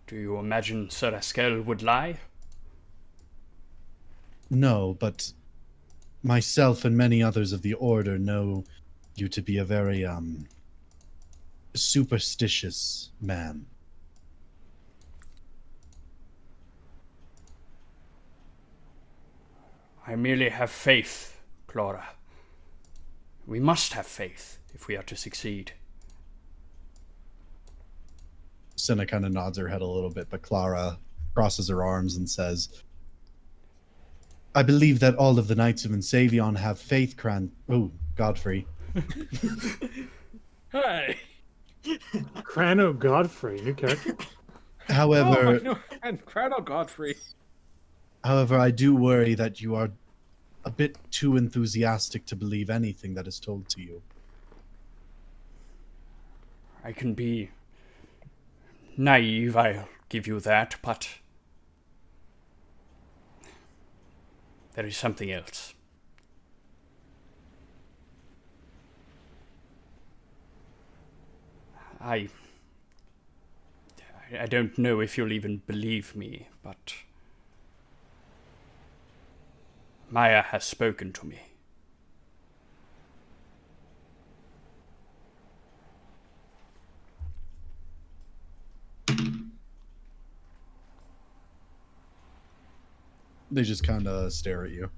Speaker 9: Do you imagine 𝐒𝐿 would lie?
Speaker 2: No, but myself and many others of the Order know you to be a very, superstitious man.
Speaker 9: I merely have faith, Clara. We must have faith if we are to succeed.
Speaker 2: Cinna kind of nods her head a little bit, but Clara crosses her arms and says, "I believe that all of the Knights of Savion have faith, Godfrey."
Speaker 1: Hey!
Speaker 4: Crano Godfrey, new character.
Speaker 2: However,
Speaker 1: Crano Godfrey.
Speaker 2: However, I do worry that you are a bit too enthusiastic to believe anything that is told to you.
Speaker 9: I can be naive, I'll give you that, but there is something else. I don't know if you'll even believe me, but Maya has spoken to me.
Speaker 2: They just kind of stare at you.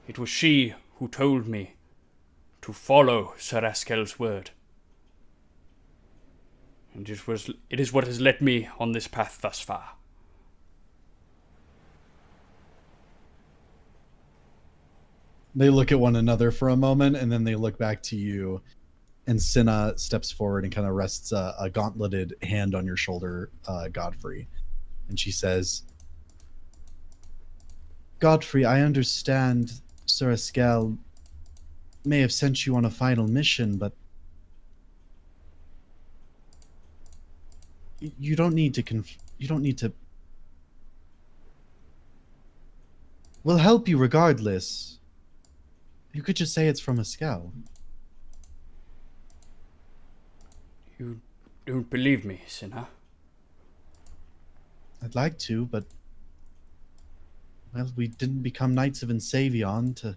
Speaker 9: It was she who told me to follow 𝐒𝐿's word. And it is what has led me on this path thus far.
Speaker 2: They look at one another for a moment, and then they look back to you. And Cinna steps forward and kind of rests a gauntleted hand on your shoulder, Godfrey. And she says, "Godfrey, I understand 𝐒𝐿 may have sent you on a final mission, but you don't need to We'll help you regardless. You could just say it's from 𝐒𝐿."
Speaker 9: You don't believe me, sinner?
Speaker 2: I'd like to, but well, we didn't become Knights of 𝐿savion to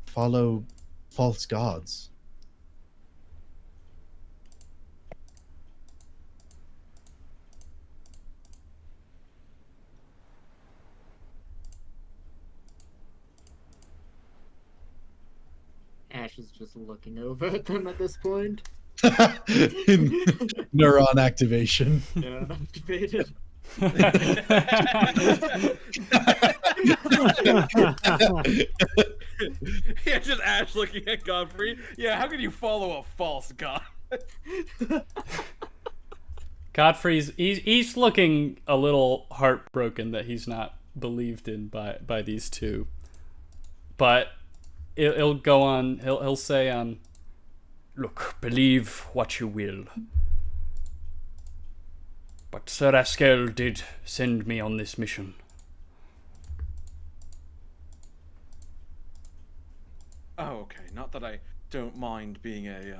Speaker 2: follow false gods.
Speaker 11: Ash is just looking over at them at this point.
Speaker 2: Neuron activation.
Speaker 11: Yeah, activated.
Speaker 1: Yeah, just Ash looking at Godfrey. Yeah, how can you follow a false god?
Speaker 13: Godfrey's he's looking a little heartbroken that he's not believed in by these two. But he'll go on. He'll say, "Look, believe what you will. But Sir Askel did send me on this mission."
Speaker 1: Oh, okay. Not that I don't mind being a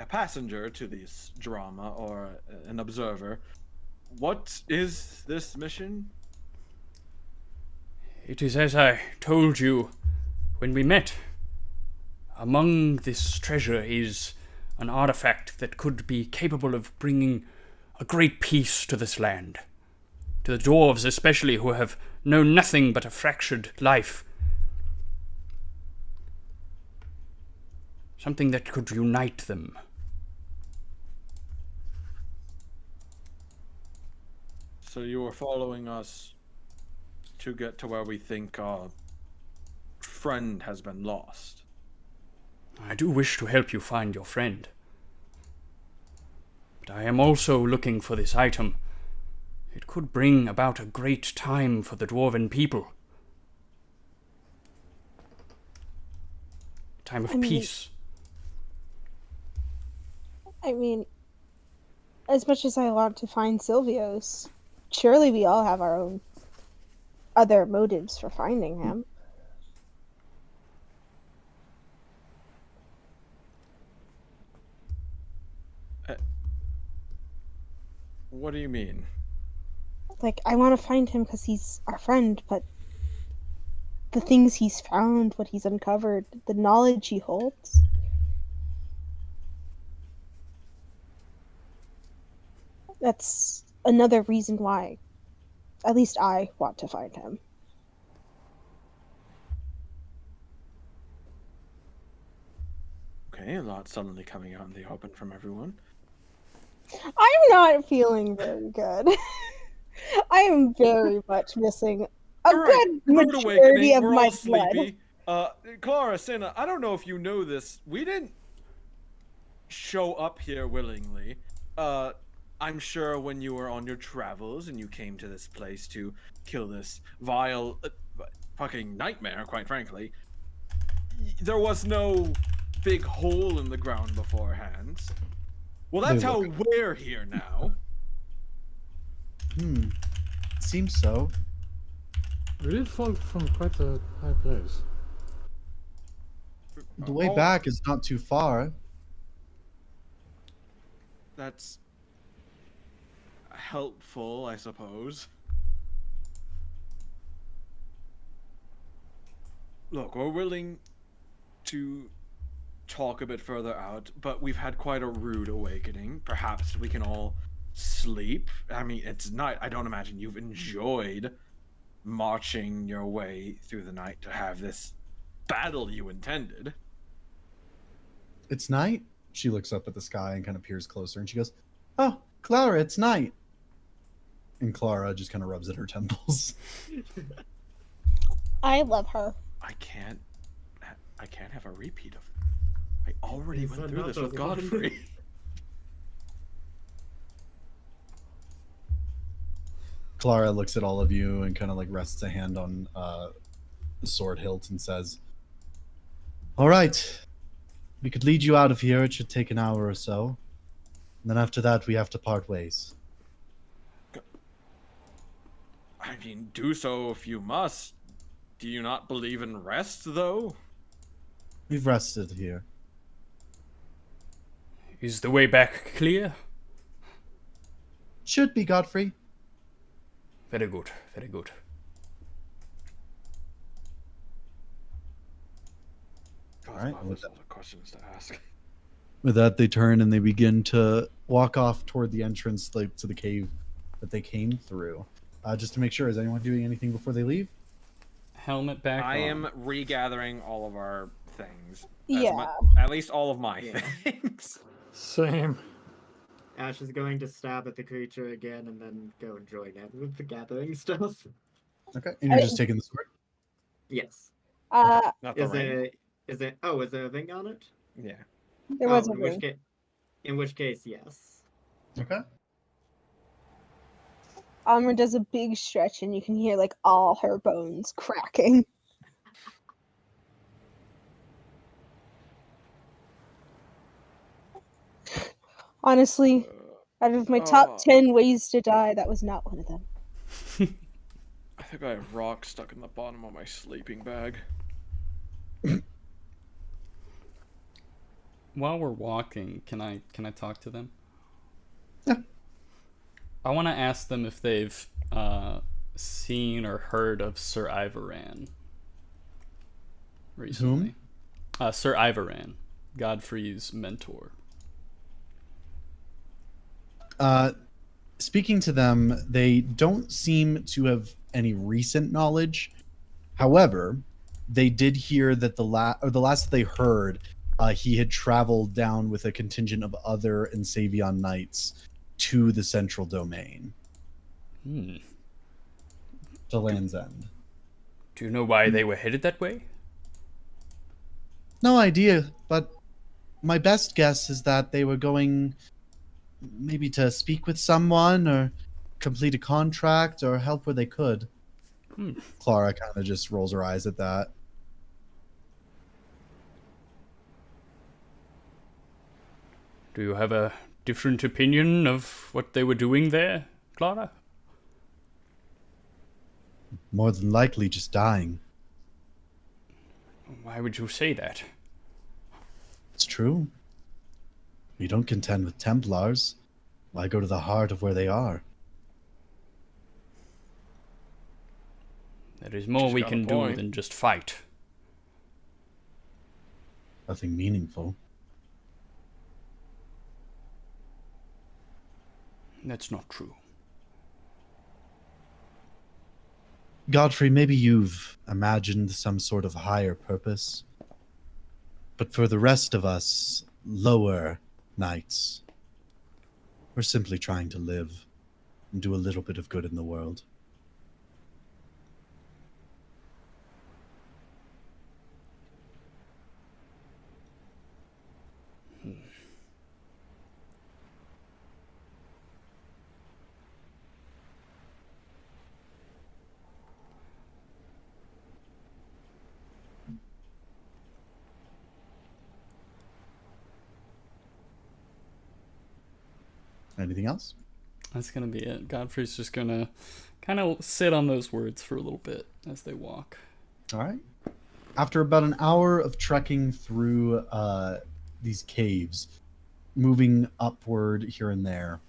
Speaker 1: passenger to this drama or an observer. What is this mission?
Speaker 9: It is as I told you when we met. Among this treasure is an artifact that could be capable of bringing a great peace to this land. To the dwarves especially, who have known nothing but a fractured life. Something that could unite them.
Speaker 1: So you were following us to get to where we think our friend has been lost.
Speaker 9: I do wish to help you find your friend. But I am also looking for this item. It could bring about a great time for the dwarven people. Time of peace.
Speaker 7: I mean, as much as I want to find Silvio's, surely we all have our own other motives for finding him.
Speaker 1: What do you mean?
Speaker 7: Like, I want to find him because he's our friend, but the things he's found, what he's uncovered, the knowledge he holds. That's another reason why, at least I want to find him.
Speaker 1: Okay, a lot suddenly coming out in the open from everyone.
Speaker 7: I'm not feeling very good. I am very much missing a good majority of
Speaker 1: We're
Speaker 7: my
Speaker 1: all
Speaker 7: blood.
Speaker 1: sleepy. Clara, Senna, I don't know if you know this. We didn't show up here willingly. I'm sure when you were on your travels and you came to this place to kill this vile fucking nightmare, quite frankly, there was no big hole in the ground beforehand. Well, that's how we're here now.
Speaker 2: Seems so.
Speaker 4: We did fall from quite a high place.
Speaker 2: The way back is not too far.
Speaker 1: That's helpful, I suppose. Look, we're willing to talk a bit further out, but we've had quite a rude awakening. Perhaps we can all sleep. I mean, it's night. I don't imagine you've enjoyed marching your way through the night to have this battle you intended.
Speaker 2: It's night? She looks up at the sky and kind of peers closer and she goes, "Oh, Clara, it's night." And Clara just kind of rubs at her temples.
Speaker 7: I love her.
Speaker 1: I can't have a repeat of I already went through this with Godfrey.
Speaker 2: Clara looks at all of you and kind of like rests a hand on the sword hilt and says, "All right, we could lead you out of here. It should take an hour or so. And then after that, we have to part ways."
Speaker 1: I mean, do so if you must. Do you not believe in rest, though?
Speaker 2: We've rested here.
Speaker 9: Is the way back clear?
Speaker 2: Should be, Godfrey.
Speaker 9: Very good, very good.
Speaker 2: All right.
Speaker 1: There's a lot of questions to ask.
Speaker 2: With that, they turn and they begin to walk off toward the entrance to the cave that they came through. Just to make sure, is anyone doing anything before they leave?
Speaker 13: Helmet back
Speaker 1: I
Speaker 13: on.
Speaker 1: am regathering all of our things.
Speaker 7: Yeah.
Speaker 1: At least all of my things.
Speaker 4: Same.
Speaker 11: Ash is going to stab at the creature again and then go and join in with the gathering stuff.
Speaker 2: Okay. And you're just taking the sword?
Speaker 11: Yes.
Speaker 1: Not the
Speaker 11: Is
Speaker 1: ring.
Speaker 11: is there a ring on it?
Speaker 1: Yeah.
Speaker 7: There was a
Speaker 11: in
Speaker 7: ring.
Speaker 11: In which case, yes.
Speaker 2: Okay.
Speaker 7: Alma does a big stretch and you can hear like all her bones cracking. Honestly, out of my top 10 ways to die, that was not one of them.
Speaker 1: I think I have rocks stuck in the bottom of my sleeping bag.
Speaker 13: While we're walking, can I talk to them?
Speaker 2: Yeah.
Speaker 13: I want to ask them if they've seen or heard of Sir Ivaran recently.
Speaker 2: Whom?
Speaker 13: Sir Ivaran, Godfrey's mentor.
Speaker 2: Speaking to them, they don't seem to have any recent knowledge. However, they did hear that the last they heard, he had traveled down with a contingent of other 𝐄𝐸𝐵𝐵ion knights to the central domain. To Land's End.
Speaker 9: Do you know why they were headed that way?
Speaker 2: No idea, but my best guess is that they were going maybe to speak with someone or complete a contract or help where they could. Clara kind of just rolls her eyes at that.
Speaker 9: Do you have a different opinion of what they were doing there, Clara?
Speaker 2: More than likely just dying.
Speaker 9: Why would you say that?
Speaker 2: It's true. We don't contend with Templars. Why go to the heart of where they are?
Speaker 9: There is more we can do than just fight.
Speaker 2: Nothing meaningful.
Speaker 9: That's not true.
Speaker 2: Godfrey, maybe you've imagined some sort of higher purpose. But for the rest of us, lower knights, we're simply trying to live and do a little bit of good in the world. Anything else?
Speaker 13: That's gonna be it. Godfrey's just gonna kind of sit on those words for a little bit as they walk.
Speaker 2: All right. After about an hour of trekking through these caves, moving upward here and there,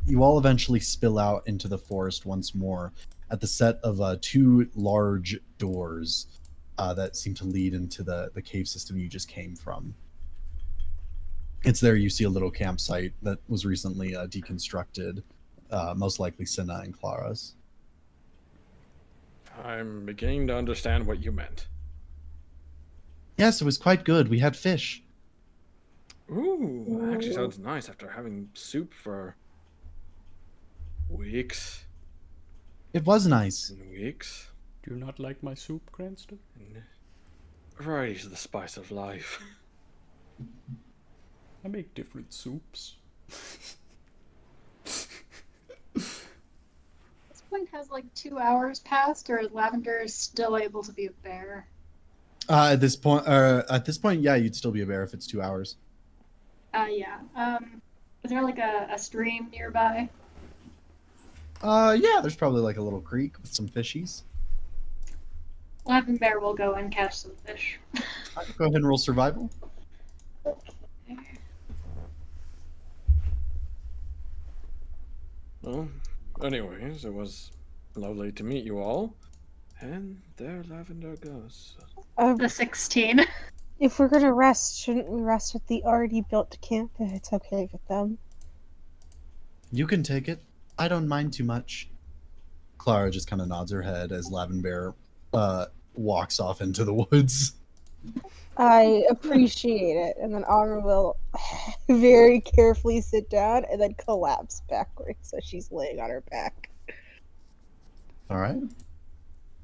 Speaker 2: you all eventually spill out into the forest once more at the set of two large doors that seem to lead into the cave system you just came from. It's there you see a little campsite that was recently deconstructed, most likely Cinna and Clara's.
Speaker 1: I'm beginning to understand what you meant.
Speaker 2: Yes, it was quite good. We had fish.
Speaker 1: Ooh, that actually sounds nice after having soup for weeks.
Speaker 2: It was nice.
Speaker 1: And weeks.
Speaker 13: Do you not like my soup, Cranston?
Speaker 1: Variety's the spice of life.
Speaker 13: I make different soups.
Speaker 8: This point has like 2 hours passed, or is Lavender still able to be a bear?
Speaker 2: At this point, yeah, you'd still be a bear if it's 2 hours.
Speaker 8: Yeah. Is there like a stream nearby?
Speaker 2: Yeah, there's probably like a little creek with some fishies.
Speaker 8: Lavender will go and catch some fish.
Speaker 2: Go ahead and roll survival.
Speaker 1: Well, anyways, it was lovely to meet you all. And there Lavender goes.
Speaker 8: The 16.
Speaker 7: If we're gonna rest, shouldn't we rest at the already built camp if it's okay with them?
Speaker 2: You can take it. I don't mind too much. Clara just kind of nods her head as Lavender walks off into the woods.
Speaker 7: I appreciate it, and then Armor will very carefully sit down and then collapse backwards so she's laying on her back.
Speaker 2: All right.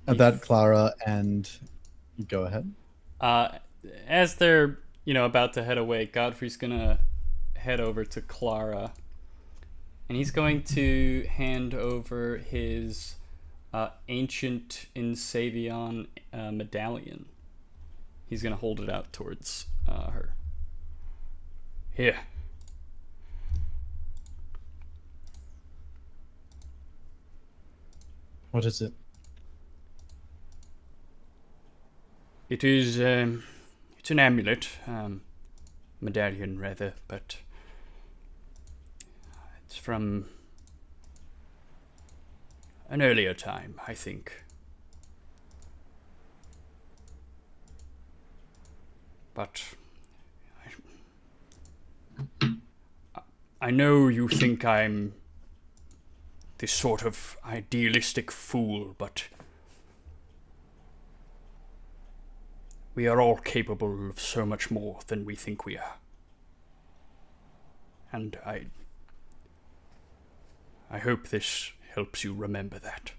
Speaker 2: At that, Clara and go ahead.
Speaker 13: As they're about to head away, Godfrey's gonna head over to Clara, and he's going to hand over his ancient 𝐄𝐱𝐩𝐿𝐵𝐿 medallion. He's gonna hold it out towards her. Here.
Speaker 2: What is it?
Speaker 13: It is, it's an amulet, medallion rather, but it's from an earlier time, I think. But I know you think I'm this sort of idealistic fool, but we are all capable of so much more than we think we are. And I hope this helps you remember that.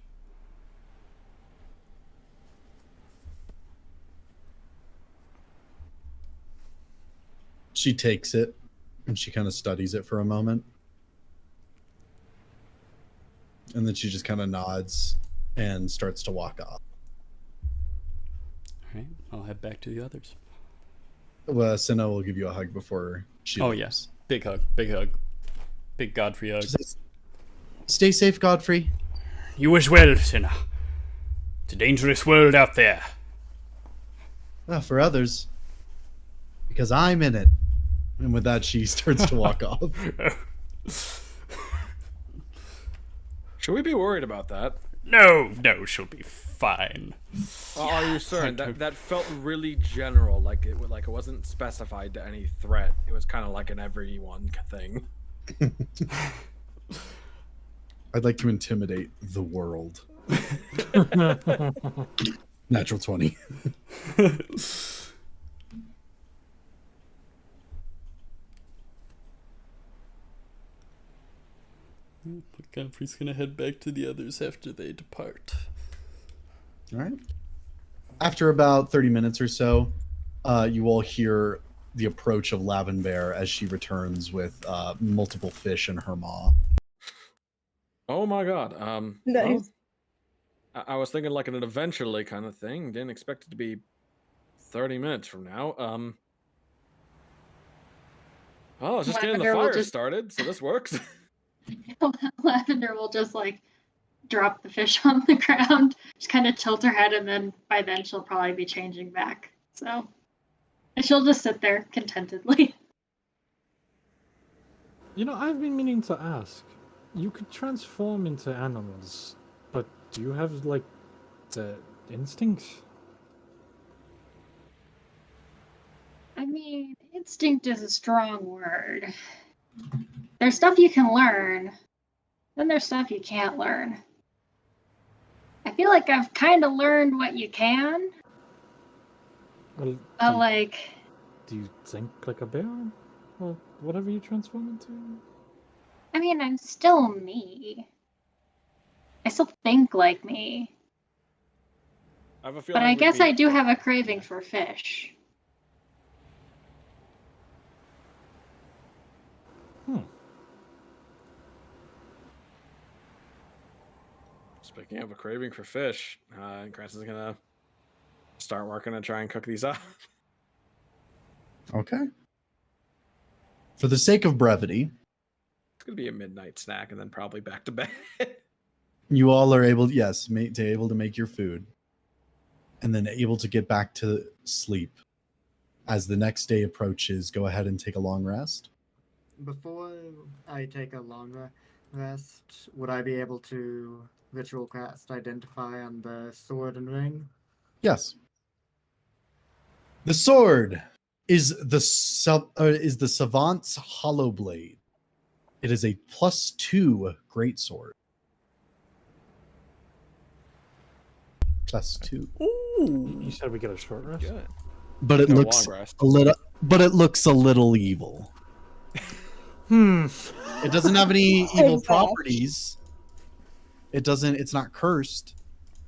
Speaker 2: She takes it and she kind of studies it for a moment. And then she just kind of nods and starts to walk off.
Speaker 13: All right, I'll head back to the others.
Speaker 2: Well, Senna will give you a hug before she leaves.
Speaker 13: Yes. Big hug. Big Godfrey hug.
Speaker 2: Stay safe, Godfrey.
Speaker 13: You as well, Senna. It's a dangerous world out there.
Speaker 2: For others. Because I'm in it. And with that, she starts to walk off.
Speaker 1: Should we be worried about that?
Speaker 13: No, she'll be fine.
Speaker 1: Are you certain? That felt really general, like it wasn't specified to any threat. It was kind of like an everyone thing.
Speaker 2: I'd like to intimidate the world. Natural 20.
Speaker 13: Godfrey's gonna head back to the others after they depart.
Speaker 2: All right. After about 30 minutes or so, you all hear the approach of Lavender as she returns with multiple fish in her maw.
Speaker 1: Oh my god.
Speaker 7: Nice.
Speaker 1: Well, I was thinking like an eventually kind of thing. Didn't expect it to be 30 minutes from now. Oh, it's just getting the fire started, so this works.
Speaker 8: Lavender will just like drop the fish on the ground, just kind of tilt her head, and then by then she'll probably be changing back. So, and she'll just sit there contentedly.
Speaker 4: I've been meaning to ask. You could transform into animals, but do you have like the instincts?
Speaker 8: I mean, instinct is a strong word. There's stuff you can learn, then there's stuff you can't learn. I feel like I've kind of learned what you can.
Speaker 4: Well, do you think like a bear? Or whatever you transform into?
Speaker 8: I mean, I'm still me. I still think like me.
Speaker 1: I have a feeling
Speaker 8: but I guess I do have a craving for fish.
Speaker 1: Speaking of a craving for fish, Cranston's gonna start working to try and cook these up.
Speaker 2: Okay. For the sake of brevity,
Speaker 1: It's gonna be a midnight snack and then probably back to bed.
Speaker 2: you all are able, to make your food, and then able to get back to sleep. As the next day approaches, go ahead and take a long rest.
Speaker 11: Before I take a long rest, rest, would I be able to ritual cast Identify on the sword and ring?
Speaker 2: Yes. The sword is the Savant's Hollow Blade. It is a +2 greatsword. +2.
Speaker 13: Ooh.
Speaker 4: You said we get a short rest?
Speaker 3: Good.
Speaker 2: But it
Speaker 3: No,
Speaker 2: looks
Speaker 3: long rest.
Speaker 2: a little. But it looks a little evil. It doesn't have any evil
Speaker 7: Exactly.
Speaker 2: properties. It doesn't. It's not cursed.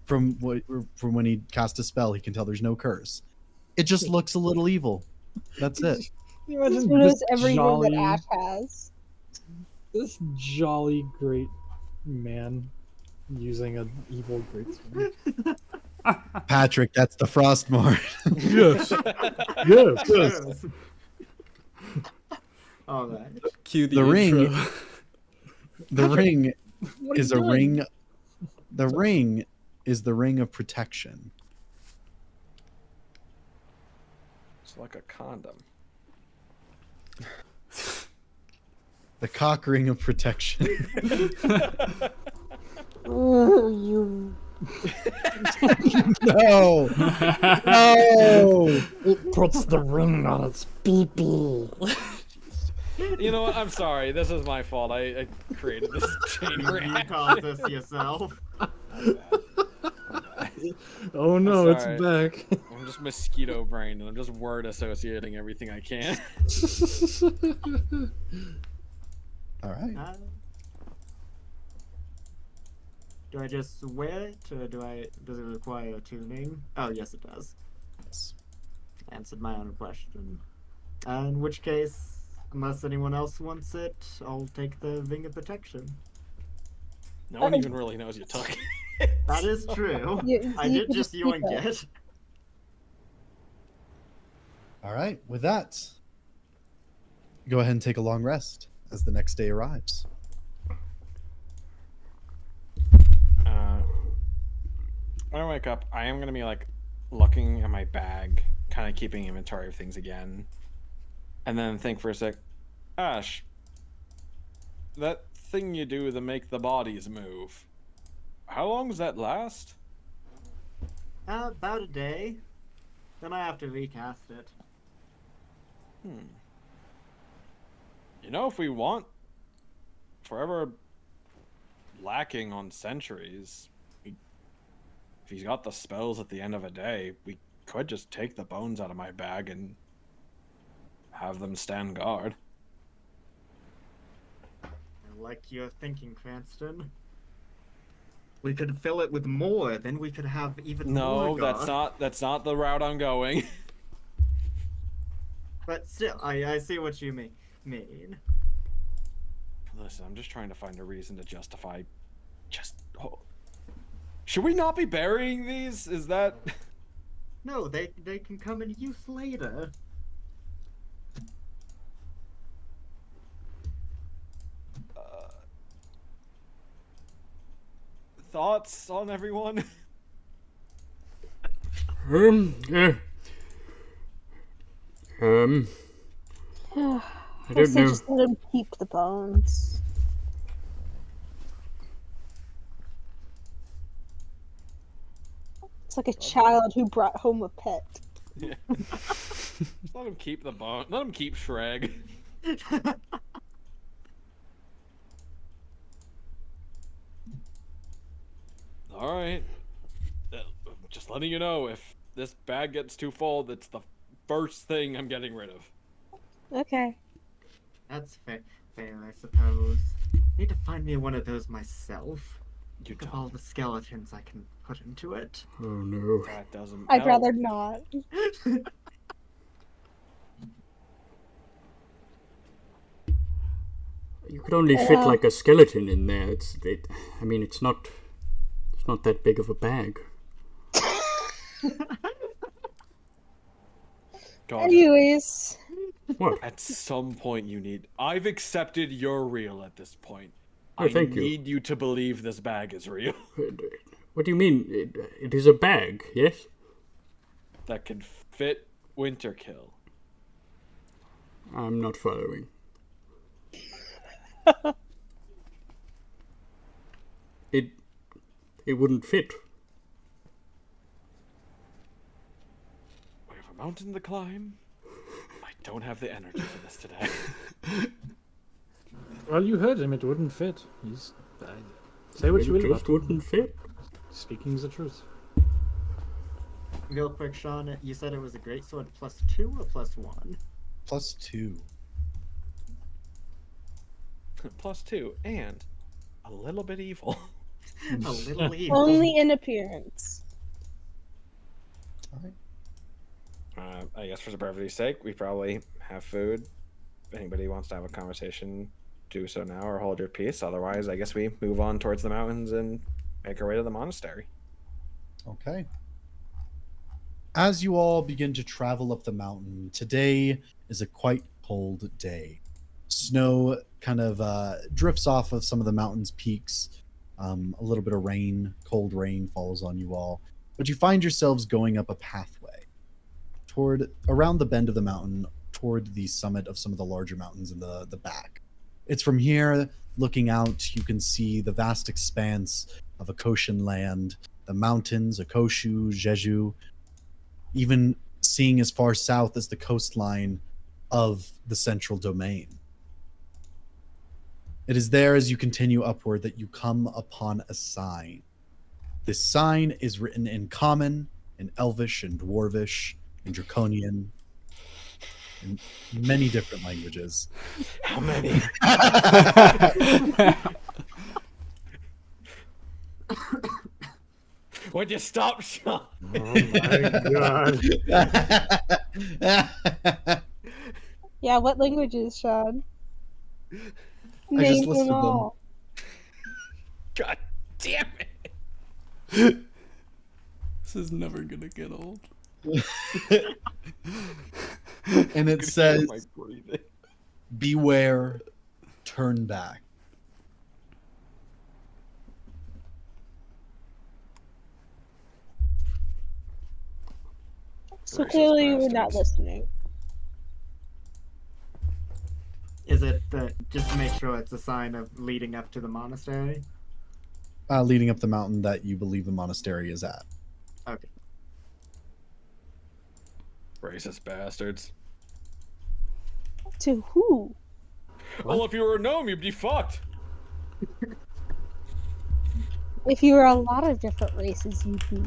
Speaker 2: From when he cast a spell, he can tell there's no curse. It just looks a little evil. That's it.
Speaker 4: Can you imagine
Speaker 7: Who knows
Speaker 4: this
Speaker 7: everything
Speaker 4: jolly,
Speaker 7: that Ash has?
Speaker 4: this jolly great man using an evil greatsword?
Speaker 2: Patrick, that's the Frostmourne.
Speaker 4: Yes. Yes.
Speaker 11: All right.
Speaker 13: Cue
Speaker 2: The ring.
Speaker 13: intro.
Speaker 2: The ring
Speaker 4: What are
Speaker 2: is
Speaker 4: you
Speaker 2: a
Speaker 4: doing?
Speaker 2: ring. The ring is the ring of protection.
Speaker 3: It's like a condom.
Speaker 2: The cock ring of protection.
Speaker 7: You.
Speaker 2: No. No.
Speaker 4: It puts the ring on its pee-pee.
Speaker 3: You know what? I'm sorry. This is my fault. I created this chain
Speaker 11: You
Speaker 3: reaction.
Speaker 11: caused this yourself.
Speaker 4: Oh no, it's
Speaker 3: sorry.
Speaker 4: back.
Speaker 3: I'm just mosquito brain, and I'm just word associating everything I can.
Speaker 2: All right.
Speaker 11: Do I just wear it, or does it require tuning? Oh, yes, it does. Answered my own question. In which case, unless anyone else wants it, I'll take the ring of protection.
Speaker 3: No one even really knows you're talking.
Speaker 11: That is true. I
Speaker 7: You
Speaker 11: did
Speaker 7: can
Speaker 11: just
Speaker 7: speak
Speaker 11: yoink
Speaker 7: it.
Speaker 11: it.
Speaker 2: All right. With that, go ahead and take a long rest as the next day arrives.
Speaker 3: When I wake up, I am gonna be like looking at my bag, kind of keeping inventory of things again, and then think for a sec. Ash, that thing you do to make the bodies move. How long does that last?
Speaker 11: About a day. Then I have to recast it.
Speaker 3: You know, if we want forever lacking on centuries, if he's got the spells at the end of a day, we could just take the bones out of my bag and have them stand guard.
Speaker 11: I like your thinking, Cranston. We could fill it with more, then we could have even more
Speaker 3: No,
Speaker 11: guard.
Speaker 3: that's not the route I'm going.
Speaker 11: But still, I see what you mean.
Speaker 3: Listen, I'm just trying to find a reason to justify Should we not be burying these? Is that
Speaker 11: No, they can come in use later.
Speaker 3: thoughts on everyone?
Speaker 6: I
Speaker 7: I
Speaker 6: don't
Speaker 7: say
Speaker 6: know.
Speaker 7: just let him keep the bones. It's like a child who brought home a pet.
Speaker 3: Yeah. Just let him keep the bone. Let him keep Shrek. All right. Just letting you know, if this bag gets too full, that's the first thing I'm getting rid of.
Speaker 7: Okay.
Speaker 11: That's fair, I suppose. Need to find me one of those myself. Think of all the skeletons I can put into it.
Speaker 6: Oh no.
Speaker 3: That doesn't.
Speaker 7: I'd
Speaker 3: help.
Speaker 7: rather not.
Speaker 6: You could only fit like a skeleton in there. I mean, it's not that big of a bag.
Speaker 3: God.
Speaker 7: Anyways.
Speaker 6: What?
Speaker 3: At some point you need. I've accepted you're real at this point.
Speaker 6: Oh, thank you.
Speaker 3: I need you to believe this bag is real.
Speaker 6: What do you mean? It is a bag, yes?
Speaker 3: That can fit Winterkill.
Speaker 6: I'm not following. it wouldn't fit.
Speaker 3: We have a mountain to climb. I don't have the energy for this today.
Speaker 4: Well, you heard him. It wouldn't fit. Say what you will about
Speaker 6: It wouldn't fit.
Speaker 4: Speaking the truth.
Speaker 11: Real quick, Sean, you said it was a greatsword +2 or +1?
Speaker 2: +2.
Speaker 3: +2, and a little bit evil.
Speaker 11: A little evil.
Speaker 7: Only in appearance.
Speaker 3: I guess for brevity's sake, we probably have food. If anybody wants to have a conversation, do so now or hold your peace. Otherwise, I guess we move on towards the mountains and make our way to the monastery.
Speaker 2: Okay. As you all begin to travel up the mountain, today is a quite cold day. Snow kind of drifts off of some of the mountain's peaks. A little bit of rain, cold rain falls on you all. But you find yourselves going up a pathway around the bend of the mountain toward the summit of some of the larger mountains in the back. It's from here, looking out, you can see the vast expanse of Akoshan land, the mountains, 𝐄𝐱𝐩𝐿, even seeing as far south as the coastline of the central domain. It is there as you continue upward that you come upon a sign. This sign is written in Common, in Elvish, in Dwarvish, in Draconian, in many different languages.
Speaker 3: How many? Would you stop, Sean?
Speaker 4: Oh my god.
Speaker 7: Yeah, what languages, Sean?
Speaker 2: I just
Speaker 7: Name
Speaker 2: listed
Speaker 7: them all.
Speaker 3: God damn it.
Speaker 13: This is never gonna get old.
Speaker 2: And it says, beware, turn back.
Speaker 7: So clearly we're not listening.
Speaker 11: Is it just to make sure it's a sign of leading up to the monastery?
Speaker 2: Leading up the mountain that you believe the monastery is at.
Speaker 11: Okay.
Speaker 3: Racist bastards.
Speaker 7: To who?
Speaker 3: Well, if you were a gnome, you'd be fucked.
Speaker 7: If you were a lot of different races, you'd be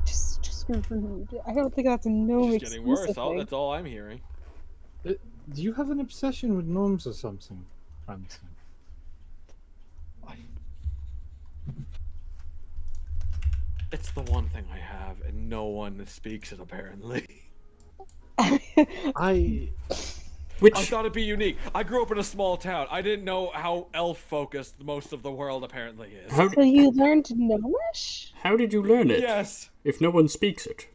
Speaker 7: just rude. I don't think that's a gnome
Speaker 3: It's getting worse.
Speaker 7: exclusive
Speaker 3: That's all I'm hearing.
Speaker 4: Do you have an obsession with gnomes or something, Cranston?
Speaker 3: It's the one thing I have, and no one speaks it apparently.
Speaker 4: I
Speaker 3: thought it'd be unique. I grew up in a small town. I didn't know how elf-focused most of the world apparently is.
Speaker 7: So you learned Gnomish?
Speaker 6: How did you learn it?
Speaker 3: Yes.
Speaker 6: If no one speaks it.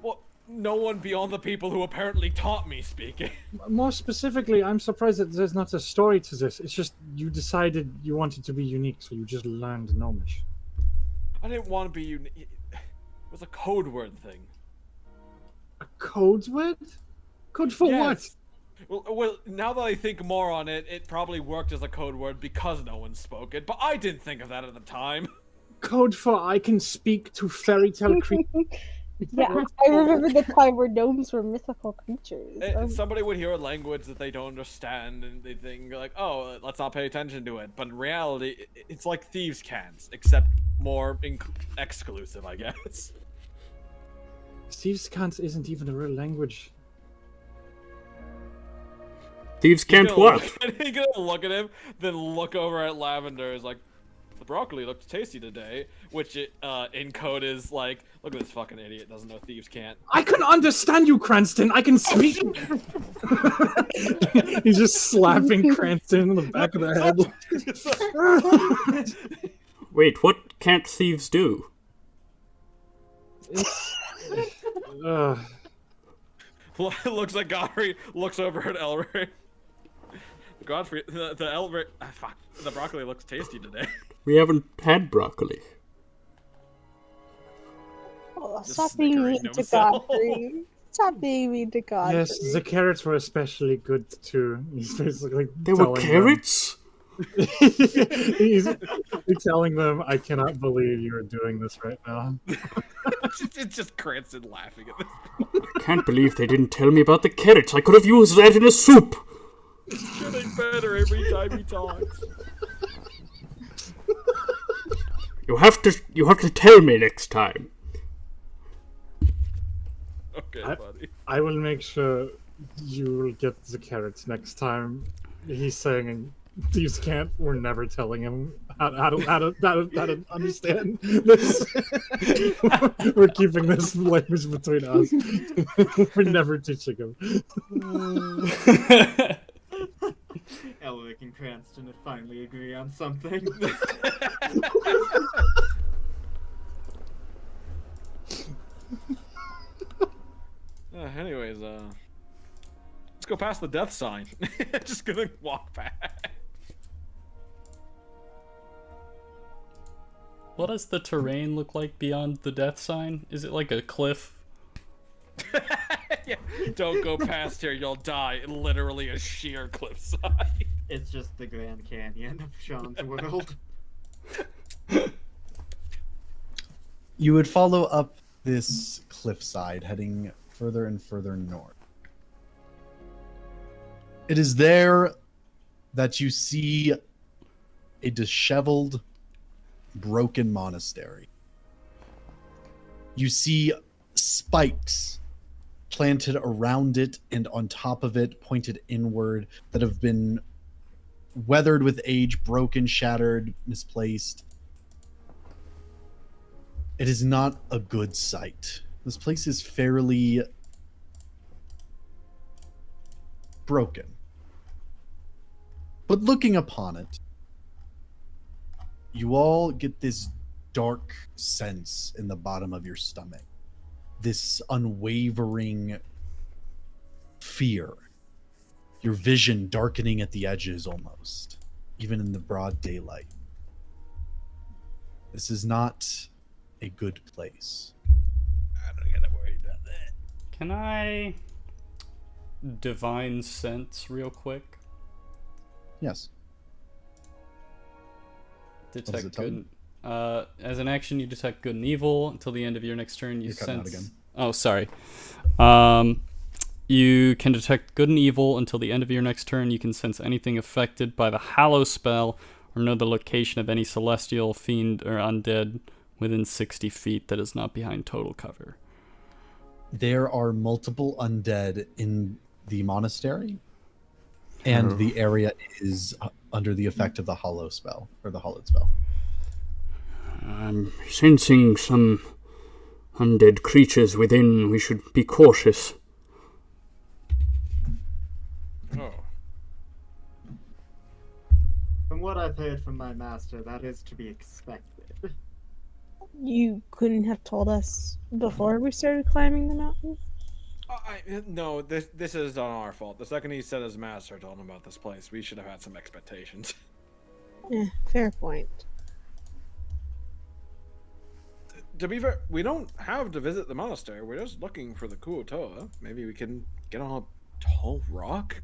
Speaker 3: Well, no one beyond the people who apparently taught me speaking.
Speaker 4: More specifically, I'm surprised that there's not a story to this. It's just you decided you wanted to be unique, so you just learned Gnomish.
Speaker 3: I didn't want to be unique. It was a code word thing.
Speaker 4: A code word? Code for
Speaker 3: Yes. Well, now that I think more on it, it probably worked as a code word because no one spoke it, but I didn't think of that at the time.
Speaker 4: what? Code for I can speak to fairy tale creatures.
Speaker 7: Yeah, I remember the time where gnomes were mythical creatures.
Speaker 3: Somebody would hear a language that they don't understand, and they think like, "Oh, let's not pay attention to it." But in reality, it's like 𝐒𝐔𝐁𝐒𝐂𝐑𝐈𝐁𝐿, except more exclusive, I guess.
Speaker 4: 𝐒𝐔𝐁𝐒𝐂𝐑𝐈𝐁 isn't even a real language.
Speaker 6: 𝐒𝐒𝐔𝐁𝐒𝐂𝐑𝐈𝐁 what?
Speaker 3: He's gonna look at him, then look over at Lavender. Is like, the broccoli looked tasty today, which in code is like, look at this fucking idiot, doesn't know 𝐒𝐒𝐂𝐑𝐈𝐁 can't.
Speaker 4: I can understand you, Cranston. I can speak. He's just slapping Cranston in the back of the head.
Speaker 6: Wait, what can't thieves do?
Speaker 3: Looks like Godfrey looks over at Elric. Godfrey, the Elric, fuck, the broccoli looks tasty today.
Speaker 6: We haven't had broccoli.
Speaker 7: Oh, stop being mean to Godfrey. Stop being mean to Godfrey.
Speaker 4: Yes, the carrots were especially good too. He's basically
Speaker 6: There were carrots?
Speaker 4: He's telling them, I cannot believe you are doing this right now.
Speaker 3: It's just Cranston laughing at this.
Speaker 6: I can't believe they didn't tell me about the carrots. I could have used that in a soup.
Speaker 3: It's getting better every time he talks.
Speaker 6: You have to tell me next time.
Speaker 3: Okay, buddy.
Speaker 4: I will make sure you will get the carrots next time. He's saying thieves can't. We're never telling him how to understand this. We're keeping this language between us. We're never teaching him.
Speaker 11: Elric and Cranston have finally agree on something.
Speaker 3: Anyways, let's go past the death sign. Just gonna walk back.
Speaker 13: What does the terrain look like beyond the death sign? Is it like a cliff?
Speaker 3: Yeah. Don't go past here, you'll die. Literally a sheer cliffside.
Speaker 11: It's just the Grand Canyon of Sean's world.
Speaker 2: You would follow up this cliffside, heading further and further north. It is there that you see a disheveled, broken monastery. You see spikes planted around it and on top of it, pointed inward, that have been weathered with age, broken, shattered, misplaced. It is not a good sight. This place is fairly broken. But looking upon it, you all get this dark sense in the bottom of your stomach. This unwavering fear. Your vision darkening at the edges almost, even in the broad daylight. This is not a good place.
Speaker 3: I don't gotta worry about that.
Speaker 13: Can I divine sense real quick?
Speaker 2: Yes.
Speaker 13: Detect good. As an action, you detect good and evil until the end of your next turn. You
Speaker 2: cutting out
Speaker 13: sense.
Speaker 2: again.
Speaker 13: Oh, sorry. You can detect good and evil until the end of your next turn. You can sense anything affected by the Hallow spell or know the location of any celestial, fiend, or undead within 60 feet that is not behind total cover.
Speaker 2: There are multiple undead in the monastery, and the area is under the effect of the Hollow spell, or the Hallowed spell.
Speaker 6: I'm sensing some undead creatures within. We should be cautious.
Speaker 3: Oh.
Speaker 11: From what I've heard from my master, that is to be expected.
Speaker 7: You couldn't have told us before we started climbing the mountain?
Speaker 3: No, this is on our fault. The second he said his master told him about this place, we should have had some expectations.
Speaker 7: Yeah, fair point.
Speaker 3: To be fair, we don't have to visit the monastery. We're just looking for the 𝐄𝐿. Maybe we can get on a tall rock?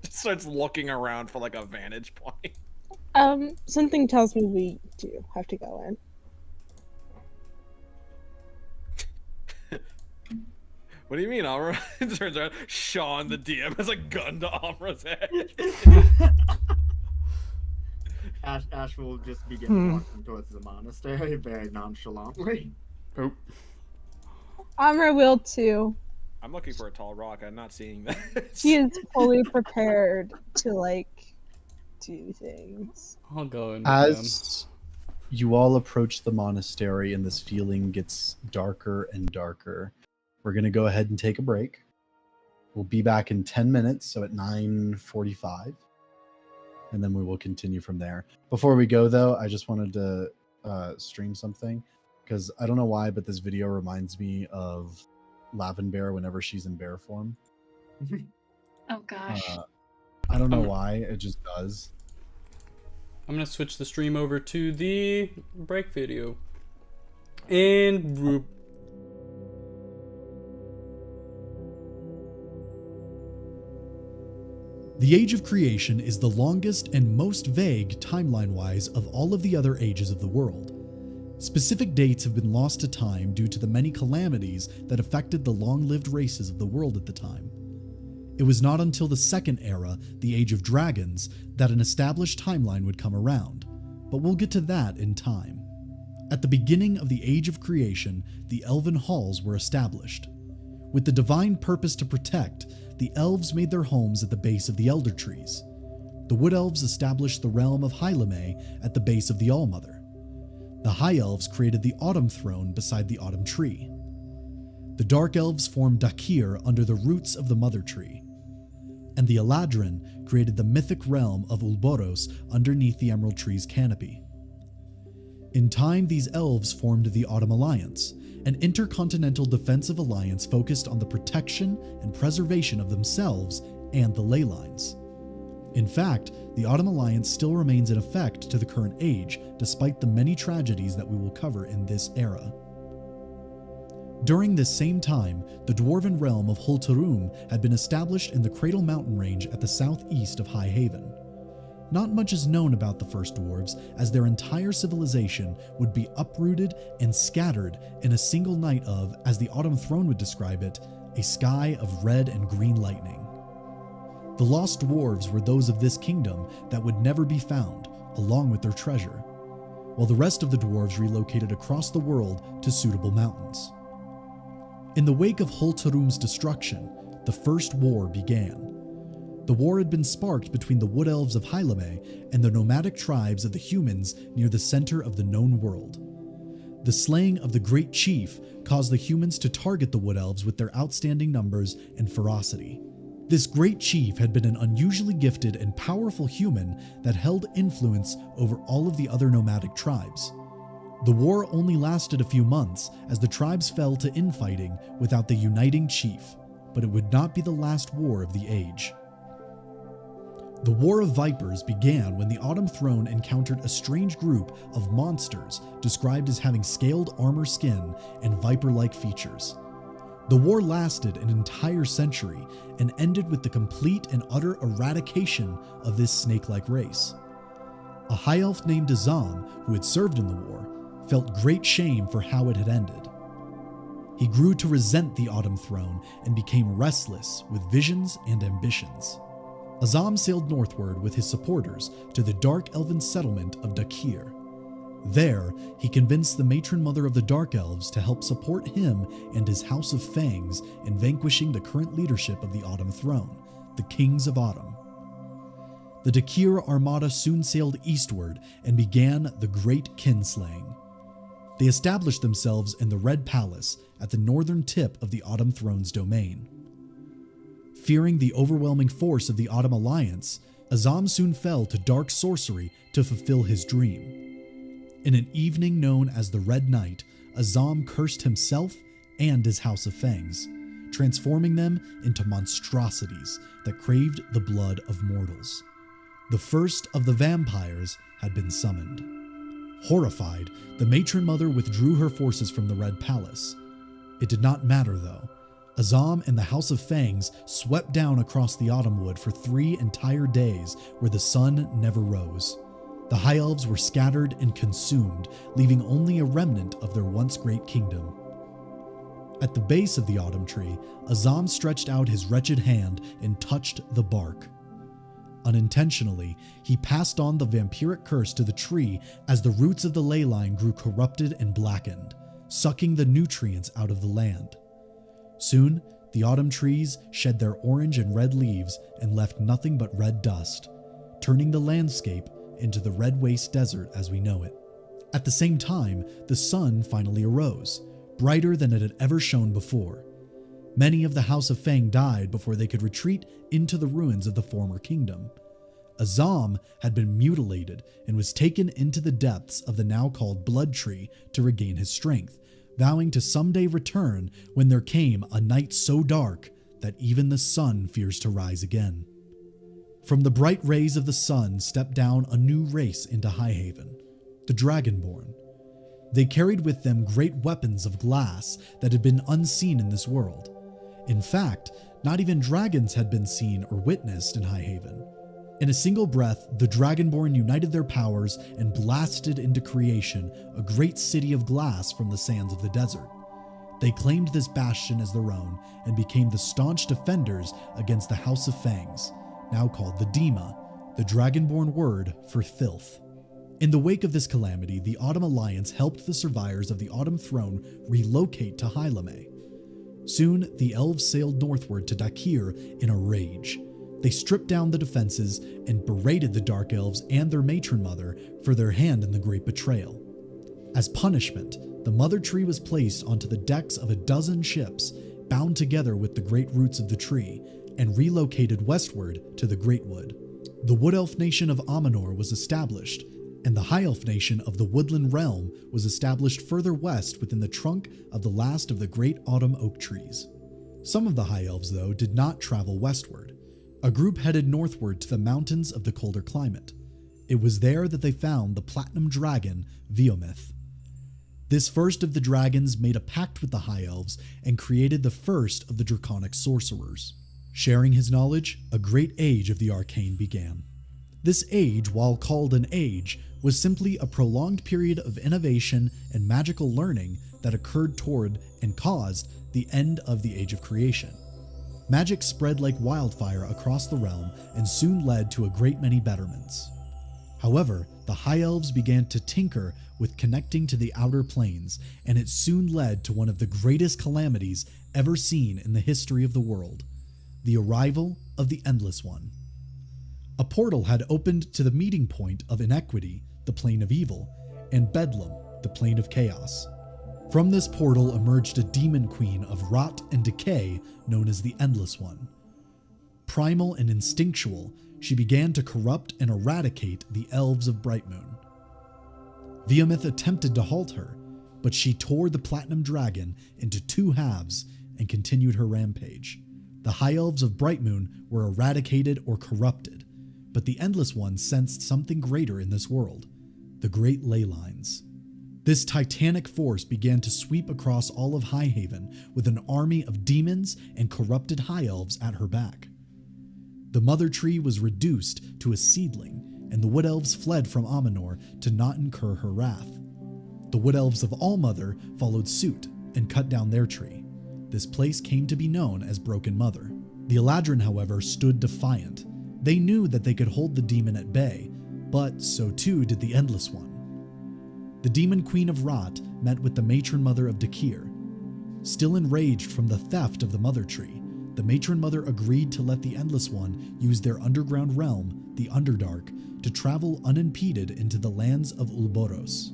Speaker 3: Just starts looking around for like a vantage point.
Speaker 7: Something tells me we do have to go in.
Speaker 3: What do you mean, Amra? It turns out Sean, the DM, has a gun to Amra's head.
Speaker 11: Ash will just begin walking towards the monastery very nonchalantly.
Speaker 6: Oh.
Speaker 7: Amra will too.
Speaker 3: I'm looking for a tall rock. I'm not seeing that.
Speaker 7: She is fully prepared to, like, do things.
Speaker 13: I'll go in.
Speaker 2: As you all approach the monastery and this feeling gets darker and darker, we're going to go ahead and take a break. We'll be back in 10 minutes, so at 9:45. And then we will continue from there. Before we go, though, I just wanted to stream something, because I don't know why, but this video reminds me of Lavenbear whenever she's in bear form.
Speaker 8: Oh gosh.
Speaker 2: I don't know why, it just does.
Speaker 13: I'm going to switch the stream over to the break video. And...
Speaker 2: The Age of Creation is the longest and most vague timeline-wise of all of the other ages of the world. Specific dates have been lost to time due to the many calamities that affected the long-lived races of the world at the time. It was not until the second era, the Age of Dragons, that an established timeline would come around, but we'll get to that in time. At the beginning of the Age of Creation, the Elven Halls were established. With the divine purpose to protect, the elves made their homes at the base of the Elder Trees. The Wood Elves established the realm of 𝐒𝐿𝐵 at the base of the Allmother. The High Elves created the Autumn Throne beside the Autumn Tree. The Dark Elves formed 𝐷𝐾𝐥𝐸 under the roots of the Mother Tree. And the Eladrin created the mythic realm of Ulboros underneath the Emerald Tree's canopy. In time, these elves formed the Autumn Alliance, an intercontinental defensive alliance focused on the protection and preservation of themselves and the ley lines. In fact, the Autumn Alliance still remains in effect to the current age, despite the many tragedies that we will cover in this era. During this same time, the dwarven realm of Holtarum had been established in the Cradle Mountain range at the southeast of High Haven. Not much is known about the first dwarves, as their entire civilization would be uprooted and scattered in a single night of, as the Autumn Throne would describe it, a sky of red and green lightning. The lost dwarves were those of this kingdom that would never be found, along with their treasure, while the rest of the dwarves relocated across the world to suitable mountains. In the wake of Holtarum's destruction, the First War began. The war had been sparked between the Wood Elves of 𝐒𝐿𝐵 and the nomadic tribes of the humans near the center of the known world. The slaying of the Great Chief caused the humans to target the Wood Elves with their outstanding numbers and ferocity. This Great Chief had been an unusually gifted and powerful human that held influence over all of the other nomadic tribes. The war only lasted a few months as the tribes fell to infighting without the uniting chief, but it would not be the last war of the age. The War of Vipers began when the Autumn Throne encountered a strange group of monsters described as having scaled armor skin and viper-like features. The war lasted an entire century and ended with the complete and utter eradication of this snake-like race. A high elf named 𝐒𝐷𝐿, who had served in the war, felt great shame for how it had ended. He grew to resent the Autumn Throne and became restless with visions and ambitions. 𝐒𝐷𝐿 sailed northward with his supporters to the dark elven settlement of 𝐷𝐾𝐥𝐸. There, he convinced the matron mother of the Dark Elves to help support him and his House of Fangs in vanquishing the current leadership of the Autumn Throne, the Kings of Autumn. The 𝐷𝐾𝐥𝐸 armada soon sailed eastward and began the Great Kinslaying. They established themselves in the Red Palace at the northern tip of the Autumn Throne's domain. Fearing the overwhelming force of the Autumn Alliance, 𝐒𝐷𝐿 soon fell to dark sorcery to fulfill his dream. In an evening known as the Red Night, 𝐒𝐷𝐿 cursed himself and his House of Fangs, transforming them into monstrosities that craved the blood of mortals. The first of the vampires had been summoned. Horrified, the matron mother withdrew her forces from the Red Palace. It did not matter though. 𝐒𝐷𝐿 and the House of Fangs swept down across the Autumnwood for 3 entire days where the sun never rose. The High Elves were scattered and consumed, leaving only a remnant of their once great kingdom. At the base of the Autumn Tree, 𝐒𝐷𝐿 stretched out his wretched hand and touched the bark. Unintentionally, he passed on the vampiric curse to the tree as the roots of the ley line grew corrupted and blackened, sucking the nutrients out of the land. Soon, the autumn trees shed their orange and red leaves and left nothing but red dust, turning the landscape into the red waste desert as we know it. At the same time, the sun finally arose, brighter than it had ever shone before. Many of the House of Fang died before they could retreat into the ruins of the former kingdom. 𝐒𝐷𝐿 had been mutilated and was taken into the depths of the now called Blood Tree to regain his strength, vowing to someday return when there came a night so dark that even the sun fears to rise again. From the bright rays of the sun stepped down a new race into High Haven, the Dragonborn. They carried with them great weapons of glass that had been unseen in this world, In fact, not even dragons had been seen or witnessed in Highhaven. In a single breath, the Dragonborn united their powers and blasted into creation a great city of glass from the sands of the desert. They claimed this bastion as their own and became the staunch defenders against the House of Fangs, now called the Dima, the Dragonborn word for filth. In the wake of this calamity, the Autumn Alliance helped the survivors of the Autumn Throne relocate to Hylame. Soon, the elves sailed northward to Dakir in a rage. They stripped down the defenses and berated the Dark Elves and their matron mother for their hand in the great betrayal. As punishment, the Mother Tree was placed onto the decks of a dozen ships, bound together with the great roots of the tree, and relocated westward to the Great Wood. The Wood Elf nation of Amanor was established, and the High Elf nation of the Woodland Realm was established further west within the trunk of the last of the great autumn oak trees. Some of the High Elves, though, did not travel westward. A group headed northward to the mountains of the colder climate. It was there that they found the platinum dragon, Viomith. This first of the dragons made a pact with the High Elves and created the first of the draconic sorcerers. Sharing his knowledge, a great age of the arcane began. This age, while called an age, was simply a prolonged period of innovation and magical learning that occurred toward and caused the end of the Age of Creation. Magic spread like wildfire across the realm and soon led to a great many betterments. However, the High Elves began to tinker with connecting to the outer planes, and it soon led to one of the greatest calamities ever seen in the history of the world: the arrival of the Endless One. A portal had opened to the meeting point of Inequity, the plane of evil, and Bedlam, the plane of chaos. From this portal emerged a demon queen of rot and decay known as the Endless One. Primal and instinctual, she began to corrupt and eradicate the elves of Brightmoon. Viomith attempted to halt her, but she tore the Platinum Dragon into two halves and continued her rampage. The High Elves of Brightmoon were eradicated or corrupted, but the Endless One sensed something greater in this world: the Great Ley Lines. This titanic force began to sweep across all of Highhaven with an army of demons and corrupted High Elves at her back. The Mother Tree was reduced to a seedling, and the Wood Elves fled from Amanor to not incur her wrath. The Wood Elves of Allmother followed suit and cut down their tree. This place came to be known as Broken Mother. The Eladrin, however, stood defiant. They knew that they could hold the demon at bay, but so too did the Endless One. The Demon Queen of Rot met with the Matron Mother of Dakir. Still enraged from the theft of the Mother Tree, the Matron Mother agreed to let the Endless One use their underground realm, the Underdark, to travel unimpeded into the lands of Ulboros.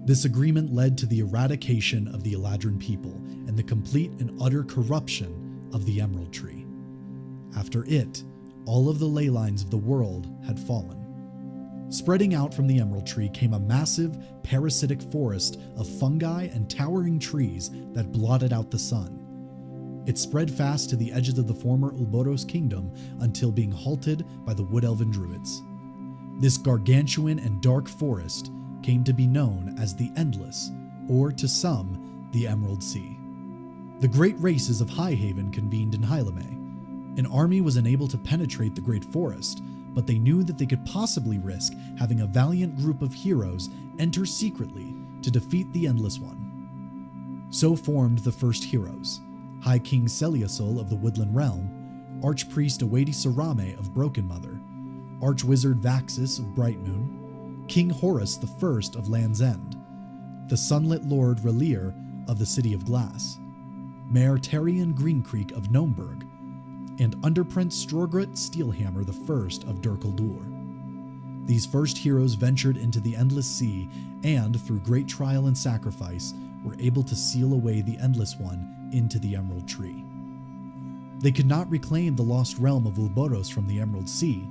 Speaker 2: This agreement led to the eradication of the Eladrin people and the complete and utter corruption of the Emerald Tree. After it, all of the ley lines of the world had fallen. Spreading out from the Emerald Tree came a massive, parasitic forest of fungi and towering trees that blotted out the sun. It spread fast to the edges of the former Ulboros kingdom until being halted by the Wood Elven Druids. This gargantuan and dark forest came to be known as the Endless, or to some, the Emerald Sea. The great races of Highhaven convened in Hylame. An army was unable to penetrate the great forest, but they knew that they could possibly risk having a valiant group of heroes enter secretly to defeat the Endless One. So formed the first heroes: High King Celiasol of the Woodland Realm, Archpriest Awadi Sarame of Broken Mother, Archwizard Vaxis of Brightmoon, King Horus I of Land's End, the Sunlit Lord Relir of the City of Glass, Mayor Tarian Greencreek of Gnomeburg, and Underprince Strogrit Steelhammer I of Durkaldur. These first heroes ventured into the Endless Sea and, through great trial and sacrifice, were able to seal away the Endless One into the Emerald Tree. They could not reclaim the lost realm of Ulboros from the Emerald Sea,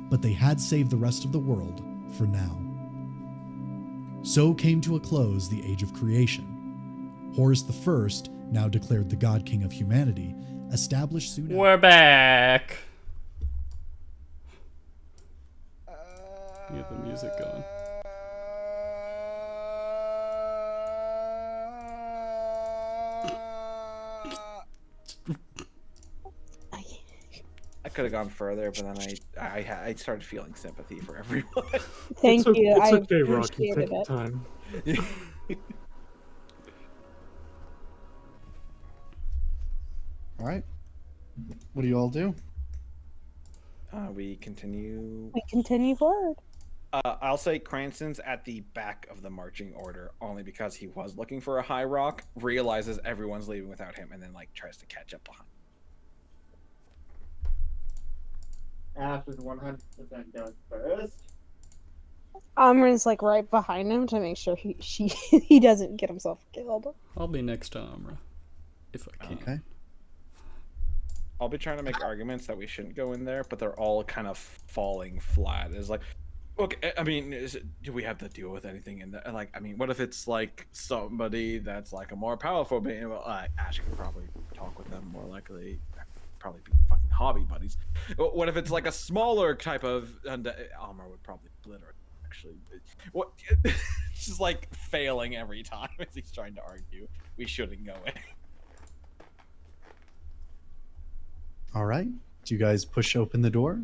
Speaker 2: but they had saved the rest of the world for now. So came to a close the Age of Creation. Horus I, now declared the God King of humanity, established soon.
Speaker 13: We're back. Get the music going.
Speaker 3: I could have gone further, but then I started feeling sympathy for everyone.
Speaker 7: Thank you.
Speaker 4: It's
Speaker 7: I
Speaker 4: okay, Rocky.
Speaker 7: appreciated
Speaker 4: Take your
Speaker 7: it.
Speaker 4: time.
Speaker 2: All right. What do you all do?
Speaker 3: We continue.
Speaker 7: We continue forward.
Speaker 3: I'll say Cranston's at the back of the marching order only because he was looking for a high rock, realizes everyone's leaving without him, and then like tries to catch up behind.
Speaker 11: Ash is 100% going first.
Speaker 7: Amra's like right behind him to make sure he doesn't get himself killed.
Speaker 13: I'll be next to Amra, if I can.
Speaker 2: Okay.
Speaker 3: I'll be trying to make arguments that we shouldn't go in there, but they're all kind of falling flat. It's like, okay, I mean, do we have to deal with anything in there? Like, I mean, what if it's like somebody that's like a more powerful being? Well, Ash could probably talk with them more likely. Probably be fucking hobby buddies. What if it's like a smaller type of Almar would probably glitter. Actually, what? Just like failing every time as he's trying to argue. We shouldn't go in.
Speaker 2: All right. Do you guys push open the door?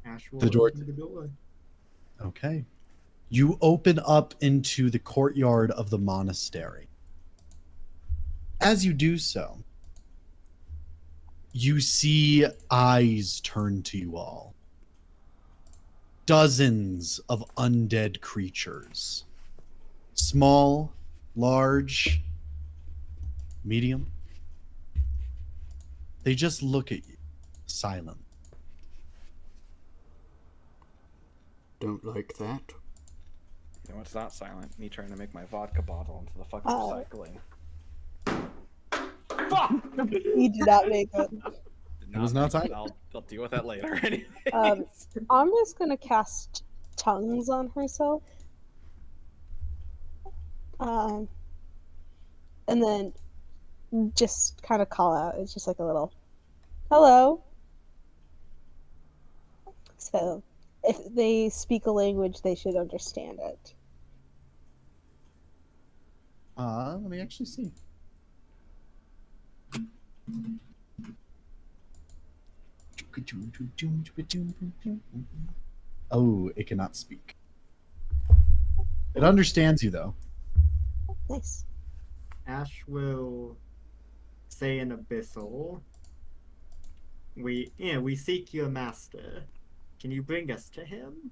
Speaker 11: Ash will
Speaker 2: The door.
Speaker 11: open the door.
Speaker 2: Okay. You open up into the courtyard of the monastery. As you do so, you see eyes turn to you all. Dozens of undead creatures. Small, large, medium. They just look at you, silent.
Speaker 6: Don't like that.
Speaker 3: You know what's not silent? Me trying to make my vodka bottle into the fucking recycling. Fuck!
Speaker 7: You did not make it.
Speaker 2: It was not silent.
Speaker 3: I'll deal with that later. Anyway.
Speaker 7: Amra's gonna cast tongues on herself. And then just kind of call out. It's just like a little hello. So if they speak a language, they should understand it.
Speaker 2: Let me actually see. Oh, it cannot speak. It understands you, though.
Speaker 7: Nice.
Speaker 11: Ash will say in Abyssal, we seek your master. Can you bring us to him?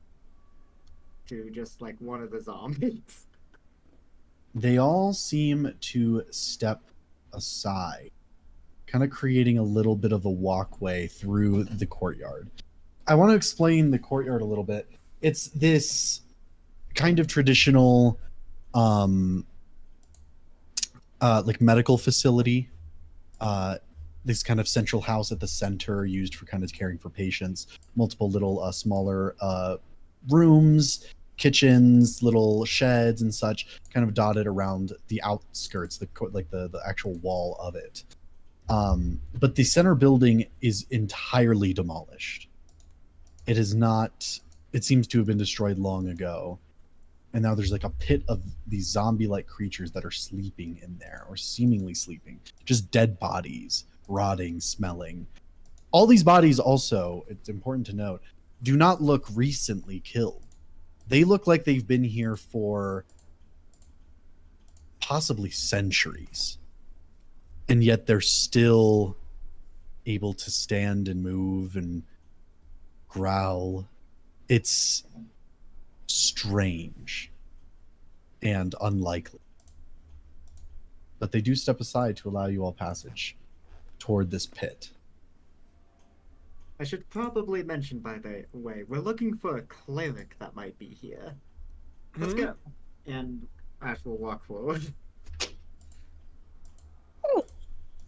Speaker 11: To just like one of the zombies.
Speaker 2: They all seem to step aside, kind of creating a little bit of a walkway through the courtyard. I want to explain the courtyard a little bit. It's this kind of traditional like medical facility. This kind of central house at the center used for kind of caring for patients. Multiple little smaller rooms, kitchens, little sheds and such, kind of dotted around the outskirts, the actual wall of it. But the center building is entirely demolished. It is not. It seems to have been destroyed long ago. And now there's like a pit of these zombie-like creatures that are sleeping in there, or seemingly sleeping. Just dead bodies, rotting, smelling. All these bodies also, it's important to note, do not look recently killed. They look like they've been here for possibly centuries. And yet they're still able to stand and move and growl. It's strange and unlikely. But they do step aside to allow you all passage toward this pit.
Speaker 11: I should probably mention, by the way, we're looking for a cleric that might be here. Let's go. And Ash will walk forward.
Speaker 7: Oh,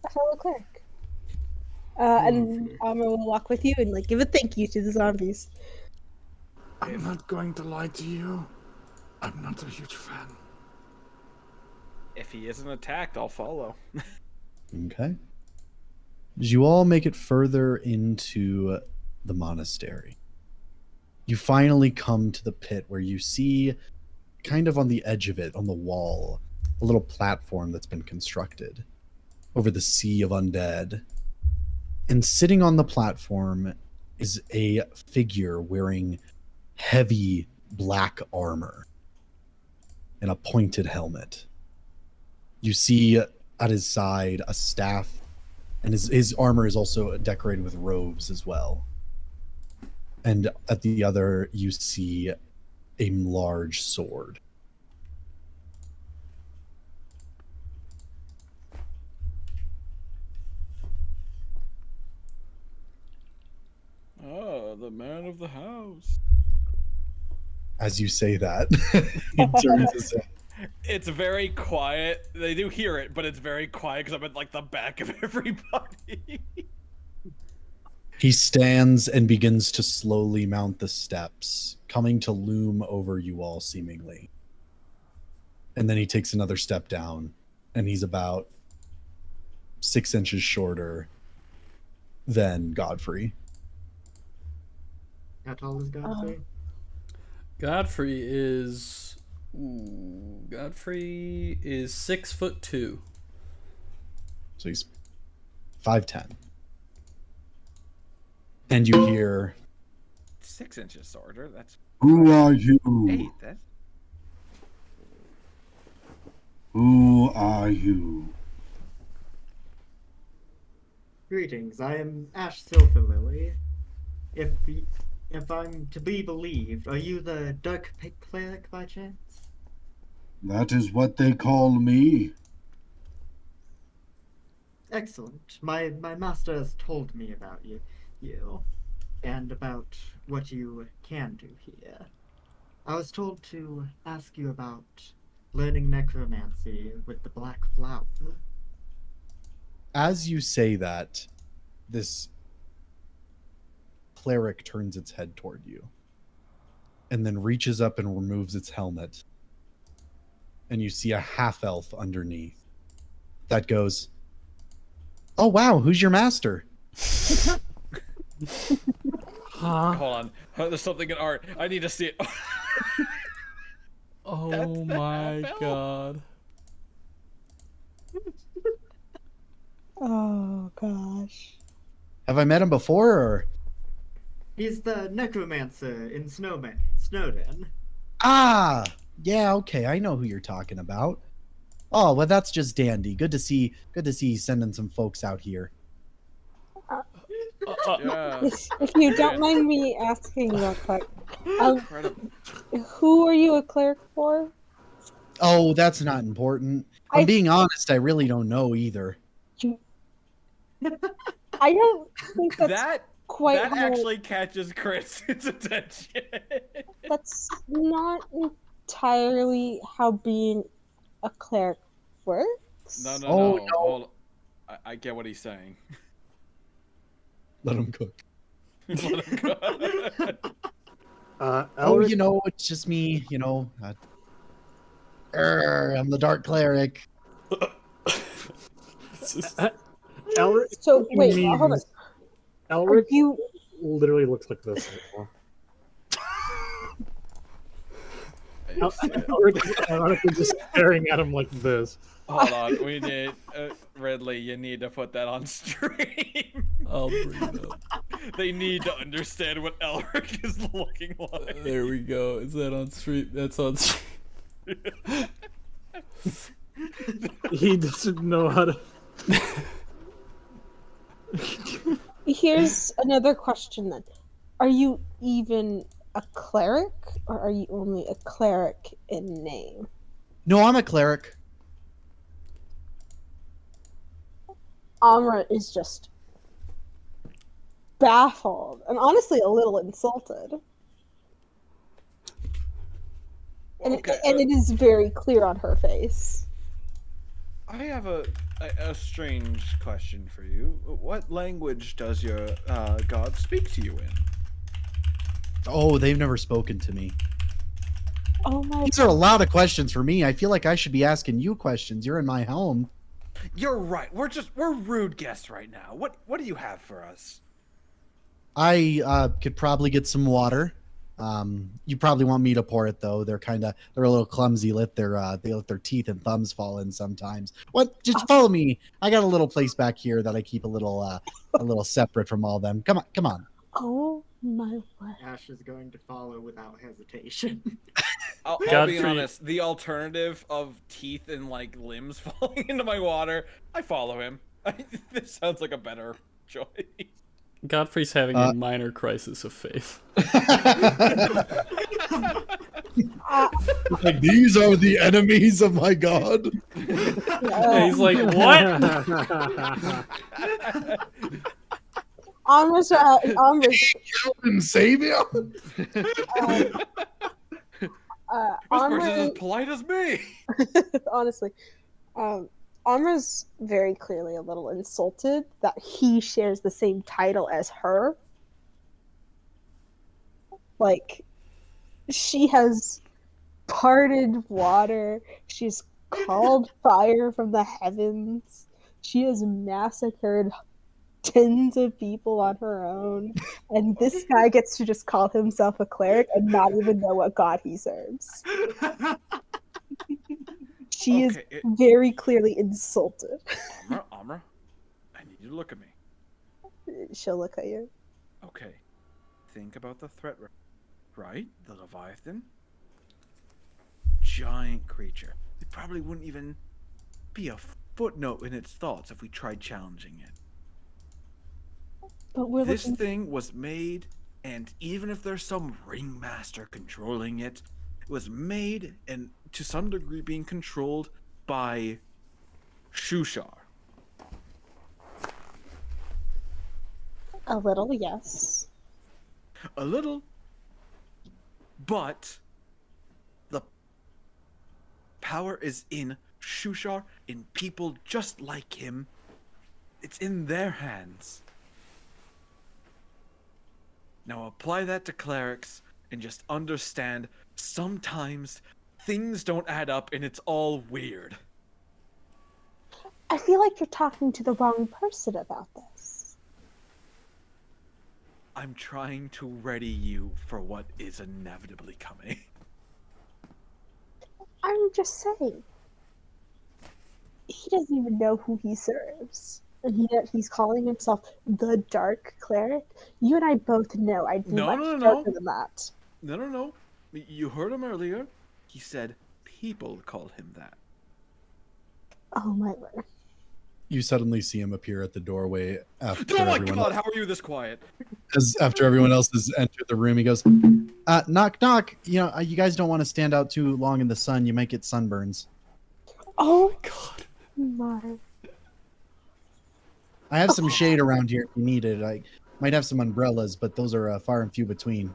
Speaker 7: a fellow cleric. And Amra will walk with you and like give a thank you to the zombies.
Speaker 4: I'm not going to lie to you. I'm not a huge fan.
Speaker 3: If he isn't attacked, I'll follow.
Speaker 2: Okay. As you all make it further into the monastery, you finally come to the pit where you see, kind of on the edge of it, on the wall, a little platform that's been constructed over the sea of undead. And sitting on the platform is a figure wearing heavy black armor and a pointed helmet. You see at his side a staff, and his armor is also decorated with robes as well. And at the other, you see a large sword.
Speaker 3: Oh, the man of the house.
Speaker 2: As you say that, he turns his head.
Speaker 3: It's very quiet. They do hear it, but it's very quiet because I'm at like the back of everybody.
Speaker 2: He stands and begins to slowly mount the steps, coming to loom over you all seemingly. And then he takes another step down, and he's about 6 inches shorter than Godfrey.
Speaker 11: How tall is Godfrey?
Speaker 13: Godfrey is 6'2".
Speaker 2: So he's 5'10". And you hear
Speaker 3: 6 inches shorter. That's
Speaker 14: Who are you?
Speaker 3: 8. That's
Speaker 14: Who are you?
Speaker 11: Greetings, I am Ash Silverlily. If I'm to be believed, are you the Dark Cleric by chance?
Speaker 14: That is what they call me.
Speaker 11: Excellent. My master has told me about you, and about what you can do here. I was told to ask you about learning necromancy with the Black Flower.
Speaker 2: as you say that, this cleric turns its head toward you and then reaches up and removes its helmet. And you see a half-elf underneath that goes, "Oh, wow, who's your master?"
Speaker 3: Hold on. There's something in art. I need to see it.
Speaker 13: Oh my god.
Speaker 7: Oh gosh.
Speaker 2: Have I met him before, or?
Speaker 11: He's the necromancer in Snowden.
Speaker 2: Ah, yeah, okay, I know who you're talking about. Oh, well, that's just dandy. Good to see you sending some folks out here.
Speaker 3: Yeah.
Speaker 7: If you don't mind me asking real quick, who are you a cleric for?
Speaker 2: Oh, that's not important. If I'm being honest, I really don't know either.
Speaker 7: I don't think that's
Speaker 3: That
Speaker 7: quite
Speaker 3: that
Speaker 7: how-
Speaker 3: actually catches Chris' attention.
Speaker 7: That's not entirely how being a cleric works.
Speaker 3: No. Hold on. I get what he's saying.
Speaker 2: Let him cook.
Speaker 3: Let him go.
Speaker 2: Oh, you know, it's just me, you know. I'm the dark cleric.
Speaker 4: Elric.
Speaker 7: So wait, hold on.
Speaker 4: Elric
Speaker 7: you
Speaker 4: literally looks like this. Elric is ironically just staring at him like this.
Speaker 3: Hold on, we need Ridley. You need to put that on stream.
Speaker 13: I'll bring it up.
Speaker 3: They need to understand what Elric is looking like.
Speaker 13: There we go. Is that on stream? That's on stream.
Speaker 4: He doesn't know how to.
Speaker 7: Here's another question then. Are you even a cleric, or are you only a cleric in name?
Speaker 2: No, I'm a cleric.
Speaker 7: Amra is just baffled and honestly a little insulted. And it is very clear on her face.
Speaker 3: I have a strange question for you. What language does your god speak to you in?
Speaker 2: Oh, they've never spoken to me.
Speaker 7: Oh my!
Speaker 2: These are a lot of questions for me. I feel like I should be asking you questions. You're in my home.
Speaker 3: You're right. We're rude guests right now. What do you have for us?
Speaker 2: I could probably get some water. You probably want me to pour it though. They're a little clumsy. They let their teeth and thumbs fall in sometimes. What? Just follow me. I got a little place back here that I keep a little separate from all them. Come on.
Speaker 7: Oh my word.
Speaker 11: Ash is going to follow without hesitation.
Speaker 1: I'll be honest. The alternative of teeth and like limbs falling into my water, I follow him. This sounds like a better choice.
Speaker 13: Godfrey's having a minor crisis of faith.
Speaker 2: Like, these are the enemies of my god.
Speaker 13: He's like, what?
Speaker 7: Almost
Speaker 2: Savior.
Speaker 1: This person's as polite as me.
Speaker 7: Honestly, Amra's very clearly a little insulted that he shares the same title as her. Like, she has parted water. She's called fire from the heavens. She has massacred tens of people on her own. And this guy gets to just call himself a cleric and not even know what god he serves. She is very clearly insulted.
Speaker 1: Amra, I need you to look at me.
Speaker 7: She'll look at you.
Speaker 1: Okay. Think about the threat, right? The Leviathan? Giant creature. It probably wouldn't even be a footnote in its thoughts if we tried challenging it.
Speaker 7: But
Speaker 1: this thing was made, and even if there's some ringmaster controlling it, it was made and to some degree being controlled by 𝐄𝐱𝐩𝐥𝐯.
Speaker 7: A little, yes.
Speaker 1: A little. But the power is in 𝐄𝐱𝐩𝐿, in people just like him. It's in their hands. Now apply that to clerics and just understand sometimes things don't add up and it's all weird.
Speaker 7: I feel like you're talking to the wrong person about this.
Speaker 1: I'm trying to ready you for what is inevitably coming.
Speaker 7: I'm just saying. He doesn't even know who he serves. And he's calling himself the Dark Cleric. You and I both know I'd be much darker than that.
Speaker 1: No. You heard him earlier. He said people call him that.
Speaker 7: Oh my word.
Speaker 2: You suddenly see him appear at the doorway after
Speaker 1: Oh my
Speaker 2: everyone
Speaker 1: god,
Speaker 2: else,
Speaker 1: how are you this quiet?
Speaker 2: after everyone else has entered the room. He goes, knock, knock. You guys don't want to stand out too long in the sun. You might get sunburns.
Speaker 7: Oh god. My.
Speaker 2: I have some shade around here if you need it. I might have some umbrellas, but those are far and few between.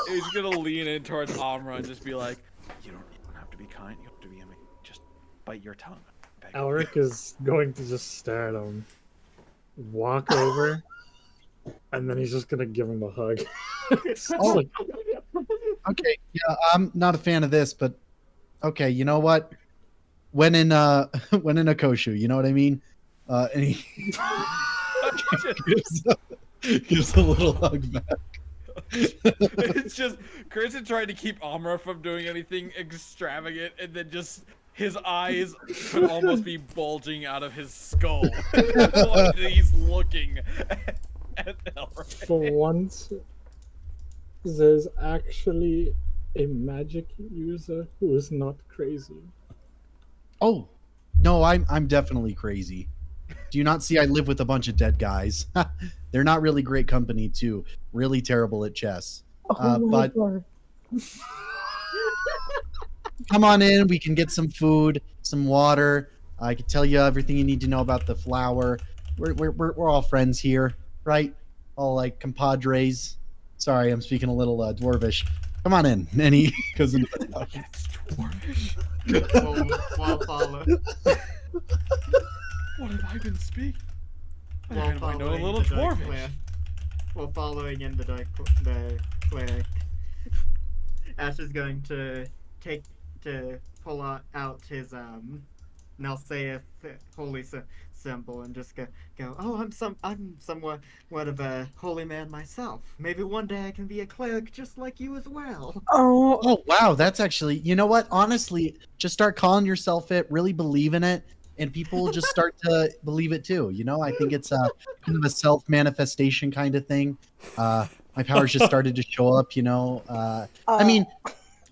Speaker 1: He's gonna lean in towards Amra and just be like, you don't have to be kind, you have to be just bite your tongue.
Speaker 4: Elric is going to just stare at him, walk over, and then he's just gonna give him a hug.
Speaker 2: Okay, yeah, I'm not a fan of this, but okay, you know what? When in a 𝐄𝐱𝐩𝐿, you know what I mean? And he gives a little hug back.
Speaker 1: It's just Kristen trying to keep Amra from doing anything extravagant, and then just his eyes could almost be bulging out of his skull while he's looking at Elric.
Speaker 4: For once, there's actually a magic user who is not crazy.
Speaker 2: Oh, no, I'm definitely crazy. Do you not see I live with a bunch of dead guys? They're not really great company, too. Really terrible at chess. But come on in. We can get some food, some water. I can tell you everything you need to know about the flower. We're all friends here, right? All like compadres. Sorry, I'm speaking a little dwarvish. Come on in. And he goes into the house.
Speaker 1: It's dwarvish.
Speaker 11: While follow.
Speaker 1: What have I been speaking?
Speaker 11: While
Speaker 1: I know a
Speaker 11: following
Speaker 1: little
Speaker 11: the Dark
Speaker 1: dwarvish.
Speaker 11: Cleric. While following in the cleric, Ash is going to pull out his and I'll say a holy symbol and just go. Oh, I'm somewhat of a holy man myself. Maybe one day I can be a cleric just like you as well.
Speaker 2: Oh wow, that's actually, you know what? Honestly, just start calling yourself it, really believe in it, and people will just start to believe it too. You know, I think it's a kind of a self-manifestation kind of thing. My powers just started to show up, you know. I mean,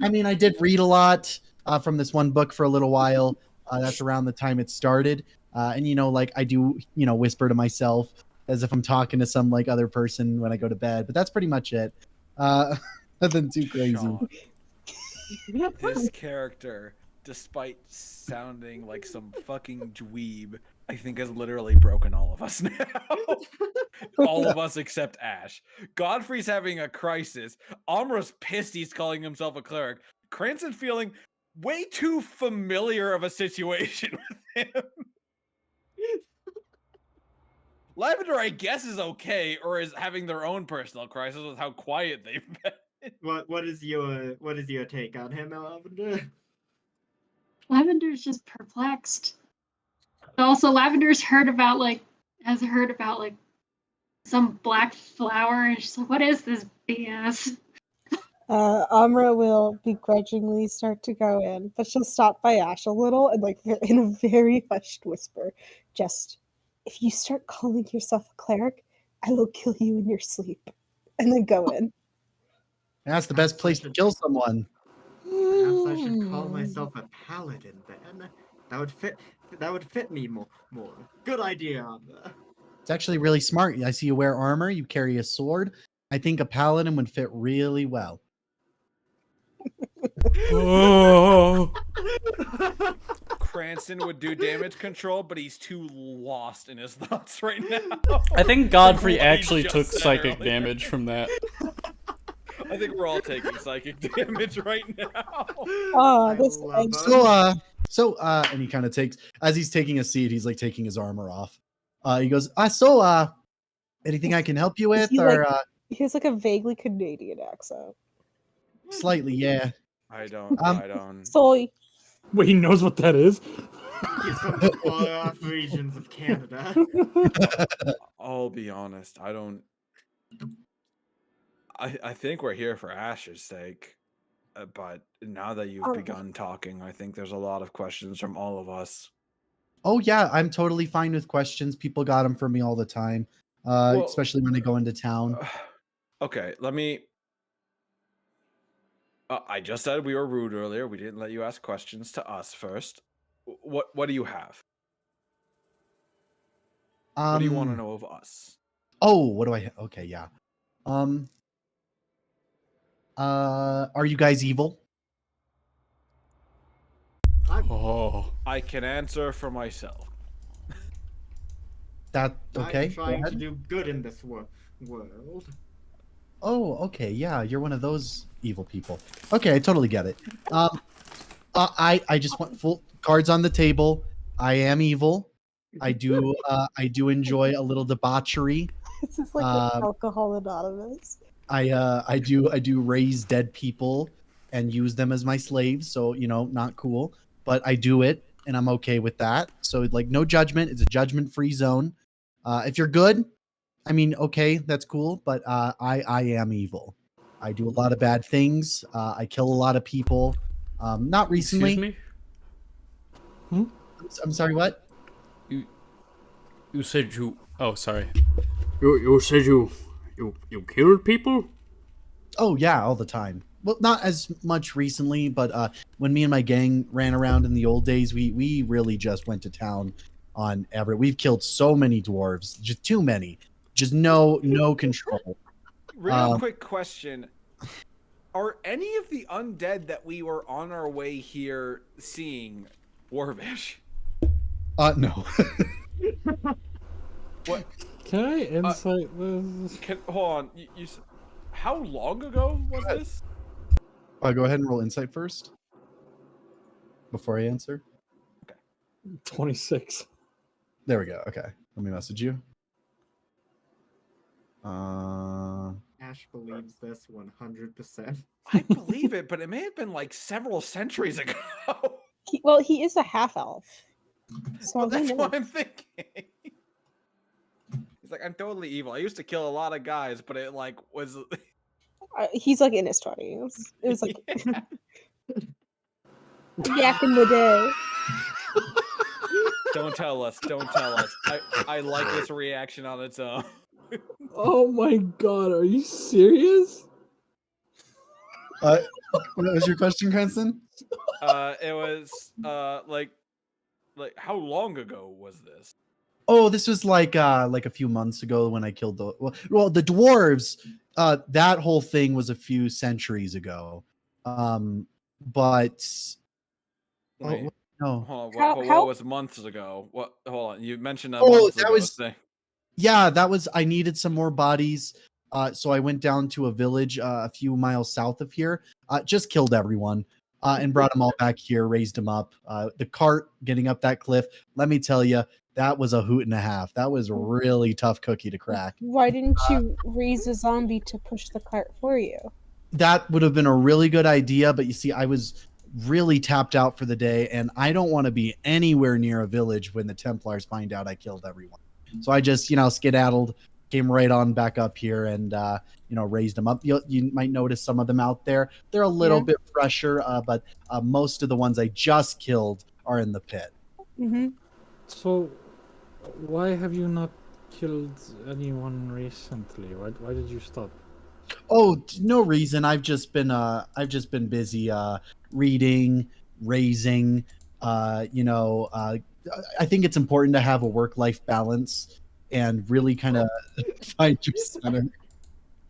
Speaker 2: I did read a lot from this one book for a little while. That's around the time it started. And, you know, like I do, you know, whisper to myself as if I'm talking to some like other person when I go to bed. But that's pretty much it. Nothing too crazy.
Speaker 3: Sean, this character, despite sounding like some fucking dweeb, I think has literally broken all of us now. All of us except Ash. Godfrey's having a crisis. Amra's pissed he's calling himself a cleric. Cranston feeling way too familiar of a situation with him. Lavender, I guess, is okay, or is having their own personal crisis with how quiet they've been.
Speaker 11: What is your take on him, Lavender?
Speaker 8: Lavender's just perplexed. Also, Lavender's heard about some black flower, and she's like, "What is this BS?"
Speaker 7: Amra will begrudgingly start to go in, but she'll stop by Ash a little and, like, in a very hushed whisper, just, if you start calling yourself a cleric, I will kill you in your sleep. And then go in.
Speaker 2: That's the best place to kill someone.
Speaker 11: Perhaps I should call myself a paladin then. That would fit me more. Good idea, Amra.
Speaker 2: It's actually really smart. I see you wear armor, you carry a sword. I think a paladin would fit really well.
Speaker 3: Oh. Cranston would do damage control, but he's too lost in his thoughts right now.
Speaker 13: I think Godfrey actually
Speaker 3: just
Speaker 13: took
Speaker 3: said
Speaker 13: psychic
Speaker 3: earlier.
Speaker 13: damage from that.
Speaker 3: I think we're all taking psychic damage right now.
Speaker 7: Oh, this
Speaker 2: and he kind of takes, as he's taking a seat, he's like taking his armor off. He goes, anything I can help you with?
Speaker 7: he,
Speaker 2: Or
Speaker 7: like, he has like a vaguely Canadian accent.
Speaker 2: slightly, yeah.
Speaker 3: I don't.
Speaker 7: Soy.
Speaker 4: Wait, he knows what that is?
Speaker 11: He's from the far-off regions of Canada.
Speaker 3: I'll be honest, I don't. I think we're here for Ash's sake, but now that you've begun talking, I think there's a lot of questions from all of us.
Speaker 2: Oh yeah, I'm totally fine with questions. People got them for me all the time, especially when I go into town.
Speaker 3: Okay, let me. I just said we were rude earlier. We didn't let you ask questions to us first. What do you have? What do you want to know of us?
Speaker 2: Oh, what do I? Okay, yeah. Are you guys evil?
Speaker 3: I can answer for myself.
Speaker 2: That okay?
Speaker 11: I'm trying to do good in this world.
Speaker 2: Oh, okay, yeah, you're one of those evil people. Okay, I totally get it. I just want full cards on the table. I am evil. I do enjoy a little debauchery.
Speaker 7: This is like Alcohol Anonymous.
Speaker 2: I do raise dead people and use them as my slaves, so you know, not cool, but I do it and I'm okay with that. So like no judgment. It's a judgment-free zone. If you're good, I mean, okay, that's cool, but I am evil. I do a lot of bad things. I kill a lot of people. Not recently.
Speaker 9: Excuse me?
Speaker 2: I'm sorry, what?
Speaker 9: You said you... Oh, sorry.
Speaker 6: You said you killed people?
Speaker 2: Oh, yeah, all the time. Well, not as much recently, but when me and my gang ran around in the old days, we really just went to town on Everett. We've killed so many dwarves, just too many. Just no control.
Speaker 3: Real quick question. Are any of the undead that we were on our way here seeing dwarvish?
Speaker 2: No.
Speaker 3: What?
Speaker 4: Can I insight this?
Speaker 3: Hold on. You how long ago was this?
Speaker 2: Go ahead and roll insight first before I answer.
Speaker 4: 26.
Speaker 2: There we go. Okay. Let me message you.
Speaker 11: Ash believes this 100%.
Speaker 3: I believe it, but it may have been like several centuries ago.
Speaker 7: He is a half elf. So
Speaker 1: Well, that's
Speaker 7: who
Speaker 1: what
Speaker 7: knows?
Speaker 1: I'm thinking. He's like, I'm totally evil. I used to kill a lot of guys, but it like was.
Speaker 7: He's like in his 20s. It was like
Speaker 1: Yeah.
Speaker 7: back in the day.
Speaker 1: Don't tell us. Don't tell us. I like this reaction on its own.
Speaker 10: Oh my god, are you serious?
Speaker 2: What was your question, Cranston?
Speaker 1: It was like how long ago was this?
Speaker 2: Oh, this was like a few months ago when I killed the the dwarves. That whole thing was a few centuries ago. But
Speaker 1: Wait,
Speaker 2: no.
Speaker 1: hold on.
Speaker 7: How-
Speaker 1: What was months ago? What? Hold on. You mentioned a
Speaker 2: Oh,
Speaker 1: months
Speaker 2: that
Speaker 1: ago
Speaker 2: was-
Speaker 1: thing.
Speaker 2: Yeah, that was. I needed some more bodies. So I went down to a village a few miles south of here. Just killed everyone. And brought them all back here, raised them up. The cart getting up that cliff, let me tell you, that was a hoot and a half. That was a really tough cookie to crack.
Speaker 7: Why didn't you raise a zombie to push the cart for you?
Speaker 2: That would have been a really good idea, but you see, I was really tapped out for the day, and I don't want to be anywhere near a village when the Templars find out I killed everyone. So I just, skedaddled, came right on back up here, and raised them up. You might notice some of them out there. They're a little bit fresher, but most of the ones I just killed are in the pit.
Speaker 7: Mm-hmm.
Speaker 4: So, why have you not killed anyone recently? Why did you stop?
Speaker 2: Oh, no reason. I've just been busy reading, raising. I think it's important to have a work-life balance and really kind of find your center.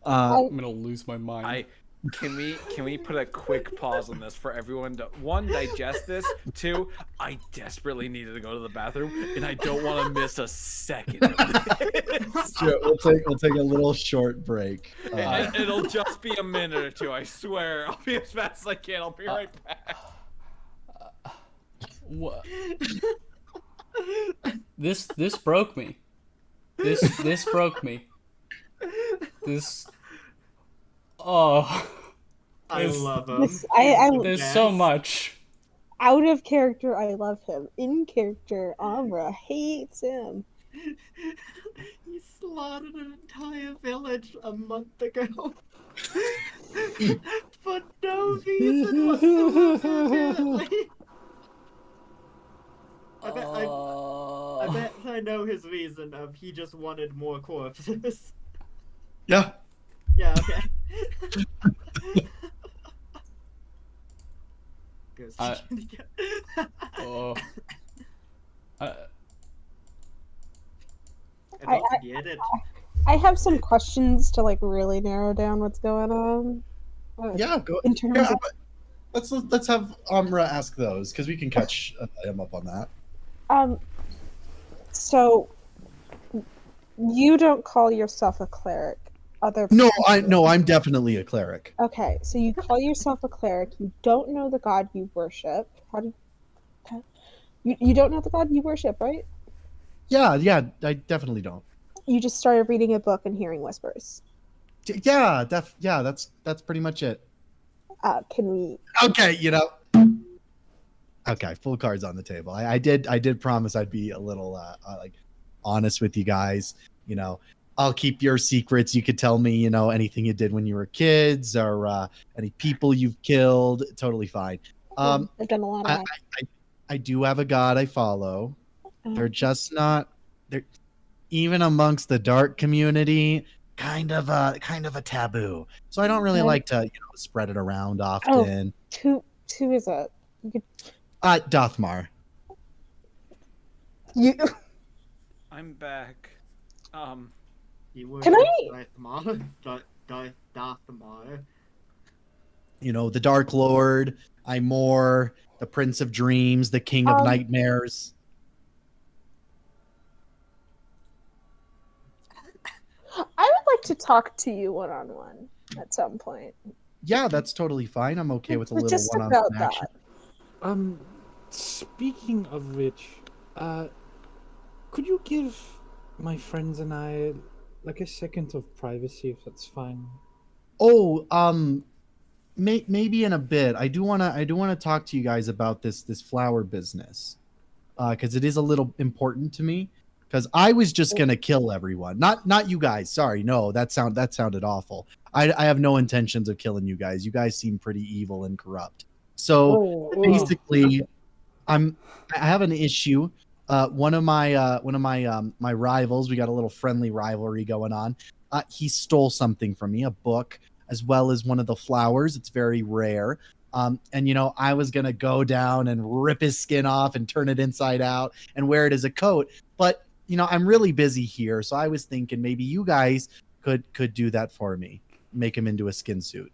Speaker 13: I'm gonna lose my mind.
Speaker 1: Can we put a quick pause on this for everyone to one, digest this, two, I desperately needed to go to the bathroom and I don't want to miss a second of this.
Speaker 2: Sure, we'll take a little short break.
Speaker 1: It'll just be a minute or two, I swear. I'll be as fast as I can. I'll be right back.
Speaker 13: What? This broke me. This broke me. This. Oh.
Speaker 11: I love him.
Speaker 13: There's so much.
Speaker 7: Out of character, I love him. In character, Amra hates him.
Speaker 11: He slaughtered an entire village a month ago. For no reason whatsoever, apparently. I bet I know his reason of he just wanted more corpses.
Speaker 2: Yeah.
Speaker 11: Yeah, okay. Goes to get it.
Speaker 7: I have some questions to really narrow down what's going on.
Speaker 2: Yeah, go.
Speaker 7: In terms of
Speaker 2: Let's have Amra ask those because we can catch him up on that.
Speaker 7: So you don't call yourself a cleric.
Speaker 2: I'm definitely a cleric.
Speaker 7: Okay, so you call yourself a cleric. You don't know the god you worship. You don't know the god you worship, right?
Speaker 2: Yeah, I definitely don't.
Speaker 7: You just started reading a book and hearing whispers.
Speaker 2: Yeah, that's pretty much it.
Speaker 7: Can we?
Speaker 2: Okay, Okay, full cards on the table. I did promise I'd be a little honest with you guys. I'll keep your secrets. You could tell me, anything you did when you were kids or any people you've killed. Totally fine.
Speaker 7: I've done a lot of
Speaker 2: I do have a god I follow. They're just not. They're even amongst the dark community, kind of a taboo. So I don't really like to spread it around often.
Speaker 7: Who is it?
Speaker 2: Dothmar.
Speaker 7: You.
Speaker 1: I'm back.
Speaker 7: Can I?
Speaker 11: Dothmar.
Speaker 2: The Dark Lord, Imor, the Prince of Dreams, the King of Nightmares.
Speaker 7: I would like to talk to you one-on-one at some point.
Speaker 2: Yeah, that's totally fine. I'm okay with a little
Speaker 7: Just
Speaker 2: one-on-one
Speaker 7: about
Speaker 2: action.
Speaker 7: that.
Speaker 4: Speaking of which, could you give my friends and I a second of privacy, if that's fine?
Speaker 2: Oh, maybe in a bit. I do wanna talk to you guys about this flower business. because it is a little important to me. Because I was just gonna kill everyone, not you guys. Sorry, no, that sounded awful. I have no intentions of killing you guys. You guys seem pretty evil and corrupt. So basically, I have an issue. One of my my rivals, we got a little friendly rivalry going on. He stole something from me, a book, as well as one of the flowers. It's very rare. And I was gonna go down and rip his skin off and turn it inside out and wear it as a coat. But I'm really busy here, so I was thinking maybe you guys could do that for me, make him into a skin suit.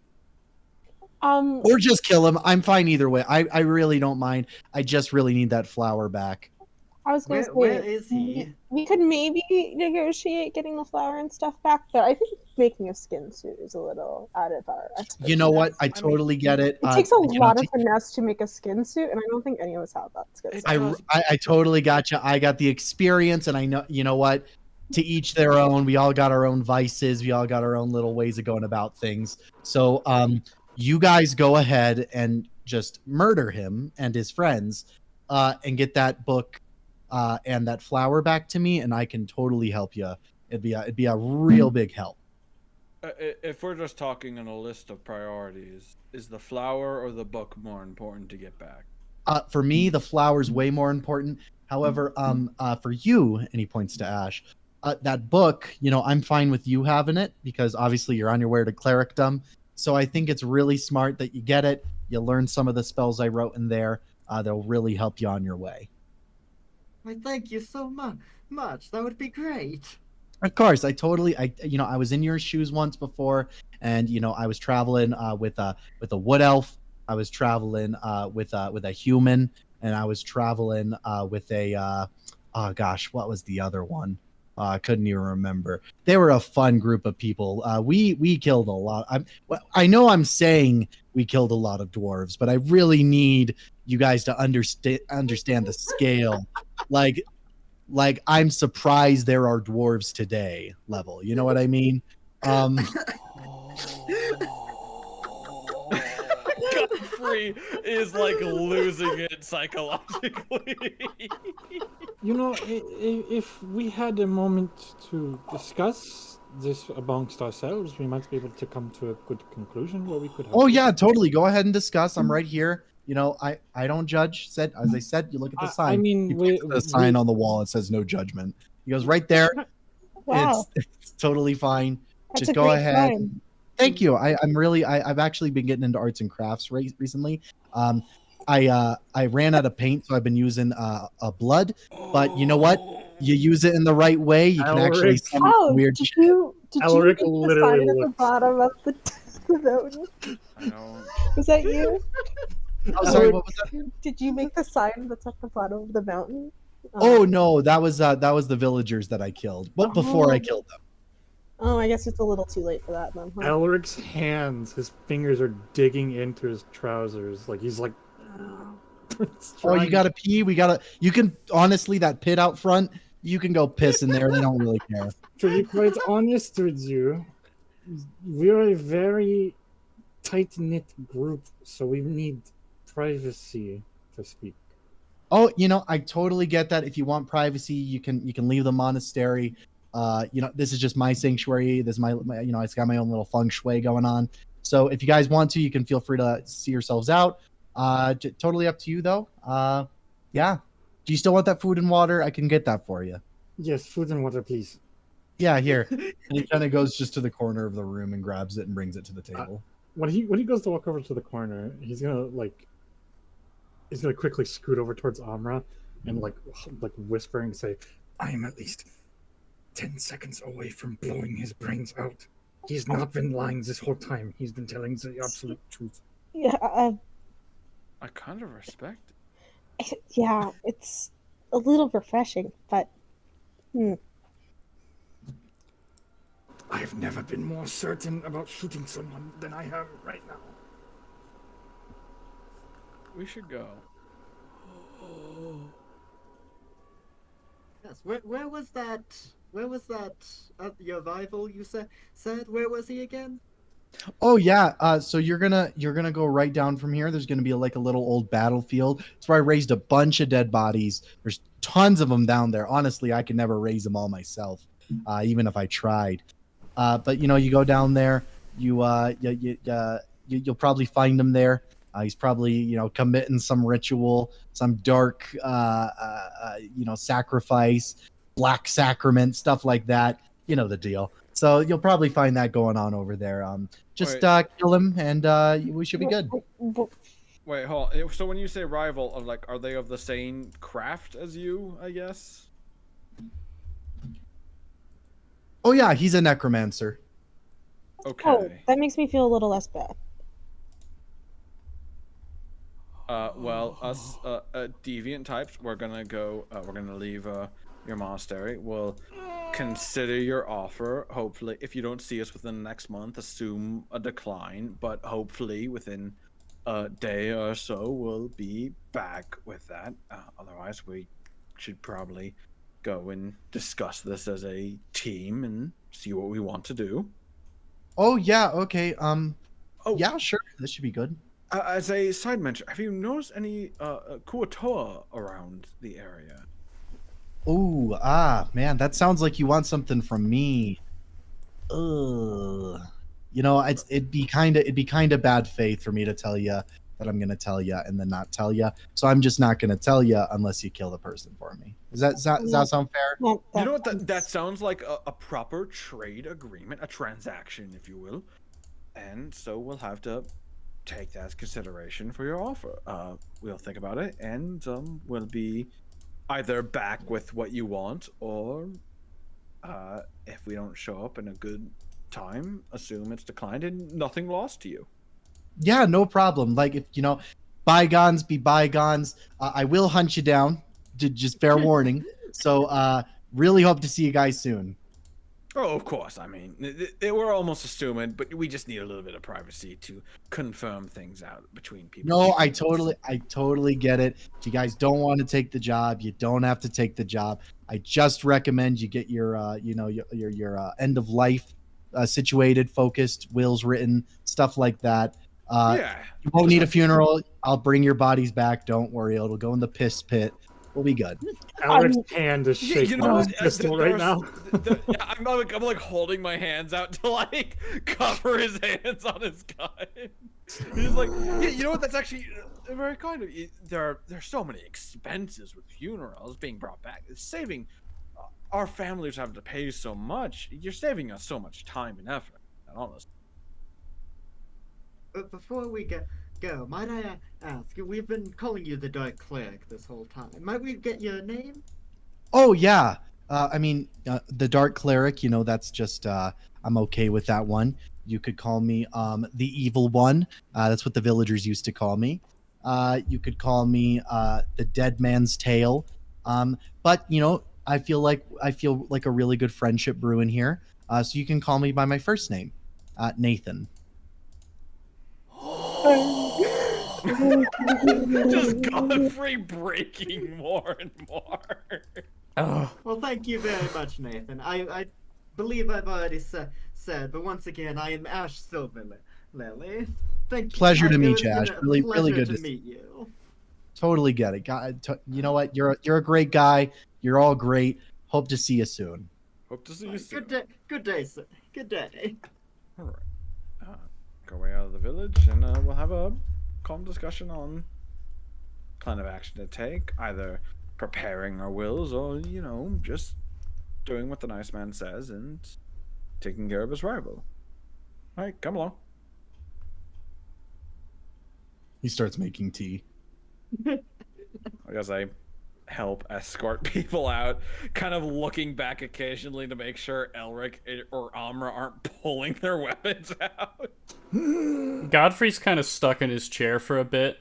Speaker 2: Or just kill him. I'm fine either way. I really don't mind. I just really need that flower back.
Speaker 7: I was going to say,
Speaker 11: where is he?
Speaker 7: We could maybe negotiate getting the flower and stuff back, but I think making a skin suit is a little out of our expertise.
Speaker 2: You know what? I totally get it.
Speaker 7: It takes a lot of finesse to make a skin suit, and I don't think any of us have that skill.
Speaker 2: I totally got you. I got the experience, and I know, you know what? To each their own. We all got our own vices. We all got our own little ways of going about things. So you guys go ahead and just murder him and his friends and get that book and that flower back to me, and I can totally help you. It'd be a real big help.
Speaker 3: If we're just talking on a list of priorities, is the flower or the book more important to get back?
Speaker 2: For me, the flower's way more important. However, for you, and he points to Ash, that book, I'm fine with you having it because obviously you're on your way to clericdom. So I think it's really smart that you get it. You learn some of the spells I wrote in there. They'll really help you on your way.
Speaker 11: Why, thank you so much. That would be great.
Speaker 2: Of course, I was in your shoes once before, and I was traveling with a wood elf. I was traveling with a human, and I was traveling with a oh gosh, what was the other one? I couldn't even remember. They were a fun group of people. We killed a lot. I know I'm saying we killed a lot of dwarves, but I really need you guys to understand the scale. Like I'm surprised there are dwarves today level. You know what I mean?
Speaker 3: Godfrey is like losing it psychologically.
Speaker 4: If we had a moment to discuss this amongst ourselves, we might be able to come to a good conclusion where we could help.
Speaker 2: Oh yeah, totally. Go ahead and discuss. I'm right here. I don't judge. As I said, you look at the sign.
Speaker 4: I mean,
Speaker 2: the sign on the wall. It says no judgment. He goes right there.
Speaker 7: Wow.
Speaker 2: It's totally fine.
Speaker 7: That's
Speaker 2: Just
Speaker 7: a
Speaker 2: go
Speaker 7: great
Speaker 2: ahead.
Speaker 7: sign.
Speaker 2: Thank you. I've actually been getting into arts and crafts recently. I ran out of paint, so I've been using a blood. But you know what? You use it in the right way, you can actually summon some weird shit.
Speaker 7: Did you
Speaker 4: Elric
Speaker 7: make the
Speaker 4: literally
Speaker 7: sign at the
Speaker 4: looks-
Speaker 7: bottom of the mountain?
Speaker 3: I don't.
Speaker 7: Was that you?
Speaker 2: Oh, sorry, what was that?
Speaker 7: Did you make the sign that's at the bottom of the mountain?
Speaker 2: Oh no, that was the villagers that I killed. But before I killed them.
Speaker 7: Oh, I guess it's a little too late for that then. Huh?
Speaker 4: Elric's hands, his fingers are digging into his trousers. Like he's like.
Speaker 2: Oh, you gotta pee. You can honestly, that pit out front, you can go piss in there. They don't really care.
Speaker 4: To be quite honest with you, we're a very tight-knit group, so we need privacy to speak.
Speaker 2: Oh, I totally get that. If you want privacy, you can leave the monastery. This is just my sanctuary. This is my it's got my own little feng shui going on. So if you guys want to, you can feel free to see yourselves out. Totally up to you though. Yeah. Do you still want that food and water? I can get that for you.
Speaker 4: Yes, food and water, please.
Speaker 2: Yeah, here. And he kind of goes just to the corner of the room and grabs it and brings it to the table.
Speaker 4: When he goes to walk over to the corner, he's gonna quickly scoot over towards Amra and like whispering and say, "I am at least 10 seconds away from blowing his brains out. He's not been lying this whole time. He's been telling the absolute truth."
Speaker 7: Yeah.
Speaker 3: I kind of respect it.
Speaker 7: Yeah, it's a little refreshing, but.
Speaker 4: I've never been more certain about shooting someone than I am right now.
Speaker 3: We should go.
Speaker 11: Yes. Where was that? Your rival? You said. Where was he again?
Speaker 2: Oh yeah. So you're gonna go right down from here. There's gonna be like a little old battlefield. It's where I raised a bunch of dead bodies. There's tons of them down there. Honestly, I could never raise them all myself, even if I tried. But you go down there. You'll probably find him there. He's probably committing some ritual, some dark sacrifice, black sacrament, stuff like that. You know the deal. So you'll probably find that going on over there. Just kill him, and we should be good.
Speaker 3: Wait, hold on. So when you say rival, like, are they of the same craft as you, I guess?
Speaker 2: Oh yeah, he's a necromancer.
Speaker 3: Okay.
Speaker 7: Oh, that makes me feel a little less bad.
Speaker 3: Well, us deviant types, we're gonna leave your monastery. We'll consider your offer. Hopefully, if you don't see us within the next month, assume a decline. But hopefully, within a day or so, we'll be back with that. Otherwise, we should probably go and discuss this as a team and see what we want to do.
Speaker 2: Oh yeah, okay. Yeah, sure. This should be good.
Speaker 3: As a side mention, have you noticed any 𝐄𝐻𝐻𝐿 around the area?
Speaker 2: Ooh, man, that sounds like you want something from me. Ugh. It'd be kind of bad faith for me to tell you that I'm gonna tell you and then not tell you. So I'm just not gonna tell you unless you kill the person for me. Does that sound fair?
Speaker 3: You know what? That sounds like a proper trade agreement, a transaction, if you will. And so we'll have to take that as consideration for your offer. We'll think about it, and we'll be either back with what you want, or if we don't show up in a good time, assume it's declined and nothing lost to you.
Speaker 2: Yeah, no problem. Like, if bygones be bygones, I will hunt you down. Just fair warning. So really hope to see you guys soon.
Speaker 3: Oh, of course. I mean, we're almost assuming, but we just need a little bit of privacy to confirm things out between people.
Speaker 2: No, I totally get it. If you guys don't want to take the job, you don't have to take the job. I just recommend you get your end of life situated, focused, wills written, stuff like that.
Speaker 3: Yeah.
Speaker 2: You won't need a funeral. I'll bring your bodies back. Don't worry. It'll go in the piss pit. We'll be good.
Speaker 4: Alec's hand is shaking on his pistol right now.
Speaker 3: I'm like holding my hands out to like cover his hands on his gun. He's like, yeah, you know what? That's actually very kind of you. There's so many expenses with funerals being brought back. It's saving our families having to pay so much. You're saving us so much time and effort. Honestly.
Speaker 11: But before we go, might I ask? We've been calling you the Dark Cleric this whole time. Might we get your name?
Speaker 2: Oh yeah. The Dark Cleric. That's just I'm okay with that one. You could call me the Evil One. That's what the villagers used to call me. You could call me the Dead Man's Tale. But I feel like a really good friendship brewing here. So you can call me by my first name, Nathan.
Speaker 3: Just Godfrey breaking more and more.
Speaker 11: Well, thank you very much, Nathan. I believe I've already said, but once again, I am Ash Silverlily. Thank you.
Speaker 2: Pleasure to meet you, Ash. Really good
Speaker 11: to meet you.
Speaker 2: Totally get it. You know what? You're a great guy. You're all great. Hope to see you soon.
Speaker 3: Hope to see you soon.
Speaker 11: Good day, sir. Good day.
Speaker 3: All right. Go way out of the village, and we'll have a calm discussion on plan of action to take, either preparing our wills or just doing what the nice man says and taking care of his rival. All right, come along.
Speaker 2: He starts making tea.
Speaker 3: I guess I help escort people out, kind of looking back occasionally to make sure Elric or Amra aren't pulling their weapons out.
Speaker 13: Godfrey's kind of stuck in his chair for a bit.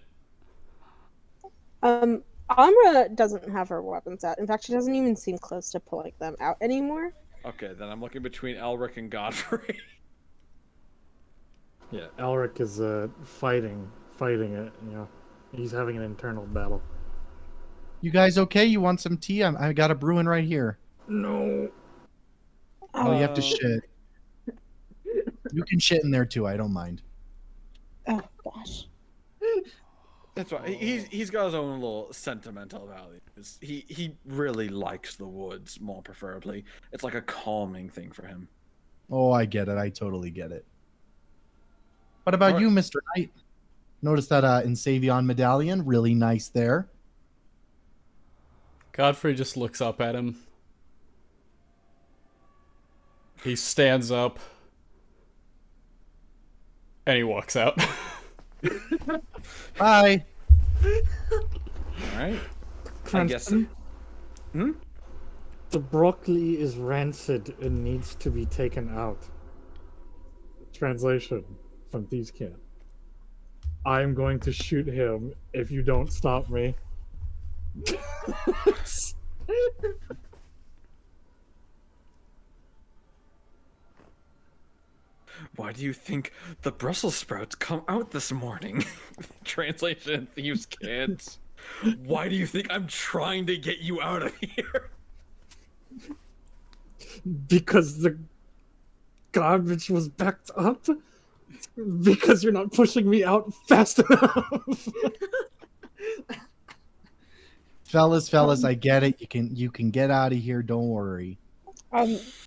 Speaker 7: Amra doesn't have her weapons out. In fact, she doesn't even seem close to pulling them out anymore.
Speaker 3: Okay, then I'm looking between Elric and Godfrey.
Speaker 4: Yeah, Elric is fighting it. He's having an internal battle.
Speaker 2: You guys okay? You want some tea? I got a brewing right here.
Speaker 4: No.
Speaker 2: Oh, you have to shit. You can shit in there too. I don't mind.
Speaker 7: Oh gosh.
Speaker 1: That's right. He's got his own little sentimental values. He really likes the woods more preferably. It's like a calming thing for him.
Speaker 2: Oh, I get it. I totally get it. What about you, Mr. Knight? Notice that 𝐄𝐱𝐩𝐿𝐵𝐵 medallion, really nice there.
Speaker 13: Godfrey just looks up at him. He stands up. And he walks out.
Speaker 2: Bye.
Speaker 1: Alright. I guess.
Speaker 4: The broccoli is rancid and needs to be taken out. Translation from 𝐒𝐶𝐁. I'm going to shoot him if you don't stop me.
Speaker 1: Why do you think the Brussels sprouts come out this morning? Translation, 𝐒𝐶𝐁. Why do you think I'm trying to get you out of here?
Speaker 4: Because the garbage was backed up? Because you're not pushing me out fast enough.
Speaker 2: Fellas, I get it. You can get out of here. Don't worry.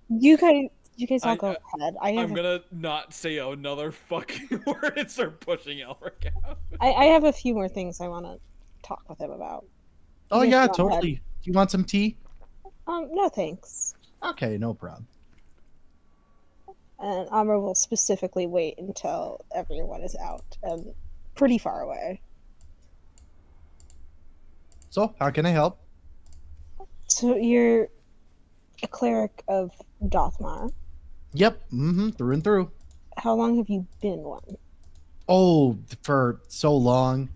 Speaker 7: You guys all go ahead.
Speaker 1: I'm gonna not say another fucking word and start pushing Elric out.
Speaker 7: I have a few more things I want to talk with him about.
Speaker 2: Oh
Speaker 7: You guys
Speaker 2: yeah,
Speaker 7: go
Speaker 2: totally.
Speaker 7: ahead.
Speaker 2: Do you want some tea?
Speaker 7: No thanks.
Speaker 2: Okay, no problem.
Speaker 7: And Amr will specifically wait until everyone is out and pretty far away.
Speaker 2: So, how can I help?
Speaker 7: So you're a cleric of Dothmar.
Speaker 2: Yep, through and through.
Speaker 7: How long have you been one?
Speaker 2: Oh, for so long.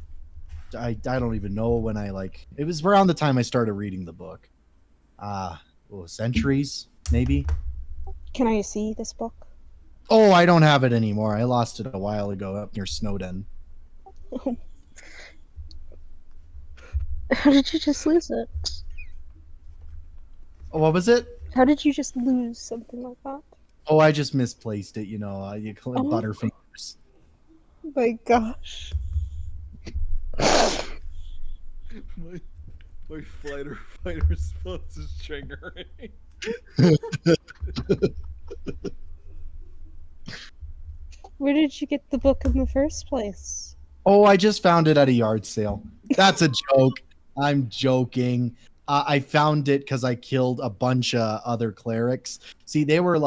Speaker 2: I don't even know when it was around the time I started reading the book. Centuries, maybe?
Speaker 7: Can I see this book?
Speaker 2: Oh, I don't have it anymore. I lost it a while ago up near Snowden.
Speaker 7: How did you just lose it?
Speaker 2: What was it?
Speaker 7: How did you just lose something like that?
Speaker 2: Oh, I just misplaced it, you know. You call it Butterfingers.
Speaker 7: Oh my gosh.
Speaker 1: My flight or fight response is triggering.
Speaker 7: Where did you get the book in the first place?
Speaker 2: Oh, I just found it at a yard sale. That's a joke. I'm joking. I found it because I killed a bunch of other clerics. See, they were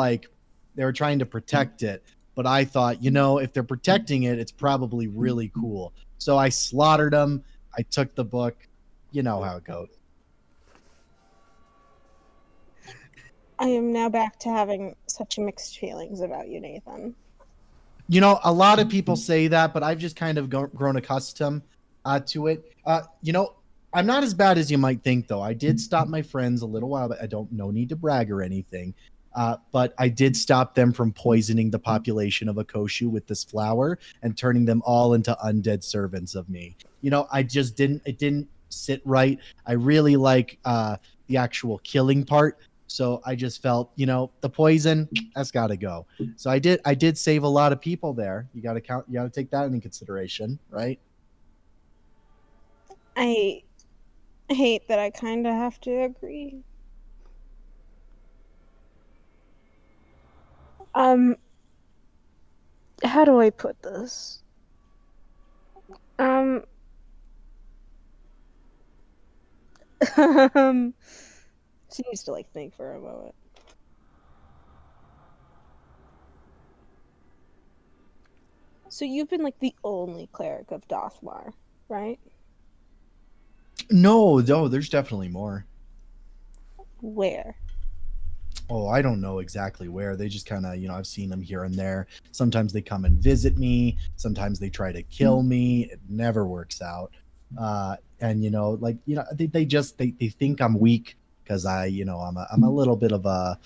Speaker 2: trying to protect it, but I thought, if they're protecting it, it's probably really cool. So I slaughtered them. I took the book. You know how it goes.
Speaker 7: I am now back to having such mixed feelings about you, Nathan.
Speaker 2: A lot of people say that, but I've just kind of grown accustomed to it. I'm not as bad as you might think, though. I did stop my friends a little while, but no need to brag or anything. But I did stop them from poisoning the population of 𝐒𝐿𝐵 with this flower and turning them all into undead servants of me. I just it didn't sit right. I really like the actual killing part. So I just felt, the poison, that's got to go. So I did save a lot of people there. You got to take that into consideration, right?
Speaker 7: I hate that I kind of have to agree. How do I put this? She needs to think for a moment. So you've been the only cleric of Dothmar, right?
Speaker 2: No, there's definitely more.
Speaker 7: Where?
Speaker 2: Oh, I don't know exactly where. They just kind of, I've seen them here and there. Sometimes they come and visit me. Sometimes they try to kill me. It never works out. And they think I'm weak because I'm a little bit of a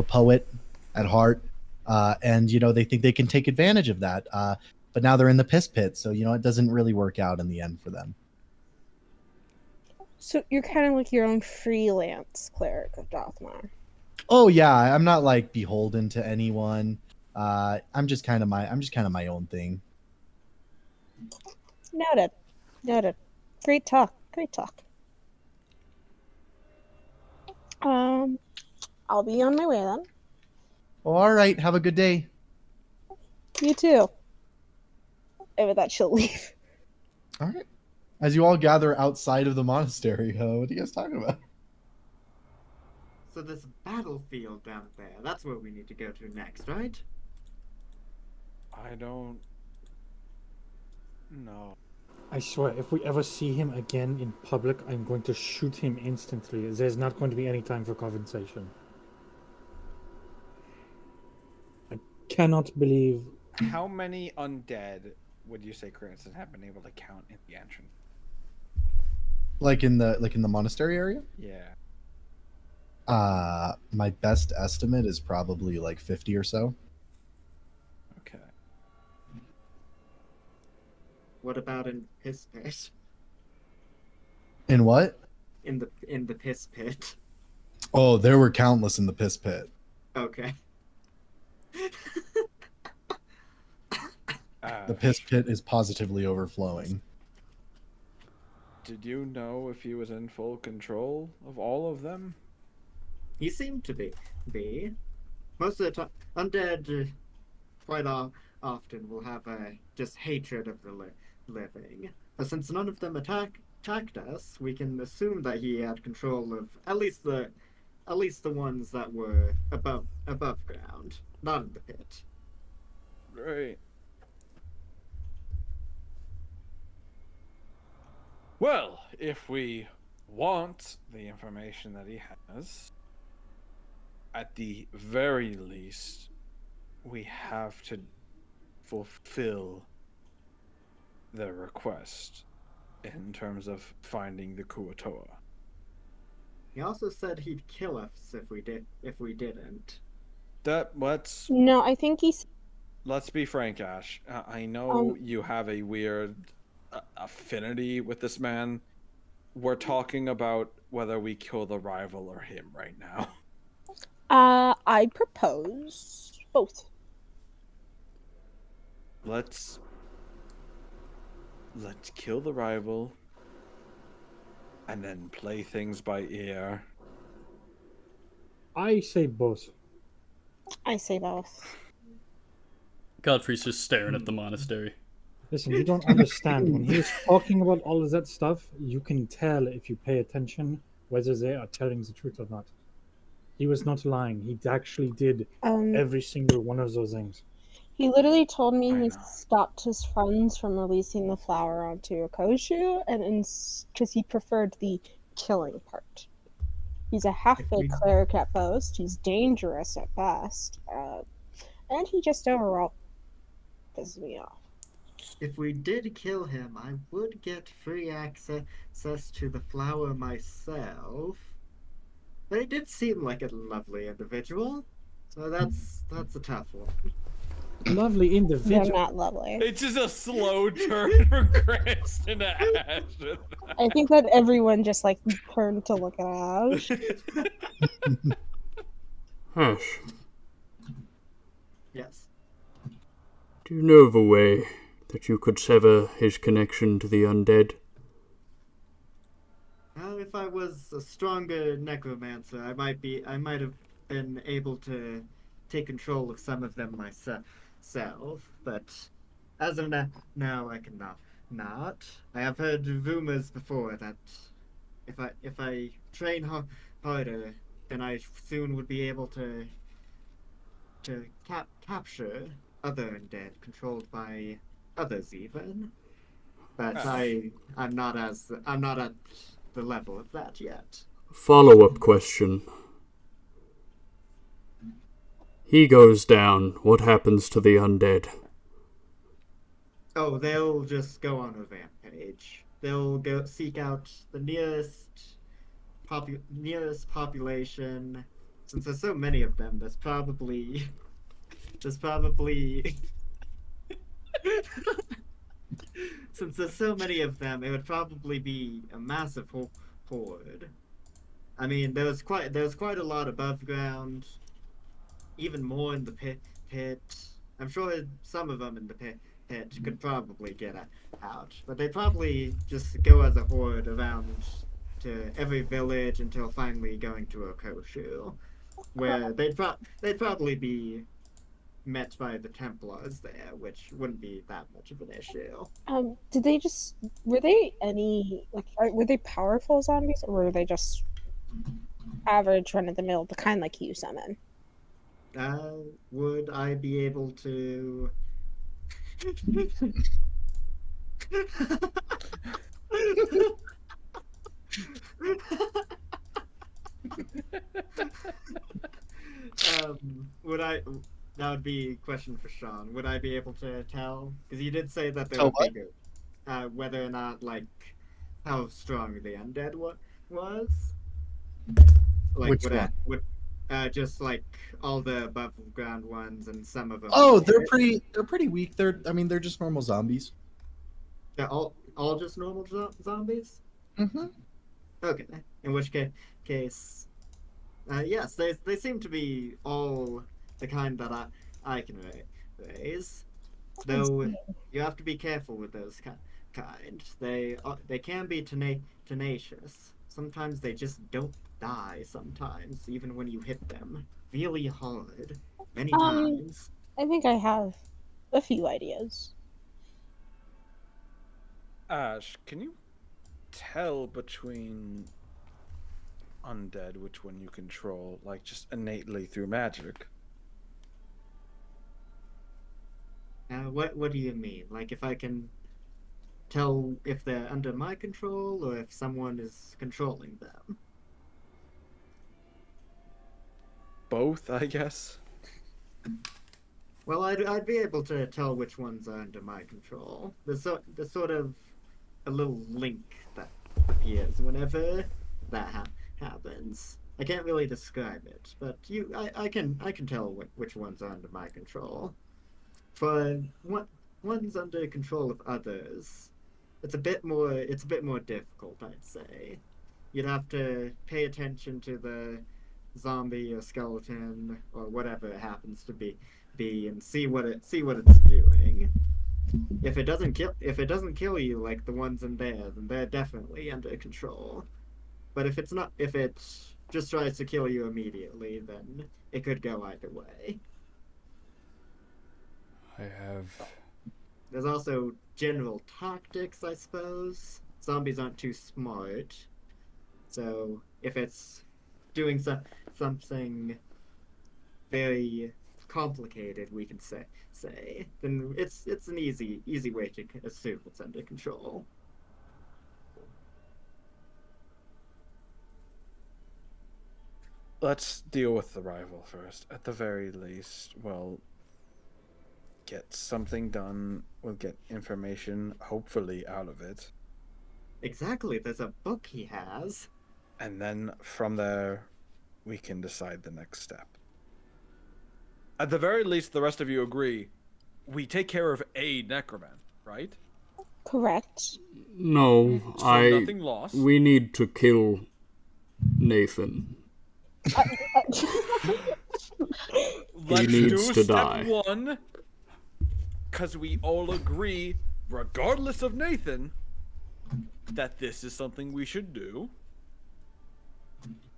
Speaker 2: poet at heart. And they think they can take advantage of that. But now they're in the piss pit, so it doesn't really work out in the end for them.
Speaker 7: So you're kind of like your own freelance cleric of Dothmar.
Speaker 2: Oh yeah, I'm not beholden to anyone. I'm just kind of my own thing.
Speaker 7: Noted. Great talk. I'll be on my way then.
Speaker 2: All right, have a good day.
Speaker 7: You too. And with that, she'll leave.
Speaker 2: All right. As you all gather outside of the monastery, what are you guys talking about?
Speaker 11: So this battlefield down there, that's where we need to go to next, right?
Speaker 3: I don't know.
Speaker 4: I swear, if we ever see him again in public, I'm going to shoot him instantly. There's not going to be any time for conversation. I cannot believe...
Speaker 3: How many undead would you say Cranston have been able to count in the entrance?
Speaker 2: Like in the monastery area?
Speaker 3: Yeah.
Speaker 2: My best estimate is probably like 50 or so.
Speaker 3: Okay.
Speaker 11: What about in Piss Pit?
Speaker 2: In what?
Speaker 11: In the Piss Pit.
Speaker 2: Oh, there were countless in the Piss Pit.
Speaker 11: Okay.
Speaker 2: The Piss Pit is positively overflowing.
Speaker 3: Did you know if he was in full control of all of them?
Speaker 11: He seemed to be. Most of the time, undead quite often will have just hatred of the living. But since none of them attacked us, we can assume that he had control of at least the ones that were above ground, not in the pit.
Speaker 3: Right. Well, if we want the information that he has, at the very least, we have to fulfill the request in terms of finding the 𝐶𝐿.
Speaker 11: He also said he'd kill us if we didn't.
Speaker 7: No, I think he's...
Speaker 3: Let's be frank, Ash. I know you have a weird affinity with this man. We're talking about whether we kill the rival or him right now.
Speaker 7: I propose both.
Speaker 3: Let's kill the rival and then play things by ear.
Speaker 4: I say both.
Speaker 7: I say both.
Speaker 13: Godfrey's just staring at the monastery.
Speaker 4: Listen, you don't understand. When he's talking about all of that stuff, you can tell if you pay attention whether they are telling the truth or not. He was not lying. He actually did every single one of those things.
Speaker 7: He literally told me he stopped his friends from releasing the flower onto 𝐿𝐼𝐺𝐻𝐈, and because he preferred the killing part. He's a half-baked cleric at most. He's dangerous at best, and he just overall pisses me off.
Speaker 11: If we did kill him, I would get free access to the flower myself. But he did seem like a lovely individual, so that's a tough one.
Speaker 4: Lovely individual.
Speaker 7: They're not lovely.
Speaker 3: It's just a slow turn from Cranston to Ash.
Speaker 7: I think that everyone just like turned to look at Ash.
Speaker 6: Ash.
Speaker 11: Yes.
Speaker 6: Do you know of a way that you could sever his connection to the undead?
Speaker 11: Well, if I was a stronger necromancer, I might have been able to take control of some of them myself. But as of now, I cannot. I have heard rumors before that if I train harder, then I soon would be able to capture other undead controlled by others even. But I'm not at the level of that yet.
Speaker 6: Follow-up question. He goes down. What happens to the undead?
Speaker 11: Oh, they'll just go on a rampage. They'll go seek out the nearest population. Since there's so many of them, there's probably since there's so many of them, it would probably be a massive horde. I mean, there's quite a lot above ground. even more in the pit. I'm sure some of them in the pit could probably get out, but they probably just go as a horde around to every village until finally going to 𝐒𝐿𝐻𝐻𝐻, where they'd probably be met by the Templars there, which wouldn't be that much of an issue.
Speaker 7: Were they any, were they powerful zombies, or were they just average run-of-the-mill, the kind like you summon?
Speaker 11: Would I be able to... would I... That would be a question for Sean. Would I be able to tell? Because you did say that they were bigger. Whether or not, how strong the undead was?
Speaker 2: Which one?
Speaker 11: Just all the above ground ones and some of them.
Speaker 2: Oh, they're pretty weak. They're just normal zombies.
Speaker 11: They're all just normal zombies?
Speaker 2: Mm-hmm.
Speaker 11: Okay. In which case, yes, they seem to be all the kind that I can raise. Though you have to be careful with those kind. They can be tenacious. Sometimes they just don't die. Sometimes, even when you hit them really hard, many times.
Speaker 7: I think I have a few ideas.
Speaker 3: Ash, can you tell between undead which one you control, just innately through magic?
Speaker 11: What do you mean? If I can tell if they're under my control or if someone is controlling them?
Speaker 3: Both, I guess.
Speaker 11: Well, I'd be able to tell which ones are under my control. There's sort of a little link that appears whenever that happens. I can't really describe it, but I can tell which ones are under my control. For ones under control of others, it's a bit more difficult, I'd say. You'd have to pay attention to the zombie or skeleton or whatever it happens to be and see what it's doing. If it doesn't kill you like the ones in there, then they're definitely under control. But if it just tries to kill you immediately, then it could go either way. There's also general tactics, I suppose. Zombies aren't too smart, so if it's doing something very complicated, we can say, then it's an easy way to assume it's under control.
Speaker 3: Let's deal with the rival first. At the very least, we'll get something done. We'll get information, hopefully, out of it.
Speaker 11: Exactly. There's a book he has.
Speaker 3: And then from there, we can decide the next step. At the very least, the rest of you agree, we take care of a necroman, right?
Speaker 7: Correct.
Speaker 6: No,
Speaker 3: nothing lost.
Speaker 6: We need to kill Nathan.
Speaker 3: Let's
Speaker 6: needs
Speaker 3: do
Speaker 6: to
Speaker 3: step
Speaker 6: die.
Speaker 3: 1, because we all agree, regardless of Nathan, that this is something we should do.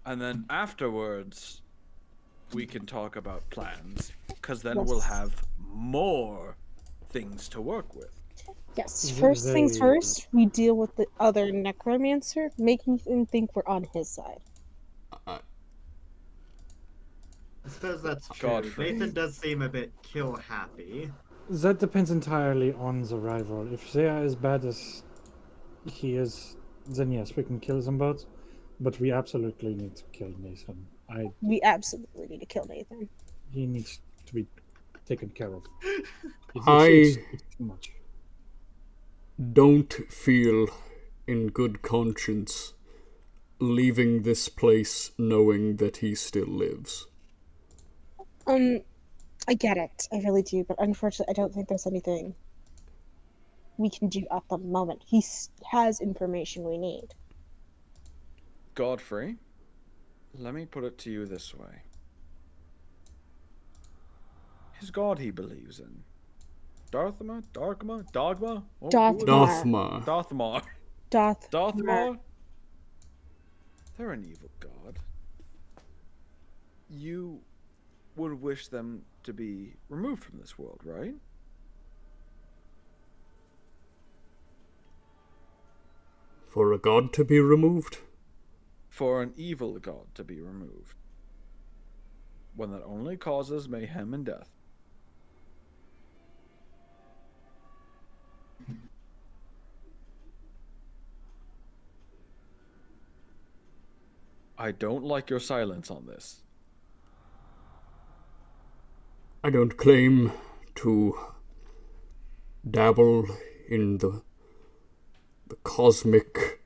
Speaker 3: And then afterwards, we can talk about plans, because then we'll have more things to work with.
Speaker 7: Yes, first things first, we deal with the other necromancer, making him think we're on his side.
Speaker 11: I suppose that's true.
Speaker 3: Godfrey.
Speaker 11: Nathan does seem a bit kill happy.
Speaker 4: That depends entirely on the rival. If they are as bad as he is, then yes, we can kill them both. But we absolutely need to kill Nathan.
Speaker 7: We absolutely need to kill Nathan.
Speaker 4: He needs to be taken care of.
Speaker 6: It's
Speaker 4: too much.
Speaker 6: Don't feel in good conscience leaving this place knowing that he still lives.
Speaker 7: I get it. I really do. But unfortunately, I don't think there's anything we can do at the moment. He has information we need.
Speaker 3: Godfrey, let me put it to you this way.
Speaker 1: his god he believes in. Darthma? Darkma? Dogma? Oh,
Speaker 6: Dothmar.
Speaker 1: Dothmar. Dothmar? They're an evil god. You would wish them to be removed from this world, right?
Speaker 6: For a god to be removed?
Speaker 1: For an evil god to be removed. One that only causes mayhem and death. I don't like your silence on this.
Speaker 6: I don't claim to dabble in the cosmic,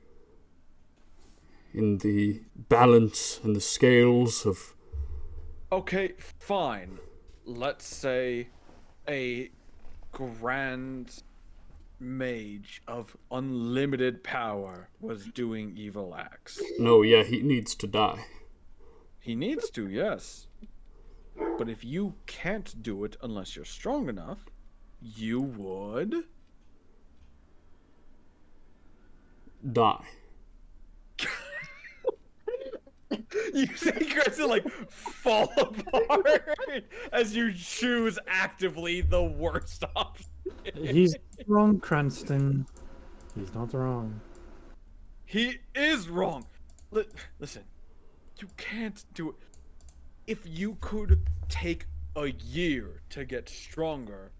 Speaker 6: in the balance and the scales of...
Speaker 1: Okay, fine. Let's say a grand mage of unlimited power was doing evil acts.
Speaker 6: No, yeah, he needs to die.
Speaker 1: He needs to, yes. But if you can't do it unless you're strong enough, you would...
Speaker 6: die.
Speaker 1: You see Kristen like fall apart as you choose actively the worst option.
Speaker 4: He's wrong, Cranston. He's not wrong.
Speaker 1: He is wrong. Listen, you can't do it. If you could take a year to get stronger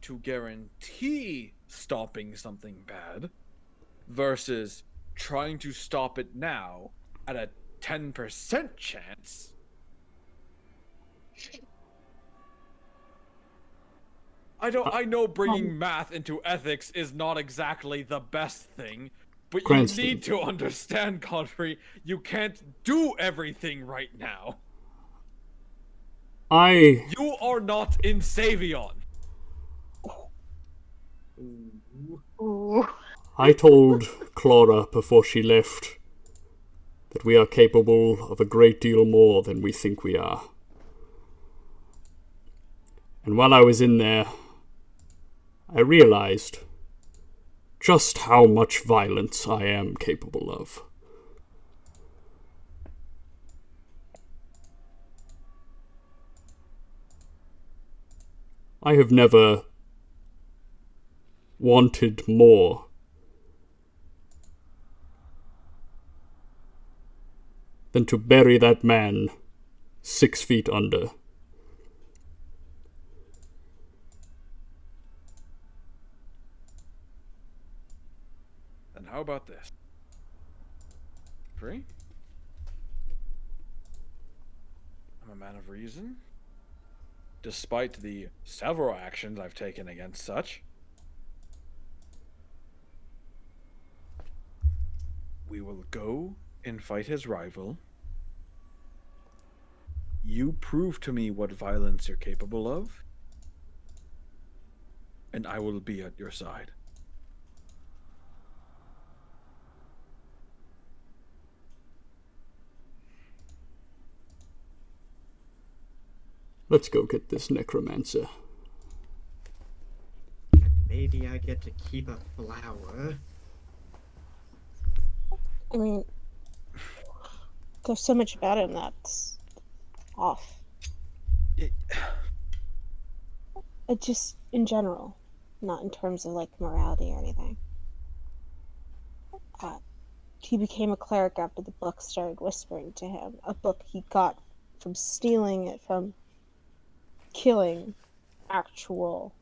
Speaker 1: to guarantee stopping something bad versus trying to stop it now at a 10% chance. I know bringing math into ethics is not exactly the best thing, but
Speaker 6: Cranston.
Speaker 1: You need to understand, Godfrey, you can't do everything right now. You are not in Savion.
Speaker 6: I told Clara before she left that we are capable of a great deal more than we think we are. And while I was in there, I realized just how much violence I am capable of. I have never wanted more than to bury that man 6 feet under.
Speaker 1: Then how about this? Free? I'm a man of reason. Despite the several actions I've taken against such. We will go and fight his rival. You prove to me what violence you're capable of, and I will be at your side.
Speaker 6: Let's go get this necromancer.
Speaker 11: Maybe I get to keep a flower.
Speaker 7: I mean, there's so much about him that's off. It just, in general, not in terms of, like, morality or anything. He became a cleric after the book started whispering to him. A book he got from stealing it from killing actual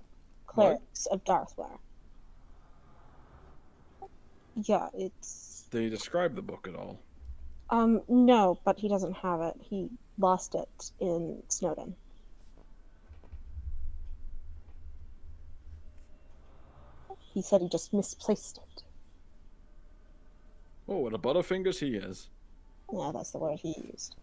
Speaker 7: clerics of Darthmar. Yeah, it's...
Speaker 1: Did he describe the book at all?
Speaker 7: No, but he doesn't have it. He lost it in Snowden. He said he just misplaced it.
Speaker 1: Oh, what a butterfingers he is.
Speaker 7: Yeah, that's the word he used.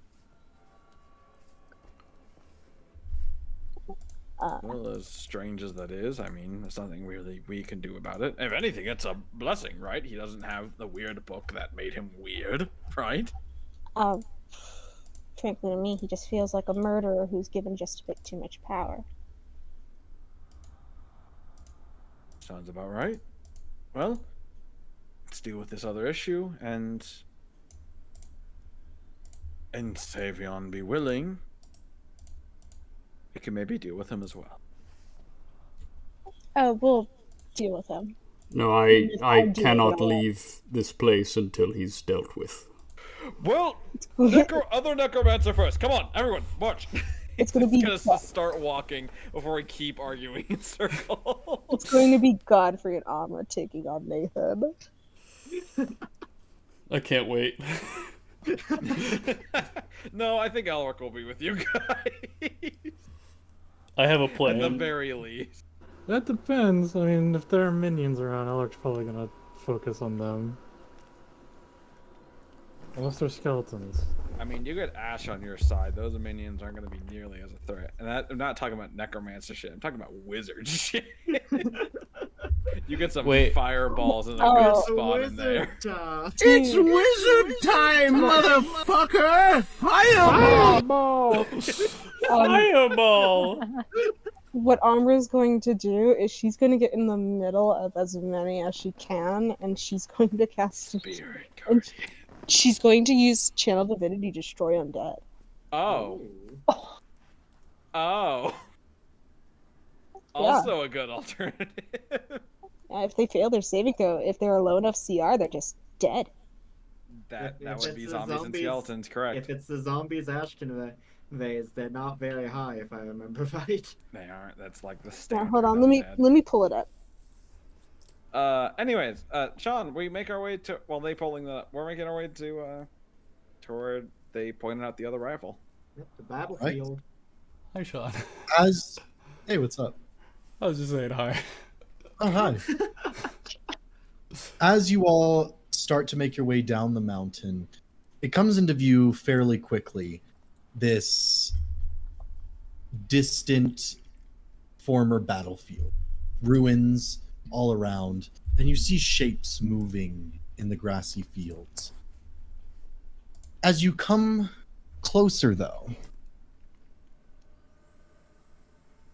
Speaker 1: Well, as strange as that is, I mean, there's nothing really we can do about it. If anything, it's a blessing, right? He doesn't have the weird book that made him weird, right?
Speaker 7: Frankly, to me, he just feels like a murderer who's given just a bit too much power.
Speaker 3: Sounds about right. Well, let's deal with this other issue, and Savion be willing, we can maybe deal with him as well.
Speaker 7: Oh, we'll deal with him.
Speaker 6: No, I cannot leave this place until he's dealt with.
Speaker 3: Well, other necromancer first. Come on, everyone, march.
Speaker 7: It's gonna be.
Speaker 3: Gonna start walking before we keep arguing in circles.
Speaker 7: It's going to be Godfrey and Amma taking on Nathan.
Speaker 13: I can't wait.
Speaker 3: No, I think Elric will be with you guys.
Speaker 13: I have a plan.
Speaker 3: At the very least.
Speaker 4: That depends. I mean, if there are minions around, Elric's probably gonna focus on them. Unless they're skeletons.
Speaker 3: I mean, you get Ash on your side. Those minions aren't going to be nearly as a threat. And I'm not talking about necromancer shit. I'm talking about wizard shit. You get some fireballs in a good spot in there.
Speaker 12: It's wizard time, motherfucker! Fireball!
Speaker 13: Fireball!
Speaker 7: What Amra's going to do is she's going to get in the middle of as many as she can, and she's going to cast
Speaker 3: Spirit
Speaker 7: and she's going to use Channel Divinity to destroy undead.
Speaker 3: Oh. Also a good alternative.
Speaker 7: If they fail their saving throw, if they're a low enough CR, they're just dead.
Speaker 3: That would be zombies and skeletons, correct?
Speaker 11: If it's the zombies Ash conveys, they're not very high, if I remember right.
Speaker 3: They aren't. That's like the
Speaker 7: Now,
Speaker 3: standard.
Speaker 7: hold on, let me pull it up.
Speaker 3: Anyways, Sean, we make our way to we're making our way to toward they pointed out the other rifle.
Speaker 11: Yep, the battlefield.
Speaker 13: Hi, Sean.
Speaker 2: Hey, what's up?
Speaker 13: I was just saying hi.
Speaker 2: Oh, hi. As you all start to make your way down the mountain, it comes into view fairly quickly. This distant former battlefield, ruins all around, and you see shapes moving in the grassy fields. As you come closer, though,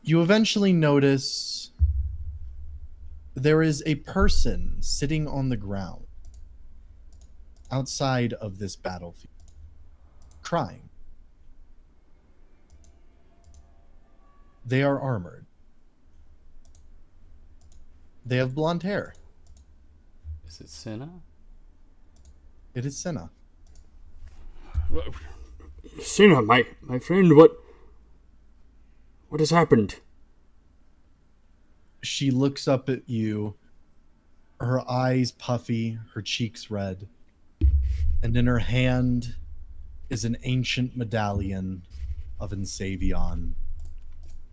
Speaker 2: you eventually notice there is a person sitting on the ground outside of this battlefield, crying. They are armored. They have blonde hair.
Speaker 13: Is it Senna?
Speaker 2: It is Senna.
Speaker 6: Senna, my friend, what has happened?
Speaker 2: She looks up at you, her eyes puffy, her cheeks red, and in her hand is an ancient medallion of Savion,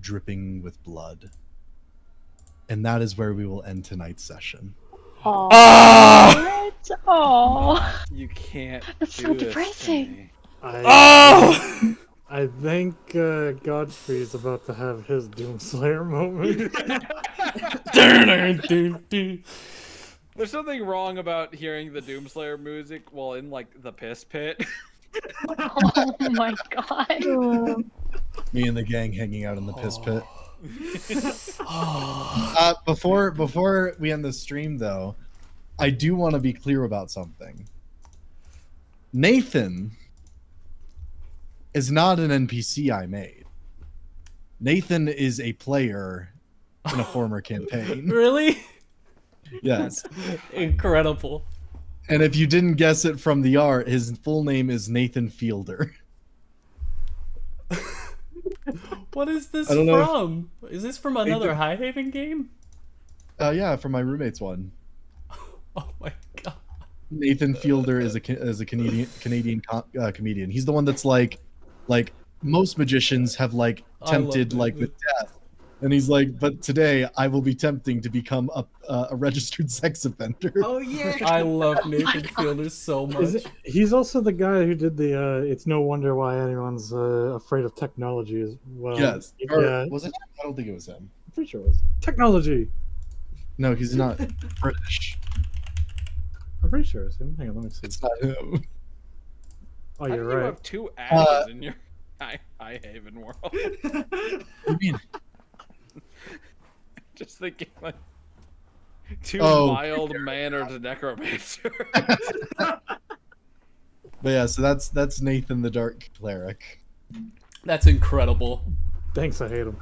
Speaker 2: dripping with blood. And that is where we will end tonight's session.
Speaker 8: Oh!
Speaker 3: You can't.
Speaker 8: That's so depressing.
Speaker 4: I think Godfrey is about to have his Doomslayer moment.
Speaker 3: There's something wrong about hearing the Doomslayer music while in like the piss pit.
Speaker 8: Oh my god.
Speaker 2: Me and the gang hanging out in the piss pit. Before we end the stream, though, I do want to be clear about something. Nathan is not an NPC I made. Nathan is a player in a former campaign.
Speaker 13: Really?
Speaker 2: Yes.
Speaker 13: Incredible.
Speaker 2: And if you didn't guess it from the art, his full name is Nathan Fielder.
Speaker 13: What is this
Speaker 2: I don't know
Speaker 13: from? Is this from another High Haven game?
Speaker 2: Yeah, from my roommate's one.
Speaker 13: Oh my god.
Speaker 2: Nathan Fielder is a Canadian comedian. He's the one that's like most magicians have like tempted like with death, and he's like, but today I will be tempting to become a registered sex offender.
Speaker 12: Oh yeah.
Speaker 13: I love Nathan Fielder so much.
Speaker 4: He's also the guy who did the it's no wonder why anyone's afraid of technology as well.
Speaker 2: Yes.
Speaker 4: Yeah.
Speaker 2: Was it? I don't think it was him.
Speaker 4: I'm pretty sure it was. Technology.
Speaker 2: No, he's not British.
Speaker 4: I'm pretty sure it's him. Hang on, let me see.
Speaker 2: It's not him.
Speaker 4: Oh,
Speaker 3: How
Speaker 4: you're
Speaker 3: do you
Speaker 4: right.
Speaker 3: have two ashes in your High Haven world?
Speaker 2: What do you mean?
Speaker 3: Just thinking like
Speaker 1: Too
Speaker 2: Oh.
Speaker 1: mild-mannered necromancer.
Speaker 2: But yeah, so that's Nathan the Dark Cleric.
Speaker 13: That's incredible.
Speaker 4: Thanks, I hate him.